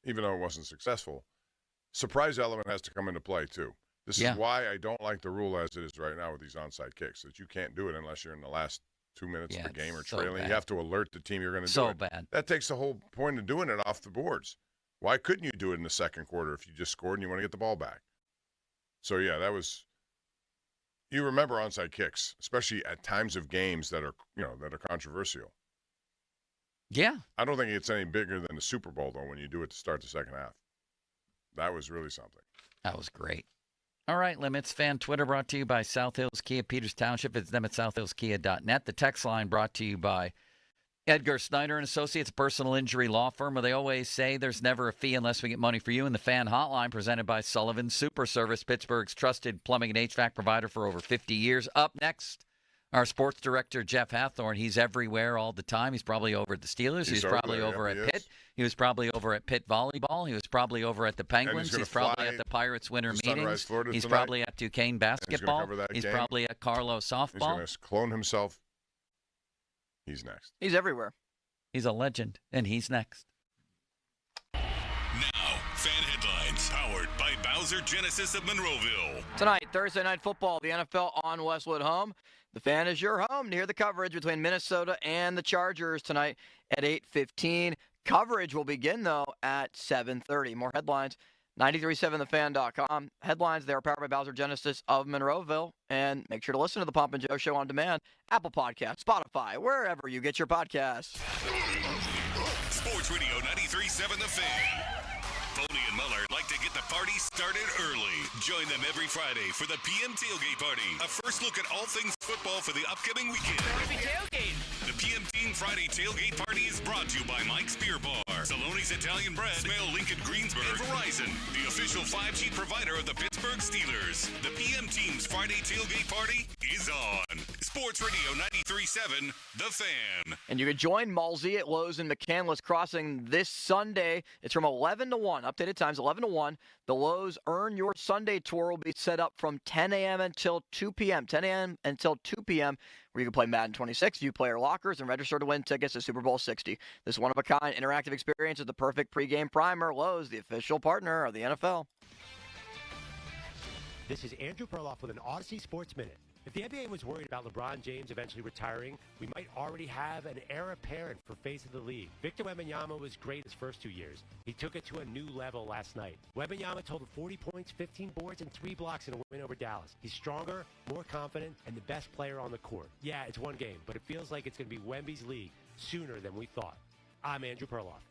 Speaker 17: even though it wasn't successful, surprise element has to come into play too. This is why I don't like the rule as it is right now with these onside kicks, that you can't do it unless you're in the last 2 minutes of the game or trailing. You have to alert the team you're going to do it. So bad. That takes the whole point of doing it off the boards. Why couldn't you do it in the second quarter if you just scored and you want to get the ball back? So, yeah, that was – you remember onside kicks, especially at times of games that are, that are controversial.
Speaker 3: Yeah.
Speaker 17: I don't think it's any bigger than the Super Bowl, though, when you do it to start the second half. That was really something.
Speaker 3: That was great. All right, Limits Fan Twitter brought to you by South Hills Kia, Peters Township. It's them at southhillskia.net. The text line brought to you by Edgar Snyder and Associates, a personal injury law firm where they always say there's never a fee unless we get money for you. And the Fan Hotline presented by Sullivan Super Service, Pittsburgh's trusted plumbing and HVAC provider for over 50 years. Up next, our sports director, Jeff Hathorn. He's everywhere all the time. He's probably over at the Steelers. He's probably over at Pitt. He was probably over at Pitt Volleyball. He was probably over at the Penguins. He's probably at the Pirates winter meetings. He's probably at Duquesne basketball. He's probably at Carlo softball.
Speaker 17: He's going to clone himself. He's next.
Speaker 6: He's everywhere.
Speaker 3: He's a legend, and he's next.
Speaker 5: Now, Fan Headlines, powered by Bowser Genesis of Monroeville.
Speaker 6: Tonight, Thursday Night Football, the NFL on Westwood Home. The Fan is your home to hear the coverage between Minnesota and the Chargers tonight at 8:15. Coverage will begin, though, at 7:30. More headlines, 937thefan.com. Headlines, they are powered by Bowser Genesis of Monroeville. And make sure to listen to the Pomp and Joe Show on demand, Apple Podcasts, Spotify, wherever you get your podcasts.
Speaker 5: Sports Radio 93.7 The Fan. Boney and Muller like to get the party started early. Join them every Friday for the PM Tailgate Party. A first look at all things football for the upcoming weekend.
Speaker 7: Tailgate.
Speaker 5: The PM Team Friday Tailgate Party is brought to you by Mike's Beer Bar, Saloni's Italian Bread, Smell Lincoln Greensburg, and Verizon, the official 5G provider of the Pittsburgh Steelers. The PM Team's Friday Tailgate Party is on. Sports Radio 93.7 The Fan.
Speaker 6: And you can join Malsey at Lowe's in McCandless Crossing this Sunday. It's from 11 to 1. Updated times 11 to 1. The Lowe's Earn Your Sunday tour will be set up from 10 a.m. until 2 p.m. 10 a.m. until 2 p.m. where you can play Madden 26, view player lockers, and register to win tickets to Super Bowl 60. This one-of-a-kind interactive experience is the perfect pregame primer. Lowe's, the official partner of the NFL.
Speaker 11: This is Andrew Perloff with an Odyssey Sports Minute. If the NBA was worried about LeBron James eventually retiring, we might already have an heir apparent for face of the league. Victor Wembanyama was great his first 2 years. He took it to a new level last night. Wembanyama totaled 40 points, 15 boards, and 3 blocks in a win over Dallas. He's stronger, more confident, and the best player on the court. Yeah, it's one game, but it feels like it's going to be Wemby's league sooner than we thought. I'm Andrew Perloff.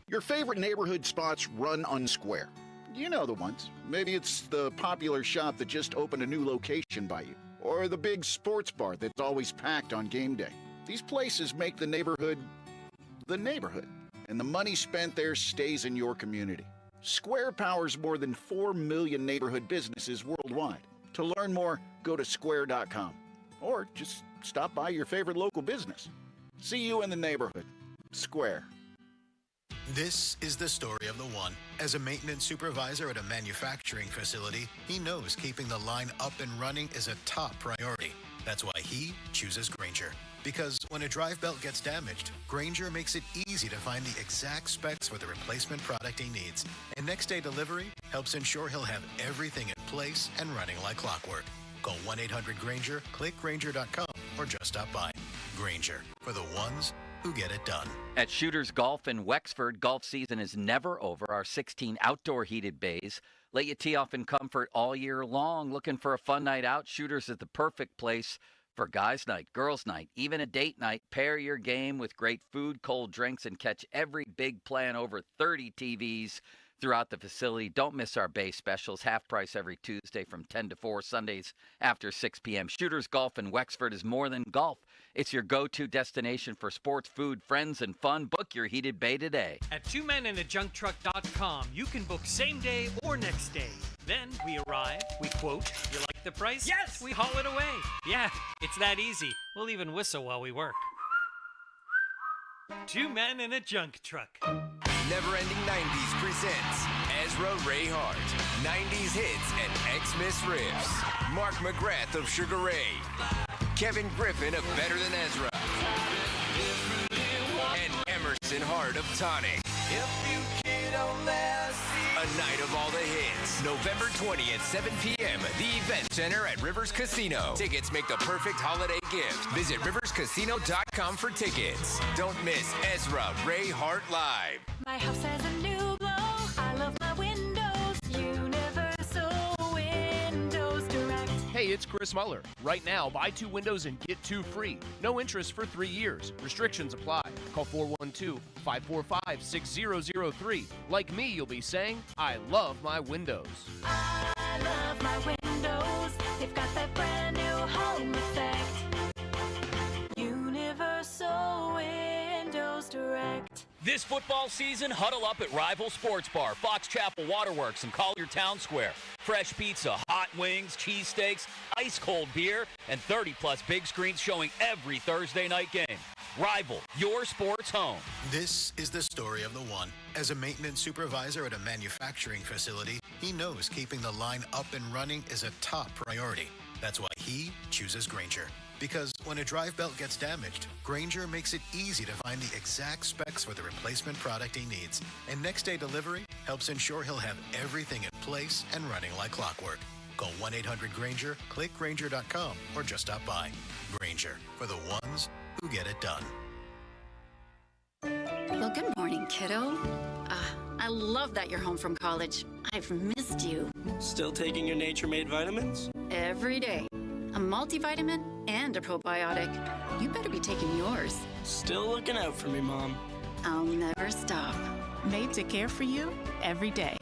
Speaker 14: Your favorite neighborhood spots run unsquare. You know the ones. Maybe it's the popular shop that just opened a new location by you, or the big sports bar that's always packed on game day. These places make the neighborhood, and the money spent there stays in your community. Square powers more than 4 million neighborhood businesses worldwide. To learn more, go to square.com, or just stop by your favorite local business. See you in the neighborhood. Square.
Speaker 15: This is the story of the one. As a maintenance supervisor at a manufacturing facility, he knows keeping the line up and running is a top priority. That's why he chooses Grainger. Because when a drive belt gets damaged, Grainger makes it easy to find the exact specs for the replacement product he needs. And next-day delivery helps ensure he'll have everything in place and running like clockwork. Call 1-800-GRAINGER, click Grainger.com, or just stop by. Grainger, for the ones who get it done.
Speaker 3: At Shooters Golf in Wexford, golf season is never over. Our 16 outdoor heated bays let you tee off in comfort all year long. Looking for a fun night out? Shooters is the perfect place for guys' night, girls' night, even a date night. Pair your game with great food, cold drinks, and catch every big play on over 30 TVs throughout the facility. Don't miss our bay specials. Half price every Tuesday from 10 to 4, Sundays after 6 p.m. Shooters Golf in Wexford is more than golf. It's your go-to destination for sports, food, friends, and fun. Book your heated bay today.
Speaker 2: At twomeninajunktruck.com, you can book same day or next day. Then we arrive, we quote, "You like the price?" Yes! We haul it away. Yeah, it's that easy. We'll even whistle while we work. 2 Men in a Junk Truck.
Speaker 18: Never-Ending 90s presents Ezra Ray Hart, 90s hits and Xmas riffs. Mark McGrath of Sugar Ray, Kevin Griffin of Better Than Ezra, and Emerson Hart of Tonic. A night of all the hits. November 20th, 7 p.m. The Event Center at Rivers Casino. Tickets make the perfect holiday gift. Visit riverscasino.com for tickets. Don't miss Ezra Ray Hart Live.
Speaker 23: My house has a new glow. I love my windows. Universal Windows Direct.
Speaker 24: Hey, it's Chris Muller. Right now, buy 2 windows and get 2 free. No interest for 3 years. Restrictions apply. Call 412-545-6003. Like me, you'll be saying, I love my windows.
Speaker 23: I love my windows. They've got that brand new home effect. Universal Windows Direct.
Speaker 9: This football season, huddle up at Rival Sports Bar, Fox Chapel Waterworks, and Collier Town Square. Fresh pizza, hot wings, cheesesteaks, ice-cold beer, and 30-plus big screens showing every Thursday night game. Rival, your sports home.
Speaker 15: This is the story of the one. As a maintenance supervisor at a manufacturing facility, he knows keeping the line up and running is a top priority. That's why he chooses Grainger. Because when a drive belt gets damaged, Grainger makes it easy to find the exact specs for the replacement product he needs. And next-day delivery helps ensure he'll have everything in place and running like clockwork. Call 1-800-GRAINGER, click Grainger.com, or just stop by. Grainger, for the ones who get it done.
Speaker 25: Well, good morning, kiddo. I love that you're home from college. I've missed you.
Speaker 26: Still taking your Nature-Made vitamins?
Speaker 25: Every day. A multivitamin and a probiotic. You better be taking yours.
Speaker 26: Still looking out for me, Mom.
Speaker 25: I'll never stop.
Speaker 27: Made to care for you every day.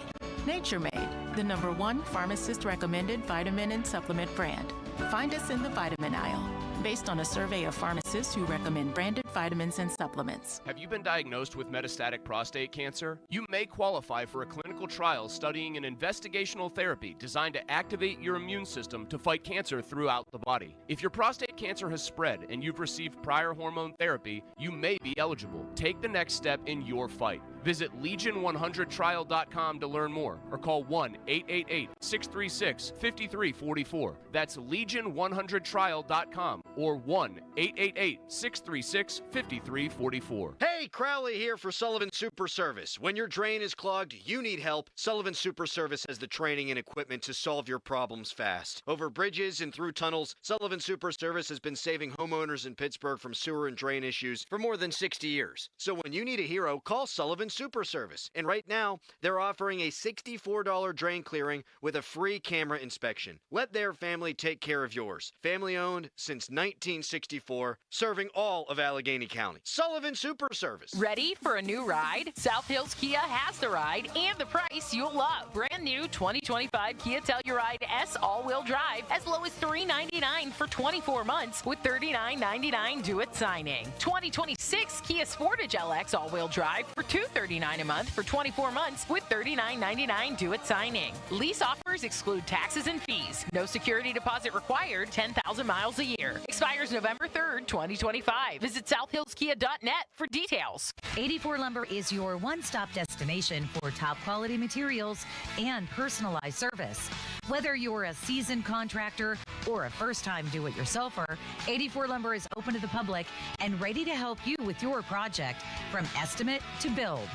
Speaker 27: Nature Made, the #1 pharmacist-recommended vitamin and supplement brand. Find us in the vitamin aisle, based on a survey of pharmacists who recommend branded vitamins and supplements.
Speaker 24: Have you been diagnosed with metastatic prostate cancer? You may qualify for a clinical trial studying an investigational therapy designed to activate your immune system to fight cancer throughout the body. If your prostate cancer has spread and you've received prior hormone therapy, you may be eligible. Take the next step in your fight. Visit Legion100trial.com to learn more or call 1-888-636-5344. That's Legion100trial.com or 1-888-636-5344.
Speaker 28: Hey, Crowley here for Sullivan Super Service. When your drain is clogged, you need help. Sullivan Super Service has the training and equipment to solve your problems fast. Over bridges and through tunnels, Sullivan Super Service has been saving homeowners in Pittsburgh from sewer and drain issues for more than 60 years. So when you need a hero, call Sullivan Super Service. And right now, they're offering a $64 drain clearing with a free camera inspection. Let their family take care of yours. Family owned since 1964, serving all of Allegheny County. Sullivan Super Service.
Speaker 29: Ready for a new ride? South Hills Kia has the ride and the price you'll love. Brand new 2025 Kia Telluride S all-wheel drive as low as $399 for 24 months with $39.99 due at signing. 2026 Kia Sportage LX all-wheel drive for $239 a month for 24 months with $39.99 due at signing. Lease offers Offers exclude taxes and fees. No security deposit required. 10,000 miles a year. Expires November 3rd, 2025. Visit southhillskia.net for details.
Speaker 1: 84 Lumber is your one-stop destination for top-quality materials and personalized service. Whether you're a seasoned contractor or a first-time do-it-yourselfer, 84 Lumber is open to the public and ready to help you with your project from estimate to build.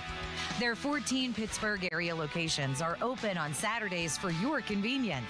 Speaker 1: Their 14 Pittsburgh area locations are open on Saturdays for your convenience.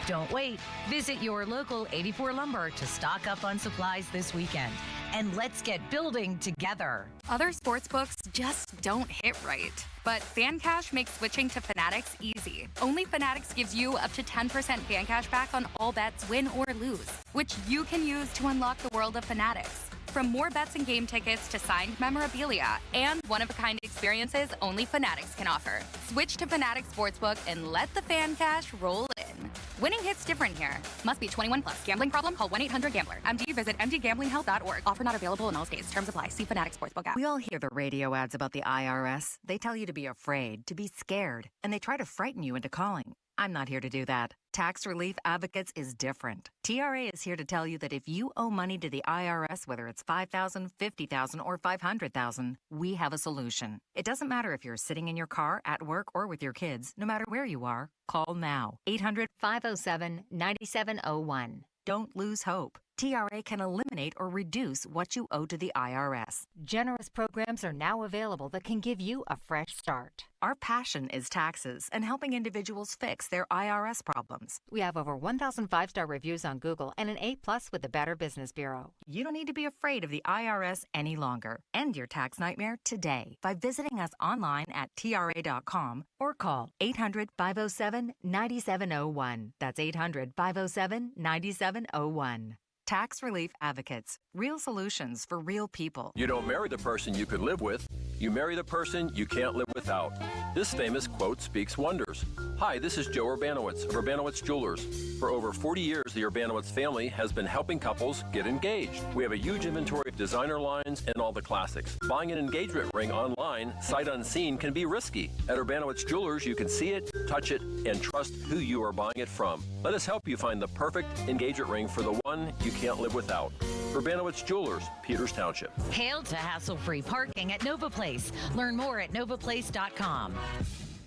Speaker 1: Don't wait. Visit your local 84 Lumber to stock up on supplies this weekend. And let's get building together.
Speaker 4: Other sportsbooks just don't hit right. But FanCash makes switching to Fanatics easy. Only Fanatics gives you up to 10% FanCash back on all bets, win or lose, which you can use to unlock the world of Fanatics. From more bets and game tickets to signed memorabilia and one-of-a-kind experiences only Fanatics can offer. Switch to Fanatics Sportsbook and let the FanCash roll in. Winning hits different here. Must be 21 plus. Gambling problem? Call 1-800-GAMBLER. MD visit mdgamblinghelp.org. Offer not available in all states. Terms apply. See Fanatics Sportsbook app.
Speaker 10: We all hear the radio ads about the IRS. They tell you to be afraid, to be scared, and they try to frighten you into calling. I'm not here to do that. Tax Relief Advocates is different. TRA is here to tell you that if you owe money to the IRS, whether it's $5,000, $50,000, or $500,000, we have a solution. It doesn't matter if you're sitting in your car, at work, or with your kids. No matter where you are, call now. 800-507-9701. Don't lose hope. TRA can eliminate or reduce what you owe to the IRS.
Speaker 1: Generous programs are now available that can give you a fresh start.
Speaker 10: Our passion is taxes and helping individuals fix their IRS problems.
Speaker 1: We have over 1,000 5-star reviews on Google and an A+ with the Better Business Bureau.
Speaker 10: You don't need to be afraid of the IRS any longer. End your tax nightmare today by visiting us online at TRA.com or call 800-507-9701. That's 800-507-9701. Tax Relief Advocates. Real solutions for real people.
Speaker 12: You don't marry the person you could live with. You marry the person you can't live without. This famous quote speaks wonders. Hi, this is Joe Urbanowitz of Urbanowitz Jewelers. For over 40 years, the Urbanowitz family has been helping couples get engaged. We have a huge inventory of designer lines and all the classics. Buying an engagement ring online, sight unseen, can be risky. At Urbanowitz Jewelers, you can see it, touch it, and trust who you are buying it from. Let us help you find the perfect engagement ring for the one you can't live without. Urbanowitz Jewelers, Peters Township.
Speaker 1: Hail to hassle-free parking at Nova Place. Learn more at novaplace.com.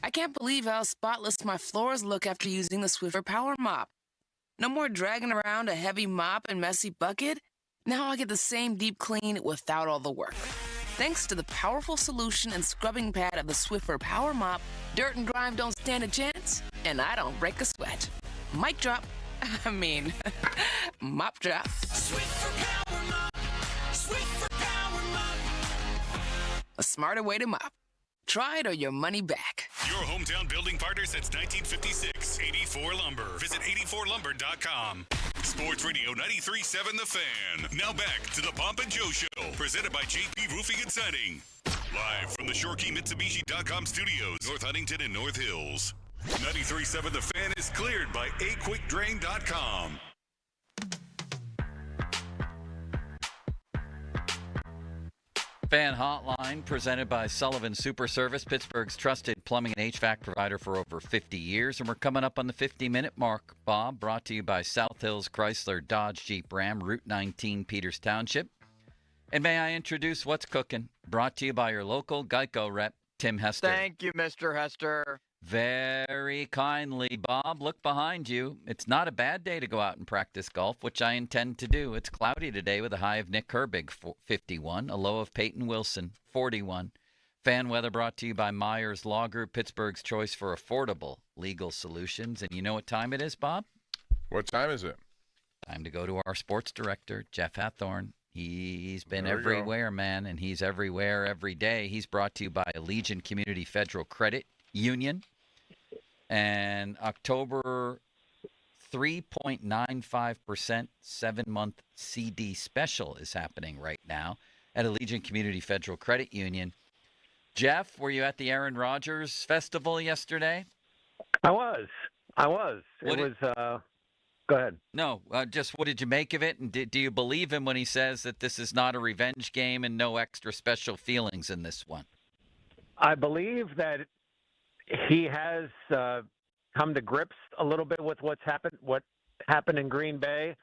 Speaker 13: I can't believe how spotless my floors look after using the Swiffer Power Mop. No more dragging around a heavy mop and messy bucket. Now I get the same deep clean without all the work. Thanks to the powerful solution and scrubbing pad of the Swiffer Power Mop, dirt and grime don't stand a chance, and I don't break a sweat. Mic drop. Mop drop.
Speaker 7: Swiffer Power Mop. Swiffer Power Mop.
Speaker 13: A smarter way to mop. Try it or your money back.
Speaker 5: Your hometown building partner since 1956. 84 Lumber. Visit 84lumber.com. Sports Radio 93.7 The Fan. Now back to the Pomp and Joe Show. Presented by JP Roofing and Siding. Live from the ShoreKeyMitsubishi.com studios. North Huntington and North Hills. 93.7 The Fan is cleared by AQuickDrain.com.
Speaker 3: Fan Hotline, presented by Sullivan Super Service, Pittsburgh's trusted plumbing and HVAC provider for over 50 years. And we're coming up on the 50-minute mark, Bob, brought to you by South Hills Chrysler Dodge Jeep Ram, Route 19, Peters Township. And may I introduce What's Cooking, brought to you by your local Geico rep, Tim Hester.
Speaker 6: Thank you, Mr. Hester.
Speaker 3: Very kindly, Bob. Look behind you. It's not a bad day to go out and practice golf, which I intend to do. It's cloudy today with a high of Nick Herbig, 51, a low of Peyton Wilson, 41. Fan weather brought to you by Myers Law Group, Pittsburgh's choice for affordable legal solutions. And you know what time it is, Bob?
Speaker 17: What time is it?
Speaker 3: Time to go to our sports director, Jeff Hathorn. He's been
Speaker 17: There we go.
Speaker 3: everywhere, man, and he's everywhere every day. He's brought to you by Allegiant Community Federal Credit Union. And October 3.95% 7-month CD special is happening right now at Allegiant Community Federal Credit Union. Jeff, were you at the Aaron Rodgers Festival yesterday?
Speaker 16: I was. Go ahead.
Speaker 3: No, just what did you make of it? And do you believe him when he says that this is not a revenge game and no extra special feelings in this one?
Speaker 16: I believe that he has come to grips a little bit with what happened in Green Bay.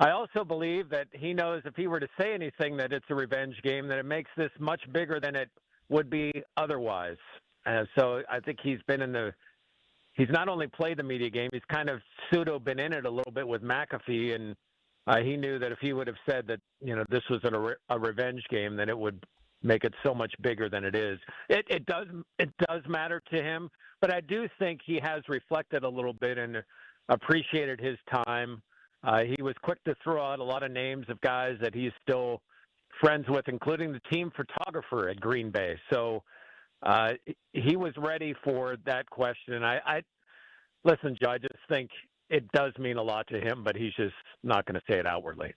Speaker 16: I also believe that he knows if he were to say anything that it's a revenge game, that it makes this much bigger than it would be otherwise. So I think he's not only played the media game, he's kind of pseudo been in it a little bit with McAfee, and he knew that if he would have said that, this was a revenge game, then it would make it so much bigger than it is. It does matter to him, but I do think he has reflected a little bit and appreciated his time. He was quick to throw out a lot of names of guys that he's still friends with, including the team photographer at Green Bay. So he was ready for that question. And I listen, Joe, I just think it does mean a lot to him, but he's just not going to say it outwardly.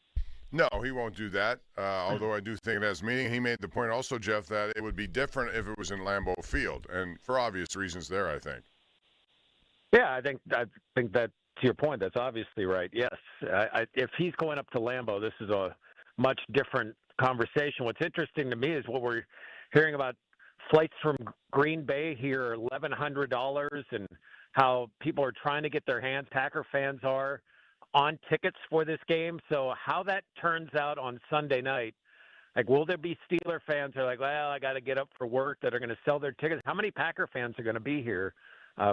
Speaker 17: No, he won't do that, although I do think it has meaning. He made the point also, Jeff, that it would be different if it was in Lambeau Field, and for obvious reasons there, I think.
Speaker 16: Yeah, I think that, to your point, that's obviously right. Yes. If he's going up to Lambeau, this is a much different conversation. What's interesting to me is what we're hearing about flights from Green Bay here, $1,100, and how people are trying to get their hands, Packer fans are, on tickets for this game. So how that turns out on Sunday night, like, will there be Steeler fans who are like, well, I got to get up for work, that are going to sell their tickets? How many Packer fans are going to be here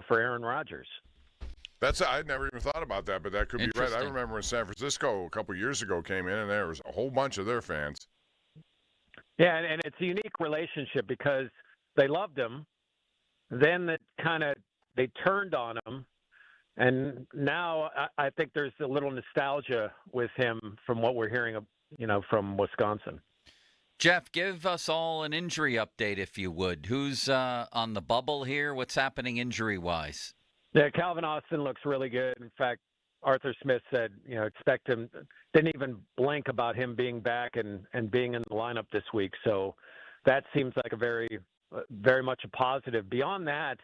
Speaker 16: for Aaron Rodgers?
Speaker 17: I'd never even thought about that, but that could be right. I remember when San Francisco a couple years ago came in, and there was a whole bunch of their fans.
Speaker 16: Yeah, and it's a unique relationship because they loved him. Then they turned on him. And now I think there's a little nostalgia with him from what we're hearing, from Wisconsin.
Speaker 3: Jeff, give us all an injury update, if you would. Who's on the bubble here? What's happening injury-wise?
Speaker 16: Yeah, Calvin Austin looks really good. In fact, Arthur Smith said, expect him, didn't even blink about him being back and being in the lineup this week. So that seems like a very, very much a positive. Beyond that,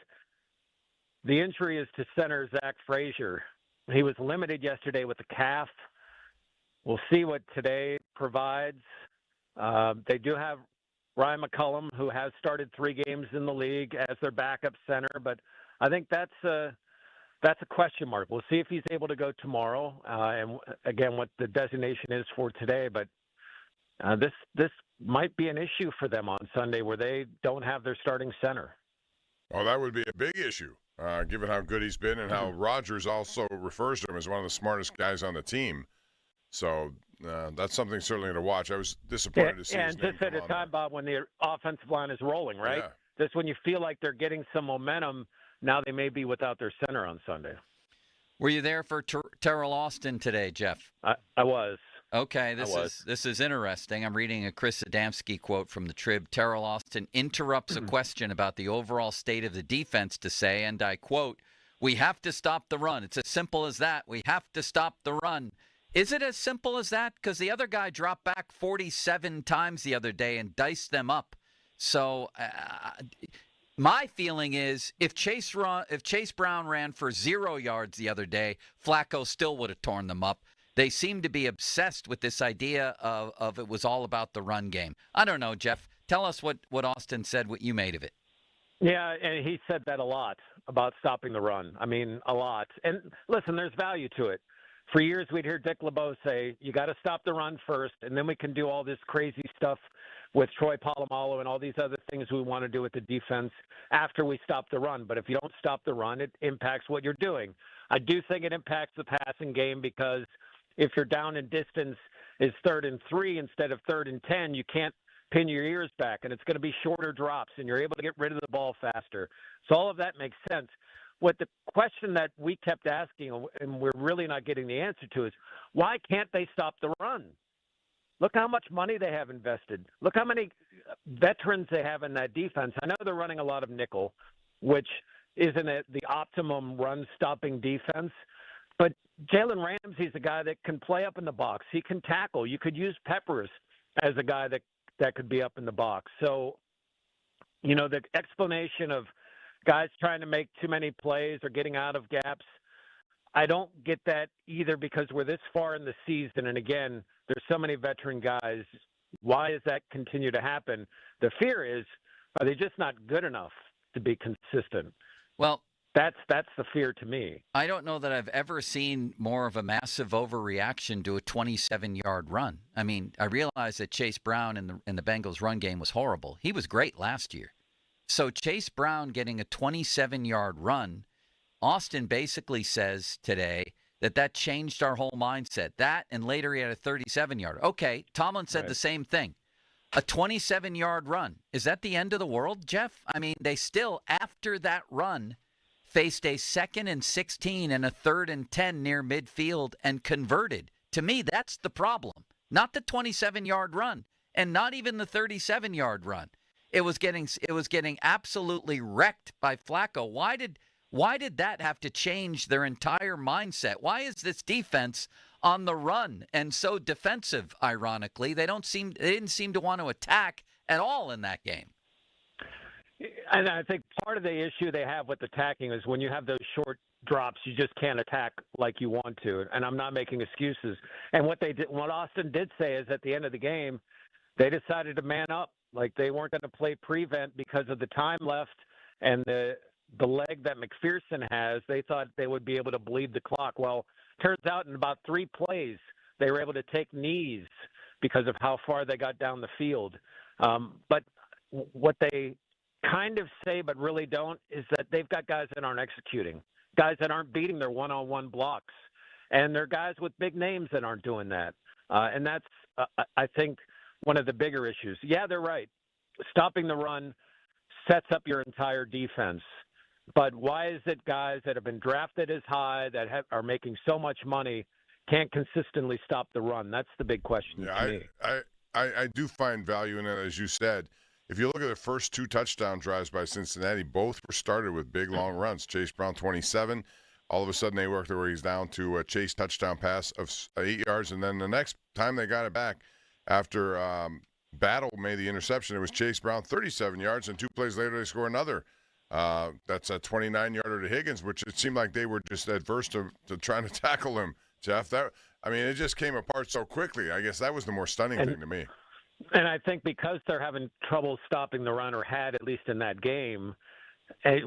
Speaker 16: the injury is to center Zach Frazier. He was limited yesterday with the calf. We'll see what today provides. They do have Ryan McCullum, who has started 3 games in the league as their backup center, but I think that's a question mark. We'll see if he's able to go tomorrow, and again, what the designation is for today. But this might be an issue for them on Sunday, where they don't have their starting center.
Speaker 17: Well, that would be a big issue, given how good he's been and how Rodgers also refers to him as one of the smartest guys on the team. So that's something certainly to watch. I was disappointed to see his name
Speaker 16: just at a time, Bob, when the offensive line is rolling, right?
Speaker 17: Yeah.
Speaker 16: Just when you feel like they're getting some momentum, now they may be without their center on Sunday.
Speaker 3: Were you there for Terrell Austin today, Jeff?
Speaker 16: I was.
Speaker 3: Okay, this is interesting. I'm reading a Chris Adamski quote from the Trib. Terrell Austin interrupts a question about the overall state of the defense to say, and I quote, "We have to stop the run. It's as simple as that. We have to stop the run." Is it as simple as that? Because the other guy dropped back 47 times the other day and diced them up. So my feeling is if Chase Brown ran for 0 yards the other day, Flacco still would have torn them up. They seem to be obsessed with this idea of it was all about the run game. I don't know, Jeff. Tell us what Austin said, what you made of it.
Speaker 16: Yeah, and he said that a lot about stopping the run. I mean, a lot. And listen, there's value to it. For years, we'd hear Dick LeBeau say, you got to stop the run first, and then we can do all this crazy stuff with Troy Polamalu and all these other things we want to do with the defense after we stop the run. But if you don't stop the run, it impacts what you're doing. I do think it impacts the passing game because if you're down in distance is 3rd and 3 instead of 3rd and 10, you can't pin your ears back, and it's going to be shorter drops, and you're able to get rid of the ball faster. So all of that makes sense. What the question that we kept asking, and we're really not getting the answer to, is why can't they stop the run? Look how much money they have invested. Look how many veterans they have in that defense. I know they're running a lot of nickel, which isn't the optimum run-stopping defense, but Jalen Ramsey's a guy that can play up in the box. He can tackle. You could use Peppers as a guy that could be up in the box. So, the explanation of guys trying to make too many plays or getting out of gaps, I don't get that either because we're this far in the season. And again, there's so many veteran guys. Why does that continue to happen? The fear is, are they just not good enough to be consistent?
Speaker 3: Well,
Speaker 16: That's the fear to me.
Speaker 3: I don't know that I've ever seen more of a massive overreaction to a 27-yard run. I mean, I realize that Chase Brown in the Bengals run game was horrible. He was great last year. So Chase Brown getting a 27-yard run, Austin basically says today that changed our whole mindset. That, and later he had a 37-yard. Okay, Tomlin said the same thing. A 27-yard run. Is that the end of the world, Jeff? I mean, they still, after that run, faced a 2nd and 16 and a 3rd and 10 near midfield and converted. To me, that's the problem. Not the 27-yard run, and not even the 37-yard run. It was getting absolutely wrecked by Flacco. Why did that have to change their entire mindset? Why is this defense on the run and so defensive? Ironically, they didn't seem to want to attack at all in that game.
Speaker 16: And I think part of the issue they have with attacking is when you have those short drops, you just can't attack like you want to. And I'm not making excuses. And what Austin did say is at the end of the game, they decided to man up. Like they weren't going to play prevent because of the time left and the leg that McPherson has. They thought they would be able to bleed the clock. Well, turns out in about 3 plays, they were able to take knees because of how far they got down the field. But what they kind of say but really don't is that they've got guys that aren't executing, guys that aren't beating their one-on-one blocks, and they're guys with big names that aren't doing that. And that's, I think, one of the bigger issues. Yeah, they're right. Stopping the run sets up your entire defense. But why is it guys that have been drafted as high, that are making so much money, can't consistently stop the run? That's the big question to me.
Speaker 17: I do find value in it, as you said. If you look at the first 2 touchdown drives by Cincinnati, both were started with big, long runs. Chase Brown, 27. All of a sudden, they worked where he's down to a Chase touchdown pass of 8 yards. And then the next time they got it back, after Battle made the interception, it was Chase Brown, 37 yards. And 2 plays later, they score another. That's a 29-yarder to Higgins, which it seemed like they were just adverse to trying to tackle him, Jeff. It just came apart so quickly. I guess that was the more stunning thing to me.
Speaker 16: And I think because they're having trouble stopping the run, or had at least in that game,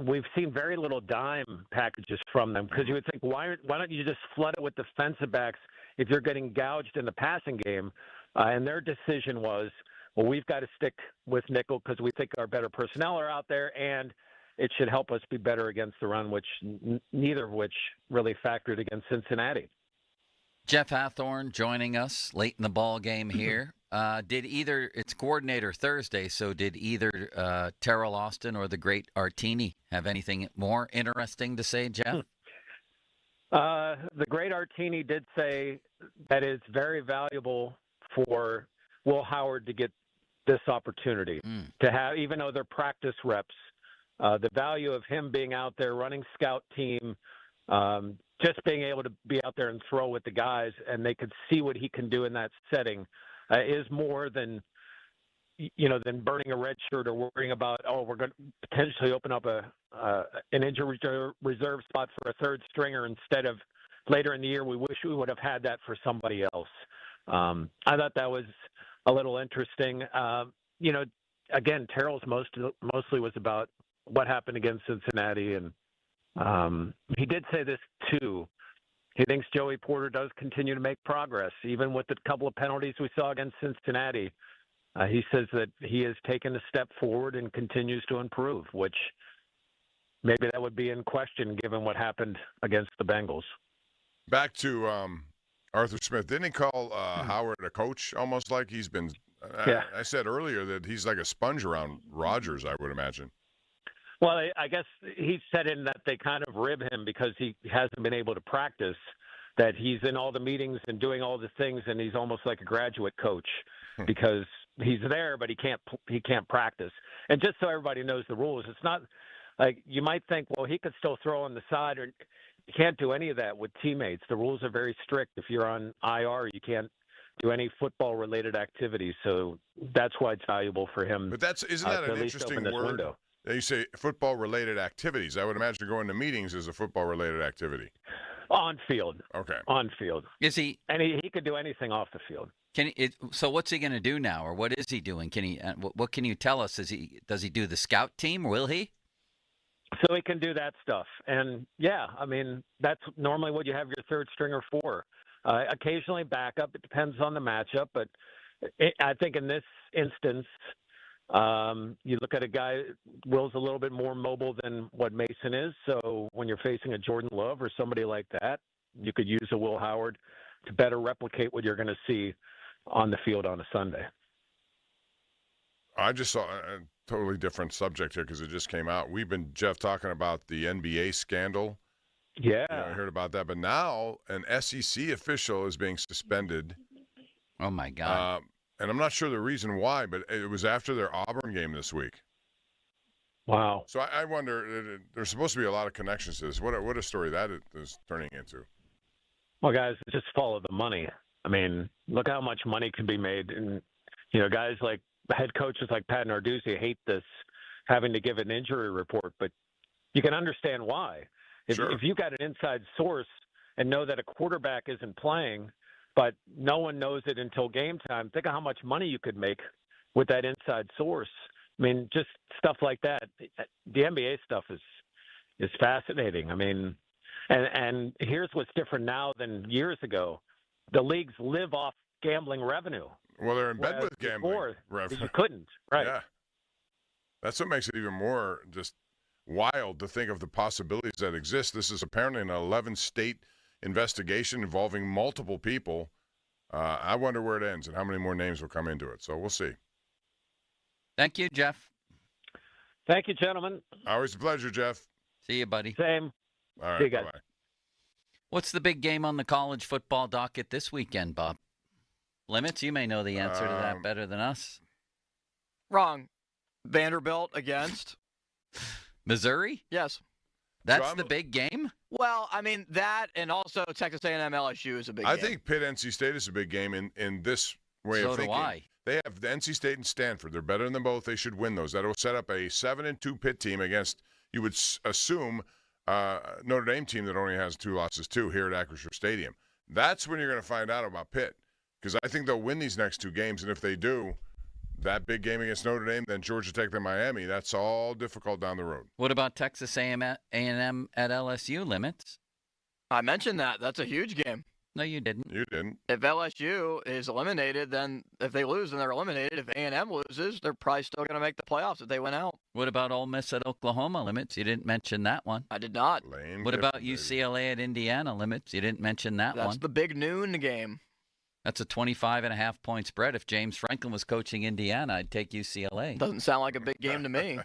Speaker 16: we've seen very little dime packages from them. Because you would think, why don't you just flood it with defensive backs if you're getting gouged in the passing game? And their decision was, well, we've got to stick with nickel because we think our better personnel are out there, and it should help us be better against the run, which neither of which really factored against Cincinnati.
Speaker 3: Jeff Hathorn joining us late in the ball game here. It's Coordinator Thursday, so did either Terrell Austin or the great Artini have anything more interesting to say, Jeff?
Speaker 16: The great Artini did say that it's very valuable for Will Howard to get this opportunity to have, even though they're practice reps, the value of him being out there running scout team, just being able to be out there and throw with the guys, and they could see what he can do in that setting, is more than burning a red shirt or worrying about, we're going to potentially open up an injury reserve spot for a third stringer instead of later in the year. We wish we would have had that for somebody else. I thought that was a little interesting. Again, Terrell's mostly was about what happened against Cincinnati, and he did say this too. He thinks Joey Porter does continue to make progress, even with the couple of penalties we saw against Cincinnati. He says that he has taken a step forward and continues to improve, which maybe that would be in question given what happened against the Bengals.
Speaker 17: Back to Arthur Smith. Didn't he call Howard a coach, almost like he's been I said earlier that he's like a sponge around Rodgers, I would imagine.
Speaker 16: Well, I guess he said in that they kind of rib him because he hasn't been able to practice, that he's in all the meetings and doing all the things, and he's almost like a graduate coach because he's there, but he can't practice. And just so everybody knows the rules, it's not like you might think, well, he could still throw on the side, or you can't do any of that with teammates. The rules are very strict. If you're on IR, you can't do any football-related activities. So that's why it's valuable for him.
Speaker 17: But isn't that an interesting word?
Speaker 16: Window.
Speaker 17: You say football-related activities. I would imagine going to meetings is a football-related activity.
Speaker 16: On field.
Speaker 17: Okay.
Speaker 16: On field.
Speaker 3: Is he?
Speaker 16: And he could do anything off the field.
Speaker 3: So what's he going to do now, or what is he doing? Can he? What can you tell us? Does he do the scout team? Will he?
Speaker 16: So he can do that stuff. And, yeah, I mean, that's normally what you have your third stringer for. Occasionally backup. It depends on the matchup. But I think in this instance, you look at a guy, Will's a little bit more mobile than what Mason is. So when you're facing a Jordan Love or somebody like that, you could use a Will Howard to better replicate what you're going to see on the field on a Sunday.
Speaker 17: I just saw a totally different subject here because it just came out. We've been, Jeff, talking about the NBA scandal.
Speaker 16: Yeah.
Speaker 17: I heard about that. But now an SEC official is being suspended.
Speaker 3: Oh, my God.
Speaker 17: And I'm not sure the reason why, but it was after their Auburn game this week.
Speaker 16: Wow.
Speaker 17: So I wonder, there's supposed to be a lot of connections to this. What a story that is turning into.
Speaker 16: Well, guys, just follow the money. I mean, look how much money can be made. And, guys like head coaches like Pat Narduzzi hate this, having to give an injury report, but you can understand why. If you got an inside source and know that a quarterback isn't playing, but no one knows it until game time, think of how much money you could make with that inside source. I mean, just stuff like that. The NBA stuff is fascinating. I mean, and here's what's different now than years ago. The leagues live off gambling revenue.
Speaker 17: Well, they're in bed with gambling revenue.
Speaker 16: You couldn't, right?
Speaker 17: Yeah. That's what makes it even more just wild to think of the possibilities that exist. This is apparently an 11-state investigation involving multiple people. I wonder where it ends and how many more names will come into it. So we'll see.
Speaker 3: Thank you, Jeff.
Speaker 16: Thank you, gentlemen.
Speaker 17: Always a pleasure, Jeff.
Speaker 3: See you, buddy.
Speaker 16: Same.
Speaker 17: All right.
Speaker 16: See you guys.
Speaker 17: Bye-bye.
Speaker 3: What's the big game on the college football docket this weekend, Bob? Limits? You may know the answer to that better than us.
Speaker 6: Wrong. Vanderbilt against
Speaker 3: Missouri?
Speaker 6: Yes.
Speaker 3: That's the big game?
Speaker 6: Well, I mean, that and also Texas A&M LSU is a big game.
Speaker 17: I think Pitt-NC State is a big game in this way of thinking.
Speaker 3: So do I.
Speaker 17: They have the NC State and Stanford. They're better than them both. They should win those. That will set up a 7-2 Pitt team against, you would assume, Notre Dame team that only has 2 losses too here at Acrisure Stadium. That's when you're going to find out about Pitt, because I think they'll win these next 2 games, and if they do, that big game against Notre Dame, then Georgia Tech, then Miami, that's all difficult down the road.
Speaker 3: What about Texas A&M at LSU, Limits?
Speaker 6: I mentioned that. That's a huge game.
Speaker 3: No, you didn't.
Speaker 17: You didn't.
Speaker 6: If LSU is eliminated, then if they lose, then they're eliminated. If A&M loses, they're probably still going to make the playoffs if they win out.
Speaker 3: What about Ole Miss at Oklahoma, Limits? You didn't mention that one.
Speaker 6: I did not.
Speaker 3: What about UCLA at Indiana, Limits? You didn't mention that one.
Speaker 6: That's the big noon game.
Speaker 3: That's a 25.5 point spread. If James Franklin was coaching Indiana, I'd take UCLA.
Speaker 6: Doesn't sound like a big game to me.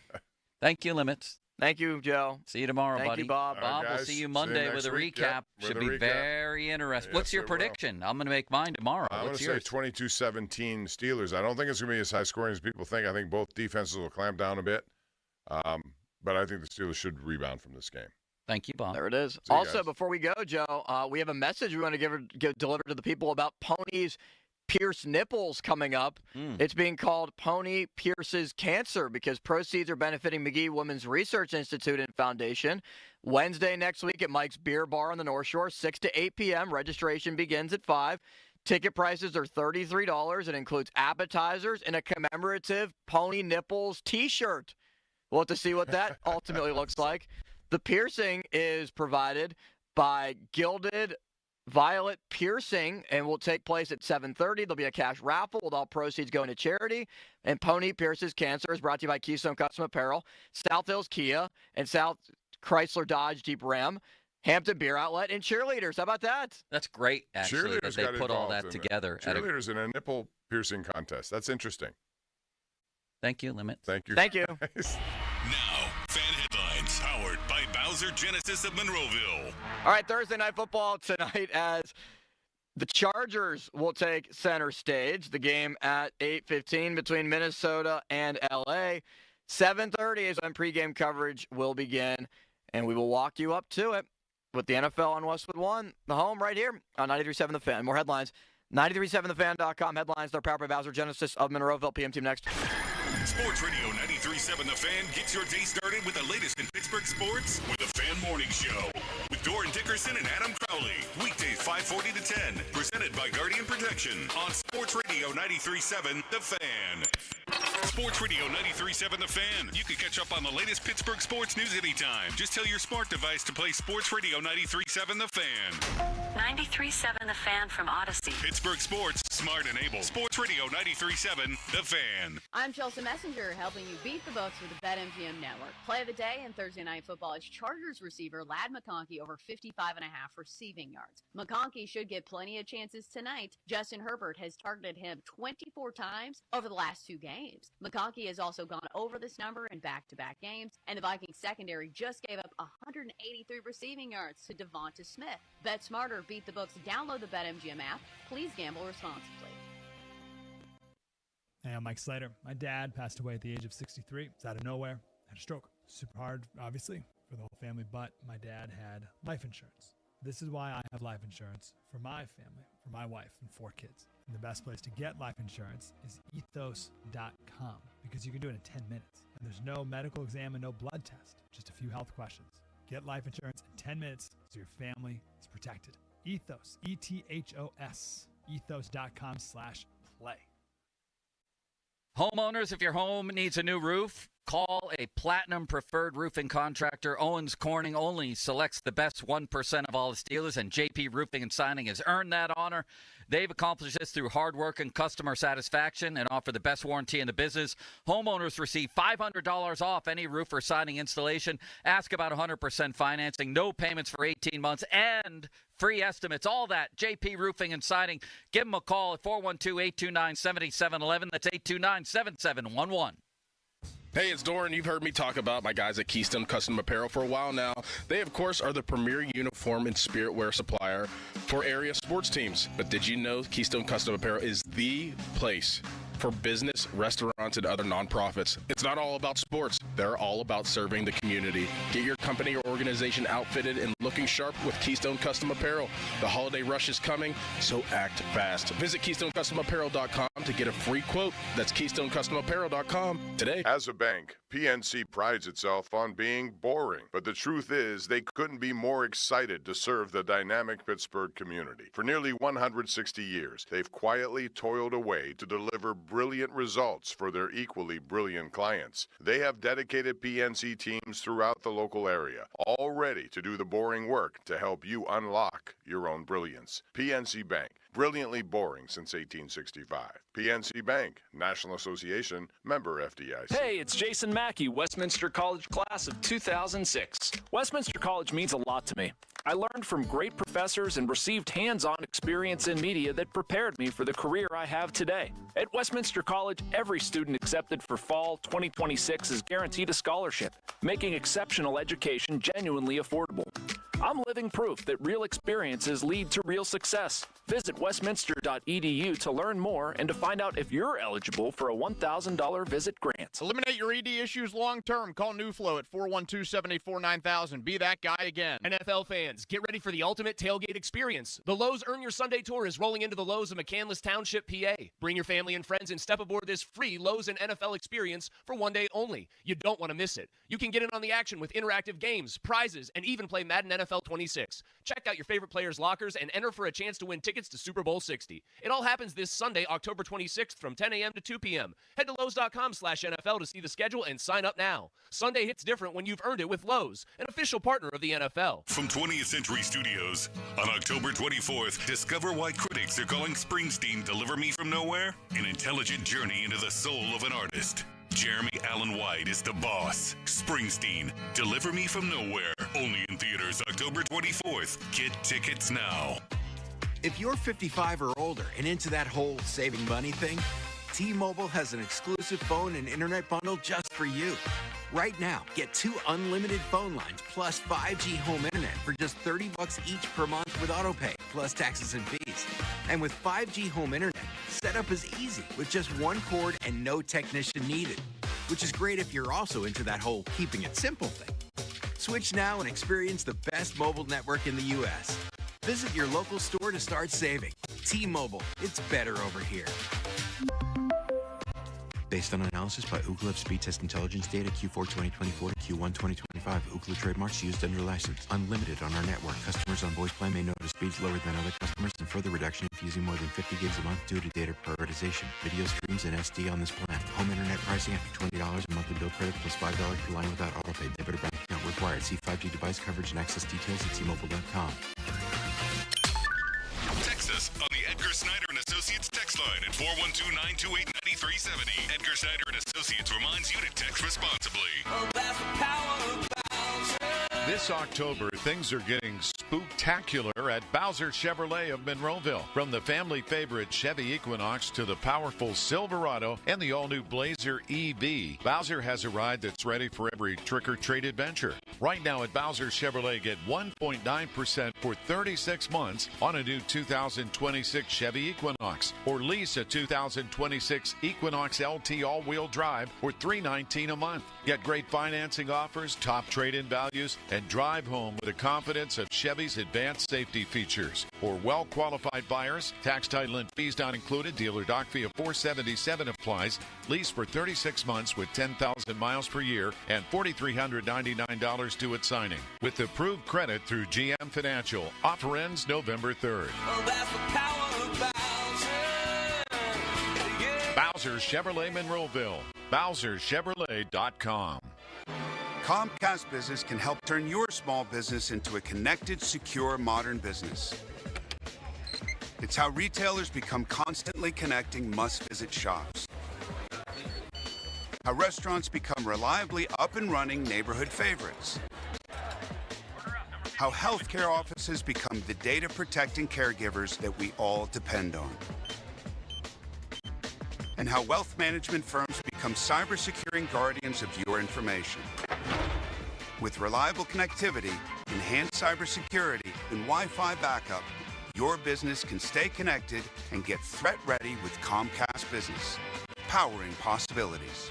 Speaker 3: Thank you, Limits.
Speaker 6: Thank you, Joe.
Speaker 3: See you tomorrow, buddy.
Speaker 6: Thank you, Bob.
Speaker 3: Bob, we'll see you Monday with a recap. Should be very interesting. What's your prediction? I'm going to make mine tomorrow.
Speaker 17: I'm going to say 22-17 Steelers. I don't think it's going to be as high scoring as people think. I think both defenses will clamp down a bit. But I think the Steelers should rebound from this game.
Speaker 3: Thank you, Bob.
Speaker 6: There it is. Also, before we go, Joe, we have a message we want to deliver to the people about Pony's Pierce nipples coming up. It's being called Pony Pierce's Cancer because proceeds are benefiting McGee Women's Research Institute and Foundation. Wednesday next week at Mike's Beer Bar on the North Shore, 6 to 8 p.m. Registration begins at 5. Ticket prices are $33. It includes appetizers and a commemorative Pony Nipples T-shirt. We'll have to see what that ultimately looks like. The piercing is provided by Gilded Violet Piercing and will take place at 7:30. There'll be a cash raffle with all proceeds going to charity. And Pony Pierce's Cancer is brought to you by Keystone Custom Apparel, South Hills Kia, and South Chrysler Dodge Jeep Ram, Hampton Beer Outlet, and Cheerleaders. How about that?
Speaker 3: That's great, actually, that they put all that together.
Speaker 17: Cheerleaders in a nipple piercing contest. That's interesting.
Speaker 3: Thank you, Limit.
Speaker 17: Thank you.
Speaker 6: Thank you.
Speaker 5: Now, fan headlines powered by Bowser Genesis of Monroeville.
Speaker 6: All right, Thursday Night Football tonight as the Chargers will take center stage. The game at 8:15 between Minnesota and L.A. 7:30 is when pregame coverage will begin, and we will walk you up to it with the NFL on Westwood One, the home right here on 93.7 The Fan. More headlines, 93.7thefan.com. Headlines, they're powered by Bowser Genesis of Monroeville. PM Team next.
Speaker 5: Sports Radio 93.7 The Fan gets your day started with the latest in Pittsburgh sports with the Fan Morning Show with Doran Dickerson and Adam Crowley. Weekdays 5:40 to 10. Presented by Guardian Protection on Sports Radio 93.7 The Fan. Sports Radio 93.7 The Fan. You can catch up on the latest Pittsburgh sports news anytime. Just tell your smart device to play Sports Radio 93.7 The Fan.
Speaker 2: 93.7 The Fan from Odyssey.
Speaker 5: Pittsburgh sports, smart and able. Sports Radio 93.7 The Fan.
Speaker 8: I'm Chelsea Messenger, helping you beat the books with the BetMGM Network. Play of the day in Thursday Night Football is Chargers receiver Ladd McConkey over 55.5 receiving yards. McConkey should get plenty of chances tonight. Justin Herbert has targeted him 24 times over the last 2 games. McConkey has also gone over this number in back-to-back games, and the Vikings secondary just gave up 183 receiving yards to Devonta Smith. Bet smarter, beat the books. Download the BetMGM app. Please gamble responsibly.
Speaker 11: Hey, I'm Mike Slater. My dad passed away at the age of 63. It's out of nowhere. Had a stroke. Super hard, obviously, for the whole family, but my dad had life insurance. This is why I have life insurance for my family, for my wife and 4 kids. And the best place to get life insurance is ethos.com, because you can do it in 10 minutes. And there's no medical exam and no blood test, just a few health questions. Get life insurance in 10 minutes so your family is protected. Ethos, E-T-H-O-S, ethos.com/play.
Speaker 3: Homeowners, if your home needs a new roof, call a Platinum Preferred Roofing Contractor. Owens Corning only selects the best 1% of all the dealers, and JP Roofing and Signing has earned that honor. They've accomplished this through hard work and customer satisfaction and offer the best warranty in the business. Homeowners receive $500 off any roof or siding installation. Ask about 100% financing, no payments for 18 months, and free estimates. All that, JP Roofing and Siding. Give them a call at 412-829-7711. That's 829-7711.
Speaker 14: Hey, it's Doran. You've heard me talk about my guys at Keystone Custom Apparel for a while now. They, of course, are the premier uniform and spirit wear supplier for area sports teams. But did you know Keystone Custom Apparel is the place for business, restaurants, and other nonprofits? It's not all about sports. They're all about serving the community. Get your company or organization outfitted and looking sharp with Keystone Custom Apparel. The holiday rush is coming, so act fast. Visit KeystoneCustomApparel.com to get a free quote. That's KeystoneCustomApparel.com today.
Speaker 17: As a bank, PNC prides itself on being boring. But the truth is, they couldn't be more excited to serve the dynamic Pittsburgh community. For nearly 160 years, they've quietly toiled away to deliver brilliant results for their equally brilliant clients. They have dedicated PNC teams throughout the local area, all ready to do the boring work to help you unlock your own brilliance. PNC Bank, brilliantly boring since 1865. PNC Bank, National Association, member FDIC.
Speaker 18: Hey, it's Jason Mackey, Westminster College class of 2006. Westminster College means a lot to me. I learned from great professors and received hands-on experience in media that prepared me for the career I have today. At Westminster College, every student accepted for fall 2026 is guaranteed a scholarship, making exceptional education genuinely affordable. I'm living proof that real experiences lead to real success. Visit westminster.edu to learn more and to find out if you're eligible for a $1,000 visit grant.
Speaker 19: Eliminate your ED issues long-term. Call NewFlow at 412-784-9000. Be that guy again.
Speaker 24: NFL fans, get ready for the ultimate tailgate experience. The Lowe's Earn Your Sunday Tour is rolling into the Lowe's of McCandless Township, PA. Bring your family and friends and step aboard this free Lowe's and NFL experience for one day only. You don't want to miss it. You can get in on the action with interactive games, prizes, and even play Madden NFL 26. Check out your favorite players' lockers and enter for a chance to win tickets to Super Bowl 60. It all happens this Sunday, October 26th from 10 a.m. to 2 p.m. Head to Lowe's.com/NFL to see the schedule and sign up now. Sunday hits different when you've earned it with Lowe's, an official partner of the NFL.
Speaker 5: From 20th Century Studios, on October 24th, discover why critics are calling Springsteen Deliver Me From Nowhere an intelligent journey into the soul of an artist. Jeremy Allen White is the boss. Springsteen, Deliver Me From Nowhere. Only in theaters October 24th. Get tickets now.
Speaker 20: If you're 55 or older and into that whole saving money thing, T-Mobile has an exclusive phone and internet bundle just for you. Right now, get 2 unlimited phone lines plus 5G home internet for just $30 each per month with autopay, plus taxes and fees. And with 5G home internet, setup is easy with just 1 cord and no technician needed, which is great if you're also into that whole keeping it simple thing. Switch now and experience the best mobile network in the U.S. Visit your local store to start saving. T-Mobile, it's better over here.
Speaker 21: Based on analysis by Ookla Speed Test Intelligence data Q4 2024 to Q1 2025. Ookla trademarks used under license. Unlimited on our network. Customers on voice plan may notice speeds lower than other customers and further reduction if using more than 50 gigs a month due to data prioritization. Video streams and SD on this plan. Home internet pricing after $20 a monthly bill credit plus $5 per line without autopay. Debit or bank account required. See 5G device coverage and access details at T-Mobile.com.
Speaker 5: Text us on the Edgar Snyder and Associates text line at 412-928-9370. Edgar Snyder and Associates reminds you to text responsibly.
Speaker 9: This October, things are getting spooktacular at Bowser Chevrolet of Monroeville. From the family favorite Chevy Equinox to the powerful Silverado and the all-new Blazer EV, Bowser has a ride that's ready for every trick-or-treat adventure. Right now at Bowser Chevrolet, get 1.9% for 36 months on a new 2026 Chevy Equinox, or lease a 2026 Equinox LT all-wheel drive for $319 a month. Get great financing offers, top trade-in values, and drive home with the confidence of Chevy's advanced safety features. For well-qualified buyers, tax, title, and fees not included. Dealer doc fee of $477 applies. Lease for 36 months with 10,000 miles per year and $4,399 due at signing. With approved credit through GM Financial. Offer ends November 3rd. Bowser Chevrolet Monroeville. BowserChevrolet.com.
Speaker 15: Comcast Business can help turn your small business into a connected, secure, modern business. It's how retailers become constantly connecting must-visit shops. How restaurants become reliably up and running neighborhood favorites. How healthcare offices become the data-protecting caregivers that we all depend on. And how wealth management firms become cyber-securing guardians of your information. With reliable connectivity, enhanced cybersecurity, and Wi-Fi backup, your business can stay connected and get threat-ready with Comcast Business, powering possibilities.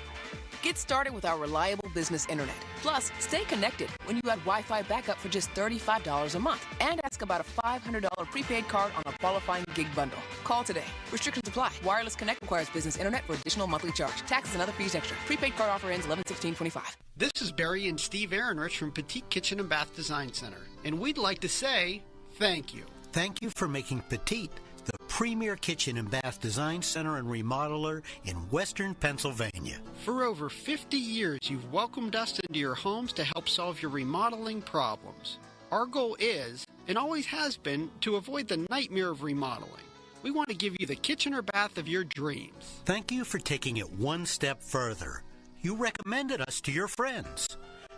Speaker 22: Get started with our reliable business internet. Plus, stay connected when you add Wi-Fi backup for just $35 a month. And ask about a $500 prepaid card on a qualifying gig bundle. Call today. Restrictions apply. Wireless Connect requires business internet for additional monthly charge. Taxes and other fees extra. Prepaid card offer ends 11/16/25.
Speaker 23: This is Barry and Steve Ehrenrich from Petite Kitchen and Bath Design Center. And we'd like to say thank you.
Speaker 25: Thank you for making Petite the premier kitchen and bath design center and remodeler in Western Pennsylvania.
Speaker 23: For over 50 years, you've welcomed us into your homes to help solve your remodeling problems. Our goal is, and always has been, to avoid the nightmare of remodeling. We want to give you the kitchen or bath of your dreams.
Speaker 25: Thank you for taking it one step further. You recommended us to your friends.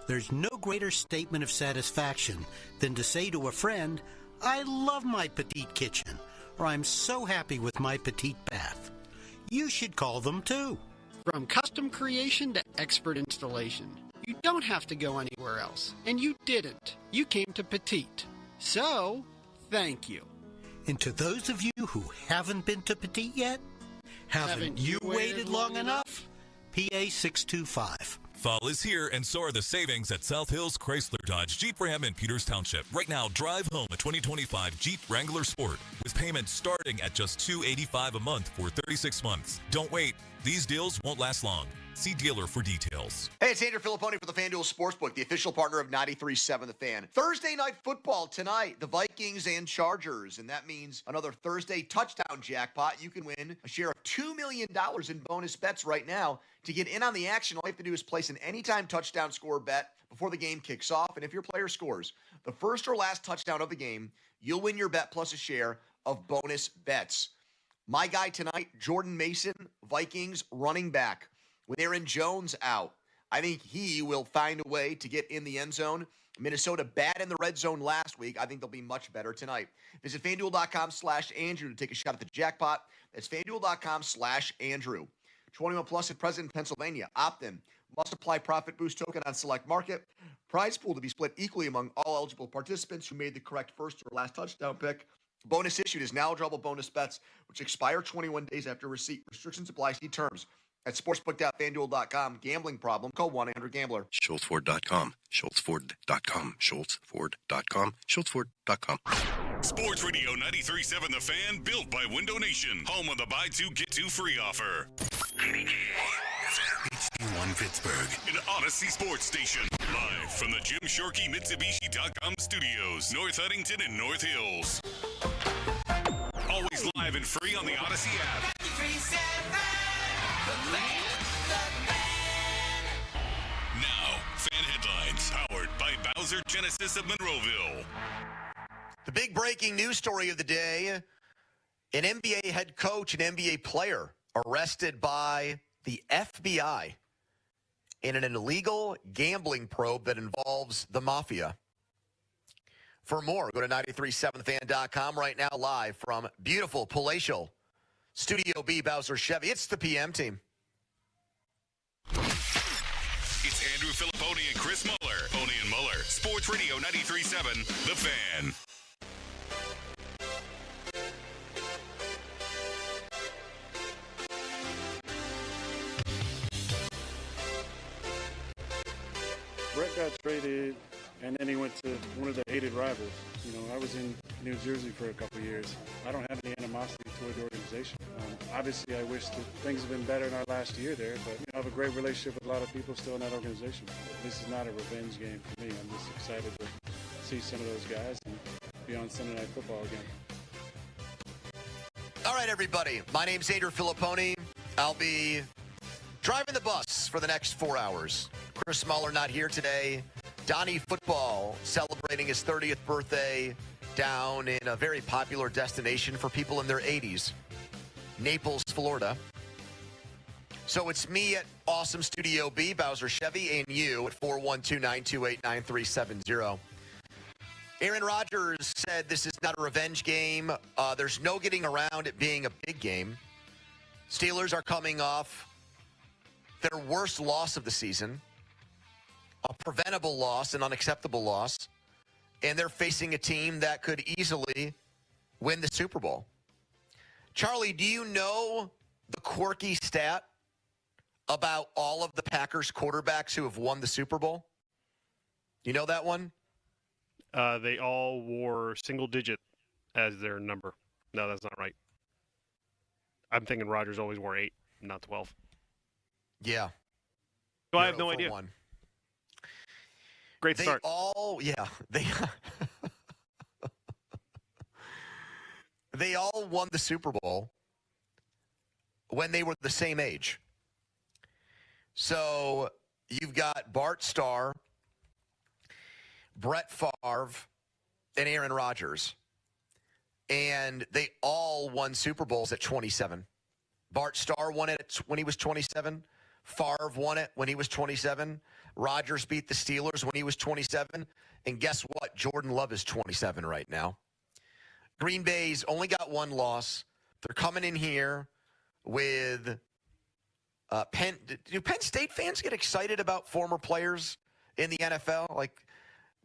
Speaker 25: There's no greater statement of satisfaction than to say to a friend, I love my Petite kitchen, or I'm so happy with my Petite bath. You should call them too.
Speaker 23: From custom creation to expert installation, you don't have to go anywhere else. And you didn't. You came to Petite. So, thank you.
Speaker 25: And to those of you who haven't been to Petite yet, haven't you waited long enough? PA 625.
Speaker 26: Fall is here, and so are the savings at South Hills Chrysler Dodge Jeep Ram in Peters Township. Right now, drive home a 2025 Jeep Wrangler Sport with payments starting at just $285 a month for 36 months. Don't wait. These deals won't last long. See dealer for details.
Speaker 27: Hey, it's Andrew Filipponi for the FanDuel Sportsbook, the official partner of 93.7 The Fan. Thursday night football tonight, the Vikings and Chargers, and that means another Thursday touchdown jackpot. You can win a share of $2 million in bonus bets right now. To get in on the action, all you have to do is place an anytime touchdown score bet before the game kicks off, and if your player scores the first or last touchdown of the game, you'll win your bet plus a share of bonus bets. My guy tonight, Jordan Mason, Vikings running back. With Aaron Jones out, I think he will find a way to get in the end zone. Minnesota bad in the red zone last week. I think they'll be much better tonight. Visit FanDuel.com/Andrew to take a shot at the jackpot. That's FanDuel.com/Andrew. 21 plus at present in Pennsylvania. Opt-in. Must apply profit boost token on select market. Prize pool to be split equally among all eligible participants who made the correct first or last touchdown pick. Bonus issued is now eligible bonus bets, which expire 21 days after receipt. Restrictions apply. See terms at sportsbook.fanduel.com. Gambling problem? Call 1-800-GAMBLER.
Speaker 28: SchultzFord.com. SchultzFord.com. SchultzFord.com. SchultzFord.com.
Speaker 5: Sports Radio 93.7 The Fan, built by Window Nation. Home of the buy two, get two free offer. HD1 Pittsburgh. An Odyssey Sports Station. Live from the Jim Shorkey Mitsubishi.com studios. North Huntington and North Hills. Always live and free on the Odyssey app. 93.7 The Land. Now, fan headlines powered by Bowser Genesis of Monroeville.
Speaker 27: The big breaking news story of the day, an NBA head coach, an NBA player arrested by the FBI in an illegal gambling probe that involves the mafia. For more, go to 937thefan.com right now, live from beautiful, palatial Studio B, Bowser Chevy. It's the PM team.
Speaker 5: It's Andrew Filipponi and Chris Muller. Pony and Muller. Sports Radio 93.7, The Fan.
Speaker 1: Brett got traded, and then he went to one of the hated rivals. You know, I was in New Jersey for a couple of years. I don't have any animosity toward the organization. Obviously, I wish that things have been better in our last year there, but I have a great relationship with a lot of people still in that organization. This is not a revenge game for me. I'm just excited to see some of those guys and be on Sunday Night Football again.
Speaker 27: All right, everybody. My name's Andrew Filipponi. I'll be driving the bus for the next 4 hours. Chris Muller not here today. Donnie Football celebrating his 30th birthday down in a very popular destination for people in their 80s, Naples, Florida. So it's me at Awesome Studio B, Bowser Chevy, and you at 412-928-9370. Aaron Rodgers said this is not a revenge game. There's no getting around it being a big game. Steelers are coming off their worst loss of the season, a preventable loss, an unacceptable loss, and they're facing a team that could easily win the Super Bowl. Charlie, do you know the quirky stat about all of the Packers quarterbacks who have won the Super Bowl? You know that one?
Speaker 4: They all wore single digit as their number. No, that's not right. I'm thinking Rodgers always wore 8, not 12.
Speaker 27: Yeah.
Speaker 4: So I have no idea. Great start.
Speaker 27: They all won the Super Bowl when they were the same age. So you've got Bart Starr, Brett Favre, and Aaron Rodgers. And they all won Super Bowls at 27. Bart Starr won it when he was 27. Favre won it when he was 27. Rodgers beat the Steelers when he was 27. And guess what? Jordan Love is 27 right now. Green Bay's only got one loss. They're coming in here with Penn. Do Penn State fans get excited about former players in the NFL? Like,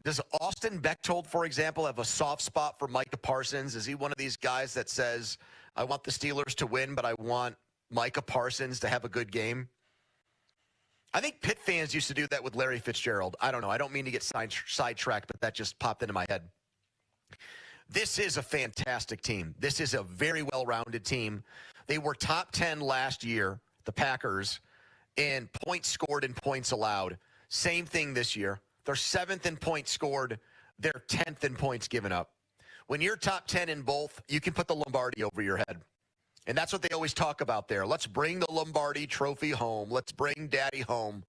Speaker 27: does Austin Bechtold, for example, have a soft spot for Micah Parsons? Is he one of these guys that says, I want the Steelers to win, but I want Micah Parsons to have a good game? I think Pitt fans used to do that with Larry Fitzgerald. I don't know. I don't mean to get sidetracked, but that just popped into my head. This is a fantastic team. This is a very well-rounded team. They were top 10 last year, the Packers, in points scored and points allowed. Same thing this year. They're 7th in points scored. They're 10th in points given up. When you're top 10 in both, you can put the Lombardi over your head. And that's what they always talk about there. Let's bring the Lombardi trophy home. Let's bring Daddy home.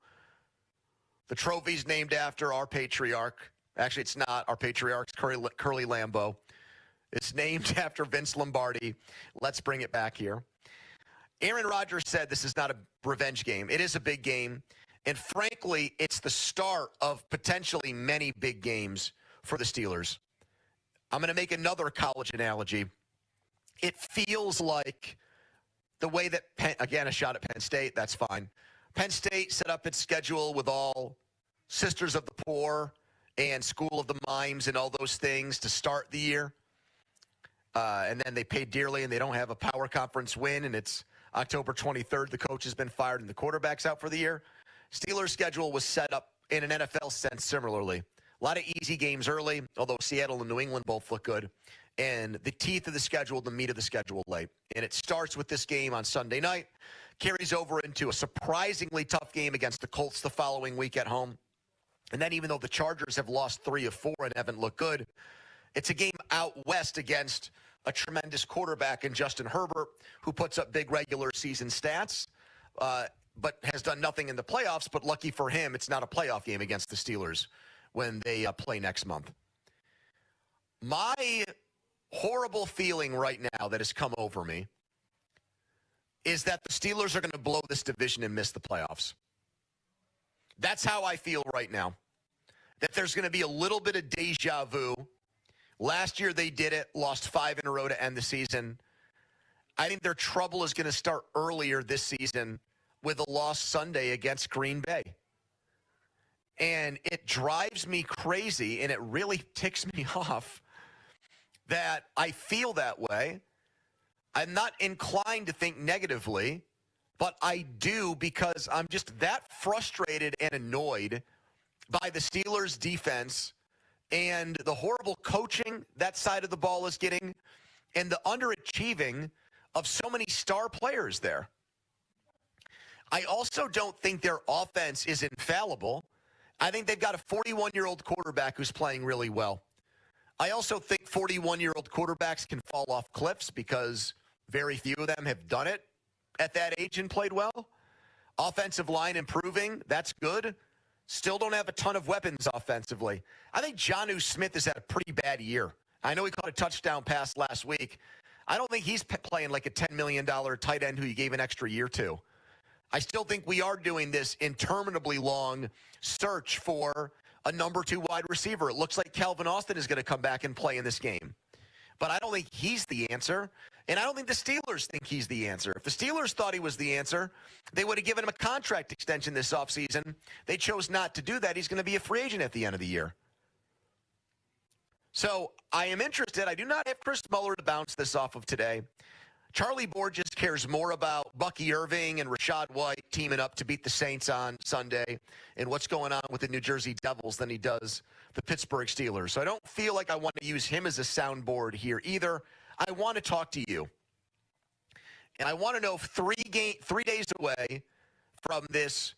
Speaker 27: The trophy's named after our patriarch. Actually, it's not. Our patriarch's Curly Lambeau. It's named after Vince Lombardi. Let's bring it back here. Aaron Rodgers said this is not a revenge game. It is a big game. And frankly, it's the start of potentially many big games for the Steelers. I'm going to make another college analogy. It feels like the way that again, a shot at Penn State, that's fine. Penn State set up its schedule with all Sisters of the Poor and School of the Mimes and all those things to start the year. And then they paid dearly and they don't have a power conference win. And it's October 23rd. The coach has been fired and the quarterback's out for the year. Steelers' schedule was set up in an NFL sense similarly. A lot of easy games early, although Seattle and New England both look good. And the teeth of the schedule, the meat of the schedule late. And it starts with this game on Sunday night, carries over into a surprisingly tough game against the Colts the following week at home. And then even though the Chargers have lost 3 of 4 and haven't looked good, it's a game out west against a tremendous quarterback in Justin Herbert who puts up big regular season stats. but has done nothing in the playoffs. But lucky for him, it's not a playoff game against the Steelers when they play next month. My horrible feeling right now that has come over me is that the Steelers are going to blow this division and miss the playoffs. That's how I feel right now. That there's going to be a little bit of deja vu. Last year they did it, lost 5 in a row to end the season. I think their trouble is going to start earlier this season with a loss Sunday against Green Bay. And it drives me crazy, and it really ticks me off that I feel that way. I'm not inclined to think negatively, but I do because I'm just that frustrated and annoyed by the Steelers' defense and the horrible coaching that side of the ball is getting and the underachieving of so many star players there. I also don't think their offense is infallible. I think they've got a 41-year-old quarterback who's playing really well. I also think 41-year-old quarterbacks can fall off cliffs because very few of them have done it at that age and played well. Offensive line improving, that's good. Still don't have a ton of weapons offensively. I think Jonnu Smith has had a pretty bad year. I know he caught a touchdown pass last week. I don't think he's playing like a $10 million tight end who you gave an extra year to. I still think we are doing this interminably long search for a number 2 wide receiver. It looks like Calvin Austin is going to come back and play in this game. But I don't think he's the answer, and I don't think the Steelers think he's the answer. If the Steelers thought he was the answer, they would have given him a contract extension this offseason. They chose not to do that. He's going to be a free agent at the end of the year. So I am interested. I do not have Chris Muller to bounce this off of today. Charlie Borges cares more about Bucky Irving and Rashad White teaming up to beat the Saints on Sunday and what's going on with the New Jersey Devils than he does the Pittsburgh Steelers. So I don't feel like I want to use him as a soundboard here either. I want to talk to you. And I want to know if 3 days away from this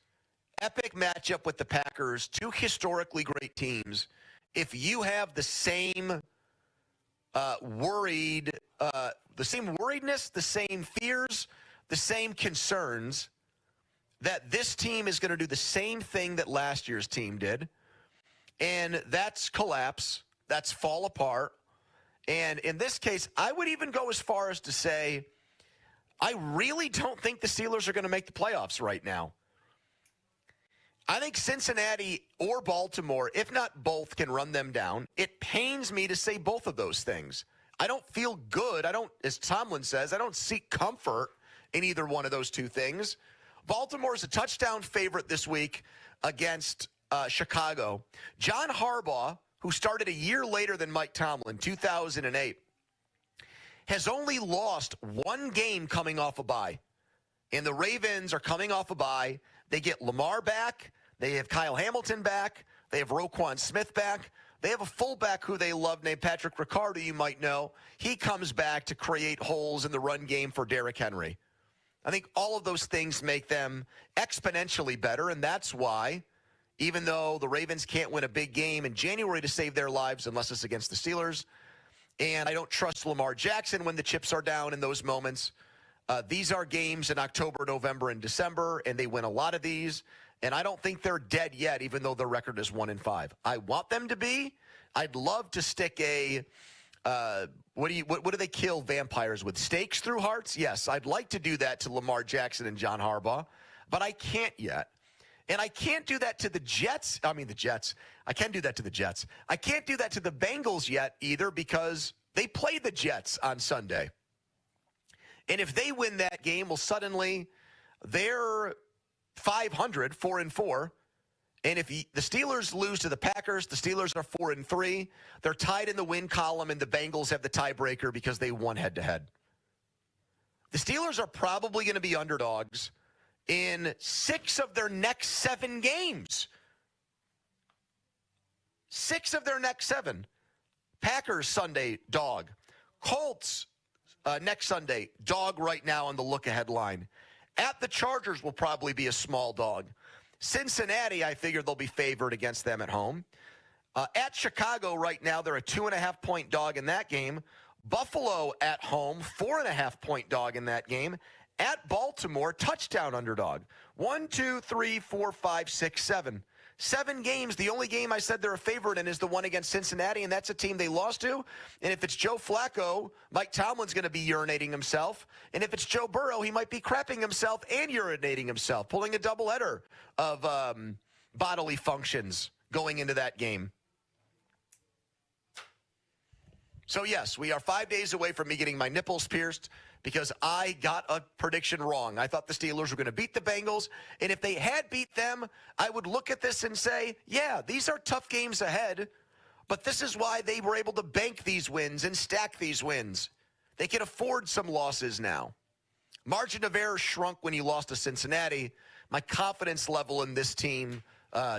Speaker 27: epic matchup with the Packers, 2 historically great teams, if you have the same the same worriedness, the same fears, the same concerns that this team is going to do the same thing that last year's team did, and that's collapse, that's fall apart. And in this case, I would even go as far as to say I really don't think the Steelers are going to make the playoffs right now. I think Cincinnati or Baltimore, if not both, can run them down. It pains me to say both of those things. I don't feel good. As Tomlin says, I don't seek comfort in either one of those 2 things. Baltimore is a touchdown favorite this week against Chicago. John Harbaugh, who started a year later than Mike Tomlin, 2008, has only lost 1 game coming off a bye. And the Ravens are coming off a bye. They get Lamar back. They have Kyle Hamilton back. They have Roquan Smith back. They have a fullback who they love named Patrick Ricard, who you might know. He comes back to create holes in the run game for Derrick Henry. I think all of those things make them exponentially better, and that's why, even though the Ravens can't win a big game in January to save their lives unless it's against the Steelers, and I don't trust Lamar Jackson when the chips are down in those moments, these are games in October, November, and December, and they win a lot of these. And I don't think they're dead yet, even though their record is 1-5. I want them to be. I'd love to stick a what do they kill vampires with? Stakes through hearts? Yes, I'd like to do that to Lamar Jackson and John Harbaugh, but I can't yet. And I can't do that to the Jets. I can do that to the Jets. I can't do that to the Bengals yet either because they play the Jets on Sunday. And if they win that game, well, suddenly they're 500, 4-4. And if the Steelers lose to the Packers, the Steelers are 4-3. They're tied in the win column, and the Bengals have the tiebreaker because they won head-to-head. The Steelers are probably going to be underdogs in 6 of their next 7 games. 6 of their next 7. Packers Sunday, dog. Colts next Sunday, dog right now on the look-ahead line. At the Chargers will probably be a small dog. Cincinnati, I figure they'll be favored against them at home. At Chicago right now, they're a 2.5-point dog in that game. Buffalo at home, 4.5-point dog in that game. At Baltimore, touchdown underdog. 1, 2, 3, 4, 5, 6, 7. 7 games. The only game I said they're a favorite in is the one against Cincinnati, and that's a team they lost to. And if it's Joe Flacco, Mike Tomlin's going to be urinating himself. And if it's Joe Burrow, he might be crapping himself and urinating himself, pulling a doubleheader of bodily functions going into that game. So, yes, we are 5 days away from me getting my nipples pierced because I got a prediction wrong. I thought the Steelers were going to beat the Bengals, and if they had beat them, I would look at this and say, yeah, these are tough games ahead, but this is why they were able to bank these wins and stack these wins. They can afford some losses now. Margin of error shrunk when you lost to Cincinnati. My confidence level in this team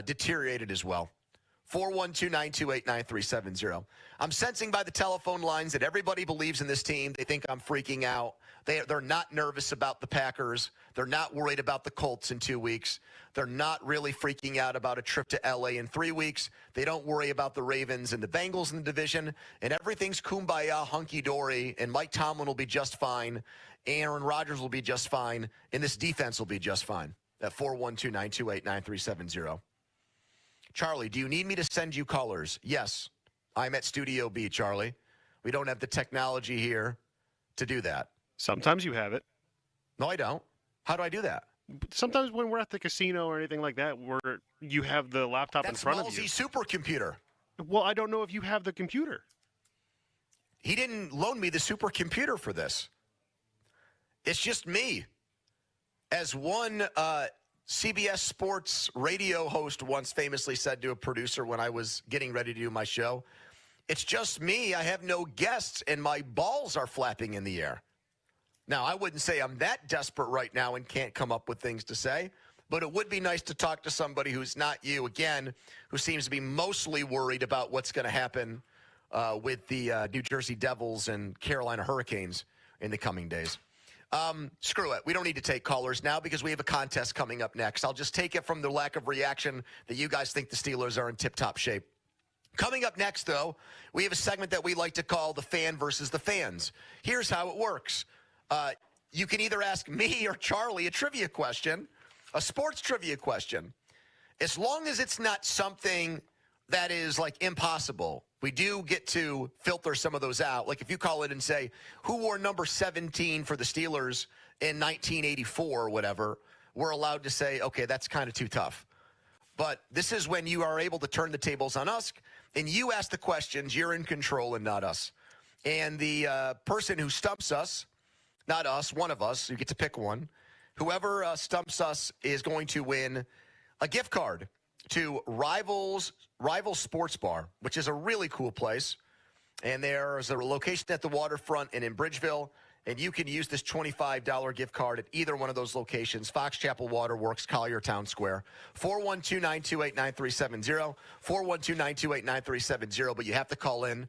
Speaker 27: deteriorated as well. 412-928-9370. I'm sensing by the telephone lines that everybody believes in this team. They think I'm freaking out. They're not nervous about the Packers. They're not worried about the Colts in 2 weeks. They're not really freaking out about a trip to L.A. in 3 weeks. They don't worry about the Ravens and the Bengals in the division. And everything's kumbaya, hunky-dory, and Mike Tomlin will be just fine. Aaron Rodgers will be just fine. And this defense will be just fine. At 412-928-9370. Charlie, do you need me to send you callers? Yes, I'm at Studio B, Charlie. We don't have the technology here to do that.
Speaker 4: Sometimes you have it.
Speaker 27: No, I don't. How do I do that?
Speaker 4: Sometimes when we're at the casino or anything like that, where you have the laptop in front of you.
Speaker 27: That's supercomputer.
Speaker 4: Well, I don't know if you have the computer.
Speaker 27: He didn't loan me the supercomputer for this. It's just me. As one CBS Sports radio host once famously said to a producer when I was getting ready to do my show, it's just me. I have no guests, and my balls are flapping in the air. Now, I wouldn't say I'm that desperate right now and can't come up with things to say, but it would be nice to talk to somebody who's not you, again, who seems to be mostly worried about what's going to happen with the New Jersey Devils and Carolina Hurricanes in the coming days. Screw it. We don't need to take callers now because we have a contest coming up next. I'll just take it from the lack of reaction that you guys think the Steelers are in tip-top shape. Coming up next, though, we have a segment that we like to call the fan versus the fans. Here's how it works. You can either ask me or Charlie a trivia question, a sports trivia question. As long as it's not something that is, like, impossible, we do get to filter some of those out. Like if you call it and say, who wore number 17 for the Steelers in 1984 or whatever, we're allowed to say, okay, that's kind of too tough. But this is when you are able to turn the tables on us, and you ask the questions. You're in control and not us. And the person who stumps us, not us, one of us, you get to pick one, whoever stumps us is going to win a gift card to Rival Sports Bar, which is a really cool place. And there's a location at the waterfront and in Bridgeville. And you can use this $25 gift card at either one of those locations, Fox Chapel Waterworks, Collier Town Square. 412-928-9370, 412-928-9370. But you have to call in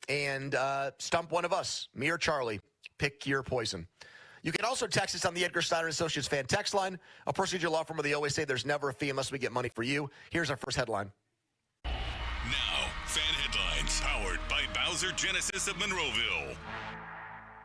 Speaker 27: and stump one of us, me or Charlie. Pick your poison. You can also text us on the Edgar Steiner Associates fan text line. A procedure law firm where they always say there's never a fee unless we get money for you. Here's our first headline.
Speaker 5: Now, fan headlines powered by Bowser Genesis of Monroeville.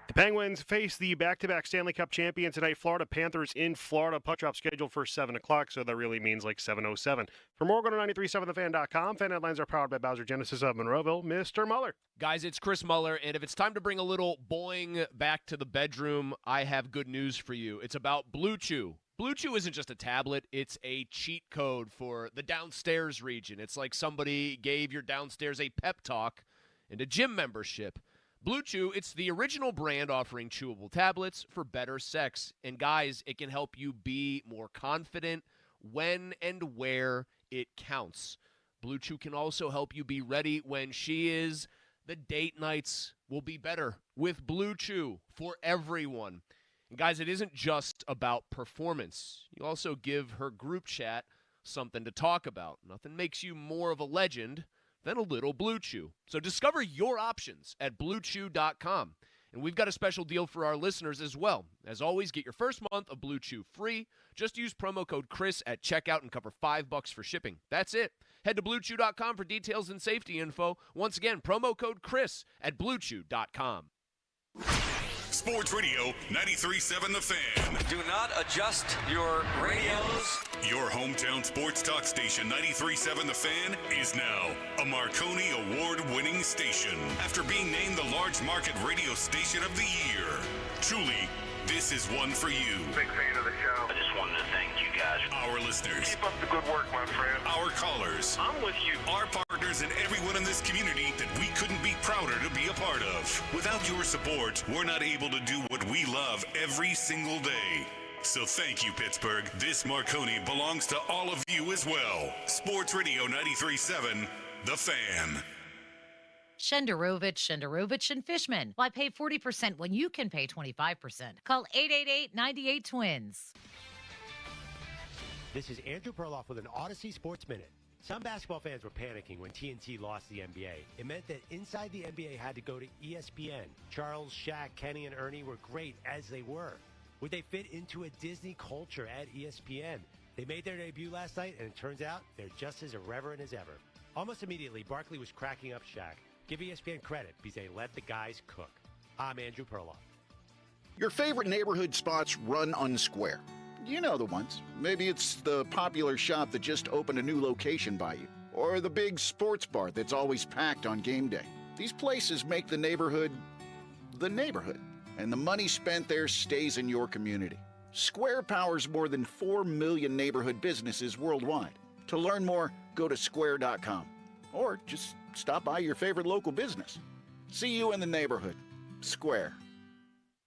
Speaker 4: The Penguins face the back-to-back Stanley Cup champion tonight, Florida Panthers in Florida. Puck drop scheduled for 7 o'clock, so that really means like 7:07. For more, go to 937thefan.com. Fan headlines are powered by Bowser Genesis of Monroeville. Mr. Muller.
Speaker 24: Guys, it's Chris Muller, and if it's time to bring a little boing back to the bedroom, I have good news for you. It's about Blue Chew. Blue Chew isn't just a tablet, it's a cheat code for the downstairs region. It's like somebody gave your downstairs a pep talk and a gym membership. Blue Chew, it's the original brand offering chewable tablets for better sex. And guys, it can help you be more confident when and where it counts. Blue Chew can also help you be ready when she is. The date nights will be better with Blue Chew for everyone. And guys, it isn't just about performance. You also give her group chat something to talk about. Nothing makes you more of a legend than a little Blue Chew. So discover your options at BlueChew.com. And we've got a special deal for our listeners as well. As always, get your first month of Blue Chew free. Just use promo code Chris at checkout and cover $5 for shipping. That's it. Head to BlueChew.com for details and safety info. Once again, promo code Chris at BlueChew.com.
Speaker 5: Sports Radio 93.7 The Fan.
Speaker 2: Do not adjust your radios.
Speaker 5: Your hometown sports talk station 93.7 The Fan is now a Marconi Award-winning station after being named the large market radio station of the year. Truly, this is one for you.
Speaker 6: Big fan of the show. I just wanted to thank you guys.
Speaker 5: Our listeners.
Speaker 6: Keep up the good work, my friend.
Speaker 5: Our callers.
Speaker 6: I'm with you.
Speaker 5: Our partners and everyone in this community that we couldn't be prouder to be a part of. Without your support, we're not able to do what we love every single day. So thank you, Pittsburgh. This Marconi belongs to all of you as well. Sports Radio 93.7, The Fan.
Speaker 7: Shenderovich, and Fishman. Why pay 40% when you can pay 25%? Call 888-98-TWINS.
Speaker 8: This is Andrew Perloff with an Odyssey Sports Minute. Some basketball fans were panicking when TNT lost the NBA. It meant that Inside the NBA had to go to ESPN. Charles, Shaq, Kenny, and Ernie were great as they were. Would they fit into a Disney culture at ESPN? They made their debut last night, and it turns out they're just as irreverent as ever. Almost immediately, Barkley was cracking up Shaq. Give ESPN credit because they let the guys cook. I'm Andrew Perloff.
Speaker 10: Your favorite neighborhood spots run unsquare. You know the ones. Maybe it's the popular shop that just opened a new location by you, or the big sports bar that's always packed on game day. These places make the neighborhood, and the money spent there stays in your community. Square powers more than 4 million neighborhood businesses worldwide. To learn more, go to square.com, or just stop by your favorite local business. See you in the neighborhood. Square.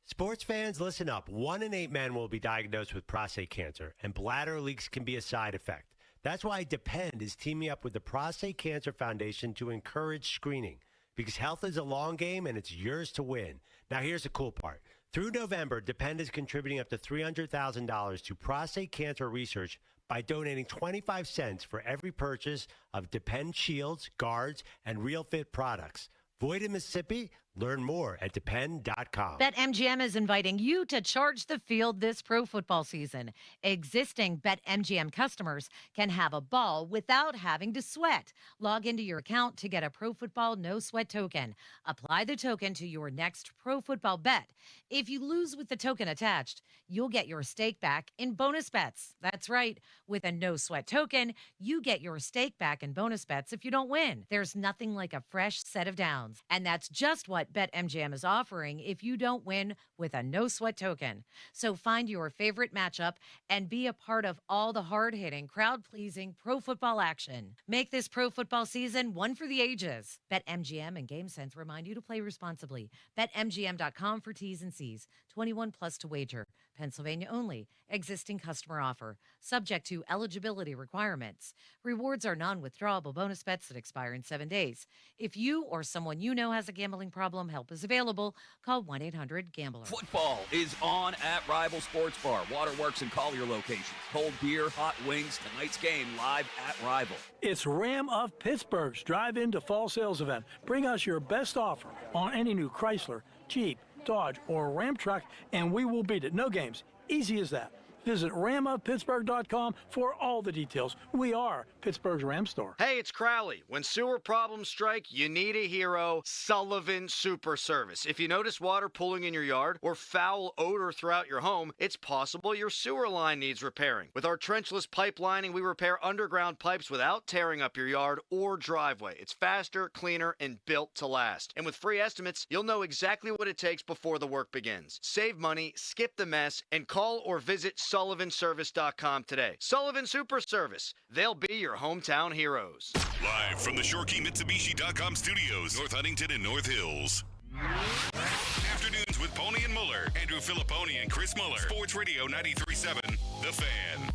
Speaker 8: Sports fans, listen up. 1 in 8 men will be diagnosed with prostate cancer, and bladder leaks can be a side effect. That's why Depend is teaming up with the Prostate Cancer Foundation to encourage screening, because health is a long game and it's yours to win. Now, here's the cool part. Through November, Depend is contributing up to $300,000 to prostate cancer research by donating 25 cents for every purchase of Depend shields, guards, and Real Fit products. Void in Mississippi? Learn more at Depend.com.
Speaker 7: BetMGM is inviting you to charge the field this pro football season. Existing BetMGM customers can have a ball without having to sweat. Log into your account to get a Pro Football No Sweat token. Apply the token to your next pro football bet. If you lose with the token attached, you'll get your stake back in bonus bets. That's right. With a No Sweat token, you get your stake back in bonus bets if you don't win. There's nothing like a fresh set of downs. And that's just what BetMGM is offering if you don't win with a No Sweat token. So find your favorite matchup and be a part of all the hard-hitting, crowd-pleasing pro football action. Make this pro football season one for the ages. BetMGM and GameSense remind you to play responsibly. BetMGM.com for T's and C's. 21 plus to wager. Pennsylvania only. Existing customer offer. Subject to eligibility requirements. Rewards are non-withdrawable bonus bets that expire in 7 days. If you or someone you know has a gambling problem, help is available. Call 1-800-GAMBLER.
Speaker 12: Football is on at Rival Sports Bar, Waterworks, and Collier locations. Cold beer, hot wings, tonight's game live at Rival.
Speaker 13: It's Ram of Pittsburgh's drive-in to fall sales event. Bring us your best offer on any new Chrysler, Jeep, Dodge, or Ram truck, and we will beat it. No games. Easy as that. Visit ramofpittsburgh.com for all the details. We are Pittsburgh's Ram store.
Speaker 16: Hey, it's Crowley. When sewer problems strike, you need a hero, Sullivan Super Service. If you notice water pooling in your yard or foul odor throughout your home, it's possible your sewer line needs repairing. With our trenchless pipelining, we repair underground pipes without tearing up your yard or driveway. It's faster, cleaner, and built to last. And with free estimates, you'll know exactly what it takes before the work begins. Save money, skip the mess, and call or visit SullivanService.com today. Sullivan Super Service. They'll be your hometown heroes.
Speaker 5: Live from the ShoreKeyMitsubishi.com studios, North Huntington and North Hills. Afternoons with Pony and Muller, Andrew Filipponi and Chris Muller. Sports Radio 93.7, The Fan.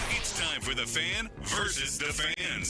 Speaker 5: It's time for The Fan versus The Fans.